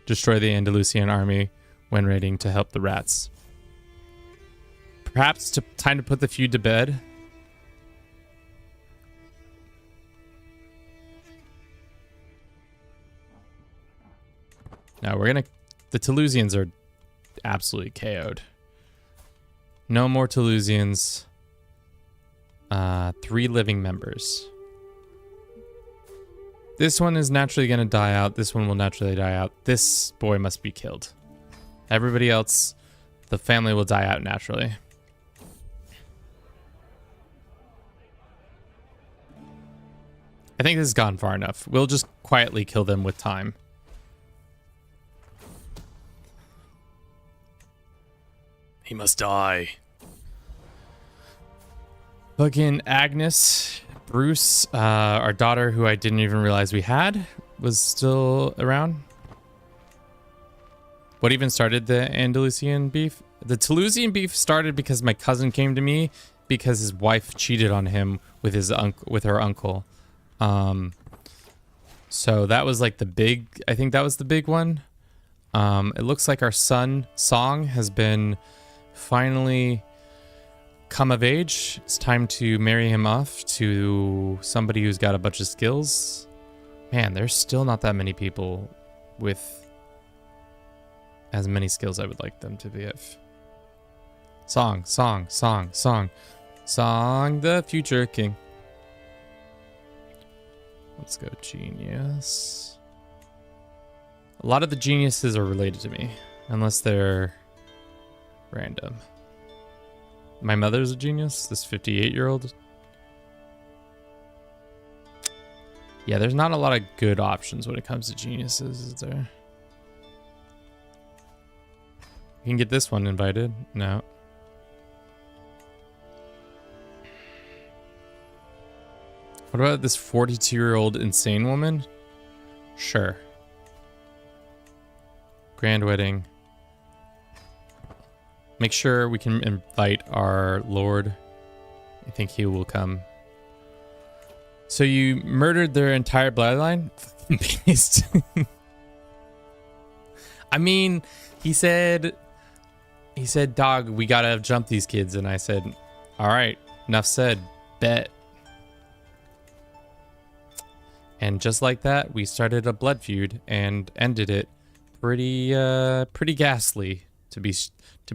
Destroy the Andalusian army when raiding to help the rats. Perhaps time to put the feud to bed. Now we're gonna... The Toulousians are absolutely KO'd. No more Toulousians. 3 living members. This one is naturally going to die out. This one will naturally die out. This boy must be killed. Everybody else, the family will die out naturally. I think this has gone far enough. We'll just quietly kill them with time. He must die. Fucking Agnes, Bruce, our daughter, who I didn't even realize we had, was still around. What even started the Andalusian beef? The Toulousian beef started because my cousin came to me because his wife cheated on him with her uncle. So that was like the big... I think that was the big one. It looks like our son, Song, has been finally come of age. It's time to marry him off to somebody who's got a bunch of skills. Man, there's still not that many people with as many skills I would like them to be of. Song, the future king. Let's go genius. A lot of the geniuses are related to me, unless they're random. My mother's a genius, this 58-year-old. Yeah, there's not a lot of good options when it comes to geniuses, is there? You can get this one invited. No. What about this 42-year-old insane woman? Sure. Grand wedding. Make sure we can invite our lord. I think he will come. So you murdered their entire bloodline? Beast. I mean, he said, dog, we gotta jump these kids. And I said, all right, enough said, bet. And just like that, we started a blood feud and ended it pretty ghastly, to be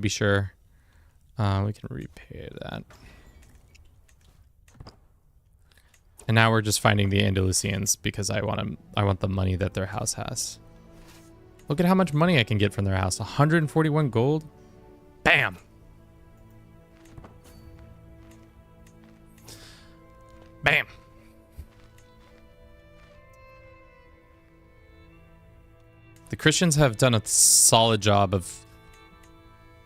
sure. We can repay that. And now we're just finding the Andalusians because I want the money that their house has. Look at how much money I can get from their house. 141 gold. Bam. Bam. The Christians have done a solid job of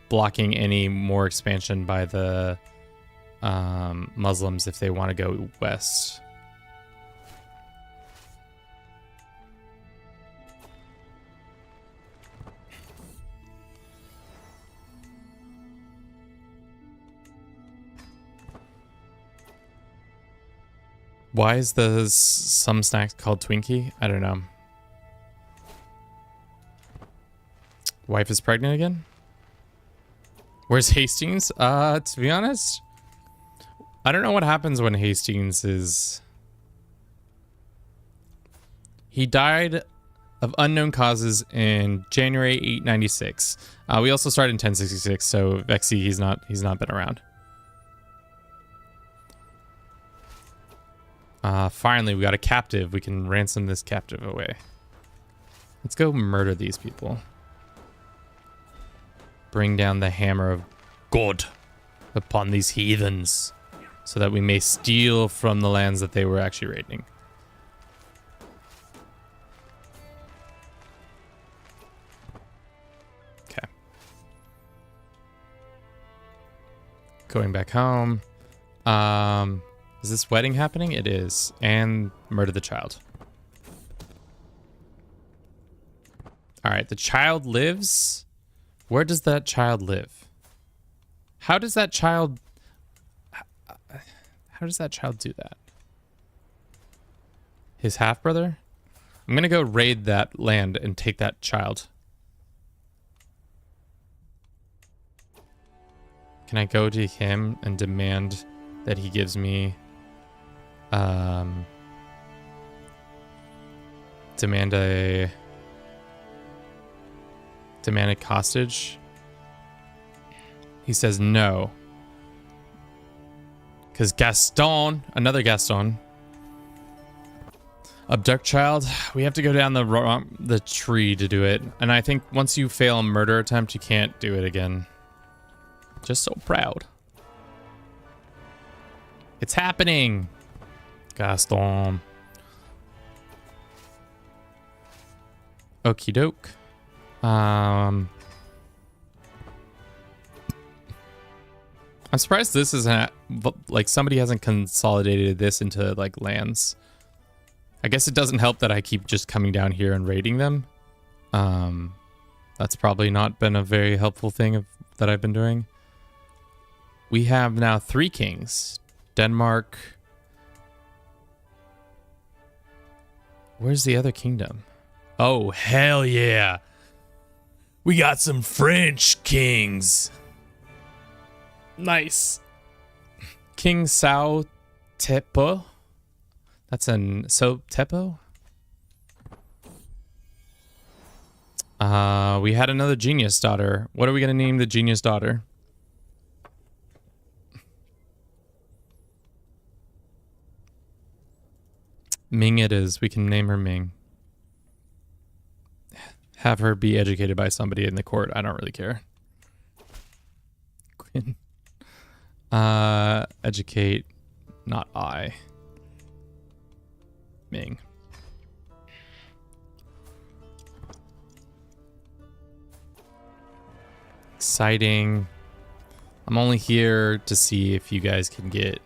blocking any more expansion by the Muslims if they want to go west. Why is some snacks called Twinkie? I don't know. Wife is pregnant again? Where's Hastings? To be honest, I don't know what happens when Hastings is... He died of unknown causes in January 896. We also started in 1066, so Vexy, he's not been around. Finally, we got a captive. We can ransom this captive away. Let's go murder these people. Bring down the hammer of God upon these heathens so that we may steal from the lands that they were actually raiding. Okay. Going back home. Is this wedding happening? It is. And murder the child. All right, the child lives. Where does that child live? How does that child do that? His half-brother? I'm gonna go raid that land and take that child. Can I go to him and demand that he gives me demand a hostage? He says no. Because Gaston, another Gaston. Abduct child. We have to go down the tree to do it. And I think once you fail a murder attempt, you can't do it again. Just so proud. It's happening. Gaston. Okie doke. I'm surprised this isn't like somebody hasn't consolidated this into like lands. I guess it doesn't help that I keep just coming down here and raiding them. That's probably not been a very helpful thing that I've been doing. We have now 3 kings. Denmark. Where's the other kingdom? Oh, hell yeah. We got some French kings. Nice. King Sao Tepo. That's an Tepo. We had another genius daughter. What are we gonna name the genius daughter? Ming it is. We can name her Ming. Have her be educated by somebody in the court. I don't really care. Quinn. Educate. Not I. Ming. Exciting. I'm only here to see if you guys can get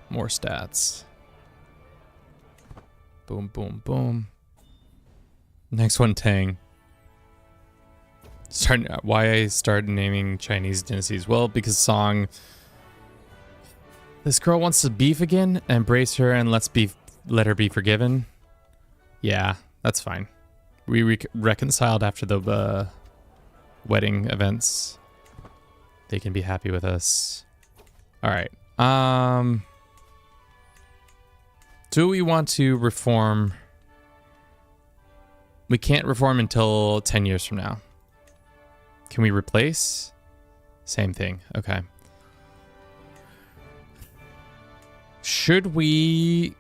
more stats. Boom, boom, boom. Next one, Tang. Why I started naming Chinese dynasties? Well, because Song. This girl wants to beef again. Embrace her and let her be forgiven. Yeah, that's fine. We reconciled after the wedding events. They can be happy with us. All right. Do we want to reform? We can't reform until 10 years from now. Can we replace? Same thing. Okay. Should we...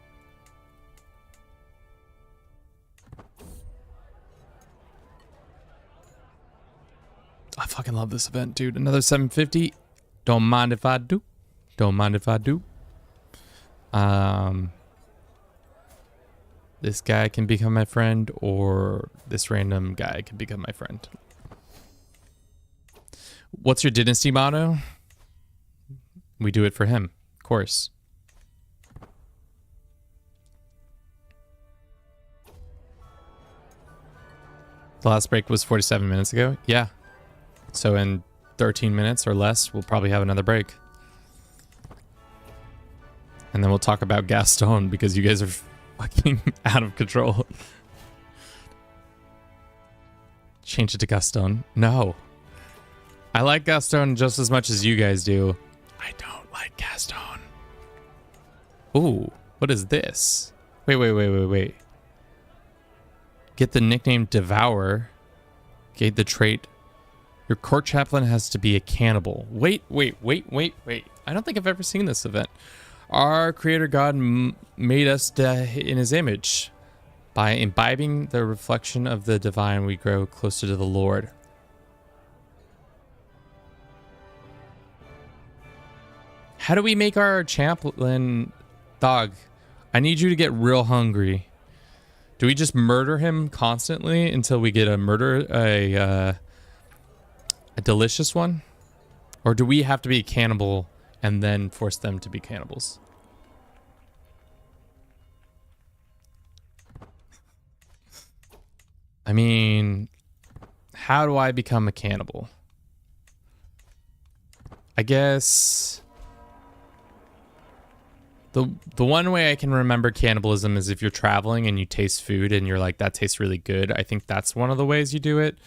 I fucking love this event, dude. Another 750. Don't mind if I do. Don't mind if I do. This guy can become my friend, or this random guy can become my friend. What's your dynasty motto? We do it for him, of course. The last break was 47 minutes ago? Yeah. So in 13 minutes or less, we'll probably have another break. And then we'll talk about Gaston, because you guys are fucking out of control. Change it to Gaston. No. I like Gaston just as much as you guys do. I don't like Gaston. Ooh, what is this? Wait. Get the nickname Devour. Get the trait. Your court chaplain has to be a cannibal. Wait. I don't think I've ever seen this event. Our creator God made us in his image. By imbibing the reflection of the divine, we grow closer to the Lord. How do we make our chaplain... Dog, I need you to get real hungry. Do we just murder him constantly until we get a delicious one? Or do we have to be a cannibal and then force them to be cannibals? I mean, how do I become a cannibal? I guess the one way I can remember cannibalism is if you're traveling and you taste food and you're like, that tastes really good. I think that's one of the ways you do it.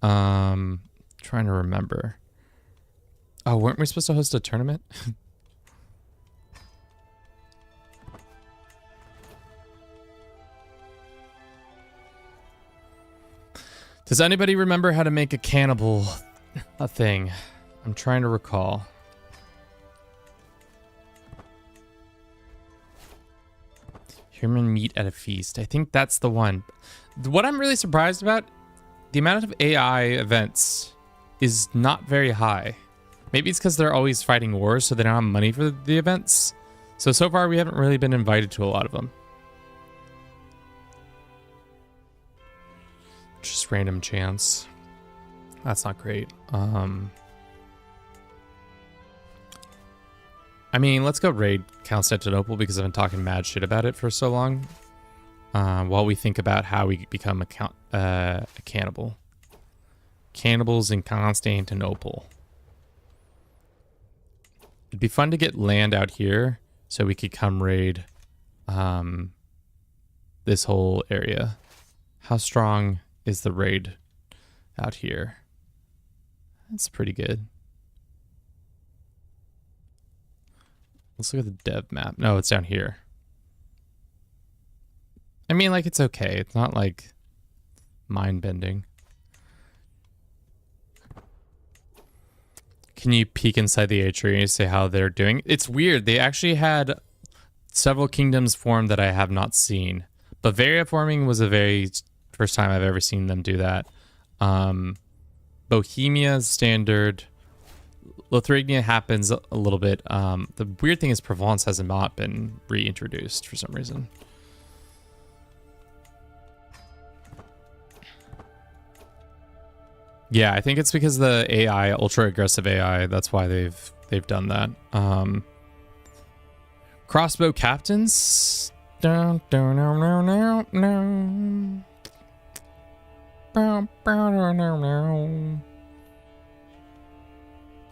Trying to remember. Oh, weren't we supposed to host a tournament? Does anybody remember how to make a cannibal a thing? I'm trying to recall. Human meat at a feast. I think that's the one. What I'm really surprised about, the amount of AI events is not very high. Maybe it's because they're always fighting wars, so they don't have money for the events. So far we haven't really been invited to a lot of them. Just random chance. That's not great. I mean, let's go raid Constantinople because I've been talking mad shit about it for so long. While we think about how we become a cannibal. Cannibals in Constantinople. It'd be fun to get land out here so we could come raid this whole area. How strong is the raid out here? That's pretty good. Let's look at the dev map. No, it's down here. I mean, like, it's okay. It's not, like, mind-bending. Can you peek inside the atrium and say how they're doing? It's weird. They actually had several kingdoms form that I have not seen. Bavaria forming was the very first time I've ever seen them do that. Bohemia's standard. Lithuania happens a little bit. The weird thing is Provence has not been reintroduced for some reason. Yeah, I think it's because the AI, ultra aggressive AI, that's why they've done that. Crossbow captains.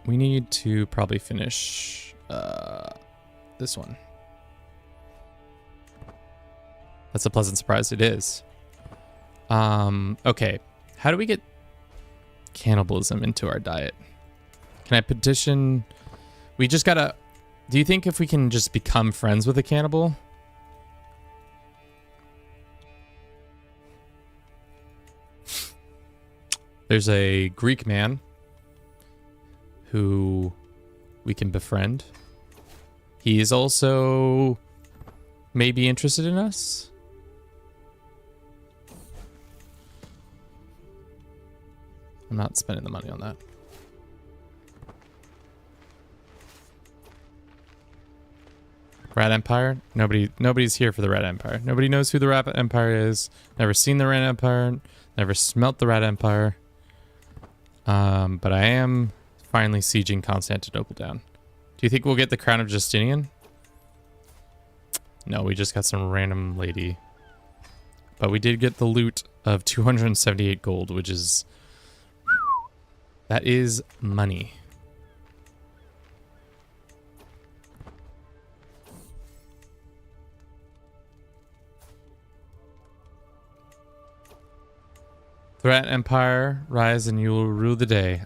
We need to probably finish this one. That's a pleasant surprise. It is. Okay. How do we get cannibalism into our diet? Can I petition? We just gotta... Do you think if we can just become friends with a cannibal? There's a Greek man who we can befriend. He is also maybe interested in us. I'm not spending the money on that. Rat Empire? Nobody's here for the Rat Empire. Nobody knows who the Rat Empire is. Never seen the Rat Empire. Never smelt the Rat Empire. But I am finally sieging Constantinople down. Do you think we'll get the crown of Justinian? No, we just got some random lady. But we did get the loot of 278 gold, which is... that is money. Threat Empire, rise and you will rule the day.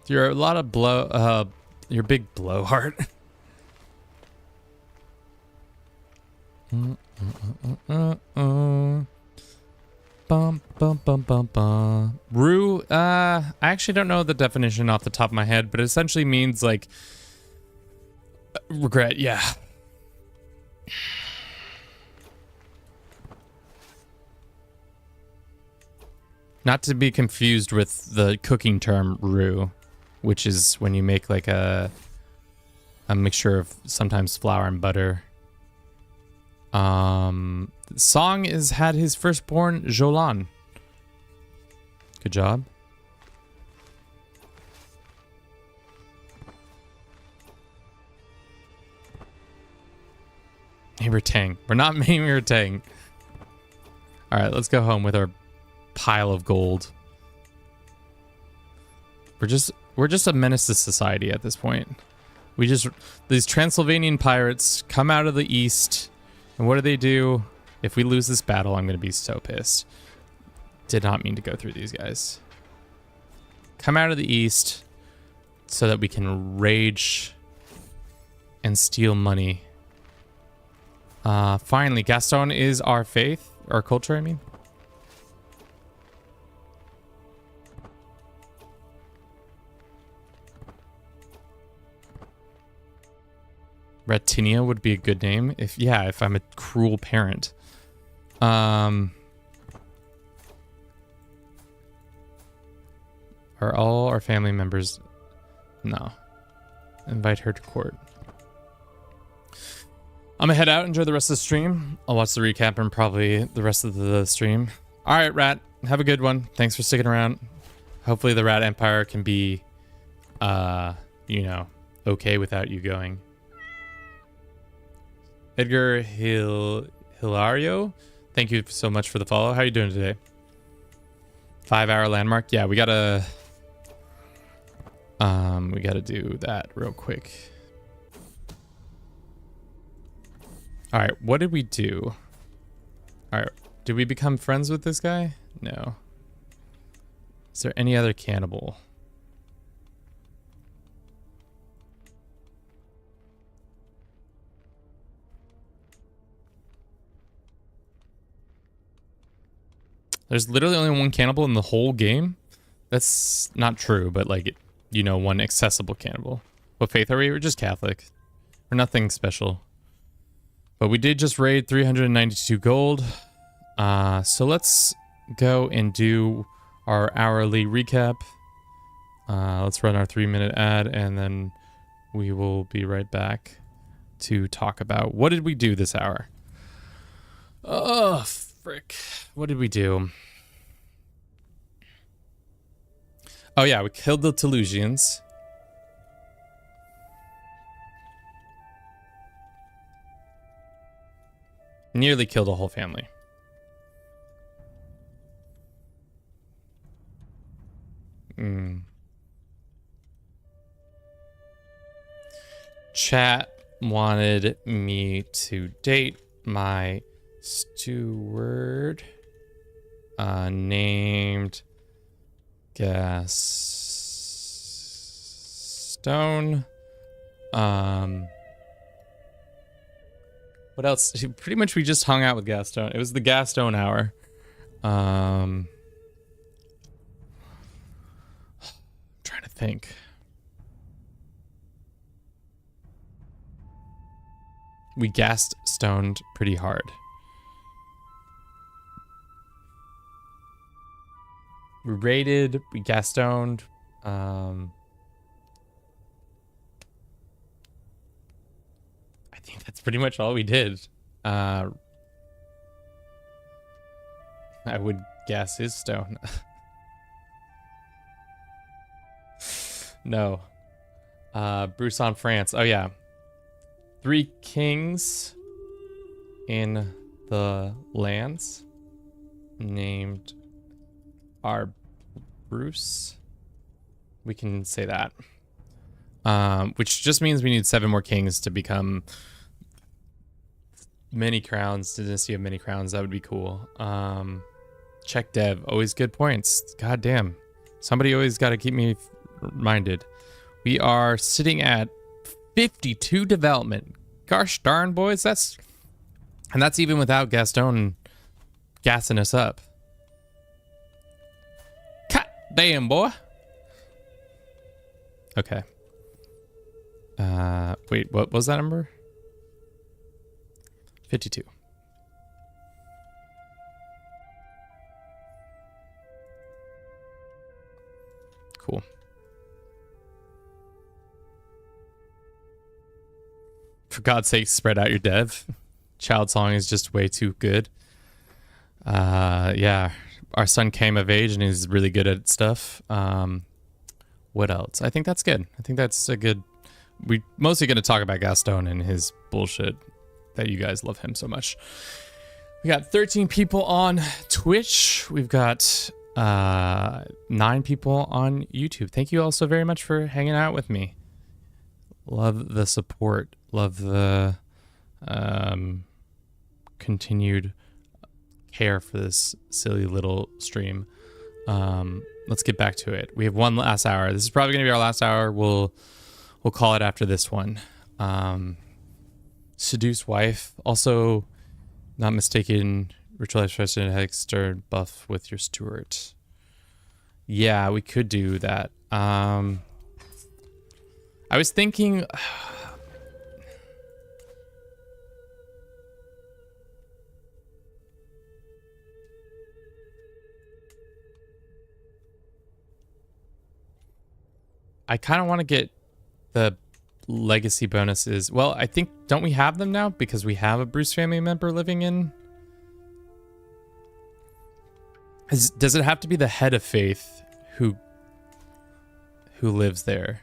You're a lot of you're big blowhard. Bum bum bum bum bum. Rue, I actually don't know the definition off the top of my head, but it essentially means like regret, yeah. Not to be confused with the cooking term roux, which is when you make like a mixture of sometimes flour and butter. Song has had his firstborn Jolan. Good job. Neighbor Tang. We're not Neighbor Tang. All right, let's go home with our pile of gold. We're just a menace to society at this point. These Transylvanian pirates come out of the east, and what do? If we lose this battle, I'm gonna be so pissed. Did not mean to go through these guys. Come out of the east so that we can rage and steal money. Finally, Gaston is our faith, our culture, I mean. Retinia would be a good name if I'm a cruel parent. Are all our family members? No. Invite her to court. I'm gonna head out, enjoy the rest of the stream. I'll watch the recap and probably the rest of the stream. All right, Rat, have a good one. Thanks for sticking around. Hopefully the Rat Empire can be, okay without you going. Edgar Hilario, thank you so much for the follow. How are you doing today? 5-hour landmark. Yeah, we gotta do that real quick. All right, what did we do? All right, did we become friends with this guy? No. Is there any other cannibal? There's literally only one cannibal in the whole game? That's not true, but like, one accessible cannibal. What faith are we? We're just Catholic. We're nothing special. But we did just raid 392 gold. So let's go and do our hourly recap. Let's run our 3-minute ad, and then we will be right back to talk about what did we do this hour. Oh, frick. What did we do? Oh yeah, we killed the Toulousians. Nearly killed a whole family. Chat wanted me to date my steward named Gaston. What else? Pretty much we just hung out with Gaston. It was the Gaston hour. I think. We gassed stoned pretty hard. We raided, we gas stoned. I think that's pretty much all we did. I would gas his stone. No. Bruce on France. Oh yeah. 3 kings in the lands named are Bruce. We can say that. Which just means we need 7 more kings to become many crowns, dynasty of many crowns. That would be cool. Check dev, always good points. God damn. Somebody always got to keep me reminded. We are sitting at 52 development. Gosh darn, boys, that's even without Gaston gassing us up. God damn, boy. Okay. Wait, what was that number? 52. Cool. For God's sake, spread out your dev. Child Song is just way too good. Yeah, our son came of age and he's really good at stuff. What else? I think that's good. I think that's a good... We're mostly going to talk about Gaston and his bullshit that you guys love him so much. We got 13 people on Twitch. We've got 9 people on YouTube. Thank you all so very much for hanging out with me. Love the support. Love the continued care for this silly little stream. Let's get back to it. We have one last hour. This is probably going to be our last hour. We'll call it after this one. Seduce wife. Also, not mistaken, ritualized president Hexter buff with your steward. Yeah, we could do that. I was thinking... I kind of want to get the legacy bonuses. Well, I think, don't we have them now? Because we have a Bruce family member living in... Does it have to be the head of faith who lives there?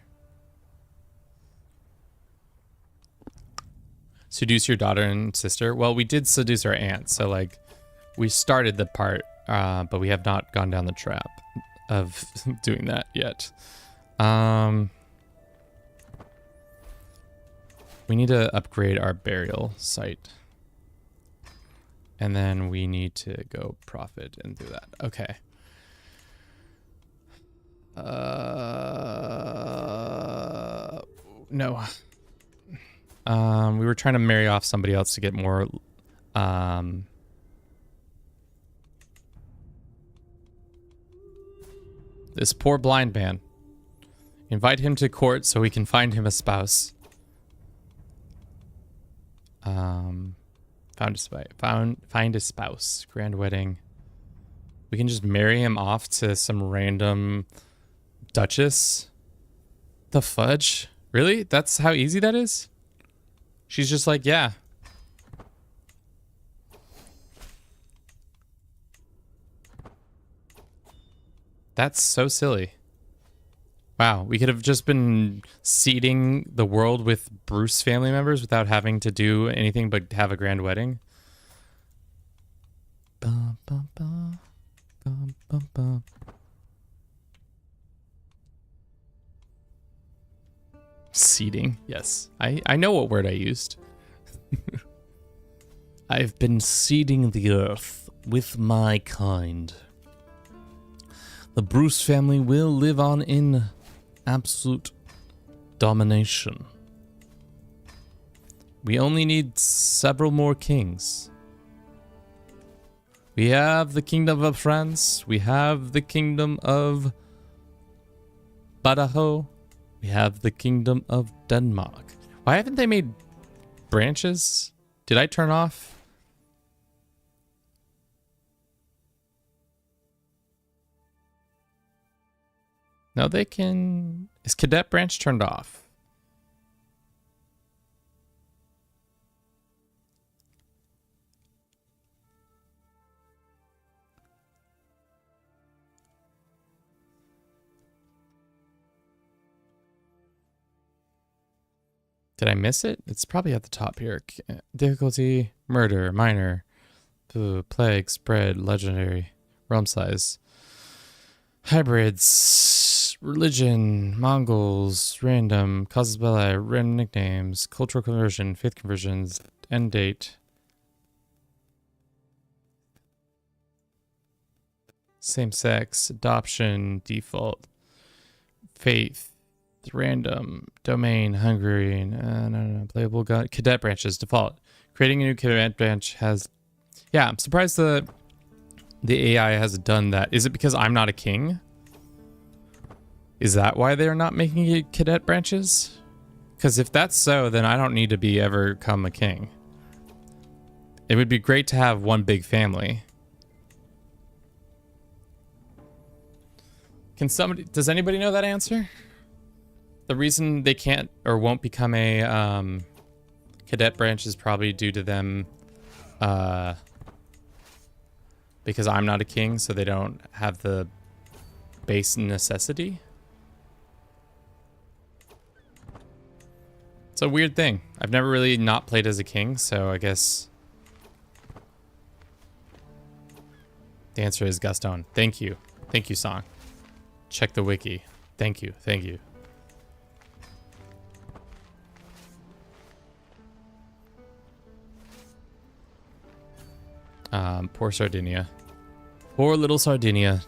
Seduce your daughter and sister. Well, we did seduce our aunt, so like we started the part, but we have not gone down the trap of doing that yet. We need to upgrade our burial site. And then we need to go profit and do that. Okay. No. We were trying to marry off somebody else to get more, this poor blind man. Invite him to court so we can find him a spouse. Find a spouse. Grand wedding. We can just marry him off to some random duchess. The fudge? Really? That's how easy that is? She's just like, yeah. That's so silly. Wow, we could have just been seeding the world with Bruce family members without having to do anything but have a grand wedding. Bum, bum, bum, bum, bum, bum. Seeding, yes. I know what word I used. I've been seeding the earth with my kind. The Bruce family will live on in absolute domination. We only need several more kings. We have the kingdom of France. We have the kingdom of Badajoz, we have the Kingdom of Denmark. Why haven't they made branches? Did I turn off? No, they can... Is Cadet branch turned off? Did I miss it? It's probably at the top here. Difficulty, murder, minor, plague, spread, legendary, realm size, hybrids, religion, Mongols, random, causes belli, random nicknames, cultural conversion, faith conversions, end date, same sex, adoption, default, faith, random, domain, Hungary, no, playable gun, cadet branches, default. Creating a new cadet branch has, yeah, I'm surprised the AI hasn't done that. Is it because I'm not a king? Is that why they're not making it cadet branches? Because if that's so, then I don't need to be ever become a king. It would be great to have one big family. Can somebody, does anybody know that answer? The reason they can't or won't become a cadet branch is probably due to them because I'm not a king, so they don't have the base necessity. It's a weird thing. I've never really not played as a king, so I guess the answer is Gaston. Thank you. Thank you, Song. Check the wiki. Thank you. Thank you. Poor Sardinia. Poor little Sardinia.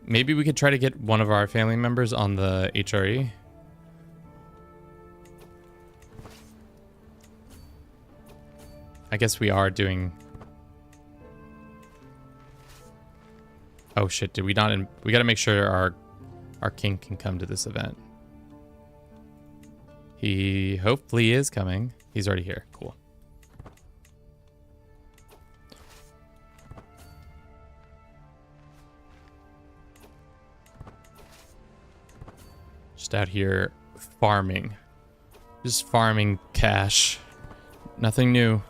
Maybe we could try to get one of our family members on the HRE. I guess we are doing... Oh shit, did we not... We gotta make sure our king can come to this event. He hopefully is coming. He's already here. Cool. Just out here farming. Just farming cash. Nothing new.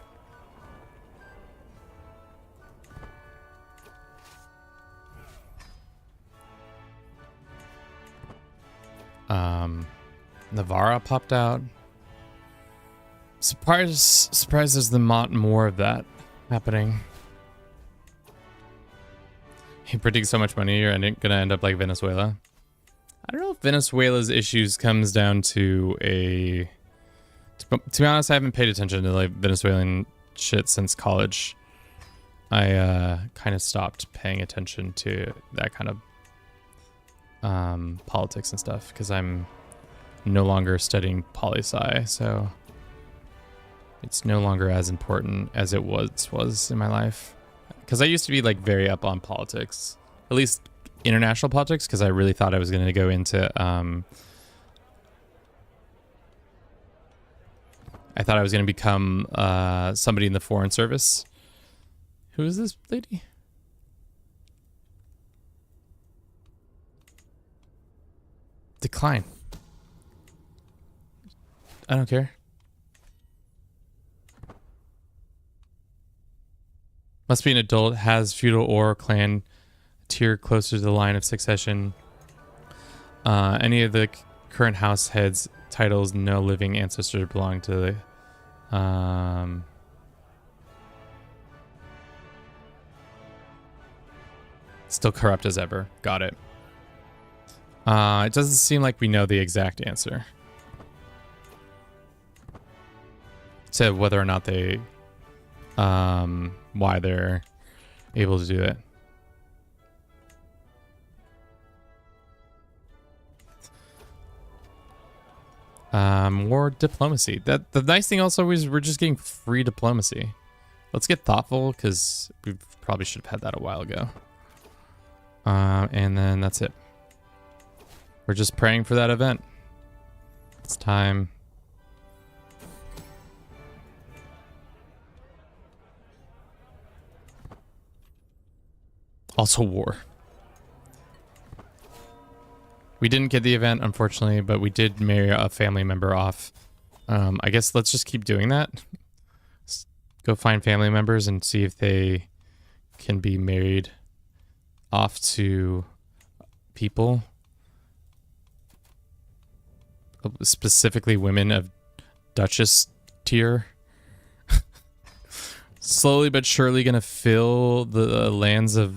Navarra popped out. Surprised there's more of that happening. He predicts so much money, you're gonna end up like Venezuela. I don't know if Venezuela's issues comes down to a... To be honest, I haven't paid attention to like Venezuelan shit since college. I kind of stopped paying attention to that kind of politics and stuff because I'm no longer studying poli-sci, so it's no longer as important as it was in my life. Because I used to be like very up on politics, at least international politics, because I really thought I was going to go into I thought I was going to become somebody in the foreign service. Who is this lady? Decline. I don't care. Must be an adult, has feudal or clan tier closer to the line of succession. Any of the current house heads titles, no living ancestor belong to the still corrupt as ever. Got it. It doesn't seem like we know the exact answer to whether or not they why they're able to do it. More diplomacy. The nice thing also is we're just getting free diplomacy. Let's get thoughtful because we probably should have had that a while ago. And then that's it. We're just praying for that event. It's time. Also war. We didn't get the event, unfortunately, but we did marry a family member off. I guess let's just keep doing that. Let's go find family members and see if they can be married off to people. Specifically women of Duchess tier. Slowly but surely gonna fill the lands of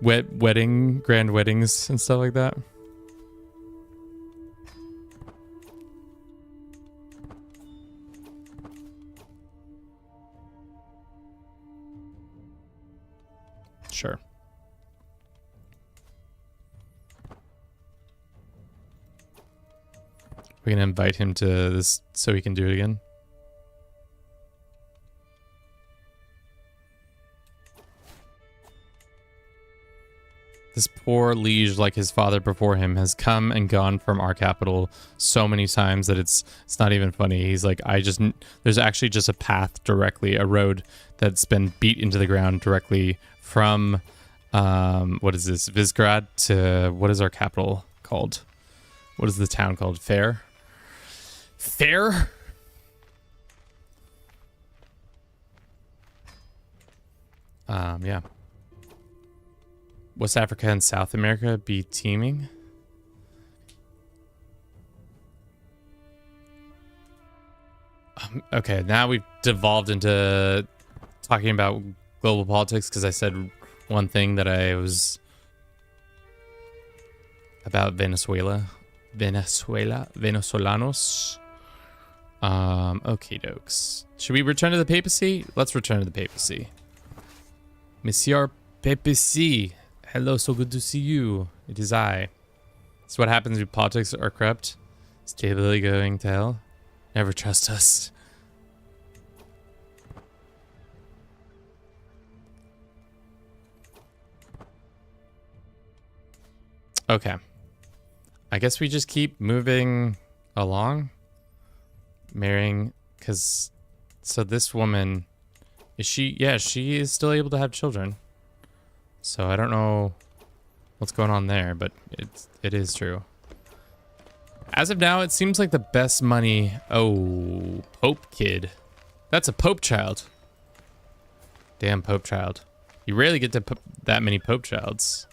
with grand weddings and stuff like that. Sure. We're gonna invite him to this so he can do it again. This poor liege, like his father before him, has come and gone from our capital so many times that it's not even funny. He's like, there's actually just a path directly, a road that's been beat into the ground directly from, what is this, Visgrad to, what is our capital called? What is the town called? Fair? Fair? Yeah. West Africa and South America be teaming? Okay, now we've devolved into talking about global politics because I said one thing that I was about Venezuela. Venezolanos. Okay, dokes. Should we return to the papacy? Let's return to the papacy. Monsieur Papacy. Hello, so good to see you. It is I. This is what happens when politics are corrupt. Stability going to hell. Never trust us. Okay. I guess we just keep moving along. Marrying, because... So this woman... Is she... Yeah, she is still able to have children. So I don't know what's going on there, but it is true. As of now, it seems like the best money... Oh, Pope kid. That's a Pope child. Damn Pope child. You rarely get to put that many Pope childs.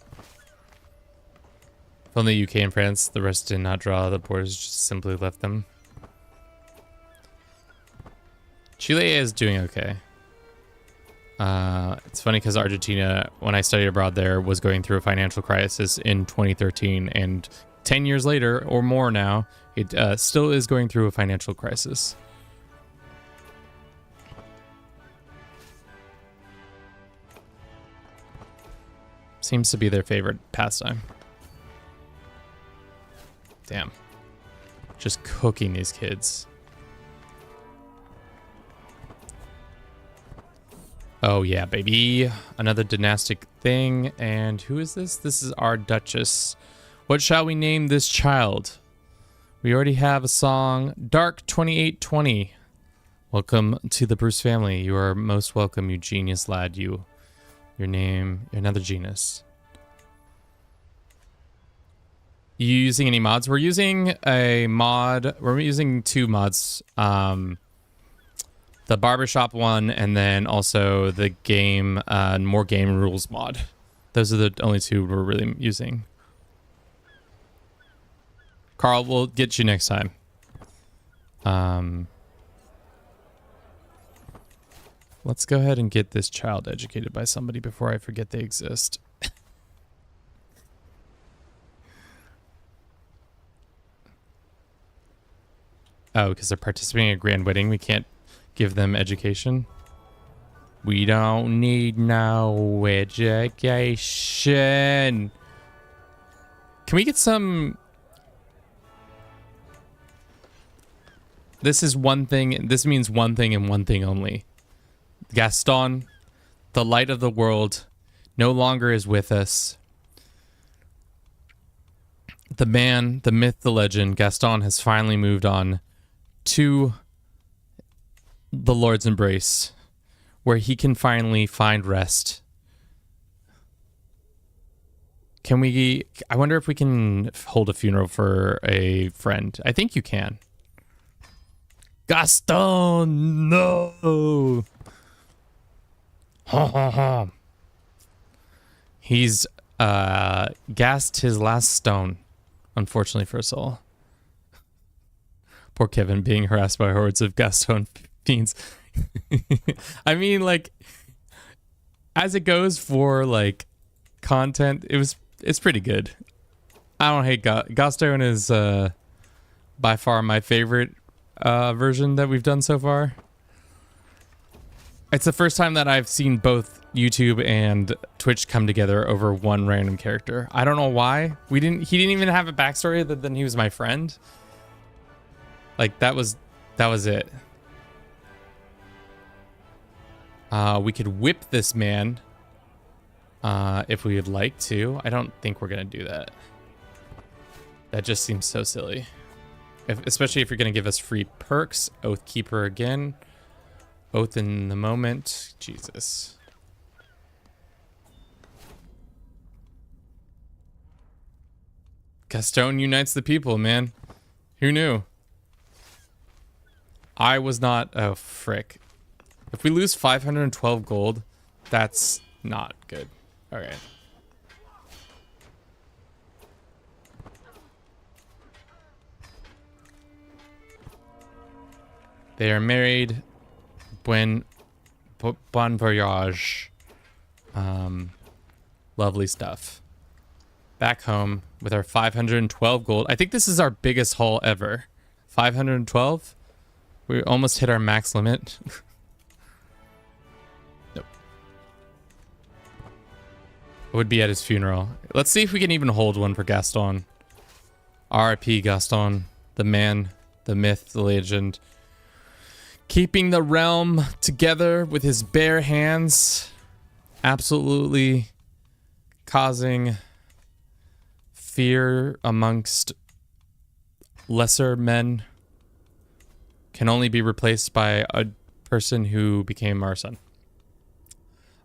If only UK and France, the rest did not draw the borders, just simply left them. Chile is doing okay. It's funny because Argentina, when I studied abroad there, was going through a financial crisis in 2013, and 10 years later, or more now, it still is going through a financial crisis. Seems to be their favorite pastime. Damn. Just cooking these kids. Oh yeah, baby. Another dynastic thing. And who is this? This is our Duchess. What shall we name this child? We already have a song. Dark 2820. Welcome to the Bruce family. You are most welcome, you genius lad. Your name, another genius. You using any mods? We're using a mod. We're using two mods. The barbershop one, and then also the game, more game rules mod. Those are the only two we're really using. Carl, we'll get you next time. Let's go ahead and get this child educated by somebody before I forget they exist. Oh, because they're participating in a grand wedding, we can't give them education. We don't need no education. Can we get some... This is one thing. This means one thing and one thing only. Gaston, the light of the world, no longer is with us. the man, the myth, the legend, Gaston has finally moved on to the Lord's embrace, where he can finally find rest. I wonder if we can hold a funeral for a friend. I think you can. Gaston, no! Ha ha ha. He's gassed his last stone, unfortunately for us all. Poor Kevin being harassed by hordes of Gaston fiends. I mean, like, as it goes for like content, it's pretty good. I don't hate Gaston is by far my favorite version that we've done so far. It's the first time that I've seen both YouTube and Twitch come together over one random character. I don't know why. He didn't even have a backstory other than he was my friend. Like that was it. We could whip this man if we would like to. I don't think we're gonna do that. That just seems so silly. Especially if you're gonna give us free perks. Oath Keeper again. Oath in the moment. Jesus. Gaston unites the people, man. Who knew? I was not... Oh, frick. If we lose 512 gold, that's not good. Okay. They are married. Bon voyage. Lovely stuff. Back home with our 512 gold. I think this is our biggest haul ever. 512. We almost hit our max limit. Nope. It would be at his funeral. Let's see if we can even hold one for Gaston. R.I.P. Gaston, the man, the myth, the legend. Keeping the realm together with his bare hands. Absolutely causing fear amongst lesser men. Can only be replaced by a person who became our son.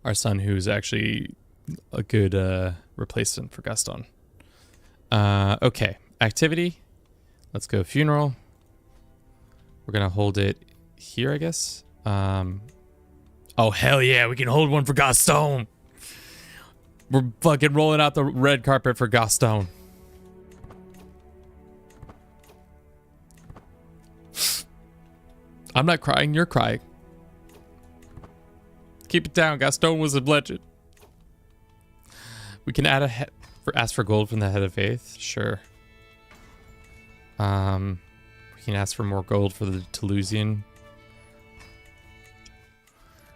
Our son who's actually a good replacement for Gaston. Okay, activity. Let's go funeral. We're gonna hold it here, I guess. Oh, hell yeah, we can hold one for Gaston. We're fucking rolling out the red carpet for Gaston. I'm not crying, you're crying. Keep it down, Gaston was a legend. We can add a ask for gold from the head of faith, sure. We can ask for more gold for the Toulousian.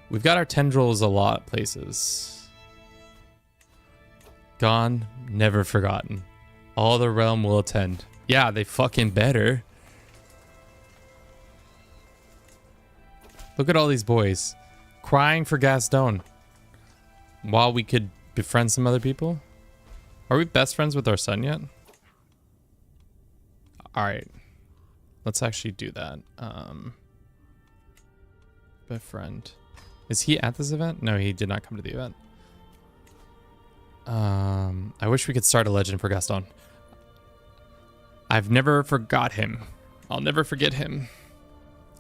We've got our tendrils a lot of places. Gone, never forgotten. All the realm will attend. Yeah, they fucking better. Look at all these boys crying for Gaston while we could befriend some other people. Are we best friends with our son yet? All right, let's actually do that. Befriend. Is he at this event? No, he did not come to the event. I wish we could start a legend for Gaston. I've never forgot him. I'll never forget him.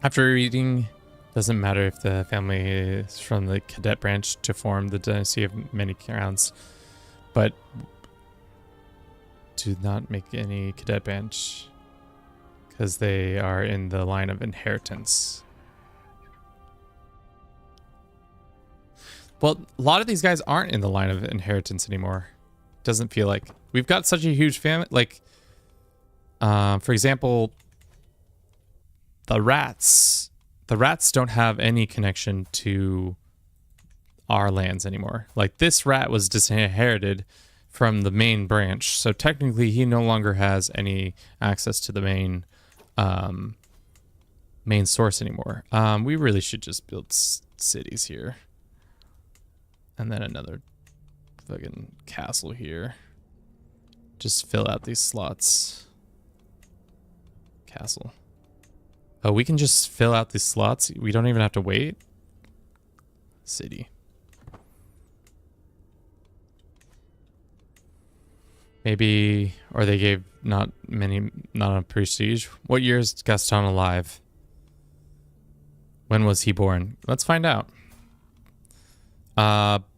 After reading, doesn't matter if the family is from the cadet branch to form the dynasty of many crowns, but do not make any cadet branch because they are in the line of inheritance. Well, a lot of these guys aren't in the line of inheritance anymore. Doesn't feel like. We've got such a huge family. Like, for example, the rats. The rats don't have any connection to our lands anymore. Like, this rat was disinherited from the main branch. So technically, he no longer has any access to the main source anymore. We really should just build cities here. And then another fucking castle here. just fill out these slots. Castle. Oh, we can just fill out these slots. We don't even have to wait. City. Maybe, or they gave not a prestige. What year is Gaston alive? When was he born? Let's find out.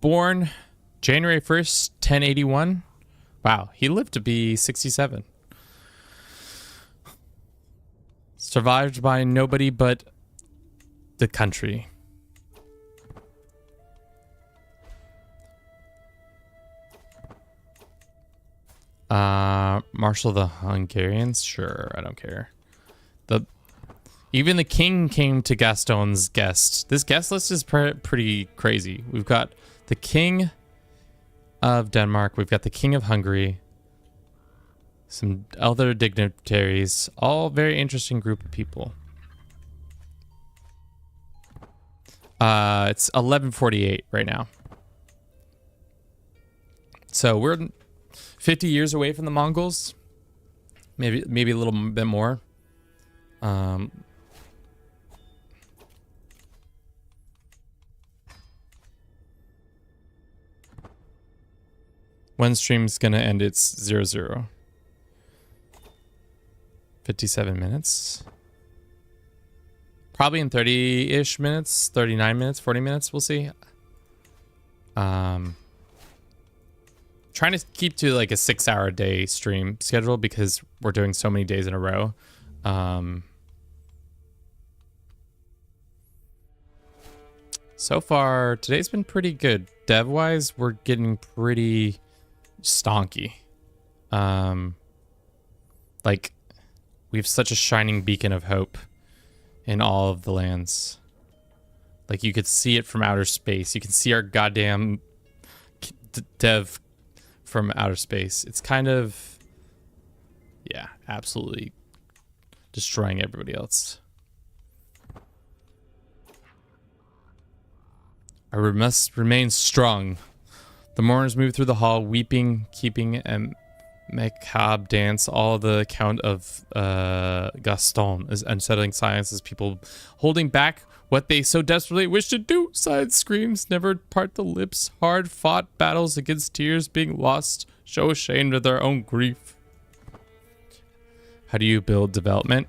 Born January 1st, 1081. Wow, he lived to be 67. Survived by nobody but the country. Marshal of the Hungarians? Sure, I don't care. Even the king came to Gaston's guest. This guest list is pretty crazy. We've got the king of Denmark. We've got the king of Hungary. Some other dignitaries. All very interesting group of people. It's 1148 right now. So we're 50 years away from the Mongols. Maybe a little bit more. When stream's gonna end, it's 00. 57 minutes. Probably in 30-ish minutes, 39 minutes, 40 minutes, we'll see. Trying to keep to like a 6-hour day stream schedule because we're doing so many days in a row. So far, today's been pretty good. Dev-wise, we're getting pretty stonky. Like, we have such a shining beacon of hope in all of the lands. Like, you could see it from outer space. You can see our goddamn dev from outer space. It's kind of, yeah, absolutely destroying everybody else. I must remain strong. The mourners move through the hall, weeping, keeping a macabre dance. All the account of Gaston is unsettling silence as people holding back what they so desperately wish to do. Silent screams never part the lips. Hard fought battles against tears being lost. Show ashamed of their own grief. How do you build development?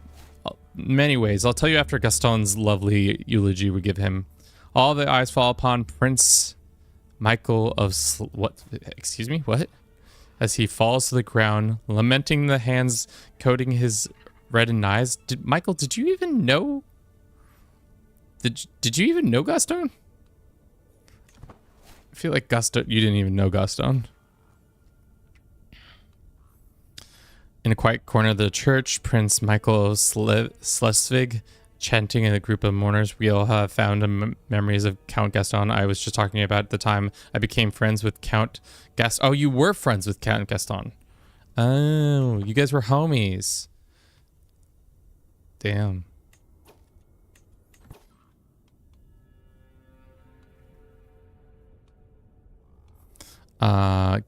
Many ways. I'll tell you after Gaston's lovely eulogy we give him. All the eyes fall upon Prince Michael of what? Excuse me, what? As he falls to the ground, lamenting the hands coating his reddened eyes. Michael, did you even know? Did you even know Gaston? I feel like Gaston, you didn't even know Gaston. In a quiet corner of the church, Prince Michael of Schleswig, chanting in a group of mourners. We all have found memories of Count Gaston. I was just talking about the time I became friends with Count Gaston. Oh, you were friends with Count Gaston. Oh, you guys were homies. Damn.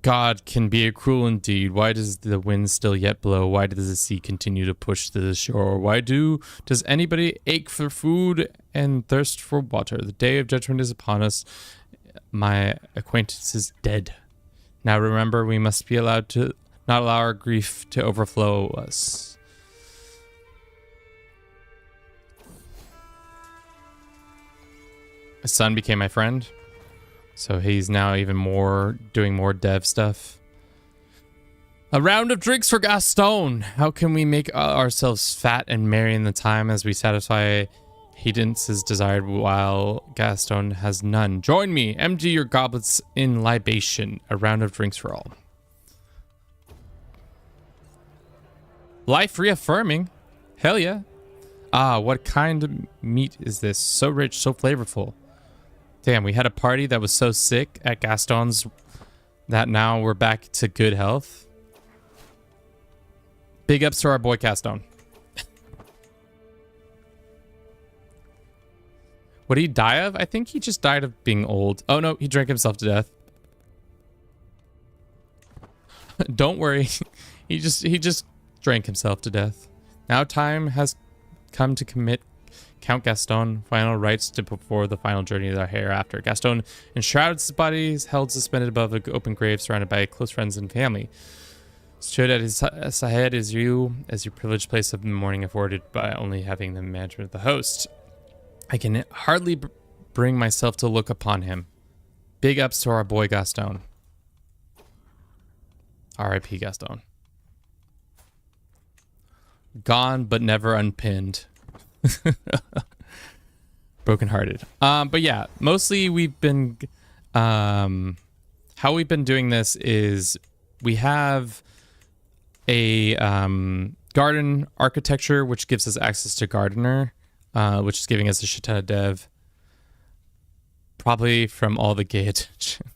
God can be a cruel indeed. Why does the wind still yet blow? Why does the sea continue to push to the shore? Why does anybody ache for food and thirst for water? The day of judgment is upon us. My acquaintance is dead. Now remember, we must be allowed to not allow our grief to overflow us. My son became my friend. So he's now even more doing more dev stuff. A round of drinks for Gaston. How can we make ourselves fat and merry in the time as we satisfy Hedon's desired while Gaston has none? Join me. Empty your goblets in libation. A round of drinks for all. Life reaffirming. Hell yeah. Ah, what kind of meat is this? So rich, so flavorful. Damn, we had a party that was so sick at Gaston's that now we're back to good health. Big ups to our boy Gaston. What did he die of? I think he just died of being old. Oh no, he drank himself to death. Don't worry. He just drank himself to death. Now time has come to commit Count Gaston final rites to before the final journey of the hereafter. Gaston enshrouds his body, held suspended above an open grave, surrounded by close friends and family. Stood at his head as your privileged place of the mourning afforded by only having the management of the host. I can hardly bring myself to look upon him. Big ups to our boy Gaston. R.I.P. Gaston. Gone but never unpinned. Brokenhearted. But yeah, mostly we've been how we've been doing this is we have a garden architecture which gives us access to gardener, which is giving us a shit ton of dev, probably from all the gay attention.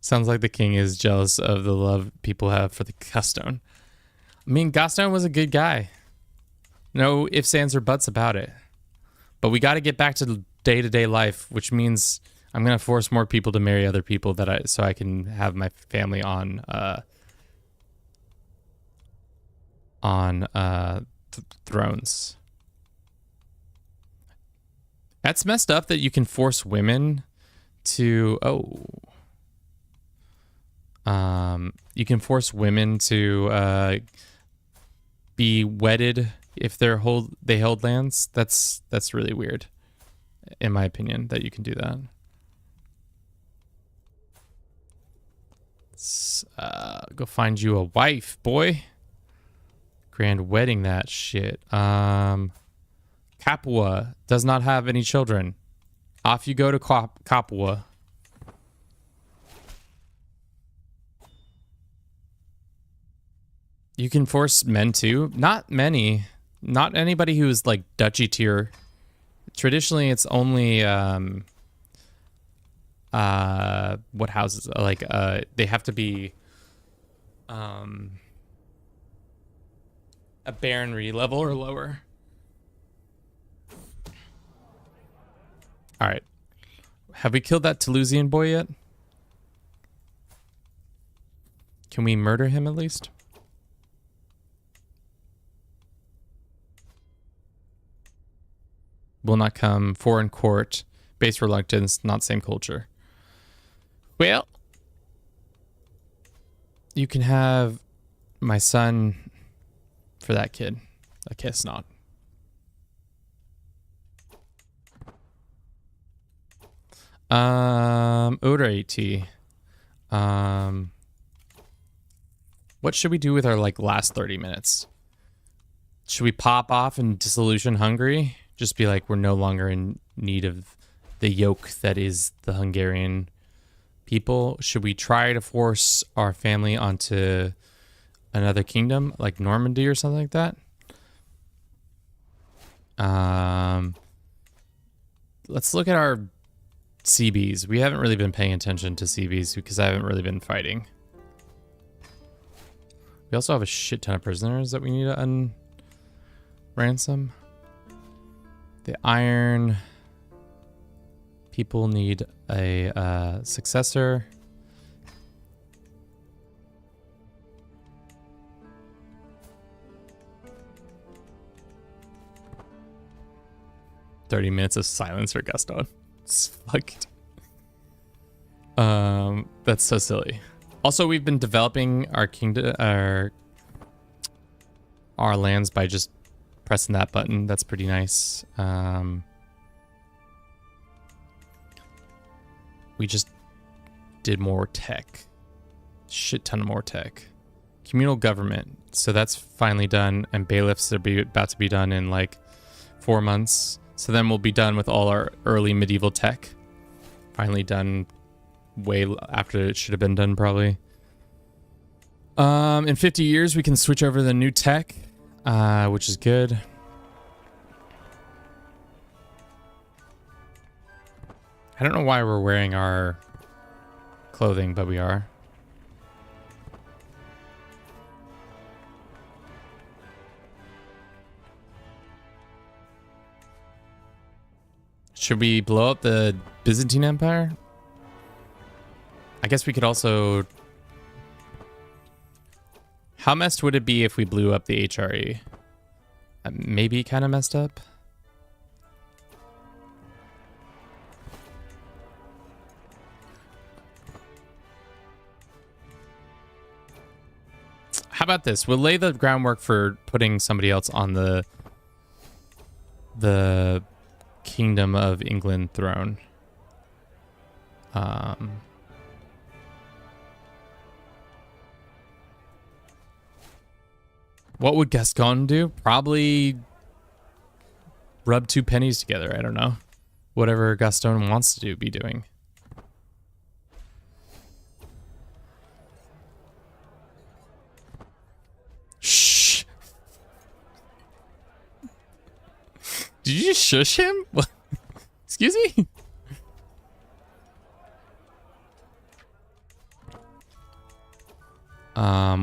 Sounds like the king is jealous of the love people have for the Gaston. I mean, Gaston was a good guy. No ifs, ands, or buts about it. But we got to get back to day-to-day life, which means I'm going to force more people to marry other people so I can have my family on thrones. That's messed up that you can force women to you can force women to be wedded if they hold lands. That's really weird, in my opinion, that you can do that. Let's go find you a wife, boy. Grand wedding that shit. Capua does not have any children. Off you go to Capua. You can force men too. Not many. Not anybody who is like duchy tier. Traditionally, it's only what houses like they have to be a baronry level or lower. All right. Have we killed that Toulousian boy yet? Can we murder him at least? Will not come. Foreign court. Base reluctance. Not same culture. Well, you can have my son for that kid. I guess not. Odorate. What should we do with our like last 30 minutes? Should we pop off and dissolution Hungary? Just be like, we're no longer in need of the yoke that is the Hungarian people. Should we try to force our family onto another kingdom, like Normandy or something like that? Let's look at our CBs. We haven't really been paying attention to CBs because I haven't really been fighting. We also have a shit ton of prisoners that we need to ransom. The iron people need a successor. "30 minutes of silence for Gaston." It's fucked. That's so silly. Also, we've been developing our kingdom, our lands by just pressing that button. That's pretty nice. We just did more tech. Shit ton of more tech. Communal government. So that's finally done, and bailiffs are about to be done in like 4 months. So then we'll be done with all our early medieval tech. Finally done way after it should have been done, probably. In 50 years, we can switch over to the new tech, which is good. I don't know why we're wearing our clothing, but we are. Should we blow up the Byzantine Empire? I guess we could also How messed would it be if we blew up the HRE? Maybe kind of messed up. How about this? We'll lay the groundwork for putting somebody else on the Kingdom of England throne. What would Gascon do? Probably rub two pennies together. I don't know. Whatever Gaston wants to be doing. Shh. Did you just shush him? What? Excuse me?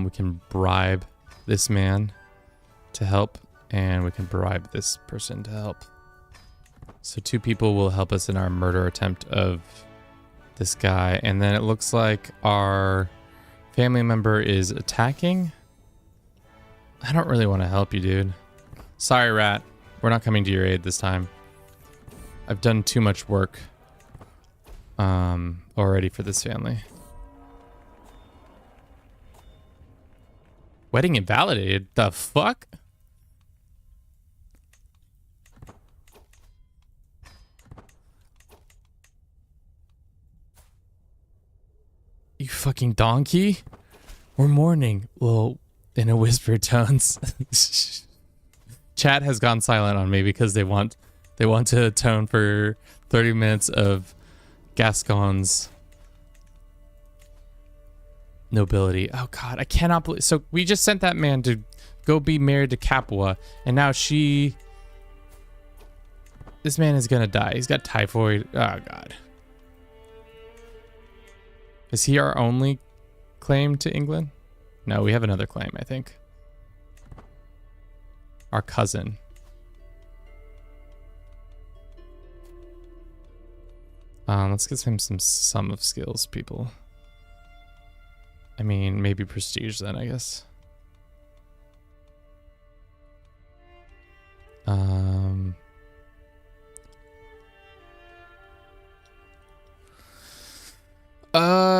We can bribe this man to help, and we can bribe this person to help. So 2 people will help us in our murder attempt of this guy, and then it looks like our family member is attacking. I don't really want to help you, dude. Sorry, Rat. We're not coming to your aid this time. I've done too much work already for this family. Wedding invalidated? The fuck? You fucking donkey? We're mourning. Well, in a whispered tones. Chat has gone silent on me because they want to atone for 30 minutes of Gascon's nobility. Oh god, I cannot believe. So we just sent that man to go be married to Capua, and now this man is gonna die. He's got typhoid. Oh god. Is he our only claim to England? No, we have another claim, I think. Our cousin. Let's get him some sum of skills, people. I mean, maybe prestige then, I guess.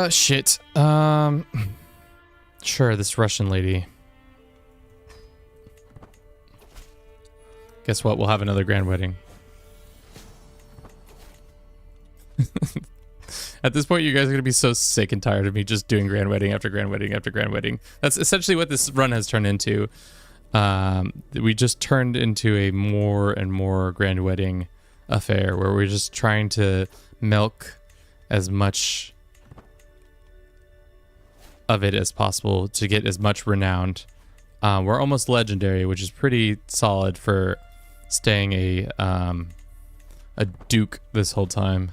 Shit. Sure, this Russian lady. Guess what? We'll have another grand wedding. At this point, you guys are going to be so sick and tired of me just doing grand wedding after grand wedding after grand wedding. That's essentially what this run has turned into. We just turned into a more and more grand wedding affair where we're just trying to milk as much of it as possible to get as much renowned. We're almost legendary, which is pretty solid for staying a duke this whole time.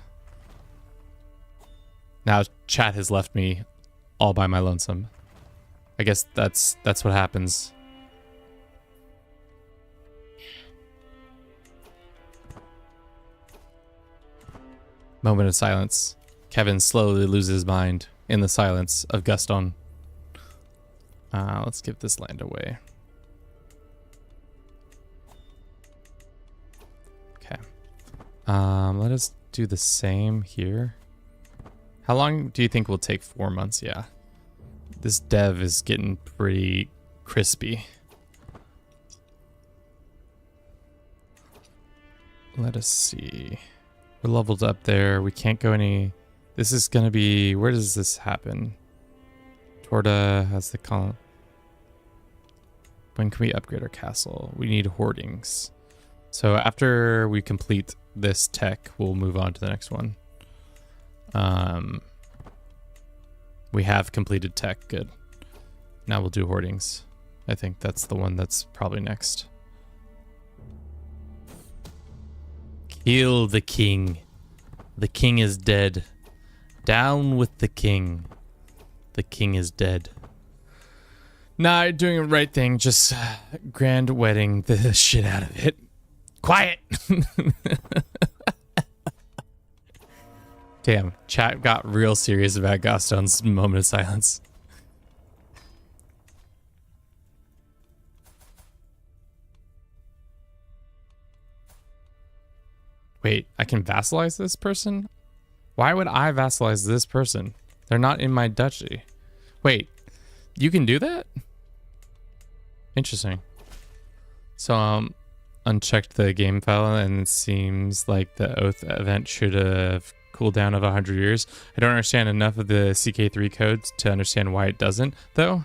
Now chat has left me all by my lonesome. I guess that's what happens. Moment of silence. Kevin slowly loses his mind in the silence of Gaston. Let's give this land away. Okay. Let us do the same here. How long do you think will take? 4 months? Yeah. This dev is getting pretty crispy. Let us see. We're leveled up there. We can't go any... This is going to be... Where does this happen? Torda has the... When can we upgrade our castle? We need hoardings. So after we complete this tech, we'll move on to the next one. We have completed tech. Good. Now we'll do hoardings. I think that's the one that's probably next. Kill the king. The king is dead. Down with the king. The king is dead. Nah, you're doing the right thing. Just grand wedding the shit out of it. Quiet! Damn, chat got real serious about Gaston's moment of silence. can vassalize this person? Why would I vassalize this person? They're not in my duchy. Wait, you can do that? Interesting. So unchecked the game file and it seems like the oath event should have cooled down of 100 years. I don't understand enough of the CK3 codes to understand why it doesn't, though.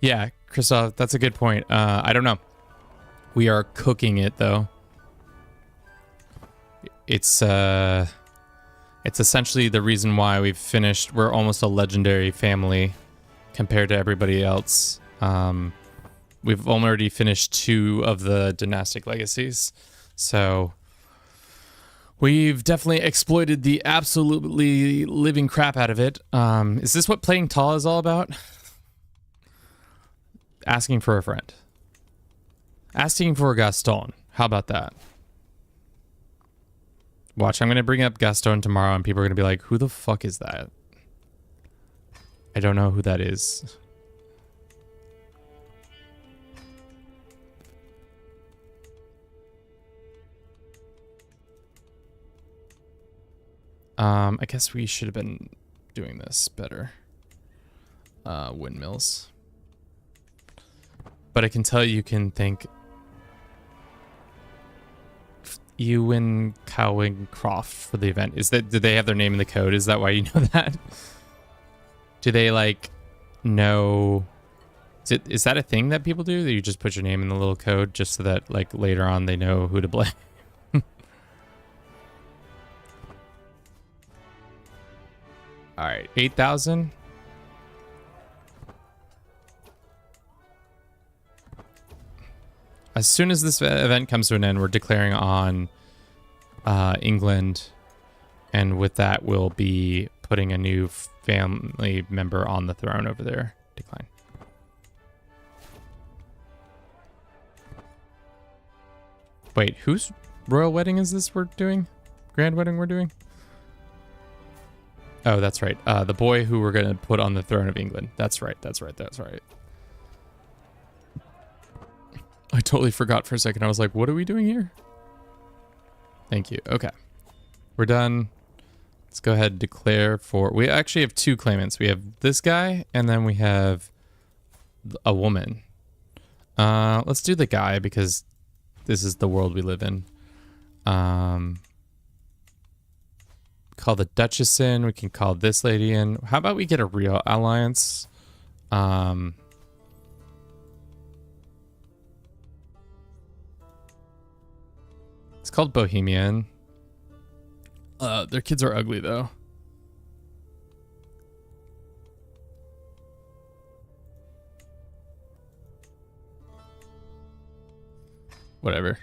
Yeah, Christoph, that's a good point. I don't know. We are cooking it, though. It's essentially the reason why we've finished. We're almost a legendary family compared to everybody else. We've already finished 2 of the dynastic legacies. So we've definitely exploited the absolutely living crap out of it. Is this what playing tall is all about? Asking for a friend. Asking for a Gaston. How about that? Watch, I'm going to bring up Gaston tomorrow and people are going to be like, who the fuck is that? I don't know who that is. I guess we should have been doing this better. Windmills. But I can tell you can think Ewan Cowing Croft for the event. Did they have their name in the code? Is that why you know that? Do they like know? Is that a thing that people do? That you just put your name in the little code just so that like later on they know who to blame? All right, 8,000. As soon as this event comes to an end, we're declaring on England, and with that, we'll be putting a new family member on the throne over there. Decline. Wait, whose royal wedding is this we're doing? Grand wedding we're doing? Oh, that's right. The boy who we're going to put on the throne of England. That's right. That's right. That's right. I totally forgot for a second. I was like, what are we doing here? Thank you. Okay. We're done. Let's go ahead and declare for... We actually have 2 claimants. We have this guy, and then we have a woman. Let's do the guy, because this is the world we live in. Call the Duchess in. We can call this lady in. How about we get a real alliance? It's called Bohemian. Their kids are ugly, though. Whatever.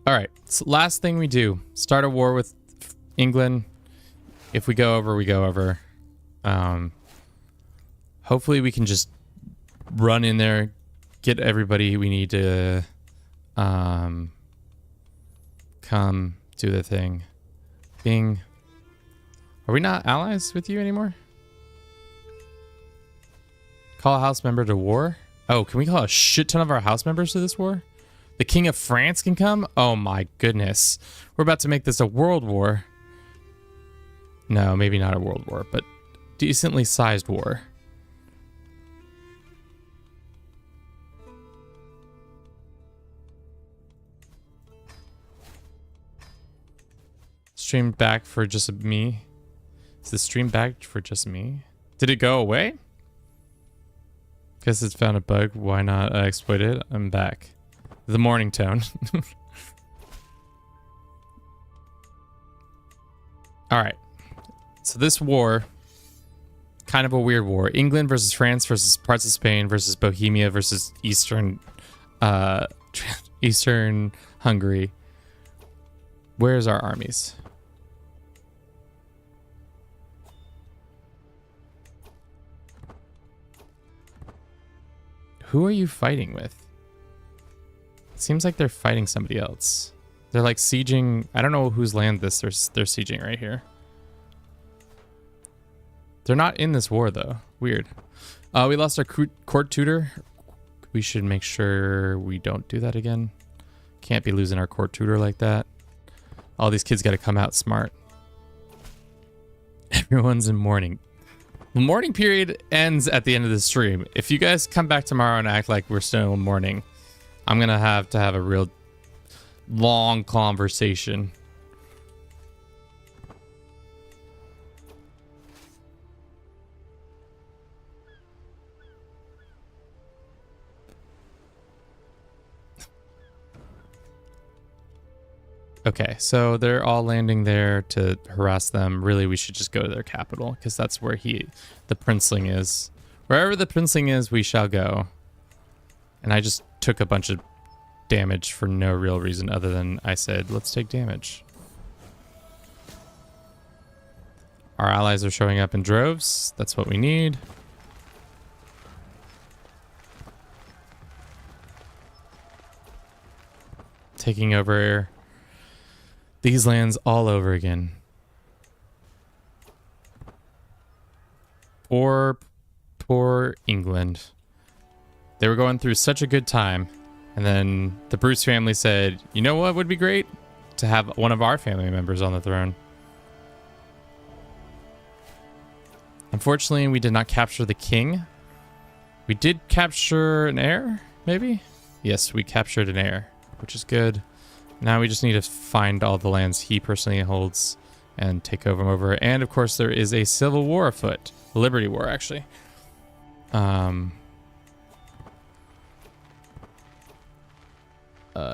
All right. So last thing we do. Start a war with England. If we go over, we go over. Hopefully we can just run in there, get everybody we need to come do the thing. Bing. Are we not allies with you anymore? Call a house member to war? Oh, can we call a shit ton of our house members to this war? The King of France can come? Oh my goodness. We're about to make this a world war. No, maybe not a world war, but decently sized war. Stream back for just me. Is the stream back for just me? Did it go away? Guess it's found a bug. Why not exploit it? I'm back. The morning tone. All right. So this war, kind of a weird war. England versus France versus parts of Spain versus Bohemia versus Eastern Hungary. Where's our armies? Who are you fighting with? It seems like they're fighting somebody else. They're like sieging. I don't know whose land they're sieging right here. They're not in this war though. Weird. We lost our court tutor. we should make sure we don't do that again. Can't be losing our court tutor like that. All these kids got to come out smart. Everyone's in mourning. The mourning period ends at the end of the stream. If you guys come back tomorrow and act like we're still in mourning, I'm going to have a real long conversation. Okay, so they're all landing there to harass them. Really, we should just go to their capital, because that's where the princeling is. Wherever the princeling is, we shall go. And I just took a bunch of damage for no real reason other than I said, let's take damage. Our allies are showing up in droves. That's what we need. Taking over these lands all over again. Poor England. They were going through such a good time. And then the Bruce family said, you know what would be great? To have one of our family members on the throne. Unfortunately, we did not capture the king. We did capture an heir, maybe? Yes, we captured an heir, which is good. Now we just need to find all the lands he personally holds and take over them over. And of course, there is a civil war afoot. A Liberty War, actually.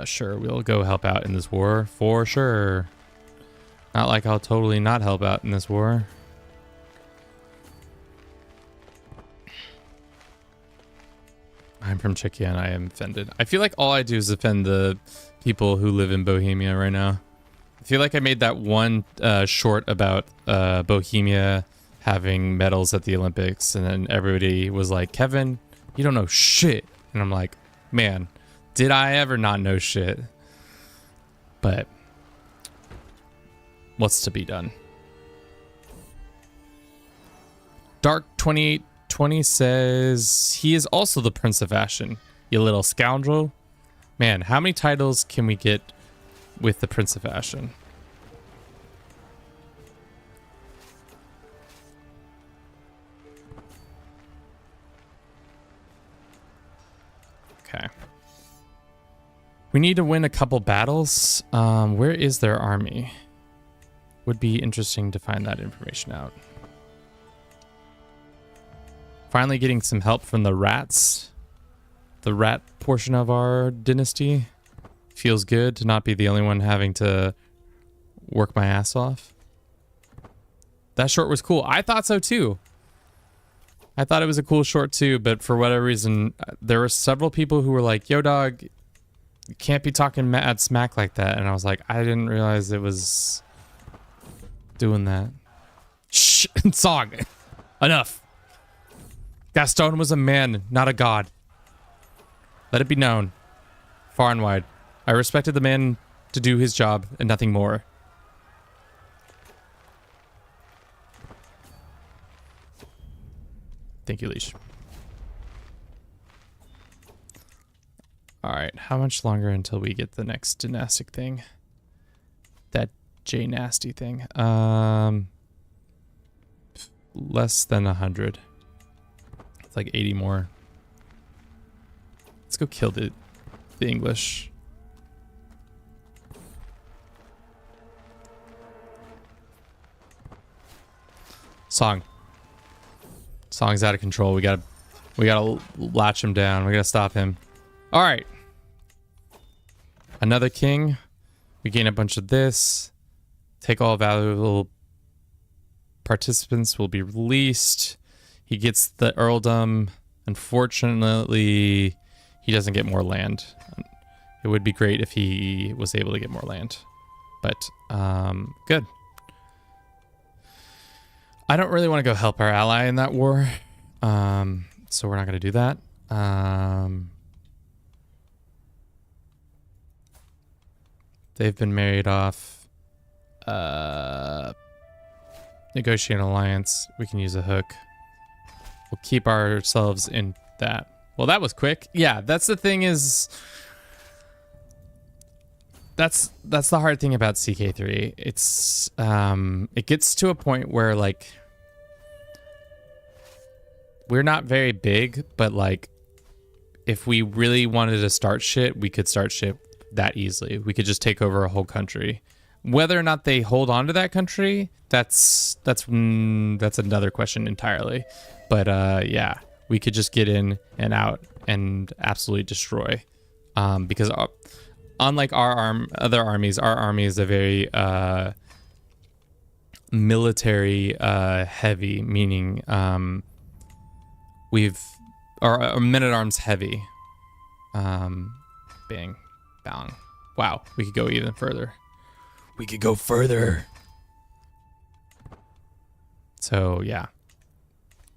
Sure, we'll go help out in this war for sure. Not like I'll totally not help out in this war. I'm from Czechia and I am offended. I feel like all I do is offend the people who live in Bohemia right now. I feel like I made that one short about Bohemia having medals at the Olympics, and then everybody was like, Kevin, you don't know shit. And I'm like, man, did I ever not know shit? But what's to be done? Dark 2820 says he is also the Prince of Ashen, you little scoundrel. Man, how many titles can we get with the Prince of Ashen? Okay. We need to win a couple battles. Where is their army? Would be interesting to find that information out. Finally getting some help from the rats. The rat portion of our dynasty. Feels good to not be the only one having to work my ass off. That short was cool. I thought so too. I thought it was a cool short too, but for whatever reason, there were several people who were like, yo dog, you can't be talking mad smack like that. And I was like, I didn't realize it was doing that. Shh, song. Enough. Gaston was a man, not a god. Let it be known, far and wide. I respected the man to do his job and nothing more. Thank you, Leash. Alright, how much longer until we get the next dynastic thing? That J-nasty thing. Less than 100. It's like 80 more. Let's go kill the English. Song's out of control. We gotta latch him down. We gotta stop him. All right. Another king. We gain a bunch of this. Take all valuable participants will be released. He gets the earldom. Unfortunately, he doesn't get more land. It would be great if he was able to get more land. But, good. I don't really want to go help our ally in that war. So we're not going to do that. They've been married off. Negotiate an alliance. We can use a hook. We'll keep ourselves in that. Well, that was quick. Yeah, that's the thing is... That's the hard thing about CK3. It's it gets to a point where like we're not very big, but like if we really wanted to start shit, we could start shit that easily. We could just take over a whole country. Whether or not they hold on to that country, that's another question entirely. But yeah, we could just get in and out and absolutely destroy. Because unlike other armies, our army is a very military heavy, meaning our men-at-arms heavy. Bang, bang. Wow, we could go even further. We could go further. So yeah,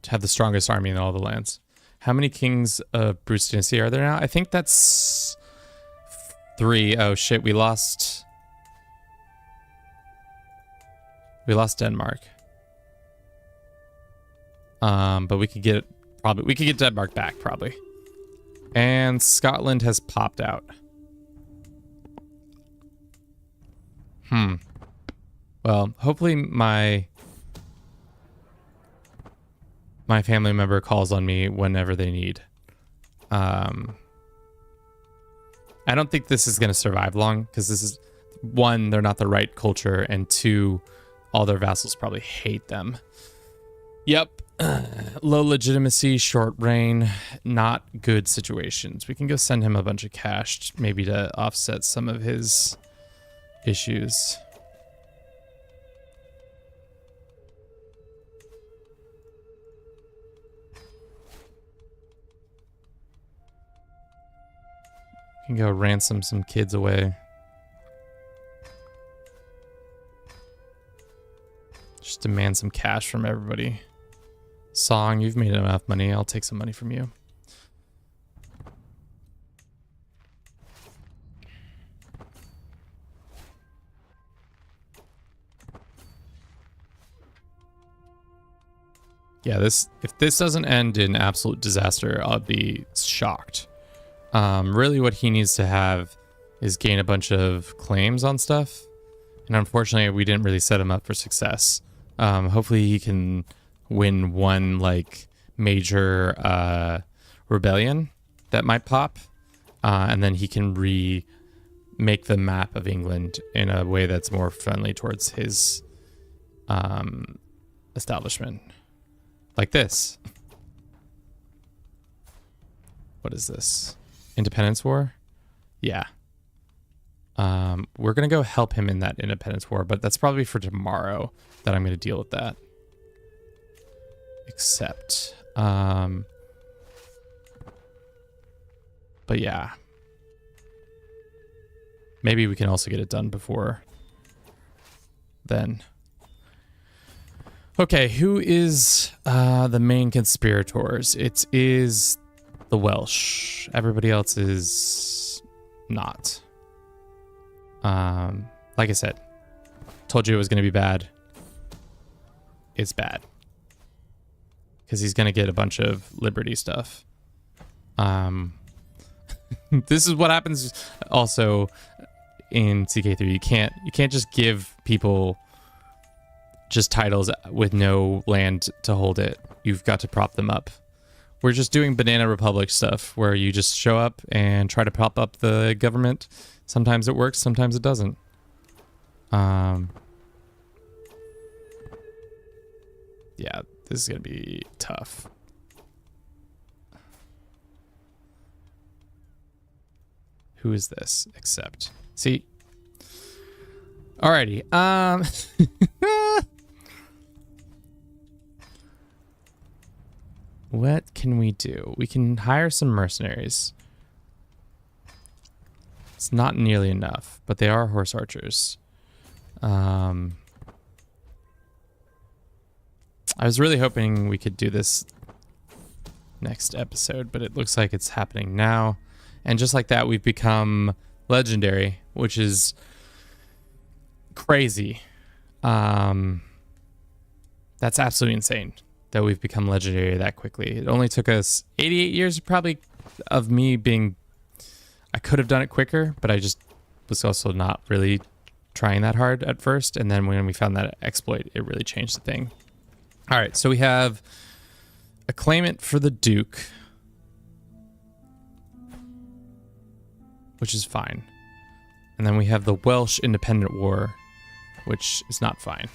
to have the strongest army in all the lands. How many kings of Bruce Dynasty are there now? I think that's 3. Oh shit, we lost Denmark. But we could get Denmark back probably. And Scotland has popped out. Well, hopefully my family member calls on me whenever they need. I don't think this is going to survive long because this is, 1, they're not the right culture, and 2, all their vassals probably hate them. Yep. Low legitimacy, short reign, not good situations. We can go send him a bunch of cash, maybe to offset some of his issues. We can go ransom some kids away. Just demand some cash from everybody. Song, you've made enough money. I'll take some money from you. Yeah, if this doesn't end in absolute disaster, I'll be shocked. Really what he needs to have is gain a bunch of claims on stuff. And unfortunately, we didn't really set him up for success. Hopefully he can win one like major rebellion that might pop. And then he can remake the map of England in a way that's more friendly towards his establishment. Like this. What is this? Independence War? Yeah. We're going to go help him in that Independence War, but that's probably for tomorrow that I'm going to deal with that. Except. But yeah. Maybe we can also get it done before then. Okay, who is the main conspirators? It is the Welsh. Everybody else is not. Like I said, told you it was going to be bad. It's bad. Because he's going to get a bunch of liberty stuff. This is what happens also in CK3. You can't just give people just titles with no land to hold it. You've got to prop them up. We're just doing Banana Republic stuff where you just show up and try to prop up the government. Sometimes it works, sometimes it doesn't. Yeah, this is gonna be tough. Who is this? Accept. See? Alrighty. What can we do? We can hire some mercenaries. It's not nearly enough, but they are horse archers. I was really hoping we could do this next episode, but it looks like it's happening now. And just like that, we've become legendary, which is crazy. That's absolutely insane. that we've become legendary that quickly. It only took us 88 years probably of me being... I could have done it quicker, but I just was also not really trying that hard at first. And then when we found that exploit, it really changed the thing. All right, so we have a claimant for the Duke, which is fine. And then we have the Welsh Independent War, which is not fine.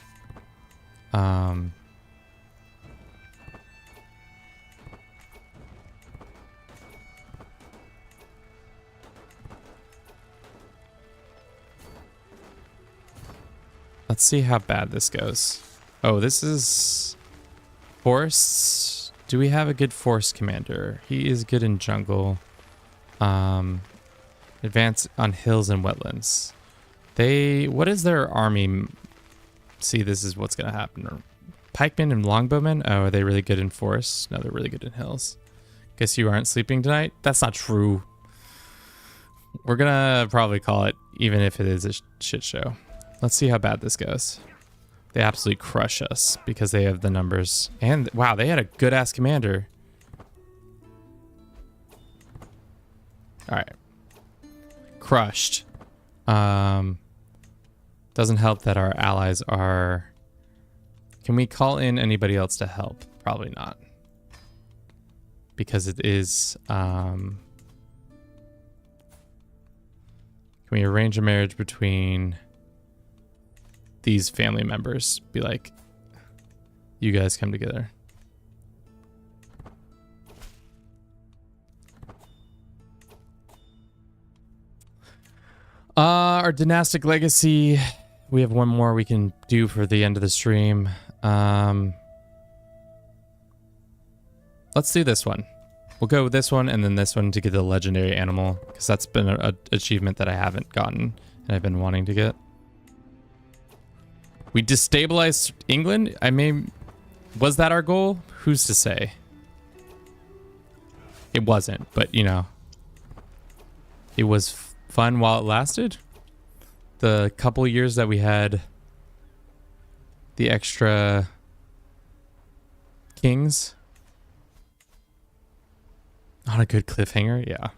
Let's see how bad this goes. Oh, this is Force. Do we have a good Force commander? He is good in jungle. Advance on hills and wetlands. What is their army? See, this is what's going to happen. Pikemen and longbowmen? Oh, are they really good in forest? No, they're really good in hills. Guess you aren't sleeping tonight? That's not true. We're going to probably call it, even if it is a shit show. Let's see how bad this goes. They absolutely crush us because they have the numbers. And, wow, they had a good-ass commander. All right. Crushed. Doesn't help that our allies are... Can we call in anybody else to help? Probably not. Because it is... Can we arrange a marriage between these family members? Be like, you guys come together. Our dynastic legacy, we have one more we can do for the end of the stream. Let's do this one. We'll go with this one and then this one to get the legendary animal, because that's been an achievement that I haven't gotten and I've been wanting to get. We destabilized England. Was that our goal? Who's to say? It wasn't, but you know, it was fun while it lasted. The couple years that we had the extra kings on a good cliffhanger. Yeah.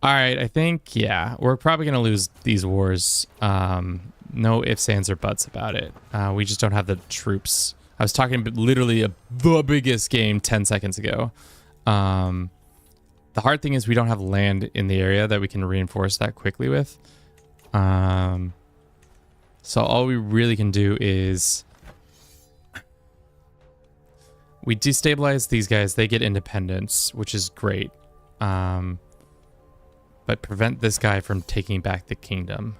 All right. I think, yeah, we're probably going to lose these wars. No ifs, ands, or buts about it. We just don't have the troops. I was talking literally the biggest game 10 seconds ago. The hard thing is we don't have land in the area that we can reinforce that quickly with. So all we really can do is we destabilize these guys. They get independence, which is great. But prevent this guy from taking back the kingdom.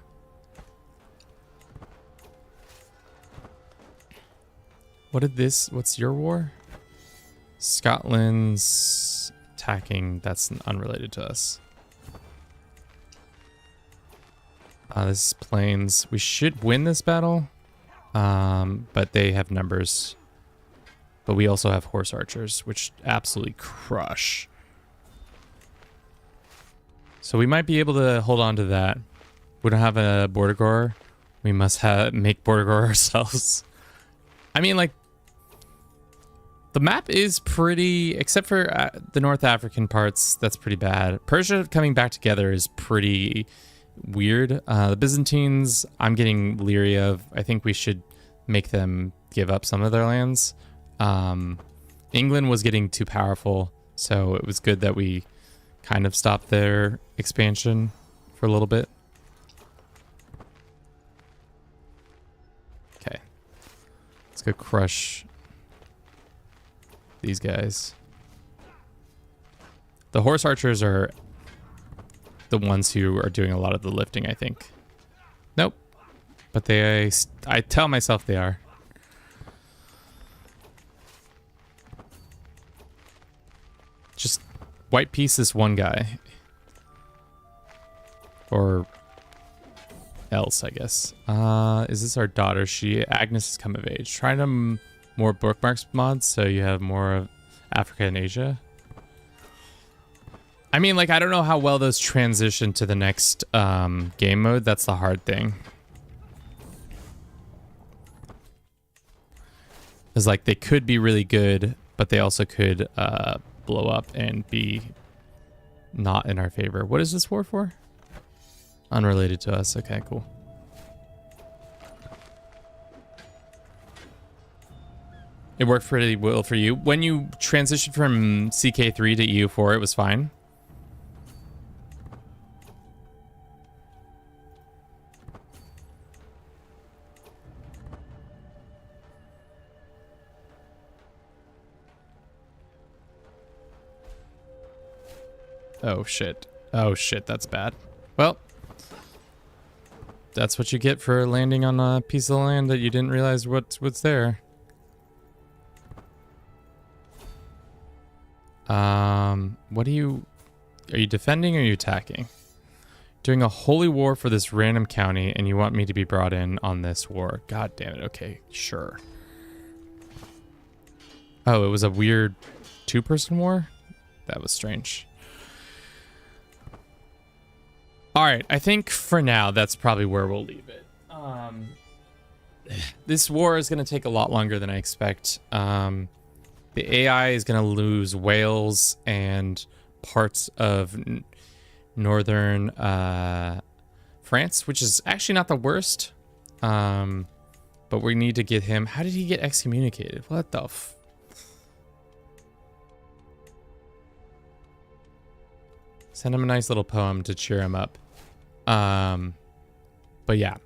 What's your war? Scotland's attacking. That's unrelated to us. This is plains. We should win this battle. But they have numbers. But we also have horse archers, which absolutely crush. So we might be able to hold on to that. We don't have a border gore. We must make border gore ourselves. I mean, like, the map is pretty, except for the North African parts, that's pretty bad. Persia coming back together is pretty weird. The Byzantines, I'm getting leery of. I think we should make them give up some of their lands. England was getting too powerful, so it was good that we kind of stopped their expansion for a little bit. Okay. Let's go crush these guys. The horse archers are the ones who are doing a lot of the lifting, I think. Nope. But I tell myself they are. Just white piece this one guy. Or else, I guess. Is this our daughter? Agnes has come of age. Try to more bookmarks mods so you have more of Africa and Asia. I mean, like, I don't know how well those transition to the next game mode. That's the hard thing. Because, like, they could be really good, but they also could blow up and be not in our favor. What is this war for? Unrelated to us. Okay, cool. It worked pretty well for you. When you transitioned from CK3 to EU4, it was fine. Oh shit. Oh shit, that's bad. Well, that's what you get for landing on a piece of land that you didn't realize what's there. What are you defending or are you attacking? Doing a holy war for this random county and you want me to be brought in on this war. God damn it. Okay, sure. Oh, it was a weird two-person war? That was strange. All right, I think for now that's probably where we'll leave it. This war is going to take a lot longer than I expect. The AI is going to lose Wales and parts of northern France, which is actually not the worst. But we need to get him. How did he get excommunicated? What the f... Send him a nice little poem to cheer him up. But yeah,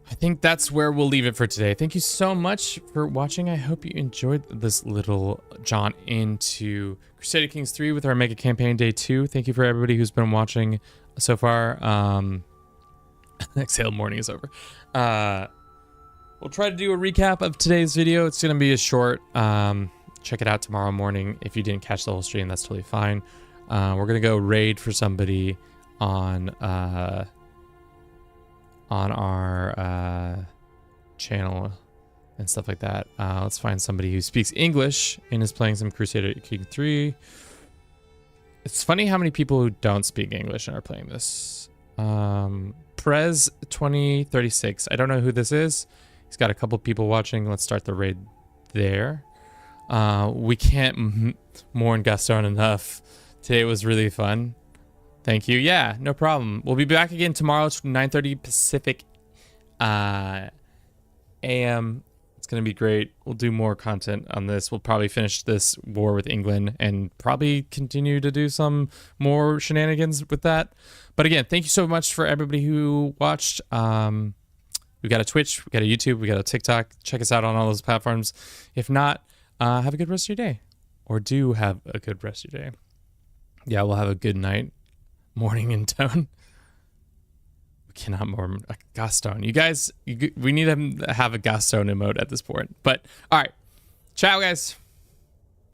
I think that's where we'll leave it for today. Thank you so much for watching. I hope you enjoyed this little jaunt into Crusader Kings 3 with our mega campaign day 2. Thank you for everybody who's been watching so far. Exhale morning is over. We'll try to do a recap of today's video. It's going to be a short. Check it out tomorrow morning. If you didn't catch the whole stream, that's totally fine. We're gonna go raid for somebody on our channel and stuff like that. Let's find somebody who speaks English and is playing some Crusader King 3. It's funny how many people who don't speak English and are playing this. Prez 2036. I don't know who this is. He's got a couple people watching. Let's start the raid there. We can't mourn Gaston enough. Today was really fun. Thank you. Yeah, no problem. We'll be back again tomorrow. It's 9:30 Pacific AM. It's going to be great. We'll do more content on this. We'll probably finish this war with England and probably continue to do some more shenanigans with that. But again, thank you so much for everybody who watched. We got a Twitch, we got a YouTube, we got a TikTok. Check us out on all those platforms. If not, have a good rest of your day. Or do have a good rest of your day. Yeah, we'll have a good night, morning in tone. We cannot more Gaston. You guys, we need to have a Gaston emote at this point. But all right, ciao, guys.